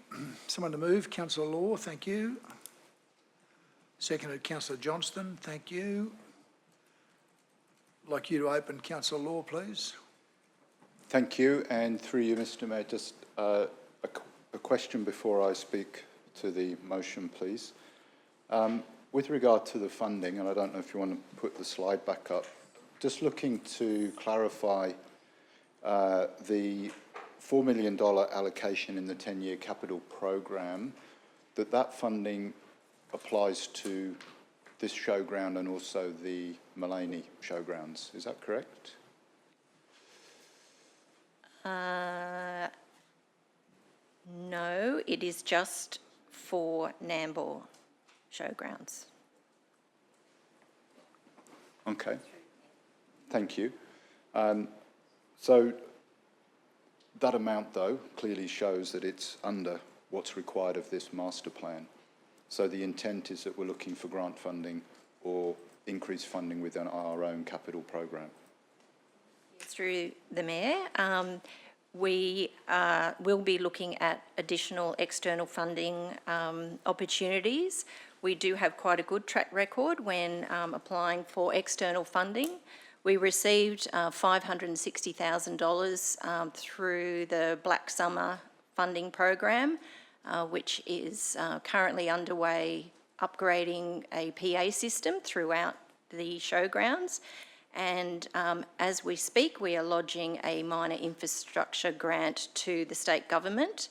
Speaker 1: Someone to move? Councillor Law, thank you. Seconded, Councillor Johnston, thank you. I'd like you to open Councillor Law, please.
Speaker 6: Thank you, and through you, Mr Mayor, just a question before I speak to the motion, please. With regard to the funding, and I don't know if you want to put the slide back up, just looking to clarify the $4 million allocation in the 10-year capital program, that funding applies to this showground and also the Mullaney Showgrounds. Is that correct?
Speaker 19: No, it is just for Nambour Showgrounds.
Speaker 6: Okay, thank you. So that amount, though, clearly shows that it's under what's required of this master plan. So the intent is that we're looking for grant funding or increased funding within our own capital program.
Speaker 19: Through the Mayor, we will be looking at additional external funding opportunities. We do have quite a good track record when applying for external funding. We received $560,000 through the Black Summer funding program, which is currently underway upgrading a PA system throughout the showgrounds. And as we speak, we are lodging a minor infrastructure grant to the state government,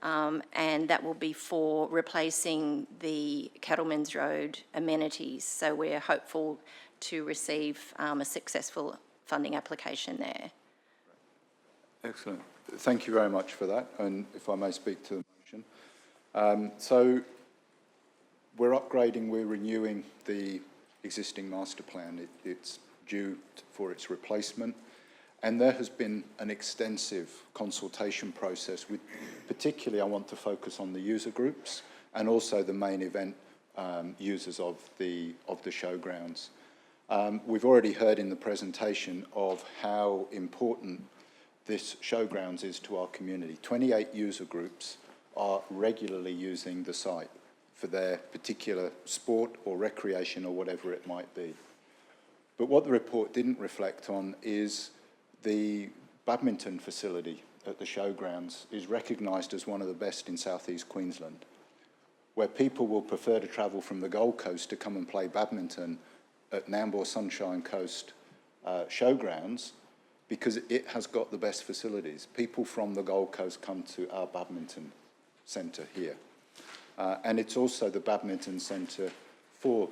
Speaker 19: and that will be for replacing the Cattleman's Road amenities. So we're hopeful to receive a successful funding application there.
Speaker 6: Excellent. Thank you very much for that. And if I may speak to the motion. So we're upgrading, we're renewing the existing master plan. It's due for its replacement. And there has been an extensive consultation process with, particularly I want to focus on the user groups and also the main event users of the showgrounds. We've already heard in the presentation of how important this showgrounds is to our community. 28 user groups are regularly using the site for their particular sport or recreation or whatever it might be. But what the report didn't reflect on is the badminton facility at the showgrounds is recognised as one of the best in southeast Queensland, where people will prefer to travel from the Gold Coast to come and play badminton at Nambour Sunshine Coast Showgrounds because it has got the best facilities. People from the Gold Coast come to our badminton centre here. And it's also the badminton centre for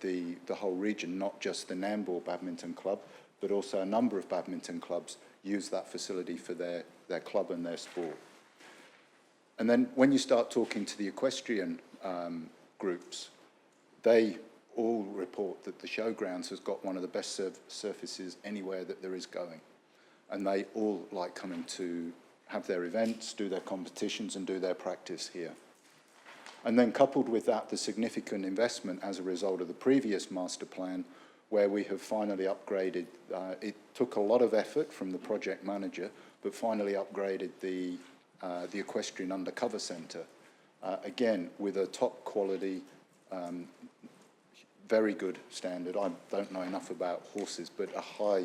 Speaker 6: the whole region, not just the Nambour Badminton Club, but also a number of badminton clubs use that facility for their club and their sport. And then when you start talking to the equestrian groups, they all report that the showgrounds has got one of the best surfaces anywhere that there is going. And they all like coming to have their events, do their competitions and do their practice here. And then coupled with that, the significant investment as a result of the previous master plan, where we have finally upgraded, it took a lot of effort from the project manager, but finally upgraded the Equestrian Undercover Centre, again, with a top quality, very good standard. I don't know enough about horses, but a high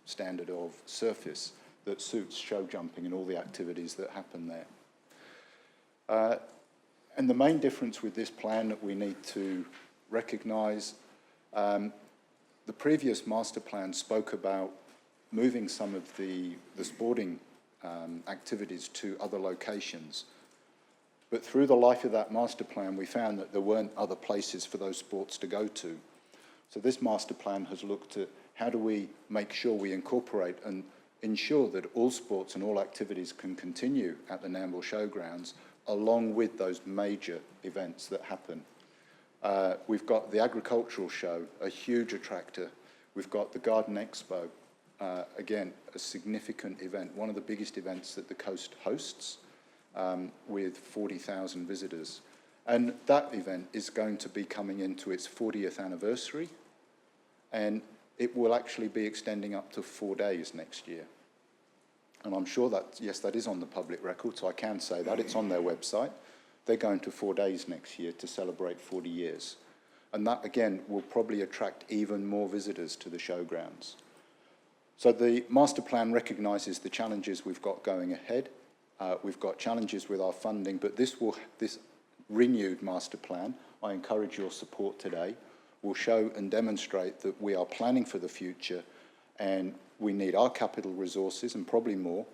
Speaker 6: standard of surface that suits show jumping and all the activities that happen there. And the main difference with this plan that we need to recognise, the previous master plan spoke about moving some of the sporting activities to other locations. But through the life of that master plan, we found that there weren't other places for those sports to go to. So this master plan has looked at how do we make sure we incorporate and ensure that all sports and all activities can continue at the Nambour Showgrounds along with those major events that happen. We've got the agricultural show, a huge attractor. We've got the Garden Expo, again, a significant event, one of the biggest events that the coast hosts, with 40,000 visitors. And that event is going to be coming into its 40th anniversary, and it will actually be extending up to 4 days next year. And I'm sure that, yes, that is on the public record, so I can say that. It's on their website. They're going to 4 days next year to celebrate 40 years. And that, again, will probably attract even more visitors to the showgrounds. So the master plan recognises the challenges we've got going ahead. We've got challenges with our funding, but this renewed master plan, I encourage your support today, will show and demonstrate that we are planning for the future, and we need our capital resources and probably more,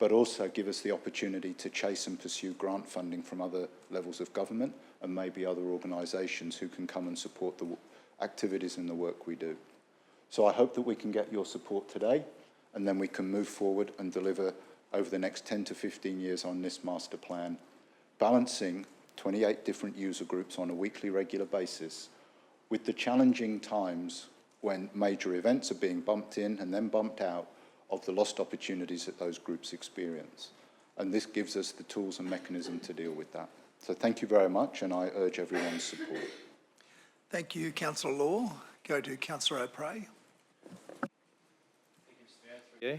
Speaker 6: but also give us the opportunity to chase and pursue grant funding from other levels of government and maybe other organisations who can come and support the activities and the work we do. So I hope that we can get your support today, and then we can move forward and deliver over the next 10 to 15 years on this master plan, balancing 28 different user groups on a weekly regular basis with the challenging times when major events are being bumped in and then bumped out of the lost opportunities that those groups experience. And this gives us the tools and mechanism to deal with that. So thank you very much, and I urge everyone's support.
Speaker 1: Thank you, Councillor Law. Go to Councillor O'Prey.
Speaker 12: Yeah.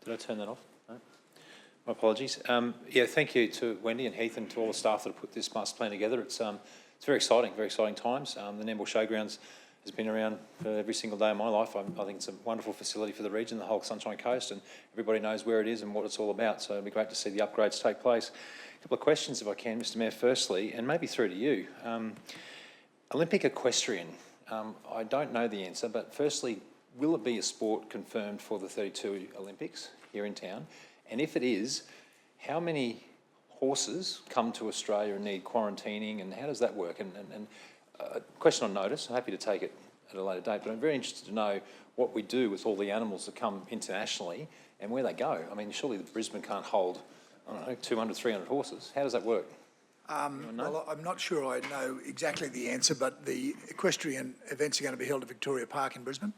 Speaker 12: Did I turn that off? No. My apologies. Yeah, thank you to Wendy and Heath and to all the staff that have put this master plan together. It's very exciting times. The Nambour Showgrounds has been around for every single day of my life. I think it's a wonderful facility for the region, the whole Sunshine Coast, and everybody knows where it is and what it's all about. So it'd be great to see the upgrades take place. A couple of questions, if I can, Mr. Mayor, firstly, and maybe through to you. Olympic equestrian, I don't know the answer, but firstly, will it be a sport confirmed for the 32 Olympics here in town? And if it is, how many horses come to Australia and need quarantining, and how does that work? And a question on notice, I'm happy to take it at a later date, but I'm very interested to know what we do with all the animals that come internationally and where they go. I mean, surely Brisbane can't hold, I don't know, 200, 300 horses. How does that work?
Speaker 1: Well, I'm not sure I know exactly the answer, but the equestrian events are going to be held at Victoria Park in Brisbane.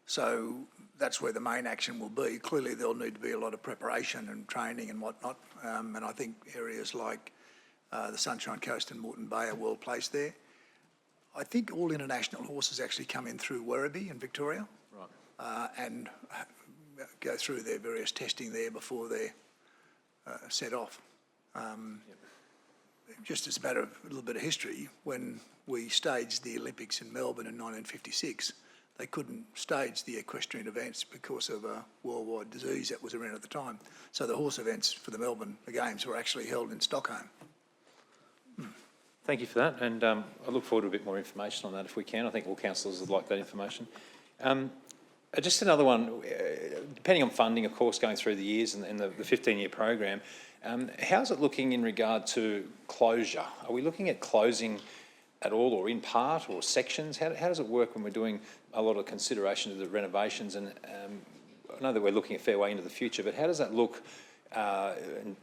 Speaker 1: So that's where the main action will be. Clearly, there'll need to be a lot of preparation and training and whatnot. And I think areas like the Sunshine Coast and Moreton Bay are well placed there. I think all international horses actually come in through Werribee in Victoria, right, and go through their various testing there before they're set off. Just as a matter of a little bit of history, when we staged the Olympics in Melbourne in 1956, they couldn't stage the equestrian events because of a worldwide disease that was around at the time. So the horse events for the Melbourne Games were actually held in Stockholm.
Speaker 12: Thank you for that, and I look forward to a bit more information on that if we can. I think all councillors would like that information. Just another one, depending on funding, of course, going through the years and the 15-year program, how's it looking in regard to closure? Are we looking at closing at all or in part or sections? How does it work when we're doing a lot of consideration of the renovations? And I know that we're looking a fair way into the future, but how does that look? And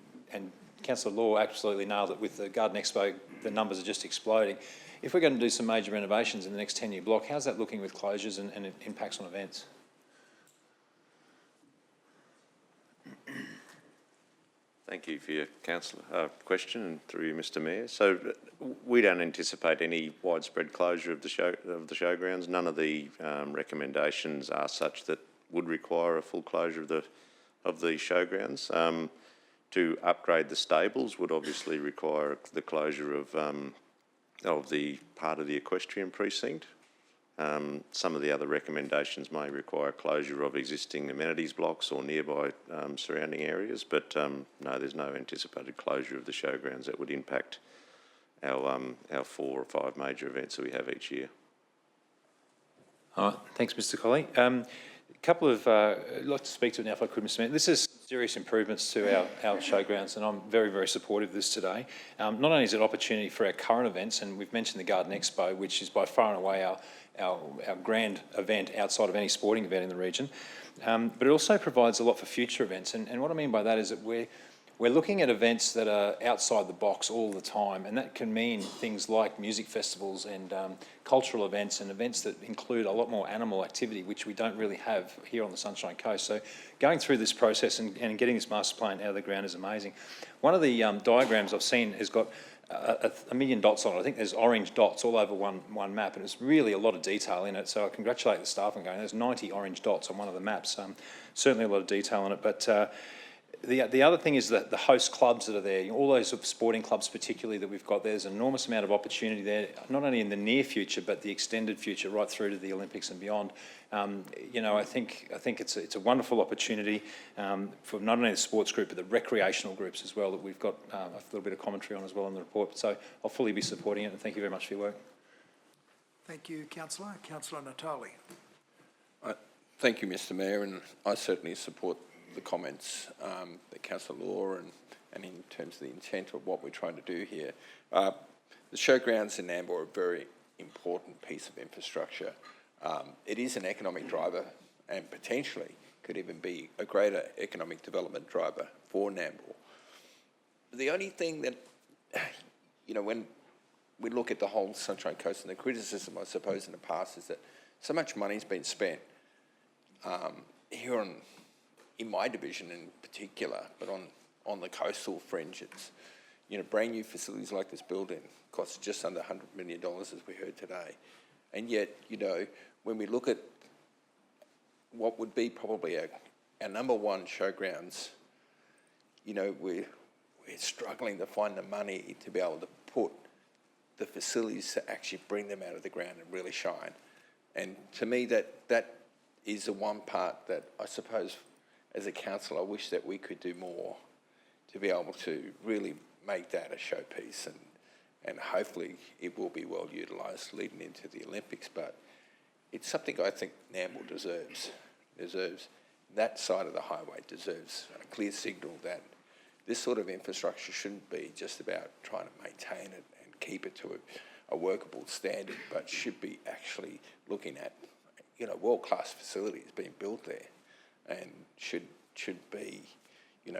Speaker 12: Councillor Law absolutely nailed it with the Garden Expo, the numbers are just exploding. If we're going to do some major renovations in the next 10-year block, how's that looking with closures and impacts on events?
Speaker 13: Thank you for your question, and through you, Mr. Mayor. So we don't anticipate any widespread closure of the showgrounds. None of the recommendations are such that would require a full closure of the showgrounds. To upgrade the stables would obviously require the closure of of the part of the equestrian precinct. Some of the other recommendations may require closure of existing amenities blocks or nearby surrounding areas, but no, there's no anticipated closure of the showgrounds that would impact our 4 or 5 major events that we have each year.
Speaker 12: All right, thanks, Mr. Colley. A couple of, I'd like to speak to it now if I could, Mr. Mayor. This is serious improvements to our showgrounds, and I'm very, very supportive of this today. Not only is it an opportunity for our current events, and we've mentioned the Garden Expo, which is by far and away our grand event outside of any sporting event in the region, but it also provides a lot for future events. And what I mean by that is that we're looking at events that are outside the box all the time, and that can mean things like music festivals and cultural events and events that include a lot more animal activity, which we don't really have here on the Sunshine Coast. So going through this process and getting this master plan out of the ground is amazing. One of the diagrams I've seen has got a million dots on it. I think there's orange dots all over one map, and it's really a lot of detail in it. So I congratulate the staff on going, there's 90 orange dots on one of the maps. Certainly a lot of detail on it, but the other thing is that the host clubs that are there, all those sporting clubs particularly that we've got, there's an enormous amount of opportunity there, not only in the near future, but the extended future right through to the Olympics and beyond. I think it's a wonderful opportunity for not only the sports group, but the recreational groups as well that we've got a little bit of commentary on as well in the report. So I'll fully be supporting it, and thank you very much for your work. Thank you, Councillor.
Speaker 1: Councillor Natali.
Speaker 5: Thank you, Mr. Mayor, and I certainly support the comments that Councillor Law and in terms of the intent of what we're trying to do here. The showgrounds in Nambour are a very important piece of infrastructure. It is an economic driver and potentially could even be a greater economic development driver for Nambour. The only thing that, when we look at the whole Sunshine Coast, and the criticism, I suppose, in the past is that so much money's been spent here in my division in particular, but on the coastal fringe, it's, brand new facilities like this building costs just under $100 million, as we heard today. And yet, when we look at what would be probably our number one showgrounds, we're struggling to find the money to be able to put the facilities to actually bring them out of the ground and really shine. And to me, that is the one part that I suppose, as a council, I wish that we could do more to be able to really make that a showpiece, and hopefully it will be well utilised leading into the Olympics. But it's something I think Nambour deserves. That side of the highway deserves a clear signal that this sort of infrastructure shouldn't be just about trying to maintain it and keep it to a workable standard, but should be actually looking at, world-class facilities being built there, and should be,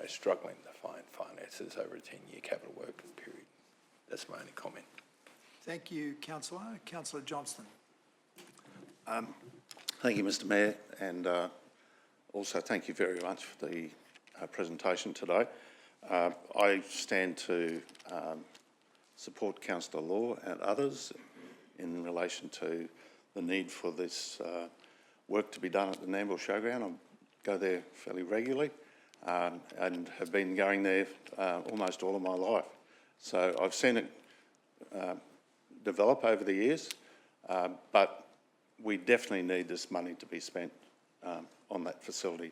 Speaker 5: struggling to find finances over a 10-year capital working period. That's my only comment.
Speaker 1: Thank you, Councillor. Councillor Johnston.
Speaker 14: Thank you, Mr. Mayor, and also thank you very much for the presentation today. I stand to support Councillor Law and others in relation to the need for this work to be done at the Nambour Showground. I go there fairly regularly and have been going there almost all of my life. So I've seen it develop over the years, but we definitely need this money to be spent on that facility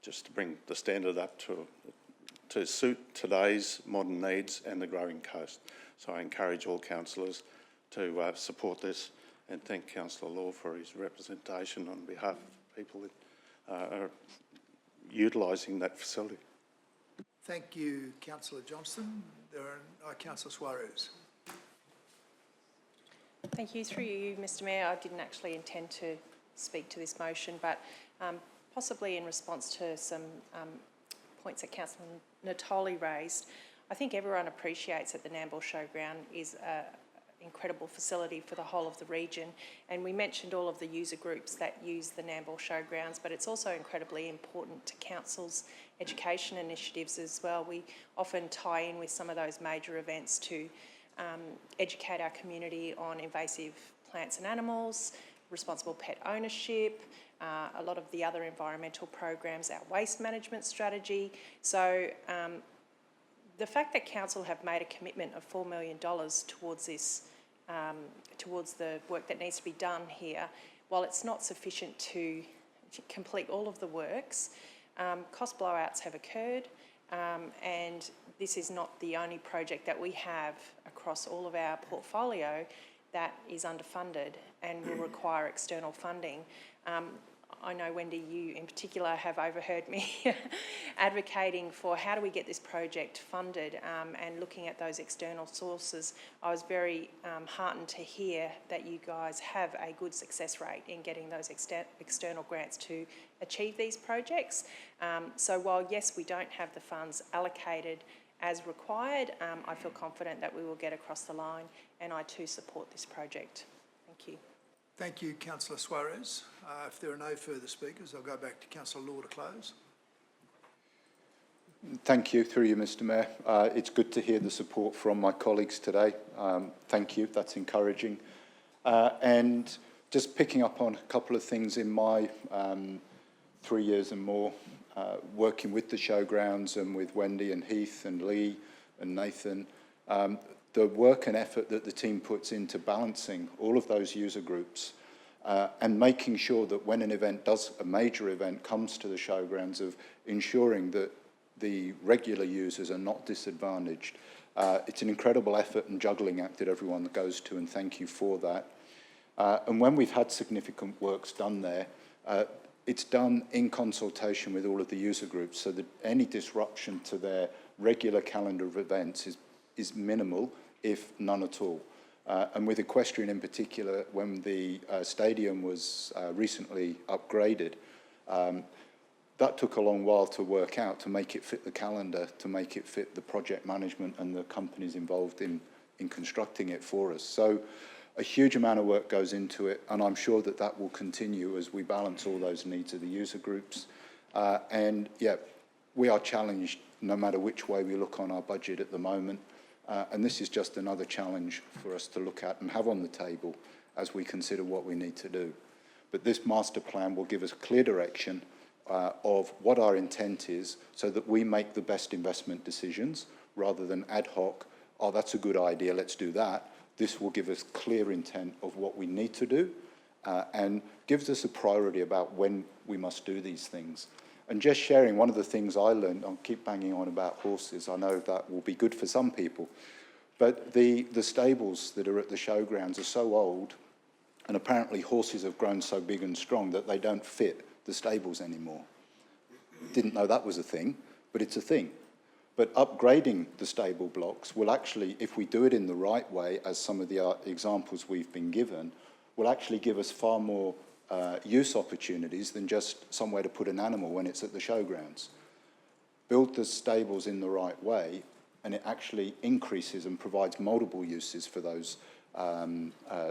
Speaker 14: just to bring the standard up to suit today's modern needs and the growing coast. So I encourage all councillors to support this, and thank Councillor Law for his representation on behalf of people that are utilising that facility.
Speaker 1: Thank you, Councillor Johnston. There are Councillor Suarez.
Speaker 8: Thank you. Through you, Mr. Mayor, I didn't actually intend to speak to this motion, but possibly in response to some points that Councillor Natali raised, I think everyone appreciates that the Nambour Showground is an incredible facility for the whole of the region, and we mentioned all of the user groups that use the Nambour Showgrounds, but it's also incredibly important to council's education initiatives as well. We often tie in with some of those major events to educate our community on invasive plants and animals, responsible pet ownership, a lot of the other environmental programs, our waste management strategy. So the fact that council have made a commitment of $4 million towards this, towards the work that needs to be done here, while it's not sufficient to complete all of the works, cost blowouts have occurred, and this is not the only project that we have across all of our portfolio that is underfunded and will require external funding. I know, Wendy, you in particular have overheard me advocating for how do we get this project funded, and looking at those external sources. I was very heartened to hear that you guys have a good success rate in getting those external grants to achieve these projects. So while, yes, we don't have the funds allocated as required, I feel confident that we will get across the line, and I too support this project. Thank you.
Speaker 1: Thank you, Councillor Suarez. If there are no further speakers, I'll go back to Councillor Law to close.
Speaker 6: Thank you, through you, Mr Mayor. It's good to hear the support from my colleagues today. Thank you, that's encouraging. And just picking up on a couple of things in my 3 years and more, working with the Showgrounds and with Wendy and Heath and Lee and Nathan, the work and effort that the team puts into balancing all of those user groups and making sure that when an event a major event comes to the Showgrounds, of ensuring that the regular users are not disadvantaged. It's an incredible effort and juggling act that everyone goes to, and thank you for that. And when we've had significant works done there, it's done in consultation with all of the user groups, so that any disruption to their regular calendar of events is minimal, if none at all. And with equestrian in particular, when the stadium was recently upgraded, that took a long while to work out, to make it fit the calendar, to make it fit the project management and the companies involved in constructing it for us. So a huge amount of work goes into it, and I'm sure that that will continue as we balance all those needs of the user groups. And yeah, we are challenged no matter which way we look on our budget at the moment. And this is just another challenge for us to look at and have on the table as we consider what we need to do. But this master plan will give us clear direction of what our intent is, so that we make the best investment decisions rather than ad hoc, oh, that's a good idea, let's do that. This will give us clear intent of what we need to do and gives us a priority about when we must do these things. And just sharing, one of the things I learned, I'll keep banging on about horses, I know that will be good for some people, but the stables that are at the Showgrounds are so old, and apparently horses have grown so big and strong that they don't fit the stables anymore. Didn't know that was a thing, but it's a thing. But upgrading the stable blocks will actually, if we do it in the right way, as some of the examples we've been given, will actually give us far more use opportunities than just somewhere to put an animal when it's at the Showgrounds. Build the stables in the right way, and it actually increases and provides multiple uses for those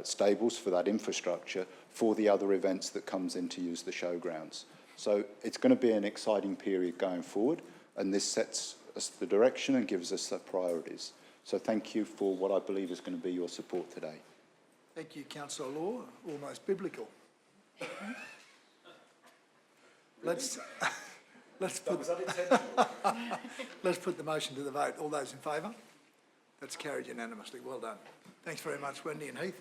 Speaker 6: stables, for that infrastructure, for the other events that comes in to use the Showgrounds. So it's going to be an exciting period going forward, and this sets us the direction and gives us the priorities. So thank you for what I believe is going to be your support today.
Speaker 1: Thank you, Councillor Law. Almost biblical. Let's put the motion to the vote. All those in favour? That's carried unanimously. Well done. Thanks very much, Wendy and Heath.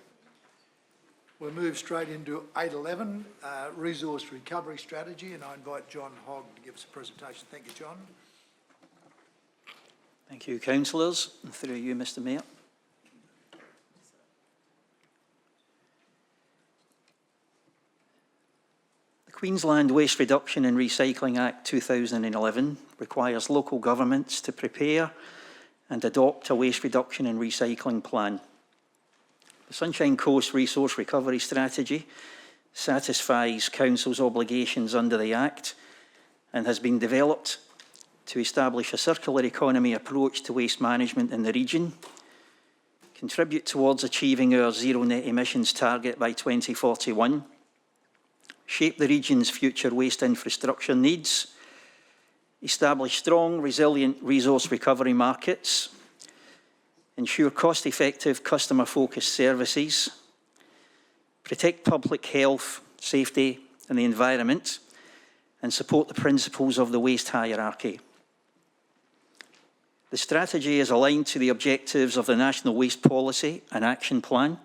Speaker 1: We'll move straight into 8.11, Resource Recovery Strategy, and I invite John Hogg to give us a presentation. Thank you, John.
Speaker 18: Thank you, councillors, and through you, Mr Mayor. The Queensland Waste Reduction and Recycling Act 2011 requires local governments to prepare and adopt a waste reduction and recycling plan. The Sunshine Coast Resource Recovery Strategy satisfies Council's obligations under the Act and has been developed to establish a circular economy approach to waste management in the region, contribute towards achieving our zero net emissions target by 2041, shape the region's future waste infrastructure needs, establish strong, resilient resource recovery markets, ensure cost-effective, customer-focused services, protect public health, safety and the environment, and support the principles of the waste hierarchy. The strategy is aligned to the objectives of the National Waste Policy and Action Plan,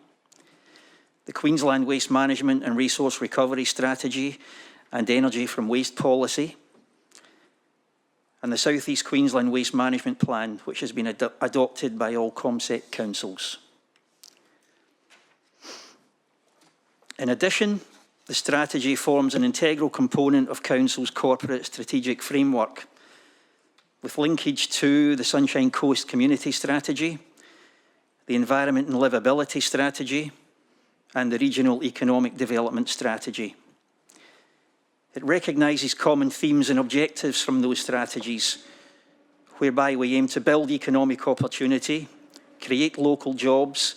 Speaker 18: the Queensland Waste Management and Resource Recovery Strategy and Energy from Waste Policy, and the South East Queensland Waste Management Plan, which has been adopted by all ComSec councils. In addition, the strategy forms an integral component of Council's corporate strategic framework, with linkage to the Sunshine Coast Community Strategy, the Environment and Livability Strategy, and the Regional Economic Development Strategy. It recognises common themes and objectives from those strategies, whereby we aim to build economic opportunity, create local jobs,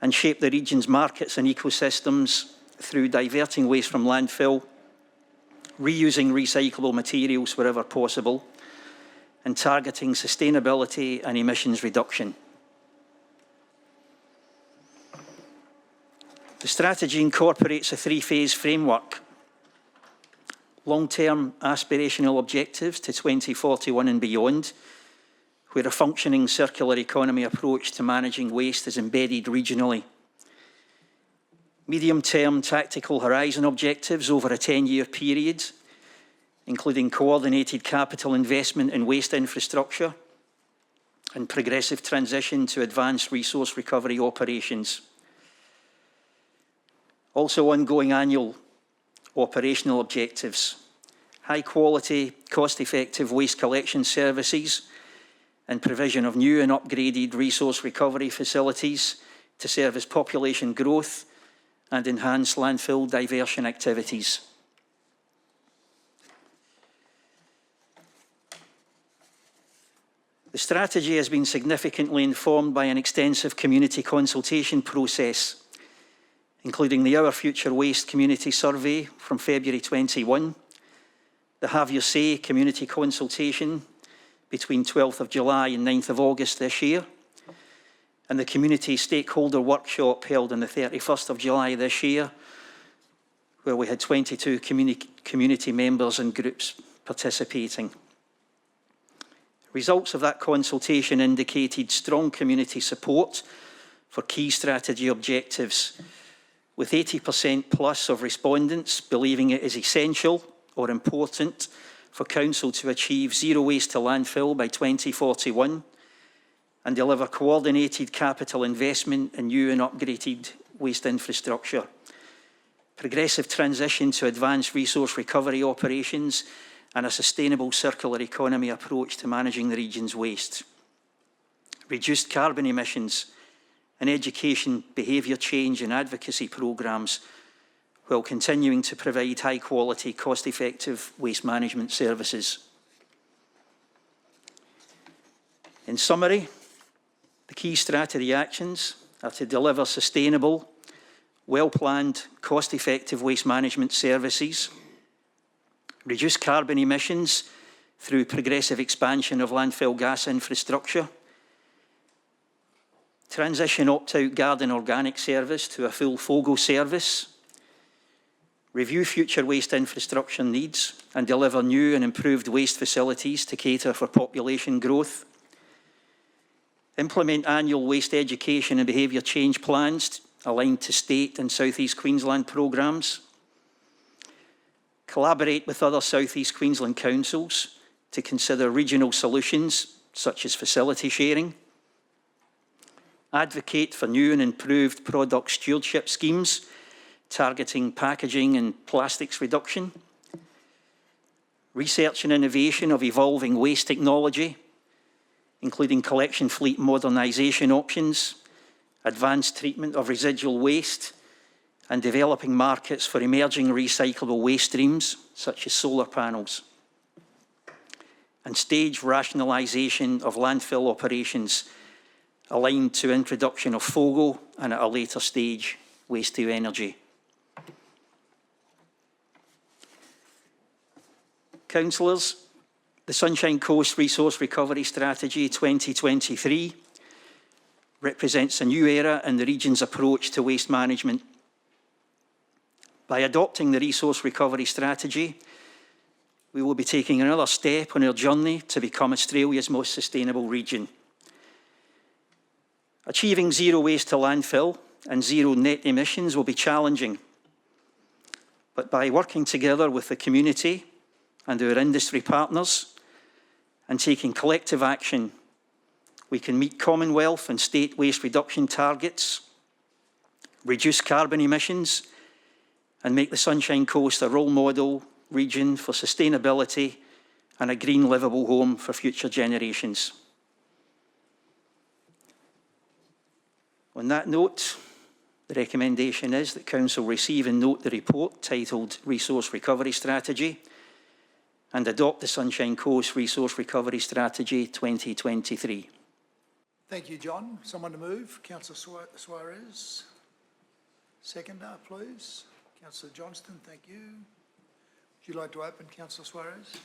Speaker 18: and shape the region's markets and ecosystems through diverting waste from landfill, reusing recyclable materials wherever possible, and targeting sustainability and emissions reduction. The strategy incorporates a three-phase framework: long-term aspirational objectives to 2041 and beyond, where a functioning circular economy approach to managing waste is embedded regionally. Medium-term tactical horizon objectives over a 10-year period, including coordinated capital investment in waste infrastructure and progressive transition to advanced resource recovery operations. Also ongoing annual operational objectives: high quality, cost-effective waste collection services and provision of new and upgraded resource recovery facilities to service population growth and enhance landfill diversion activities. The strategy has been significantly informed by an extensive community consultation process, including the Our Future Waste Community Survey from February 21, the Have Your Say community consultation between 12th of July and 9th of August this year, and the community stakeholder workshop held on the 31st of July this year, where we had 22 community members and groups participating. Results of that consultation indicated strong community support for key strategy objectives, with 80% plus of respondents believing it is essential or important for Council to achieve zero waste to landfill by 2041 and deliver coordinated capital investment in new and upgraded waste infrastructure, progressive transition to advanced resource recovery operations, and a sustainable circular economy approach to managing the region's waste, reduced carbon emissions, and education, behaviour change and advocacy programmes, while continuing to provide high-quality, cost-effective waste management services. In summary, the key strategy actions are to deliver sustainable, well-planned, cost-effective waste management services, reduce carbon emissions through progressive expansion of landfill gas infrastructure, transition opt-out garden organic service to a full FOGO service, review future waste infrastructure needs and deliver new and improved waste facilities to cater for population growth, implement annual waste education and behaviour change plans aligned to state and South East Queensland programmes, collaborate with other South East Queensland councils to consider regional solutions such as facility sharing, advocate for new and improved product stewardship schemes targeting packaging and plastics reduction, research and innovation of evolving waste technology, including collection fleet modernisation options, advanced treatment of residual waste, and developing markets for emerging recyclable waste streams, such as solar panels, and stage rationalisation of landfill operations aligned to introduction of FOGO and at a later stage, waste to energy. Councillors, the Sunshine Coast Resource Recovery Strategy 2023 represents a new era in the region's approach to waste management. By adopting the Resource Recovery Strategy, we will be taking another step on our journey to become Australia's most sustainable region. Achieving zero waste to landfill and zero net emissions will be challenging, but by working together with the community and our industry partners and taking collective action, we can meet Commonwealth and state waste reduction targets, reduce carbon emissions, and make the Sunshine Coast a role model region for sustainability and a green livable home for future generations. On that note, the recommendation is that Council receive and note the report titled Resource Recovery Strategy and adopt the Sunshine Coast Resource Recovery Strategy 2023.
Speaker 1: Thank you, John. Someone to move? Councillor Suarez. Seconder, please. Councillor Johnston, thank you. Would you like to open, Councillor Suarez?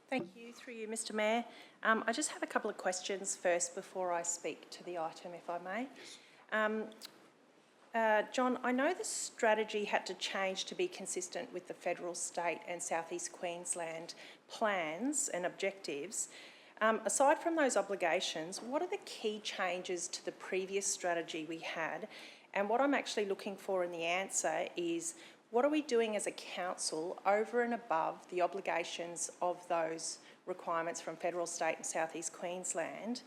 Speaker 8: Thank you. Through you, Mr Mayor. I just have a couple of questions first before I speak to the item, if I may. John, I know the strategy had to change to be consistent with the federal, state and South East Queensland plans and objectives. Aside from those obligations, what are the key changes to the previous strategy we had? And what I'm actually looking for in the answer is, what are we doing as a council over and above the obligations of those requirements from federal, state and South East Queensland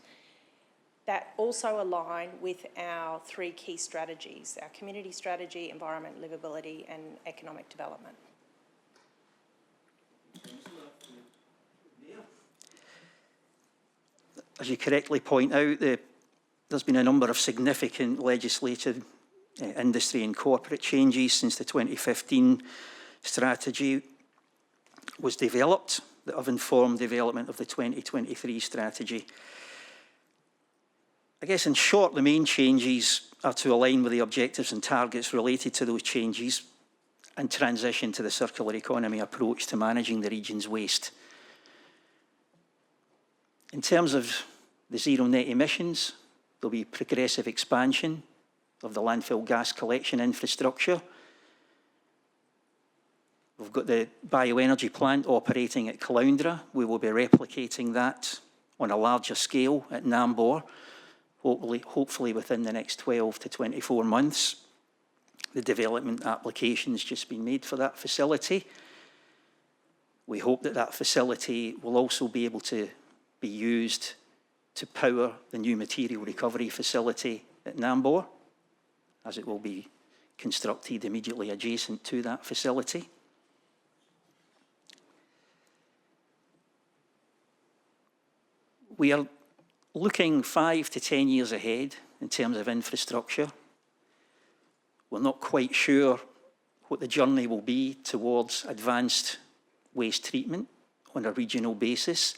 Speaker 8: that also align with our three key strategies, our community strategy, environment, livability and economic development?
Speaker 18: As you correctly point out, there's been a number of significant legislative, industry and corporate changes since the 2015 strategy was developed that have informed development of the 2023 strategy. I guess in short, the main changes are to align with the objectives and targets related to those changes and transition to the circular economy approach to managing the region's waste. In terms of the zero net emissions, there'll be progressive expansion of the landfill gas collection infrastructure. We've got the bioenergy plant operating at Caloundra. We will be replicating that on a larger scale at Nambour, hopefully within the next 12 to 24 months. The development application's just been made for that facility. We hope that that facility will also be able to be used to power the new material recovery facility at Nambour, as it will be constructed immediately adjacent to that facility. We are looking 5 to 10 years ahead in terms of infrastructure. We're not quite sure what the journey will be towards advanced waste treatment on a regional basis.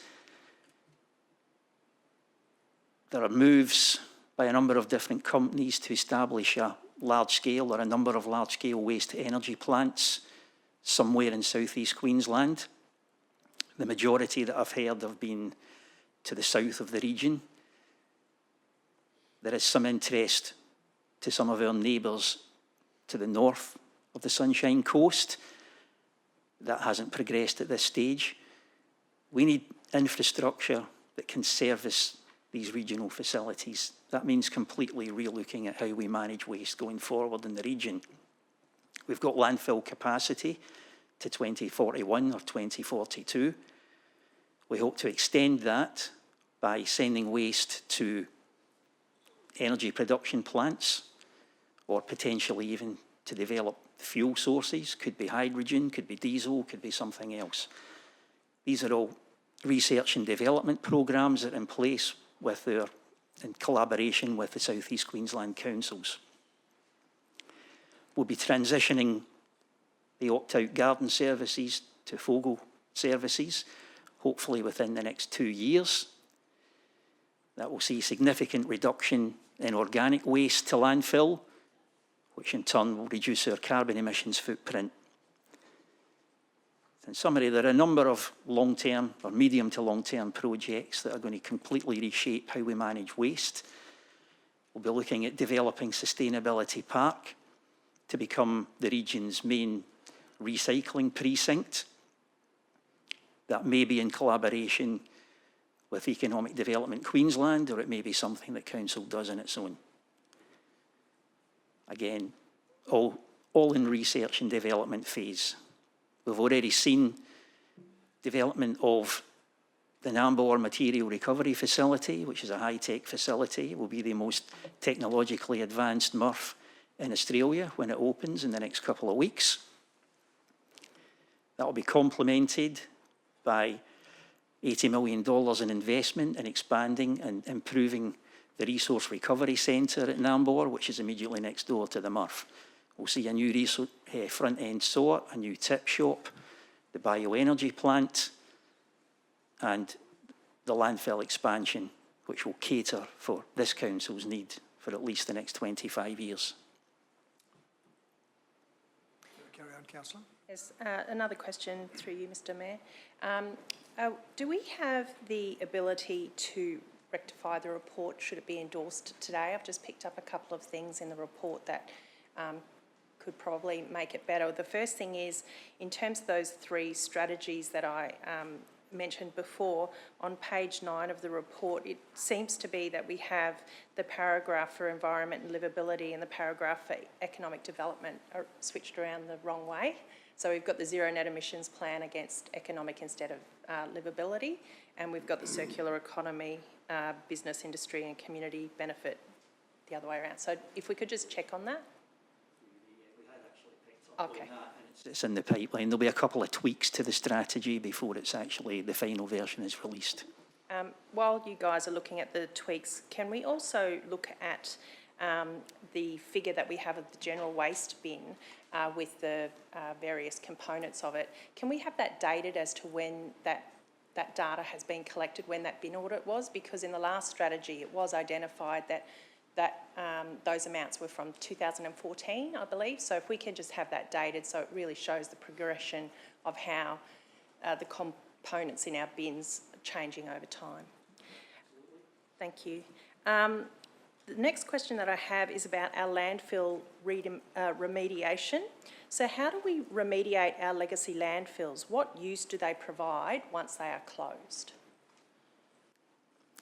Speaker 18: There are moves by a number of different companies to establish a large-scale or a number of large-scale waste-to-energy plants somewhere in southeast Queensland. The majority that I've heard have been to the south of the region. There is some interest to some of our neighbours to the north of the Sunshine Coast. That hasn't progressed at this stage. We need infrastructure that can service these regional facilities. That means completely relooking at how we manage waste going forward in the region. We've got landfill capacity to 2041 or 2042. We hope to extend that by sending waste to energy production plants or potentially even to develop fuel sources. Could be hydrogen, could be diesel, could be something else. These are all research and development programmes that are in place in collaboration with the South East Queensland councils. We'll be transitioning the opt-out garden services to FOGO services, hopefully within the next 2 years. That will see significant reduction in organic waste to landfill, which in turn will reduce our carbon emissions footprint. In summary, there are a number of long-term or medium to long-term projects that are going to completely reshape how we manage waste. We'll be looking at developing Sustainability Park to become the region's main recycling precinct. That may be in collaboration with Economic Development Queensland, or it may be something that Council does on its own. Again, all in research and development phase. We've already seen development of the Nambour Material Recovery Facility, which is a high-tech facility. It will be the most technologically advanced MRF in Australia when it opens in the next couple of weeks. That will be complemented by $80 million in investment in expanding and improving the Resource Recovery Centre at Nambour, which is immediately next door to the MRF. We'll see a new front-end sort, a new tip shop, the bioenergy plant, and the landfill expansion, which will cater for this council's need for at least the next 25 years.
Speaker 1: Carry on, Councillor.
Speaker 8: Yes, another question through you, Mr. Mayor. Do we have the ability to rectify the report should it be endorsed today? I've just picked up a couple of things in the report that could probably make it better. The first thing is, in terms of those 3 strategies that I mentioned before, on page 9 of the report, it seems to be that we have the paragraph for environment and livability and the paragraph for economic development are switched around the wrong way. So we've got the zero net emissions plan against economic instead of livability, and we've got the circular economy, business, industry and community benefit the other way around. So if we could just check on that. Okay.
Speaker 18: It's in the pipeline. There'll be a couple of tweaks to the strategy before it's actually, the final version is released.
Speaker 8: While you guys are looking at the tweaks, can we also look at the figure that we have of the general waste bin with the various components of it? Can we have that dated as to when that data has been collected, when that bin audit was? Because in the last strategy it was identified that those amounts were from 2014, I believe. So if we can just have that dated so it really shows the progression of how the components in our bins are changing over time. Thank you. The next question that I have is about our landfill remediation. So how do we remediate our legacy landfills? What use do they provide once they are closed?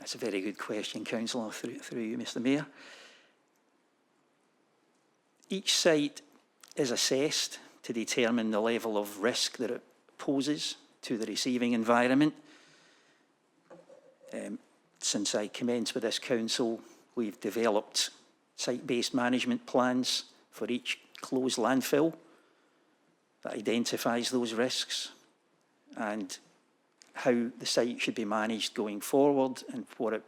Speaker 18: That's a very good question, Councillor, through you, Mr. Mayor. Each site is assessed to determine the level of risk that it poses to the receiving environment. Since I commenced with this council, we've developed site-based management plans for each closed landfill that identifies those risks and how the site should be managed going forward and what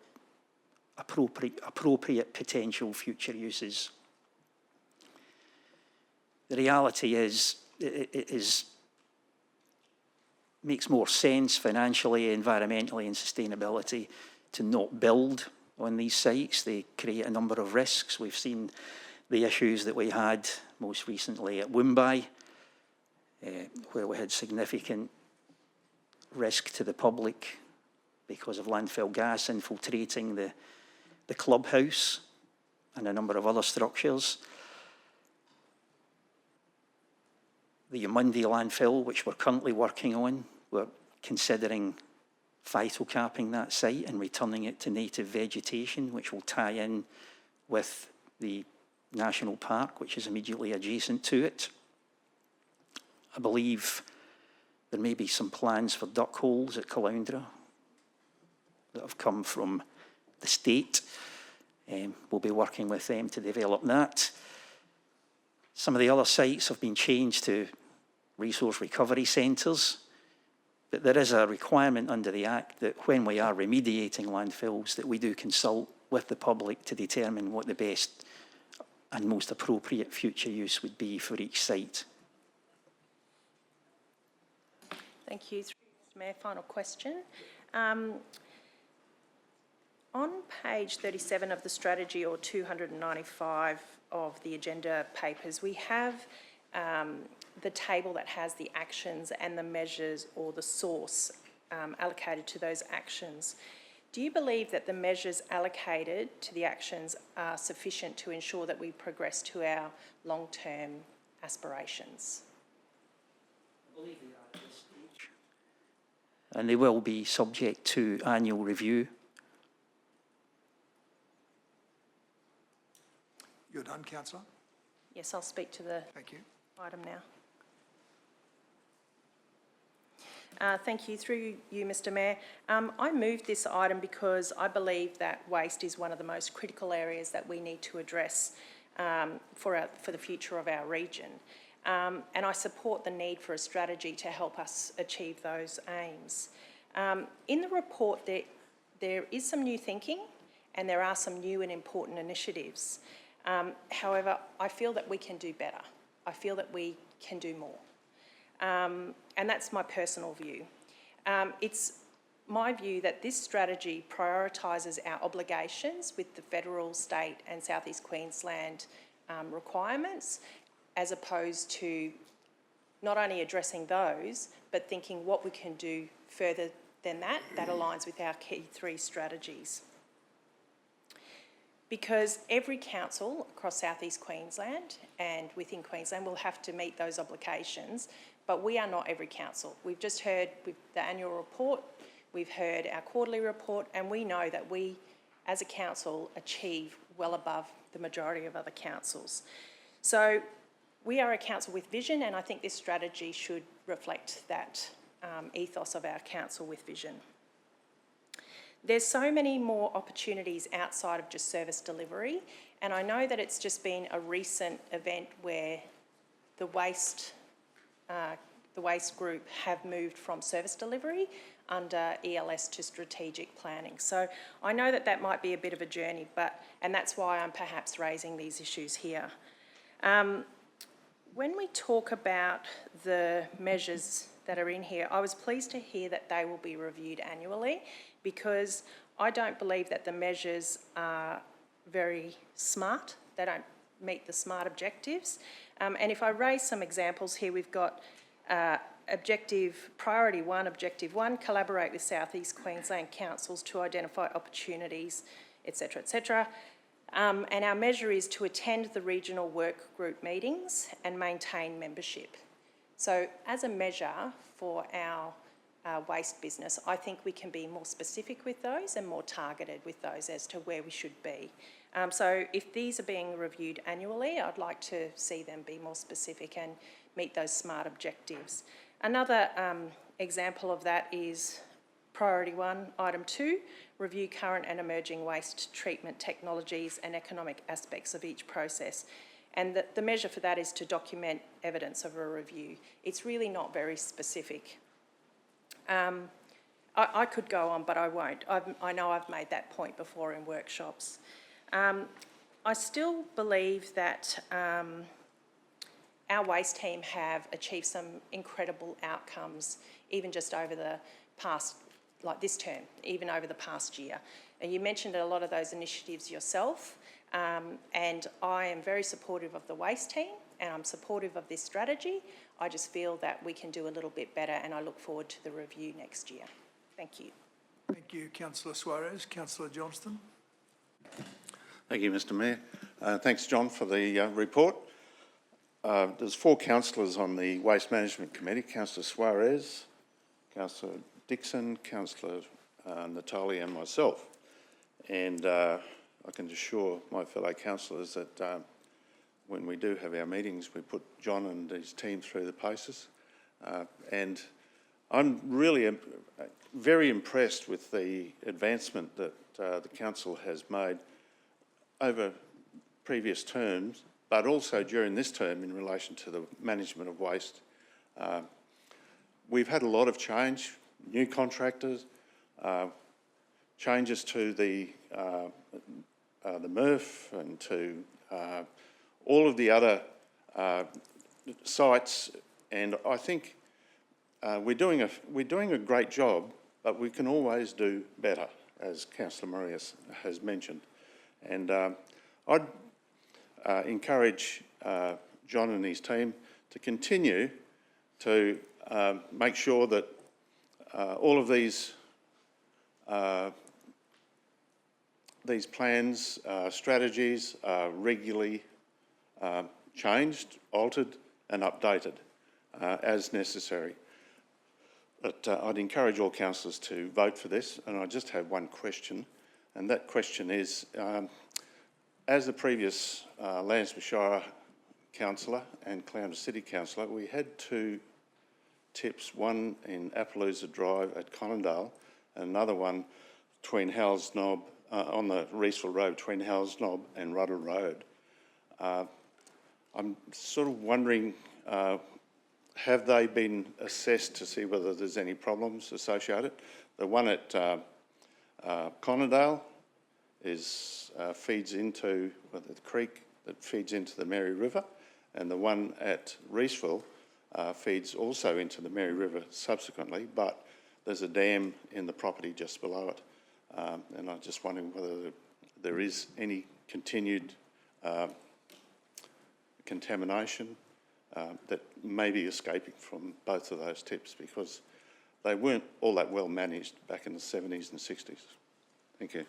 Speaker 18: appropriate potential future uses. The reality is, it makes more sense financially, environmentally and sustainability to not build on these sites. They create a number of risks. We've seen the issues that we had most recently at Woombye, where we had significant risk to the public because of landfill gas infiltrating the clubhouse and a number of other structures. The Yamundi landfill, which we're currently working on, we're considering phytocapping that site and returning it to native vegetation, which will tie in with the national park, which is immediately adjacent to it. I believe there may be some plans for duck holes at Caloundra that have come from the state. We'll be working with them to develop that. Some of the other sites have been changed to resource recovery centres, but there is a requirement under the Act that when we are remediating landfills that we do consult with the public to determine what the best and most appropriate future use would be for each site.
Speaker 8: Thank you. Mr. Mayor, final question. On page 37 of the strategy, or 295 of the agenda papers, we have the table that has the actions and the measures or the source allocated to those actions. Do you believe that the measures allocated to the actions are sufficient to ensure that we progress to our long-term aspirations?
Speaker 18: I believe they are at this stage. and they will be subject to annual review.
Speaker 1: You're done, councillor?
Speaker 8: Yes, I'll speak to the
Speaker 1: Thank you.
Speaker 8: item now. Thank you. Through you, Mr Mayor. I moved this item because I believe that waste is one of the most critical areas that we need to address for the future of our region. And I support the need for a strategy to help us achieve those aims. In the report, there is some new thinking and there are some new and important initiatives. However, I feel that we can do better. I feel that we can do more. And that's my personal view. It's my view that this strategy prioritises our obligations with the federal, state and South East Queensland requirements, as opposed to not only addressing those, but thinking what we can do further than that aligns with our key 3 strategies. Because every council across South East Queensland and within Queensland will have to meet those obligations, but we are not every council. We've just heard with the annual report, we've heard our quarterly report, and we know that we, as a council, achieve well above the majority of other councils. So we are a council with vision, and I think this strategy should reflect that ethos of our council with vision. There's so many more opportunities outside of just service delivery, and I know that it's just been a recent event where the waste group have moved from service delivery under ELS to strategic planning. So I know that that might be a bit of a journey, and that's why I'm perhaps raising these issues here. When we talk about the measures that are in here, I was pleased to hear that they will be reviewed annually, because I don't believe that the measures are very smart. They don't meet the SMART objectives. And if I raise some examples here, we've got Priority 1, Objective 1, collaborate with South East Queensland councils to identify opportunities, etc., etc. And our measure is to attend the regional work group meetings and maintain membership. So as a measure for our waste business, I think we can be more specific with those and more targeted with those as to where we should be. So if these are being reviewed annually, I'd like to see them be more specific and meet those SMART objectives. Another example of that is Priority 1, Item 2, review current and emerging waste treatment technologies and economic aspects of each process. And the measure for that is to document evidence of a review. It's really not very specific. I could go on, but I won't. I know I've made that point before in workshops. I still believe that our waste team have achieved some incredible outcomes, even just over the past, like this term, even over the past year. And you mentioned a lot of those initiatives yourself, and I am very supportive of the waste team, and I'm supportive of this strategy. I just feel that we can do a little bit better, and I look forward to the review next year. Thank you.
Speaker 1: Thank you, Councillor Suarez. Councillor Johnston.
Speaker 14: Thank you, Mr Mayor. Thanks, John, for the report. There's 4 councillors on the Waste Management Committee: Councillor Suarez, Councillor Dixon, Councillor Natalia and myself. And I can assure my fellow councillors that when we do have our meetings, we put John and his team through the paces. And I'm really very impressed with the advancement that the council has made over previous terms, but also during this term in relation to the management of waste. We've had a lot of change, new contractors, changes to the MRF and to all of the other sites, and I think we're doing a great job, but we can always do better, as Councillor Murray has mentioned. And I'd encourage John and his team to continue to make sure that all of these plans, strategies are regularly changed, altered and updated as necessary. But I'd encourage all councillors to vote for this, and I just have one question, and that question is, as the previous Landsborough Shire councillor and Caloundra City councillor, we had two tips, one in Appaloosa Drive at Conondale and another one between Howells Knob, on the Reesville Road, between Howells Knob and Rudder Road. I'm sort of wondering, have they been assessed to see whether there's any problems associated? The one at Conondale feeds into the creek that feeds into the Mary River, and the one at Reesville feeds also into the Mary River subsequently, but there's a dam in the property just below it. And I'm just wondering whether there is any continued contamination that may be escaping from both of those tips, because they weren't all that well managed back in the 70s and 60s. Thank you.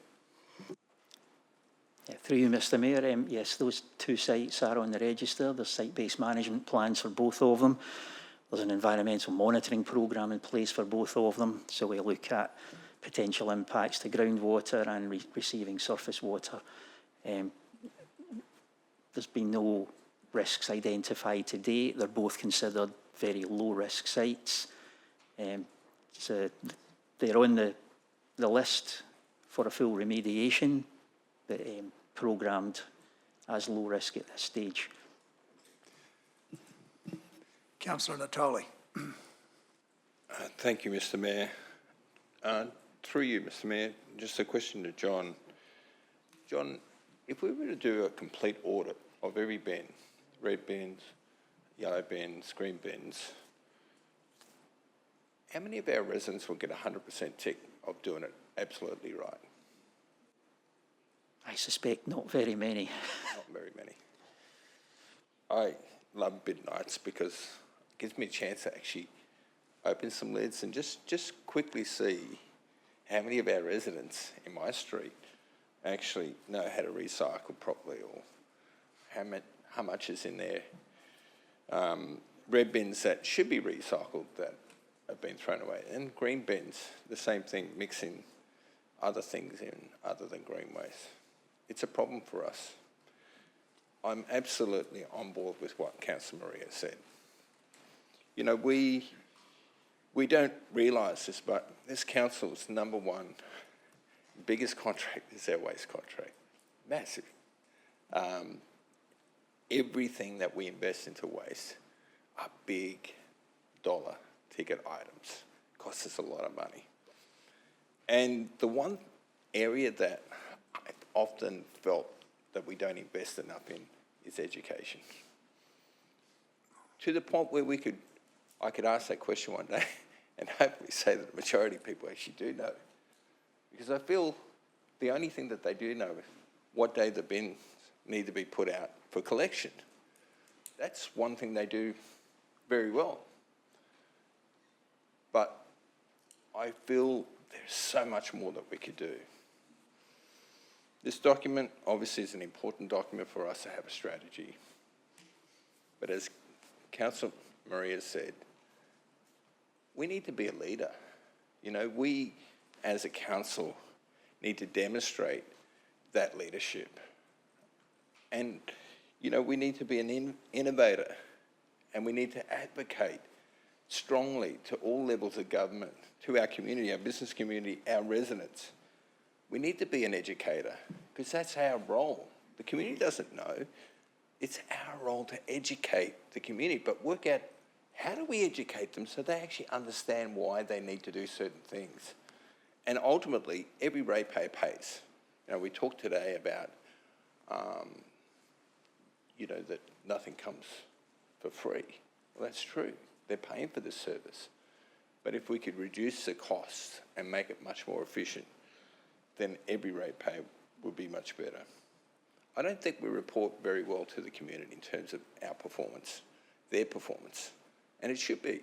Speaker 18: Yeah, through you, Mr Mayor, yes, those two sites are on the register. There's site-based management plans for both of them. There's an environmental monitoring programme in place for both of them, so we look at potential impacts to groundwater and receiving surface water. There's been no risks identified to date. They're both considered very low-risk sites. So they're on the list for a full remediation, but programmed as low risk at this stage.
Speaker 1: Councillor Natoli.
Speaker 5: Thank you, Mr Mayor. Through you, Mr Mayor, just a question to John. John, if we were to do a complete audit of every bin, red bins, yellow bins, green bins, how many of our residents will get 100% tick of doing it absolutely right?
Speaker 18: I suspect not very many.
Speaker 5: Not very many. I love bid nights because it gives me a chance to actually open some lids and just quickly see how many of our residents in my street actually know how to recycle properly, or how much is in their red bins that should be recycled that have been thrown away. And green bins, the same thing, mixing other things in other than green waste. It's a problem for us. I'm absolutely on board with what Councillor Maria said. You know, we don't realise this, but this council's number one biggest contract is our waste contract. Massive. Everything that we invest into waste are big dollar ticket items. Costs us a lot of money. And the one area that I've often felt that we don't invest enough in is education. To the point where I could ask that question one day and hopefully say that the majority of people actually do know. Because I feel the only thing that they do know is what day the bins need to be put out for collection. That's one thing they do very well. But I feel there's so much more that we could do. This document obviously is an important document for us to have a strategy. But as Councillor Maria said, we need to be a leader. You know, we as a council need to demonstrate that leadership. And, you know, we need to be an innovator, and we need to advocate strongly to all levels of government, to our community, our business community, our residents. We need to be an educator, because that's our role. The community doesn't know. It's our role to educate the community, but work out how do we educate them so they actually understand why they need to do certain things. And ultimately, every ratepayer pays. You know, we talked today about, you know, that nothing comes for free. Well, that's true. They're paying for this service. But if we could reduce the costs and make it much more efficient, then every ratepayer would be much better. I don't think we report very well to the community in terms of our performance, their performance. And it should be.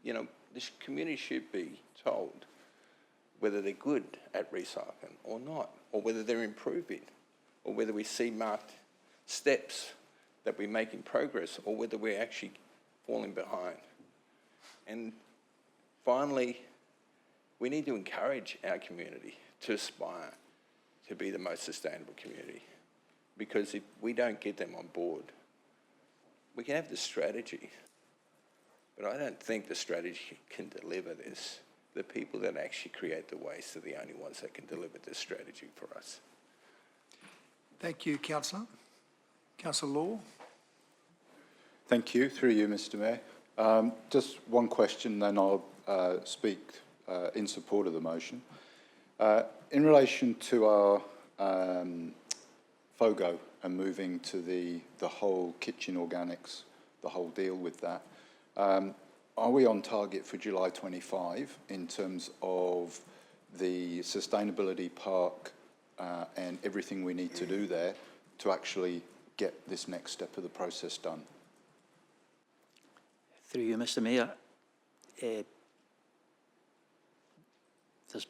Speaker 5: You know, this community should be told whether they're good at recycling or not, or whether they're improving, or whether we see marked steps that we're making progress, or whether we're actually falling behind. And finally, we need to encourage our community to aspire to be the most sustainable community. Because if we don't get them on board, we can have the strategy, but I don't think the strategy can deliver this. The people that actually create the waste are the only ones that can deliver this strategy for us.
Speaker 1: Thank you, Councillor. Councillor Law.
Speaker 6: Thank you. Through you, Mr Mayor. Just one question, then I'll speak in support of the motion. In relation to our FOGO and moving to the whole kitchen organics, the whole deal with that, are we on target for July 25 in terms of the sustainability park and everything we need to do there to actually get this next step of the process done?
Speaker 18: Through you, Mr Mayor, there's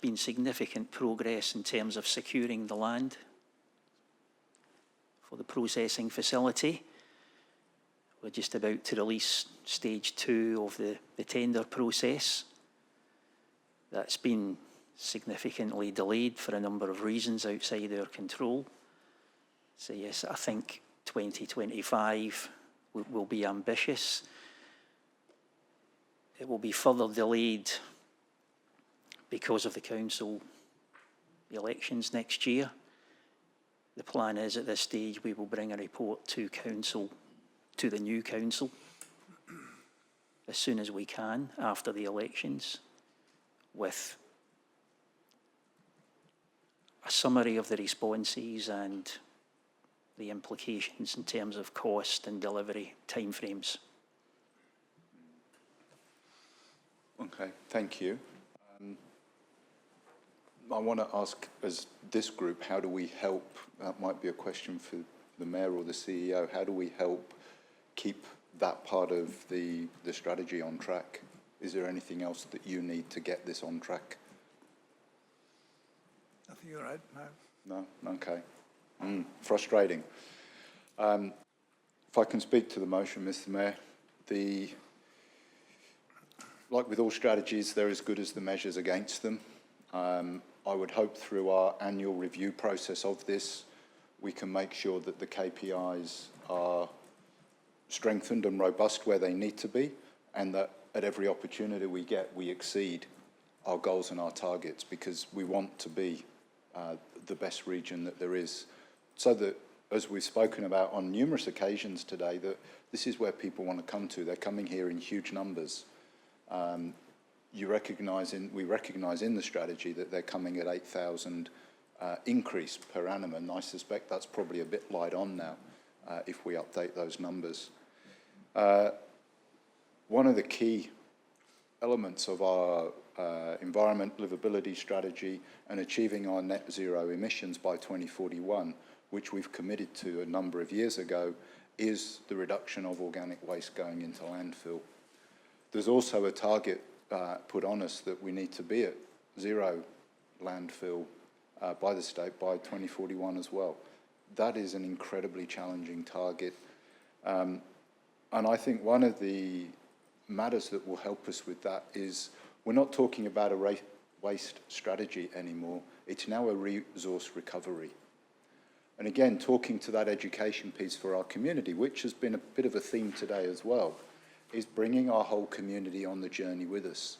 Speaker 18: been significant progress in terms of securing the land for the processing facility. We're just about to release stage 2 of the tender process. That's been significantly delayed for a number of reasons outside our control. So yes, I think 2025 will be ambitious. It will be further delayed because of the council elections next year. The plan is at this stage we will bring a report to council, to the new council, as soon as we can after the elections, with a summary of the responses and the implications in terms of cost and delivery timeframes.
Speaker 6: Okay, thank you. I want to ask, as this group, how do we help? That might be a question for the Mayor or the CEO. How do we help keep that part of the strategy on track? Is there anything else that you need to get this on track?
Speaker 1: Nothing you're right, no.
Speaker 6: No? Okay. Frustrating. If I can speak to the motion, Mr Mayor, like with all strategies, they're as good as the measures against them. I would hope through our annual review process of this, we can make sure that the KPIs are strengthened and robust where they need to be, and that at every opportunity we get, we exceed our goals and our targets, because we want to be the best region that there is. So that, as we've spoken about on numerous occasions today, that this is where people want to come to. They're coming here in huge numbers. We recognise in the strategy that they're coming at 8,000 increase per annum, and I suspect that's probably a bit light on now if we update those numbers. One of the key elements of our environment livability strategy and achieving our net zero emissions by 2041, which we've committed to a number of years ago, is the reduction of organic waste going into landfill. There's also a target put on us that we need to be at zero landfill by the state by 2041 as well. That is an incredibly challenging target. And I think one of the matters that will help us with that is we're not talking about a waste strategy anymore. It's now a resource recovery. And again, talking to that education piece for our community, which has been a bit of a theme today as well, is bringing our whole community on the journey with us.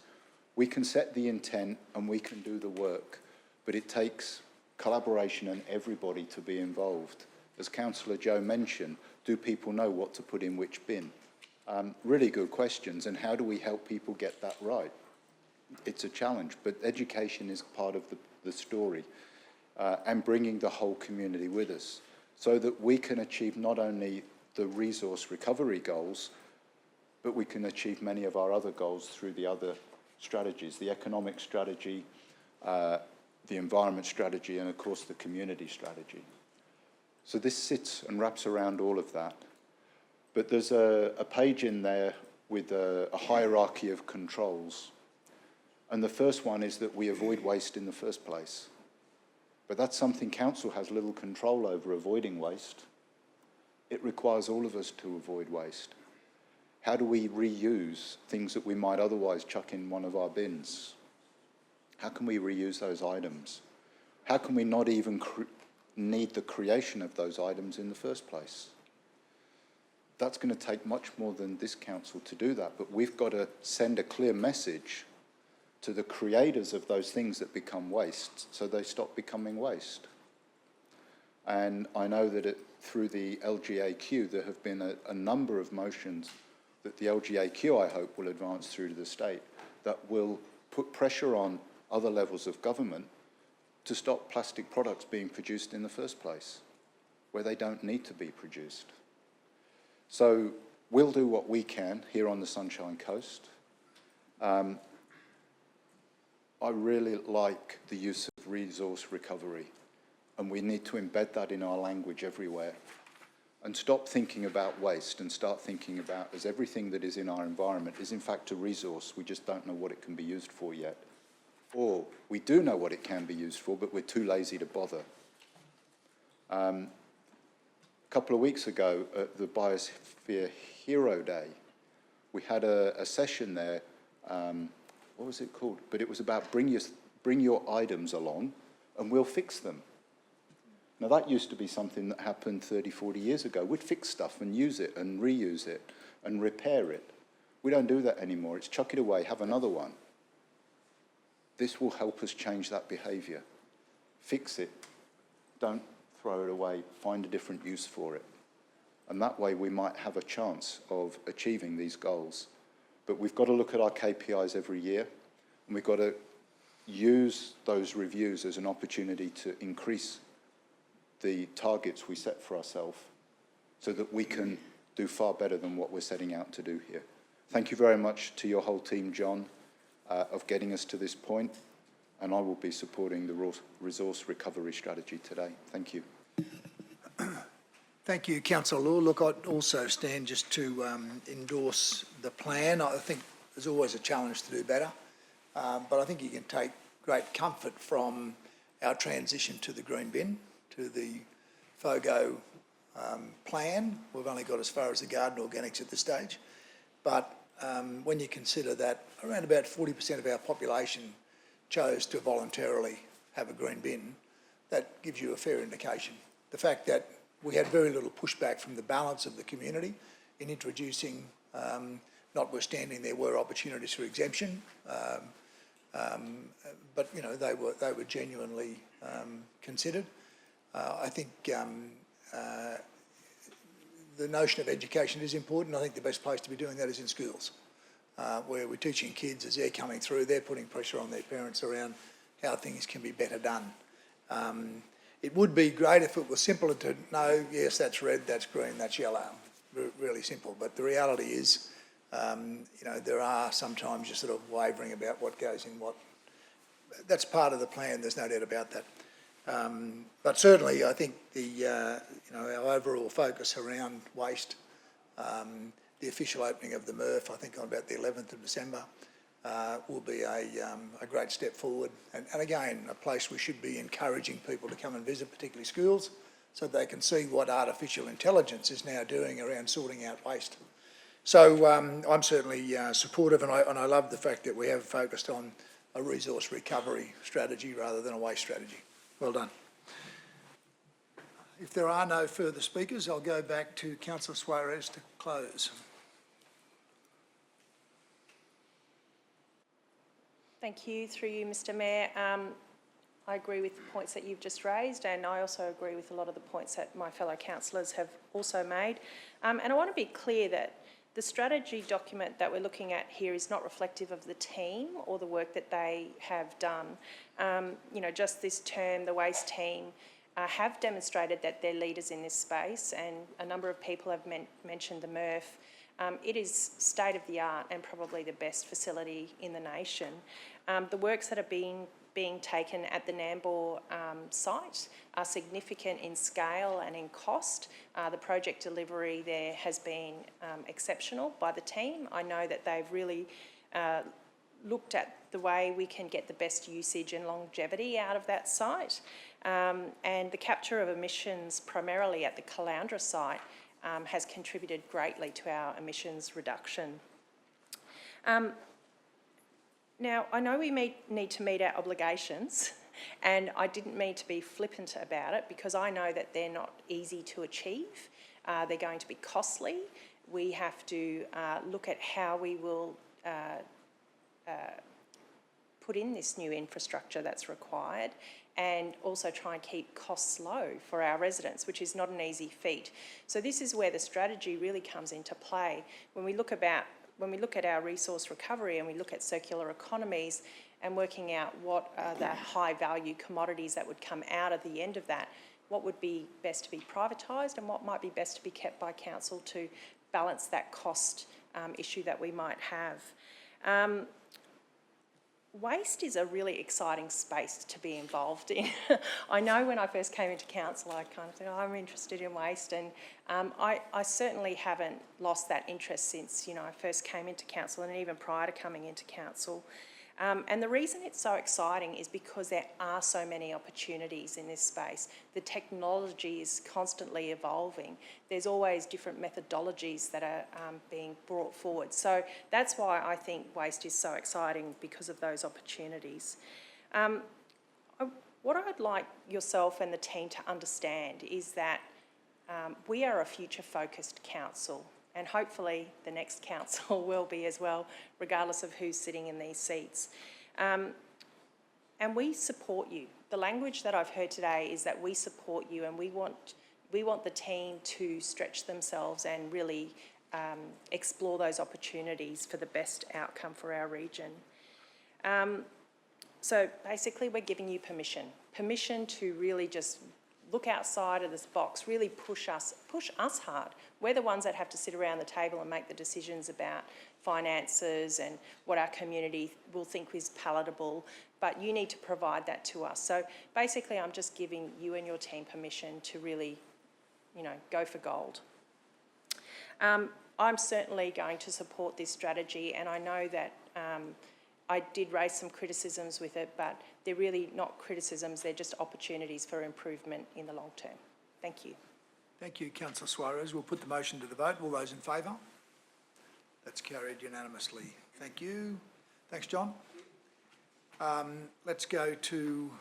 Speaker 6: We can set the intent and we can do the work, but it takes collaboration and everybody to be involved. As Councillor Joe mentioned, do people know what to put in which bin? Really good questions, and how do we help people get that right? It's a challenge, but education is part of the story, and bringing the whole community with us so that we can achieve not only the resource recovery goals, but we can achieve many of our other goals through the other strategies, the economic strategy, the environment strategy, and of course the community strategy. So this sits and wraps around all of that. But there's a page in there with a hierarchy of controls. And the first one is that we avoid waste in the first place. But that's something council has little control over, avoiding waste. It requires all of us to avoid waste. How do we reuse things that we might otherwise chuck in one of our bins? How can we reuse those items? How can we not even need the creation of those items in the first place? That's going to take much more than this council to do that, but we've got to send a clear message to the creators of those things that become waste so they stop becoming waste. And I know that through the LGAQ there have been a number of motions that the LGAQ, I hope, will advance through to the state that will put pressure on other levels of government to stop plastic products being produced in the first place, where they don't need to be produced. So we'll do what we can here on the Sunshine Coast. I really like the use of resource recovery, and we need to embed that in our language everywhere and stop thinking about waste and start thinking about as everything that is in our environment is in fact a resource. We just don't know what it can be used for yet. Or we do know what it can be used for, but we're too lazy to bother. A couple of weeks ago at the Biosphere Hero Day, we had a session there. What was it called? But it was about bring your items along and we'll fix them. Now that used to be something that happened 30, 40 years ago. We'd fix stuff and use it and reuse it and repair it. We don't do that anymore. It's chuck it away, have another one. This will help us change that behaviour. Fix it. Don't throw it away. Find a different use for it. And that way we might have a chance of achieving these goals. But we've got to look at our KPIs every year, and we've got to use those reviews as an opportunity to increase the targets we set for ourselves so that we can do far better than what we're setting out to do here. Thank you very much to your whole team, John, of getting us to this point, and I will be supporting the resource recovery strategy today. Thank you.
Speaker 1: Thank you, Councillor Law. Look, I'd also stand just to endorse the plan. I think there's always a challenge to do better, but I think you can take great comfort from our transition to the green bin, to the FOGO plan. We've only got as far as the garden organics at this stage, but when you consider that around about 40% of our population chose to voluntarily have a green bin, that gives you a fair indication. The fact that we had very little pushback from the balance of the community in introducing, notwithstanding there were opportunities for exemption, but you know they were genuinely considered. I think the notion of education is important. I think the best place to be doing that is in schools, where we're teaching kids as they're coming through, they're putting pressure on their parents around how things can be better done. It would be great if it was simpler to know, yes, that's red, that's green, that's yellow. Really simple. But the reality is, you know, there are sometimes you're sort of wavering about what goes in what. That's part of the plan, there's no doubt about that. But certainly I think the, you know, our overall focus around waste, the official opening of the MRF, I think on about the 11th of December, will be a great step forward. And again, a place we should be encouraging people to come and visit, particularly schools, so they can see what artificial intelligence is now doing around sorting out waste. So I'm certainly supportive, and I love the fact that we have focused on a resource recovery strategy rather than a waste strategy. Well done. If there are no further speakers, I'll go back to Councillor Suarez to close.
Speaker 8: Thank you. Through you, Mr Mayor. I agree with the points that you've just raised, and I also agree with a lot of the points that my fellow councillors have also made. And I want to be clear that the strategy document that we're looking at here is not reflective of the team or the work that they have done. You know, just this term, the waste team have demonstrated that they're leaders in this space, and a number of people have mentioned the MRF. It is state-of-the-art and probably the best facility in the nation. The works that are being taken at the Nambour site are significant in scale and in cost. The project delivery there has been exceptional by the team. I know that they've really looked at the way we can get the best usage and longevity out of that site. And the capture of emissions primarily at the Caloundra site has contributed greatly to our emissions reduction. Now, I know we need to meet our obligations, and I didn't mean to be flippant about it because I know that they're not easy to achieve. They're going to be costly. We have to look at how we will put in this new infrastructure that's required, and also try and keep costs low for our residents, which is not an easy feat. So this is where the strategy really comes into play. When we look at our resource recovery and we look at circular economies and working out what are the high value commodities that would come out at the end of that, what would be best to be privatised and what might be best to be kept by council to balance that cost issue that we might have. Waste is a really exciting space to be involved in. I know when I first came into council, I kind of said, oh, I'm interested in waste, and I certainly haven't lost that interest since, I first came into council and even prior to coming into council. And the reason it's so exciting is because there are so many opportunities in this space. The technology is constantly evolving. There's always different methodologies that are being brought forward. So that's why I think waste is so exciting, because of those opportunities. What I'd like yourself and the team to understand is that we are a future-focused council, and hopefully the next council will be as well, regardless of who's sitting in these seats. And we support you. The language that I've heard today is that we support you, and we want the team to stretch themselves and really explore those opportunities for the best outcome for our region. So basically we're giving you permission to really just look outside of this box, really push us hard. We're the ones that have to sit around the table and make the decisions about finances and what our community will think is palatable, but you need to provide that to us. So basically I'm just giving you and your team permission to really, go for gold. I'm certainly going to support this strategy, and I know that I did raise some criticisms with it, but they're really not criticisms, they're just opportunities for improvement in the long term. Thank you.
Speaker 1: Thank you, Councillor Suarez. We'll put the motion to the vote. All those in favour? That's carried unanimously. Thank you. Thanks, John. Let's go to,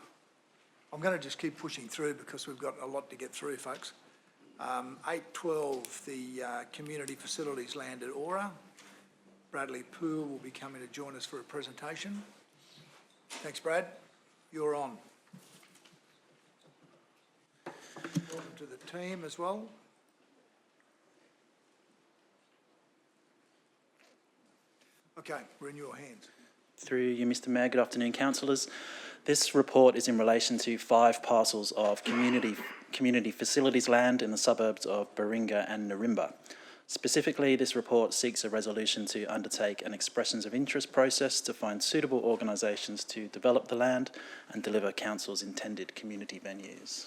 Speaker 1: I'm going to just keep pushing through because we've got a lot to get through, folks. 8.12, the community facilities land at Aura. Bradley Poole will be coming to join us for a presentation. Thanks, Brad. You're on. Welcome to the team as well. Okay, we're in your hands.
Speaker 7: Through you, Mr. Mayor. Good afternoon, councillors. This report is in relation to 5 parcels of community facilities land in the suburbs of Baringa and Narimba. Specifically, this report seeks a resolution to undertake an expressions of interest process to find suitable organisations to develop the land and deliver council's intended community venues.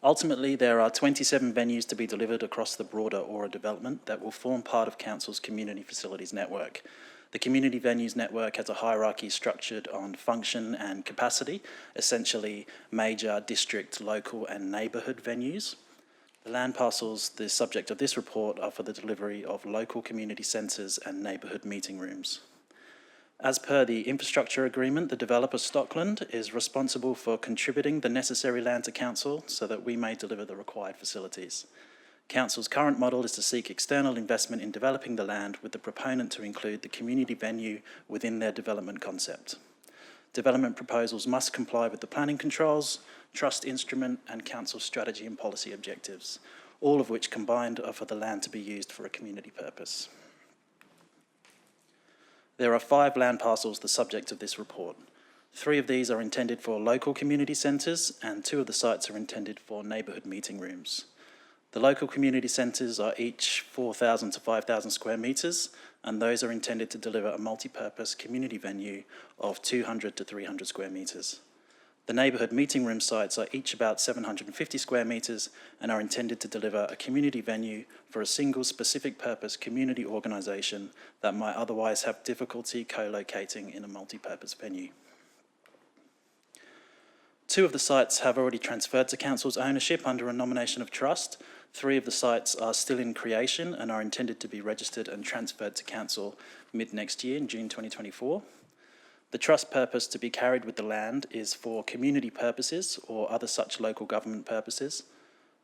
Speaker 7: Ultimately, there are 27 venues to be delivered across the broader Aura development that will form part of council's community facilities network. The community venues network has a hierarchy structured on function and capacity, essentially major, district, local and neighbourhood venues. The land parcels, the subject of this report, are for the delivery of local community centres and neighbourhood meeting rooms. As per the infrastructure agreement, the developer Stockland is responsible for contributing the necessary land to council so that we may deliver the required facilities. Council's current model is to seek external investment in developing the land, with the proponent to include the community venue within their development concept. Development proposals must comply with the planning controls, trust instrument and council strategy and policy objectives, all of which combined are for the land to be used for a community purpose. There are 5 land parcels the subject of this report. 3 of these are intended for local community centres and 2 of the sites are intended for neighbourhood meeting rooms. The local community centres are each 4,000 to 5,000 square metres, and those are intended to deliver a multi-purpose community venue of 200 to 300 square metres. The neighbourhood meeting room sites are each about 750 square metres and are intended to deliver a community venue for a single specific purpose community organisation that might otherwise have difficulty co-locating in a multi-purpose venue. 2 of the sites have already transferred to council's ownership under a nomination of trust. 3 of the sites are still in creation and are intended to be registered and transferred to Council mid-next year in June 2024. The trust purpose to be carried with the land is for community purposes or other such local government purposes.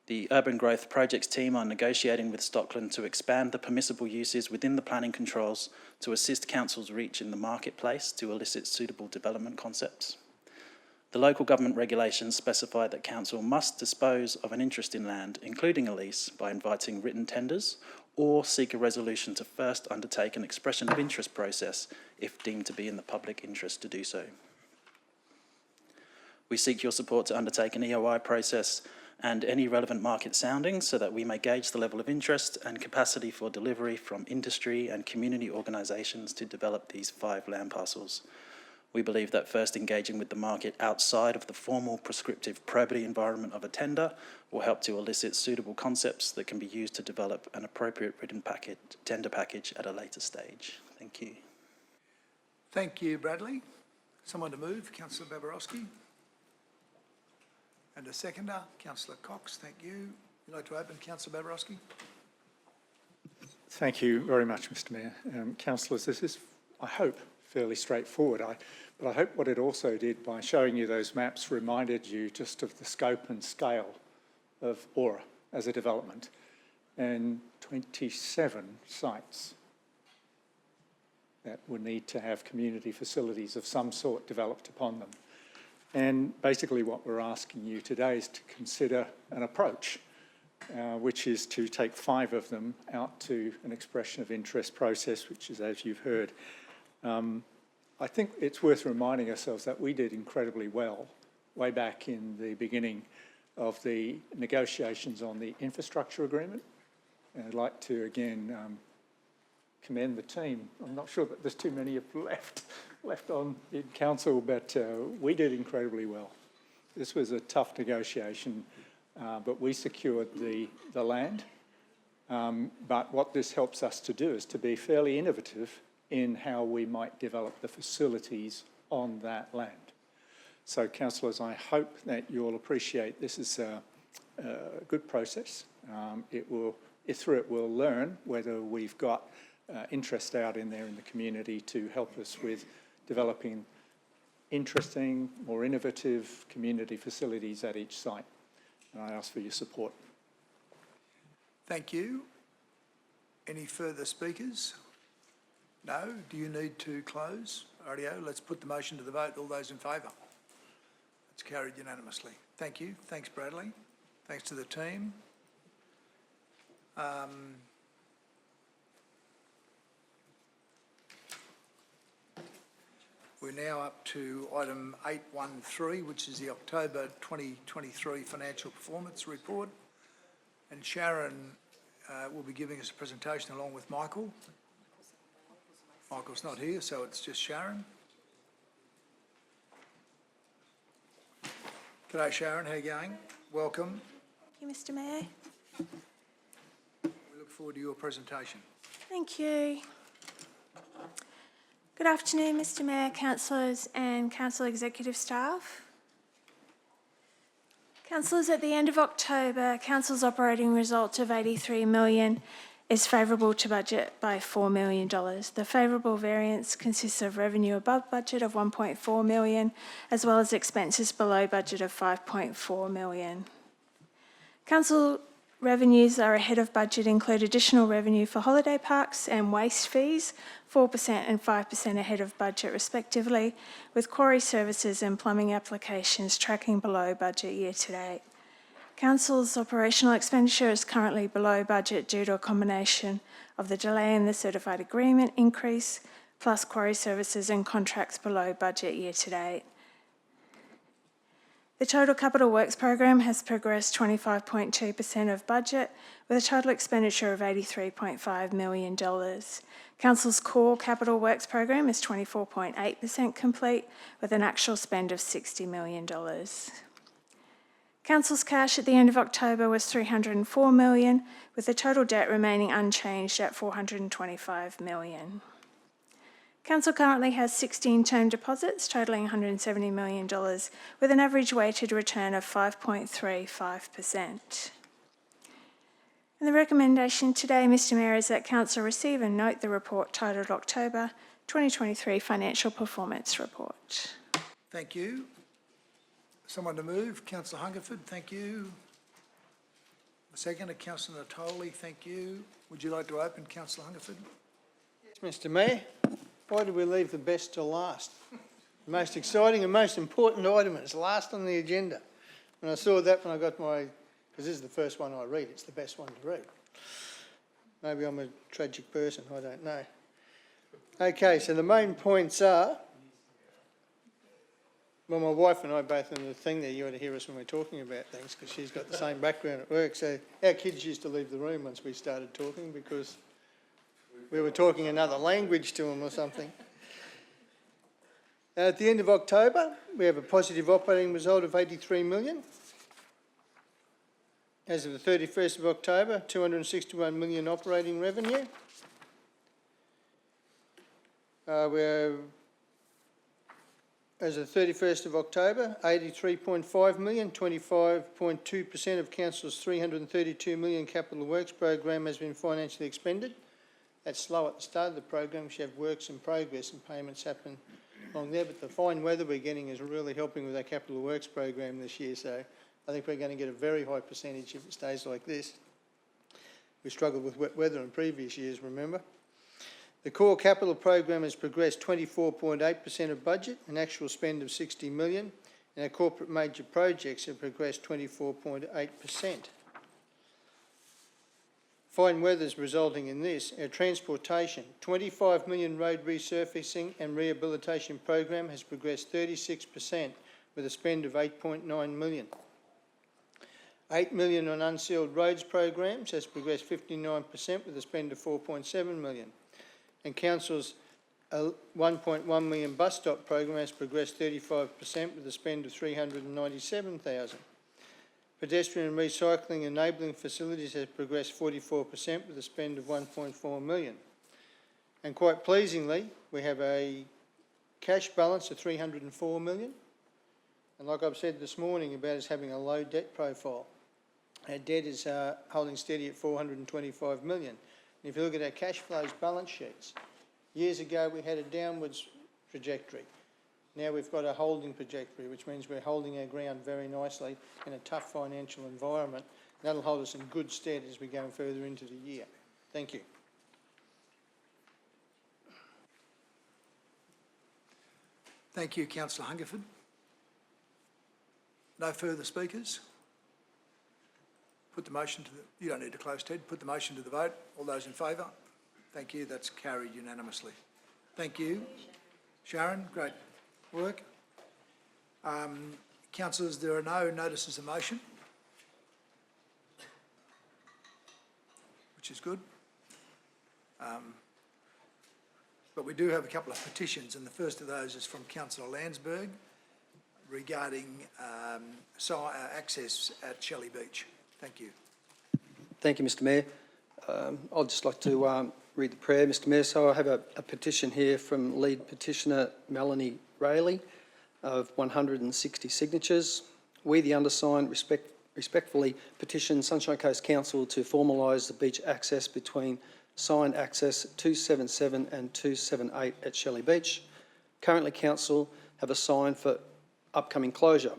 Speaker 7: The Urban Growth Projects team are negotiating with Stockland to expand the permissible uses within the planning controls to assist Council's reach in the marketplace to elicit suitable development concepts. The local government regulations specify that Council must dispose of an interest in land, including a lease, by inviting written tenders or seek a resolution to first undertake an expression of interest process if deemed to be in the public interest to do so. We seek your support to undertake an EOI process and any relevant market soundings so that we may gauge the level of interest and capacity for delivery from industry and community organisations to develop these 5 land parcels. We believe that first engaging with the market outside of the formal prescriptive probity environment of a tender will help to elicit suitable concepts that can be used to develop an appropriate written tender package at a later stage. Thank you.
Speaker 1: Thank you, Bradley. Someone to move? Councillor Babarowski. And a seconder, Councillor Cox. Thank you. You'd like to open, Councillor Babarowski?
Speaker 2: Thank you very much, Mr Mayor. Councillors, this is, I hope, fairly straightforward. But I hope what it also did by showing you those maps reminded you just of the scope and scale of Aura as a development, and 27 sites that would need to have community facilities of some sort developed upon them. And basically what we're asking you today is to consider an approach, which is to take 5 of them out to an expression of interest process, which is, as you've heard. I think it's worth reminding ourselves that we did incredibly well way back in the beginning of the negotiations on the infrastructure agreement. And I'd like to, again, commend the team. I'm not sure that there's too many of left on in council, but we did incredibly well. This was a tough negotiation, but we secured the land. But what this helps us to do is to be fairly innovative in how we might develop the facilities on that land. So, councillors, I hope that you'll appreciate this is a good process. Through it we'll learn whether we've got interest out in there in the community to help us with developing interesting, more innovative community facilities at each site. And I ask for your support.
Speaker 1: Thank you. Any further speakers? No? Do you need to close? Rightio, let's put the motion to the vote. All those in favour? It's carried unanimously. Thank you. Thanks, Bradley. Thanks to the team. We're now up to item 813, which is the October 2023 Financial Performance Report. And Sharon will be giving us a presentation along with Michael. Michael's not here, so it's just Sharon. G'day, Sharon. How are you going? Welcome.
Speaker 3: Thank you, Mr Mayor.
Speaker 1: We look forward to your presentation.
Speaker 3: Thank you. Good afternoon, Mr Mayor, councillors and council executive staff. Councillors, at the end of October, council's operating result of $83 million is favourable to budget by $4 million. The favourable variance consists of revenue above budget of $1.4 million, as well as expenses below budget of $5.4 million. Council revenues are ahead of budget, include additional revenue for holiday parks and waste fees, 4% and 5% ahead of budget respectively, with quarry services and plumbing applications tracking below budget year to date. Council's operational expenditure is currently below budget due to a combination of the delay in the certified agreement increase, plus quarry services and contracts below budget year to date. The total capital works program has progressed 25.2% of budget, with a total expenditure of $83.5 million. Council's core capital works program is 24.8% complete, with an actual spend of $60 million. Council's cash at the end of October was $304 million, with the total debt remaining unchanged at $425 million. Council currently has 16 term deposits totalling $170 million, with an average weighted return of 5.35%.
Speaker 4: And the recommendation today, Mr Mayor, is that Council receive and note the report titled October 2023 Financial Performance Report.
Speaker 1: Thank you. Someone to move? Councillor Hungerford, thank you. The second, Councillor Natoli, thank you. Would you like to open, Councillor Hungerford?
Speaker 22: Yes, Mr Mayor. Why do we leave the best till last? The most exciting and most important item is last on the agenda. And I saw that when I got my, because this is the first one I read, it's the best one to read. Maybe I'm a tragic person, I don't know. Okay, so the main points are, well, my wife and I both in the thing there, you ought to hear us when we're talking about things, because she's got the same background at work. So our kids used to leave the room once we started talking because we were talking another language to them or something. At the end of October, we have a positive operating result of 83 million. As of the 31st of October, 261 million operating revenue. As of the 31st of October, 83.5 million, 25.2% of Council's 332 million capital works program has been financially expended. That's slow at the start of the program. We should have works in progress and payments happen along there, but the fine weather we're getting is really helping with our capital works program this year, so I think we're going to get a very high percentage if it stays like this. We struggled with wet weather in previous years, remember? The core capital program has progressed 24.8% of budget, an actual spend of 60 million, and our corporate major projects have progressed 24.8%. Fine weather is resulting in this. Our transportation, 25 million road resurfacing and rehabilitation program has progressed 36% with a spend of 8.9 million. 8 million on unsealed roads programs has progressed 59% with a spend of 4.7 million. And Council's 1.1 million bus stop program has progressed 35% with a spend of 397,000. Pedestrian and recycling enabling facilities has progressed 44% with a spend of 1.4 million. And quite pleasingly, we have a cash balance of 304 million. And like I've said this morning about us having a low debt profile, our debt is holding steady at 425 million. And if you look at our cash flows balance sheets, years ago we had a downwards trajectory. Now we've got a holding trajectory, which means we're holding our ground very nicely in a tough financial environment. That'll hold us in good stead as we go further into the year. Thank you.
Speaker 1: Thank you, Councillor Hungerford. No further speakers? Put the motion to the, you don't need to close, Ted. Put the motion to the vote. All those in favour? Thank you. That's carried unanimously. Thank you. Sharon, great work. Councillors, there are no notices of motion, which is good. But we do have a couple of petitions, and the first of those is from Councillor Landsberg regarding access at Shelly Beach. Thank you.
Speaker 23: Thank you, Mr Mayor. I'd just like to read the prayer, Mr Mayor. So I have a petition here from lead petitioner Melanie Rayleigh of 160 signatures. We, the undersigned, respectfully petition Sunshine Coast Council to formalise the beach access between signed access 277 and 278 at Shelly Beach. Currently, Council have a sign for upcoming closure.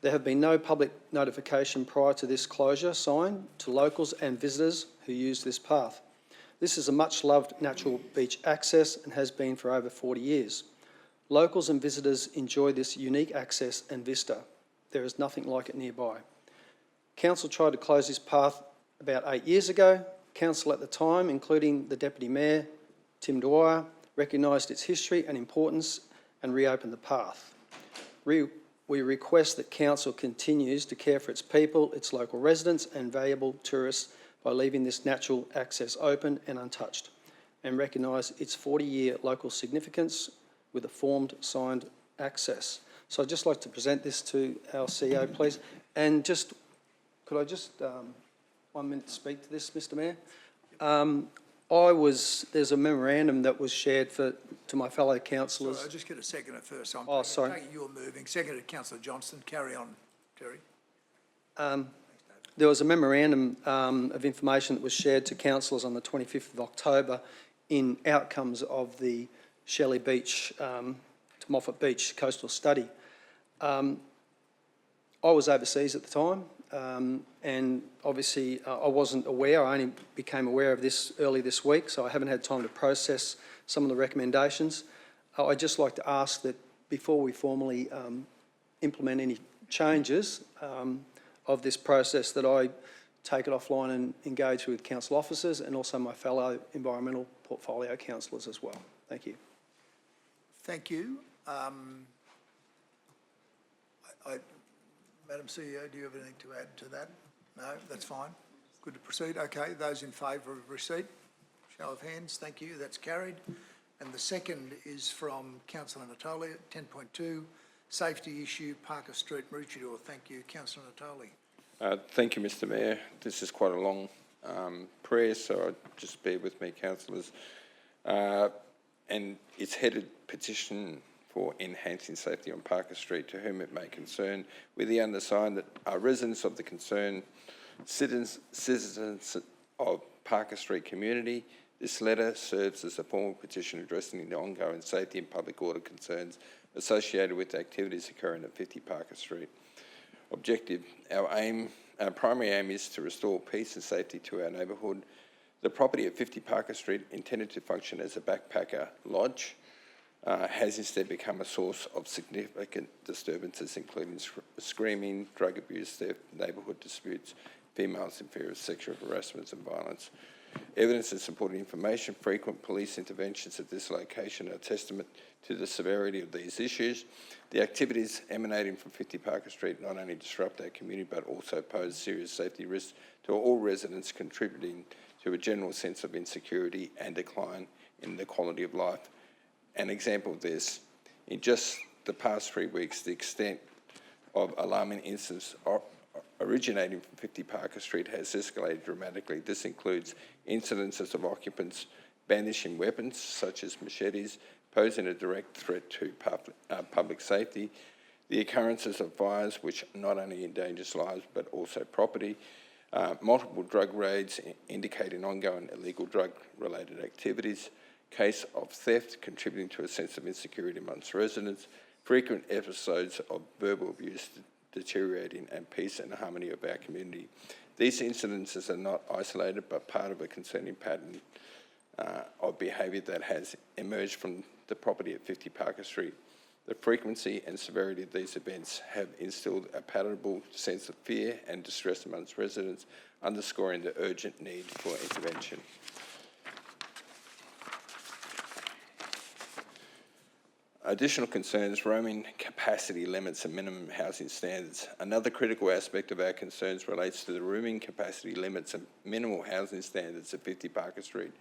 Speaker 23: There have been no public notification prior to this closure sign to locals and visitors who use this path. This is a much-loved natural beach access and has been for over 40 years. Locals and visitors enjoy this unique access and vista. There is nothing like it nearby. Council tried to close this path about 8 years ago. Council at the time, including the Deputy Mayor, Tim Dwyer, recognised its history and importance and reopened the path. We request that Council continues to care for its people, its local residents and valuable tourists by leaving this natural access open and untouched, and recognise its 40-year local significance with a formed signed access. So I'd just like to present this to our CEO, please. And just, could I just 1 minute speak to this, Mr Mayor? There's a memorandum that was shared to my fellow councillors.
Speaker 1: Sorry, I'll just get a second at first.
Speaker 23: Sorry.
Speaker 1: You're moving. Second to Councillor Johnston. Carry on, Terry.
Speaker 23: There was a memorandum of information that was shared to councillors on the 25th of October in outcomes of the Shelly Beach to Moffat Beach coastal study. I was overseas at the time, and obviously I wasn't aware. I only became aware of this early this week, so I haven't had time to process some of the recommendations. I'd just like to ask that before we formally implement any changes of this process, that I take it offline and engage with council officers and also my fellow environmental portfolio councillors as well. Thank you.
Speaker 1: Thank you. Madam CEO, do you have anything to add to that? No, that's fine. Good to proceed. Okay, those in favour of receipt, show of hands. Thank you, that's carried. And the second is from Councillor Natali, 10.2, safety issue, Parker Street, Maroochydore. Thank you, Councillor Natali.
Speaker 5: Thank you, Mr Mayor. This is quite a long prayer, so just bear with me, councillors. And it's headed petition for enhancing safety on Parker Street, to whom it may concern, with the undersigned that are residents of the concerned citizens of Parker Street community. This letter serves as a formal petition addressing the ongoing safety and public order concerns associated with activities occurring at 50 Parker Street. Objective: our primary aim is to restore peace and safety to our neighbourhood. The property at 50 Parker Street, intended to function as a backpacker lodge, has instead become a source of significant disturbances, including screaming, drug abuse, theft, neighbourhood disputes, females in fear of sexual harassment and violence. Evidence and supporting information, frequent police interventions at this location are testament to the severity of these issues. The activities emanating from 50 Parker Street not only disrupt our community but also pose serious safety risks to all residents, contributing to a general sense of insecurity and decline in the quality of life. An example of this, in just the past 3 weeks, the extent of alarming incidents originating from 50 Parker Street has escalated dramatically. This includes incidences of occupants brandishing weapons such as machetes, posing a direct threat to public safety, the occurrences of fires which not only endangers lives but also property, multiple drug raids indicating ongoing illegal drug-related activities, case of theft contributing to a sense of insecurity amongst residents, frequent episodes of verbal abuse deteriorating and peace and harmony of our community. These incidences are not isolated but part of a concerning pattern of behaviour that has emerged from the property at 50 Parker Street. The frequency and severity of these events have instilled a palpable sense of fear and distress amongst residents, underscoring the urgent need for intervention. Additional concerns: roaming capacity limits and minimum housing standards. Another critical aspect of our concerns relates to the rooming capacity limits and minimal housing standards at 50 Parker Street.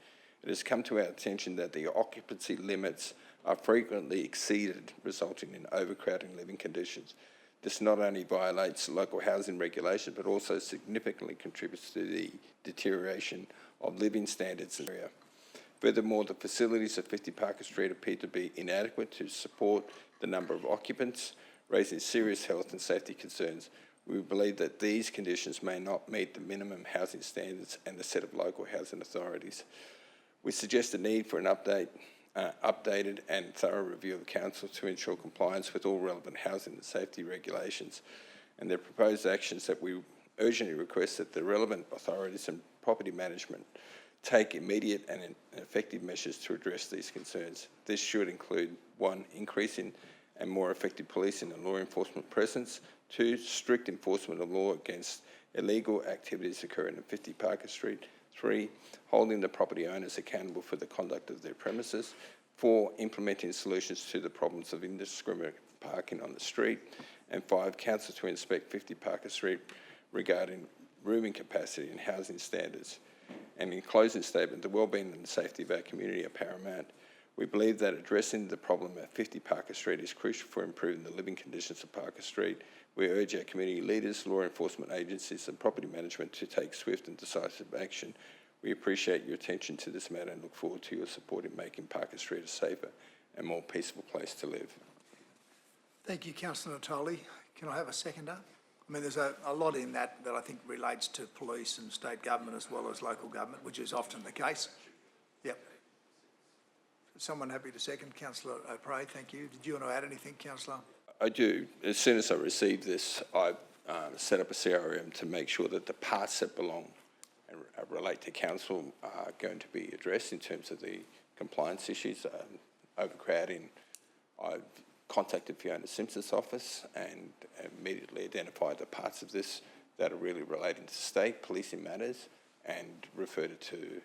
Speaker 5: It has come to our attention that the occupancy limits are frequently exceeded, resulting in overcrowding living conditions. This not only violates local housing regulation, but also significantly contributes to the deterioration of living standards in the area. Furthermore, the facilities at 50 Parker Street appear to be inadequate to support the number of occupants, raising serious health and safety concerns. We believe that these conditions may not meet the minimum housing standards and the set of local housing authorities. We suggest the need for an updated and thorough review of the council to ensure compliance with all relevant housing and safety regulations, and the proposed actions that we urgently request that the relevant authorities and property management take immediate and effective measures to address these concerns. This should include: 1, increasing and more effective policing and law enforcement presence; 2, strict enforcement of law against illegal activities occurring at 50 Parker Street; 3, holding the property owners accountable for the conduct of their premises; 4, implementing solutions to the problems of indiscriminate parking on the street; and 5, council to inspect 50 Parker Street regarding rooming capacity and housing standards. And in closing statement, the wellbeing and safety of our community are paramount. We believe that addressing the problem at 50 Parker Street is crucial for improving the living conditions of Parker Street. We urge our community leaders, law enforcement agencies and property management to take swift and decisive action. We appreciate your attention to this matter and look forward to your support in making Parker Street a safer and more peaceful place to live.
Speaker 1: Thank you, Councillor Natali. Can I have a seconder? I mean, there's a lot in that I think relates to police and state government as well as local government, which is often the case. Yep. Someone happy to second? Councillor O'Prey, thank you. Did you want to add anything, Councillor?
Speaker 5: I do. As soon as I received this, I set up a CRM to make sure that the parts that belong and relate to council are going to be addressed in terms of the compliance issues, overcrowding. I've contacted Fiona Simpson's office and immediately identified the parts of this that are really relating to state policing matters and referred it to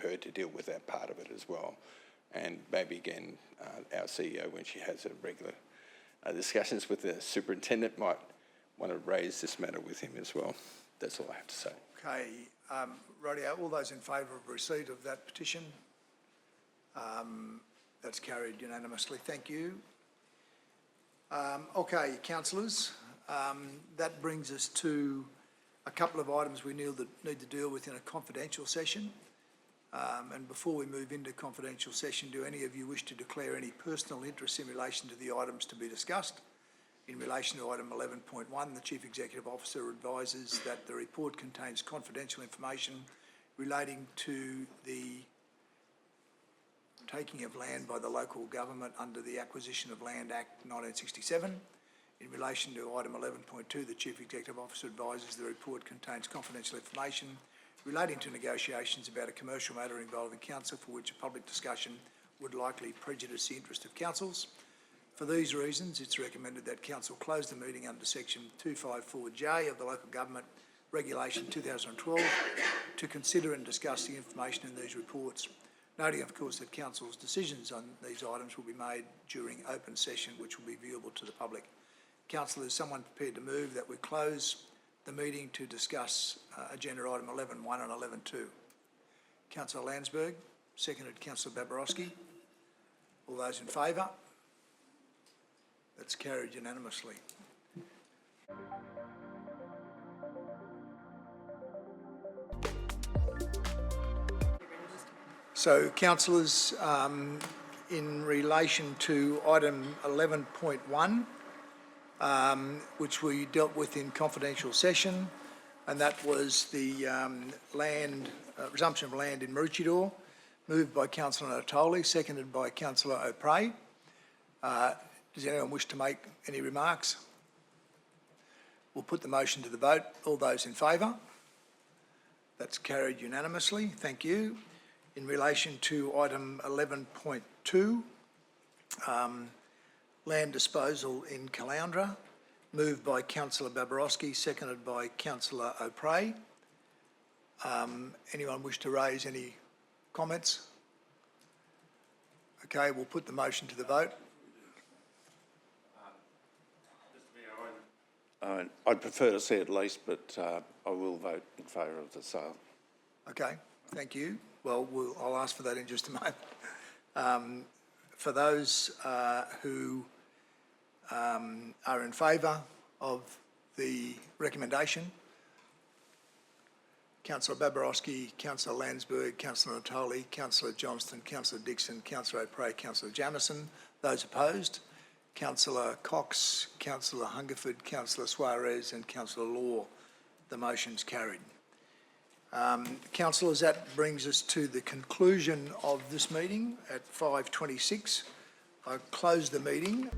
Speaker 5: her to deal with that part of it as well. And maybe again, our CEO, when she has a regular discussions with the superintendent, might want to raise this matter with him as well. That's all I have to say.
Speaker 1: Okay, rightio, all those in favour of receipt of that petition? That's carried unanimously, thank you. Okay, councillors, that brings us to a couple of items we need to deal with in a confidential session. And before we move into confidential session, do any of you wish to declare any personal interest in relation to the items to be discussed? In relation to item 11.1, the Chief Executive Officer advises that the report contains confidential information relating to the taking of land by the local government under the Acquisition of Land Act 1967. In relation to item 11.2, the Chief Executive Officer advises the report contains confidential information relating to negotiations about a commercial matter involving council for which a public discussion would likely prejudice the interest of councils. For these reasons, it's recommended that council close the meeting under section 254J of the Local Government Regulation 2012 to consider and discuss the information in these reports, noting of course that council's decisions on these items will be made during open session, which will be viewable to the public. Council, is someone prepared to move that we close the meeting to discuss agenda item 11.1 and 11.2? Councillor Landsberg, seconded Councillor Babarowski. All those in favour? That's carried unanimously. So, councillors, in relation to item 11.1, which we dealt with in confidential session, and that was the resumption of land in Maroochydore, moved by Councillor Natoli, seconded by Councillor O'Prey. Does anyone wish to make any remarks? We'll put the motion to the vote. All those in favour? That's carried unanimously. Thank you. In relation to item 11.2, land disposal in Caloundra, moved by Councillor Babarowski, seconded by Councillor O'Prey. Anyone wish to raise any comments? Okay, we'll put the motion to the vote.
Speaker 14: I'd prefer to see it leased, but I will vote in favour of the sale.
Speaker 1: Okay, thank you. Well, I'll ask for that in just a moment. For those who are in favour of the recommendation, Councillor Babarowski, Councillor Landsberg, Councillor Natoli, Councillor Johnston, Councillor Dixon, Councillor O'Prey, Councillor Jamieson. Those opposed, Councillor Cox, Councillor Hungerford, Councillor Suarez and Councillor Law. The motion's carried. Councillors, that brings us to the conclusion of this meeting at 5:26. I close the meeting.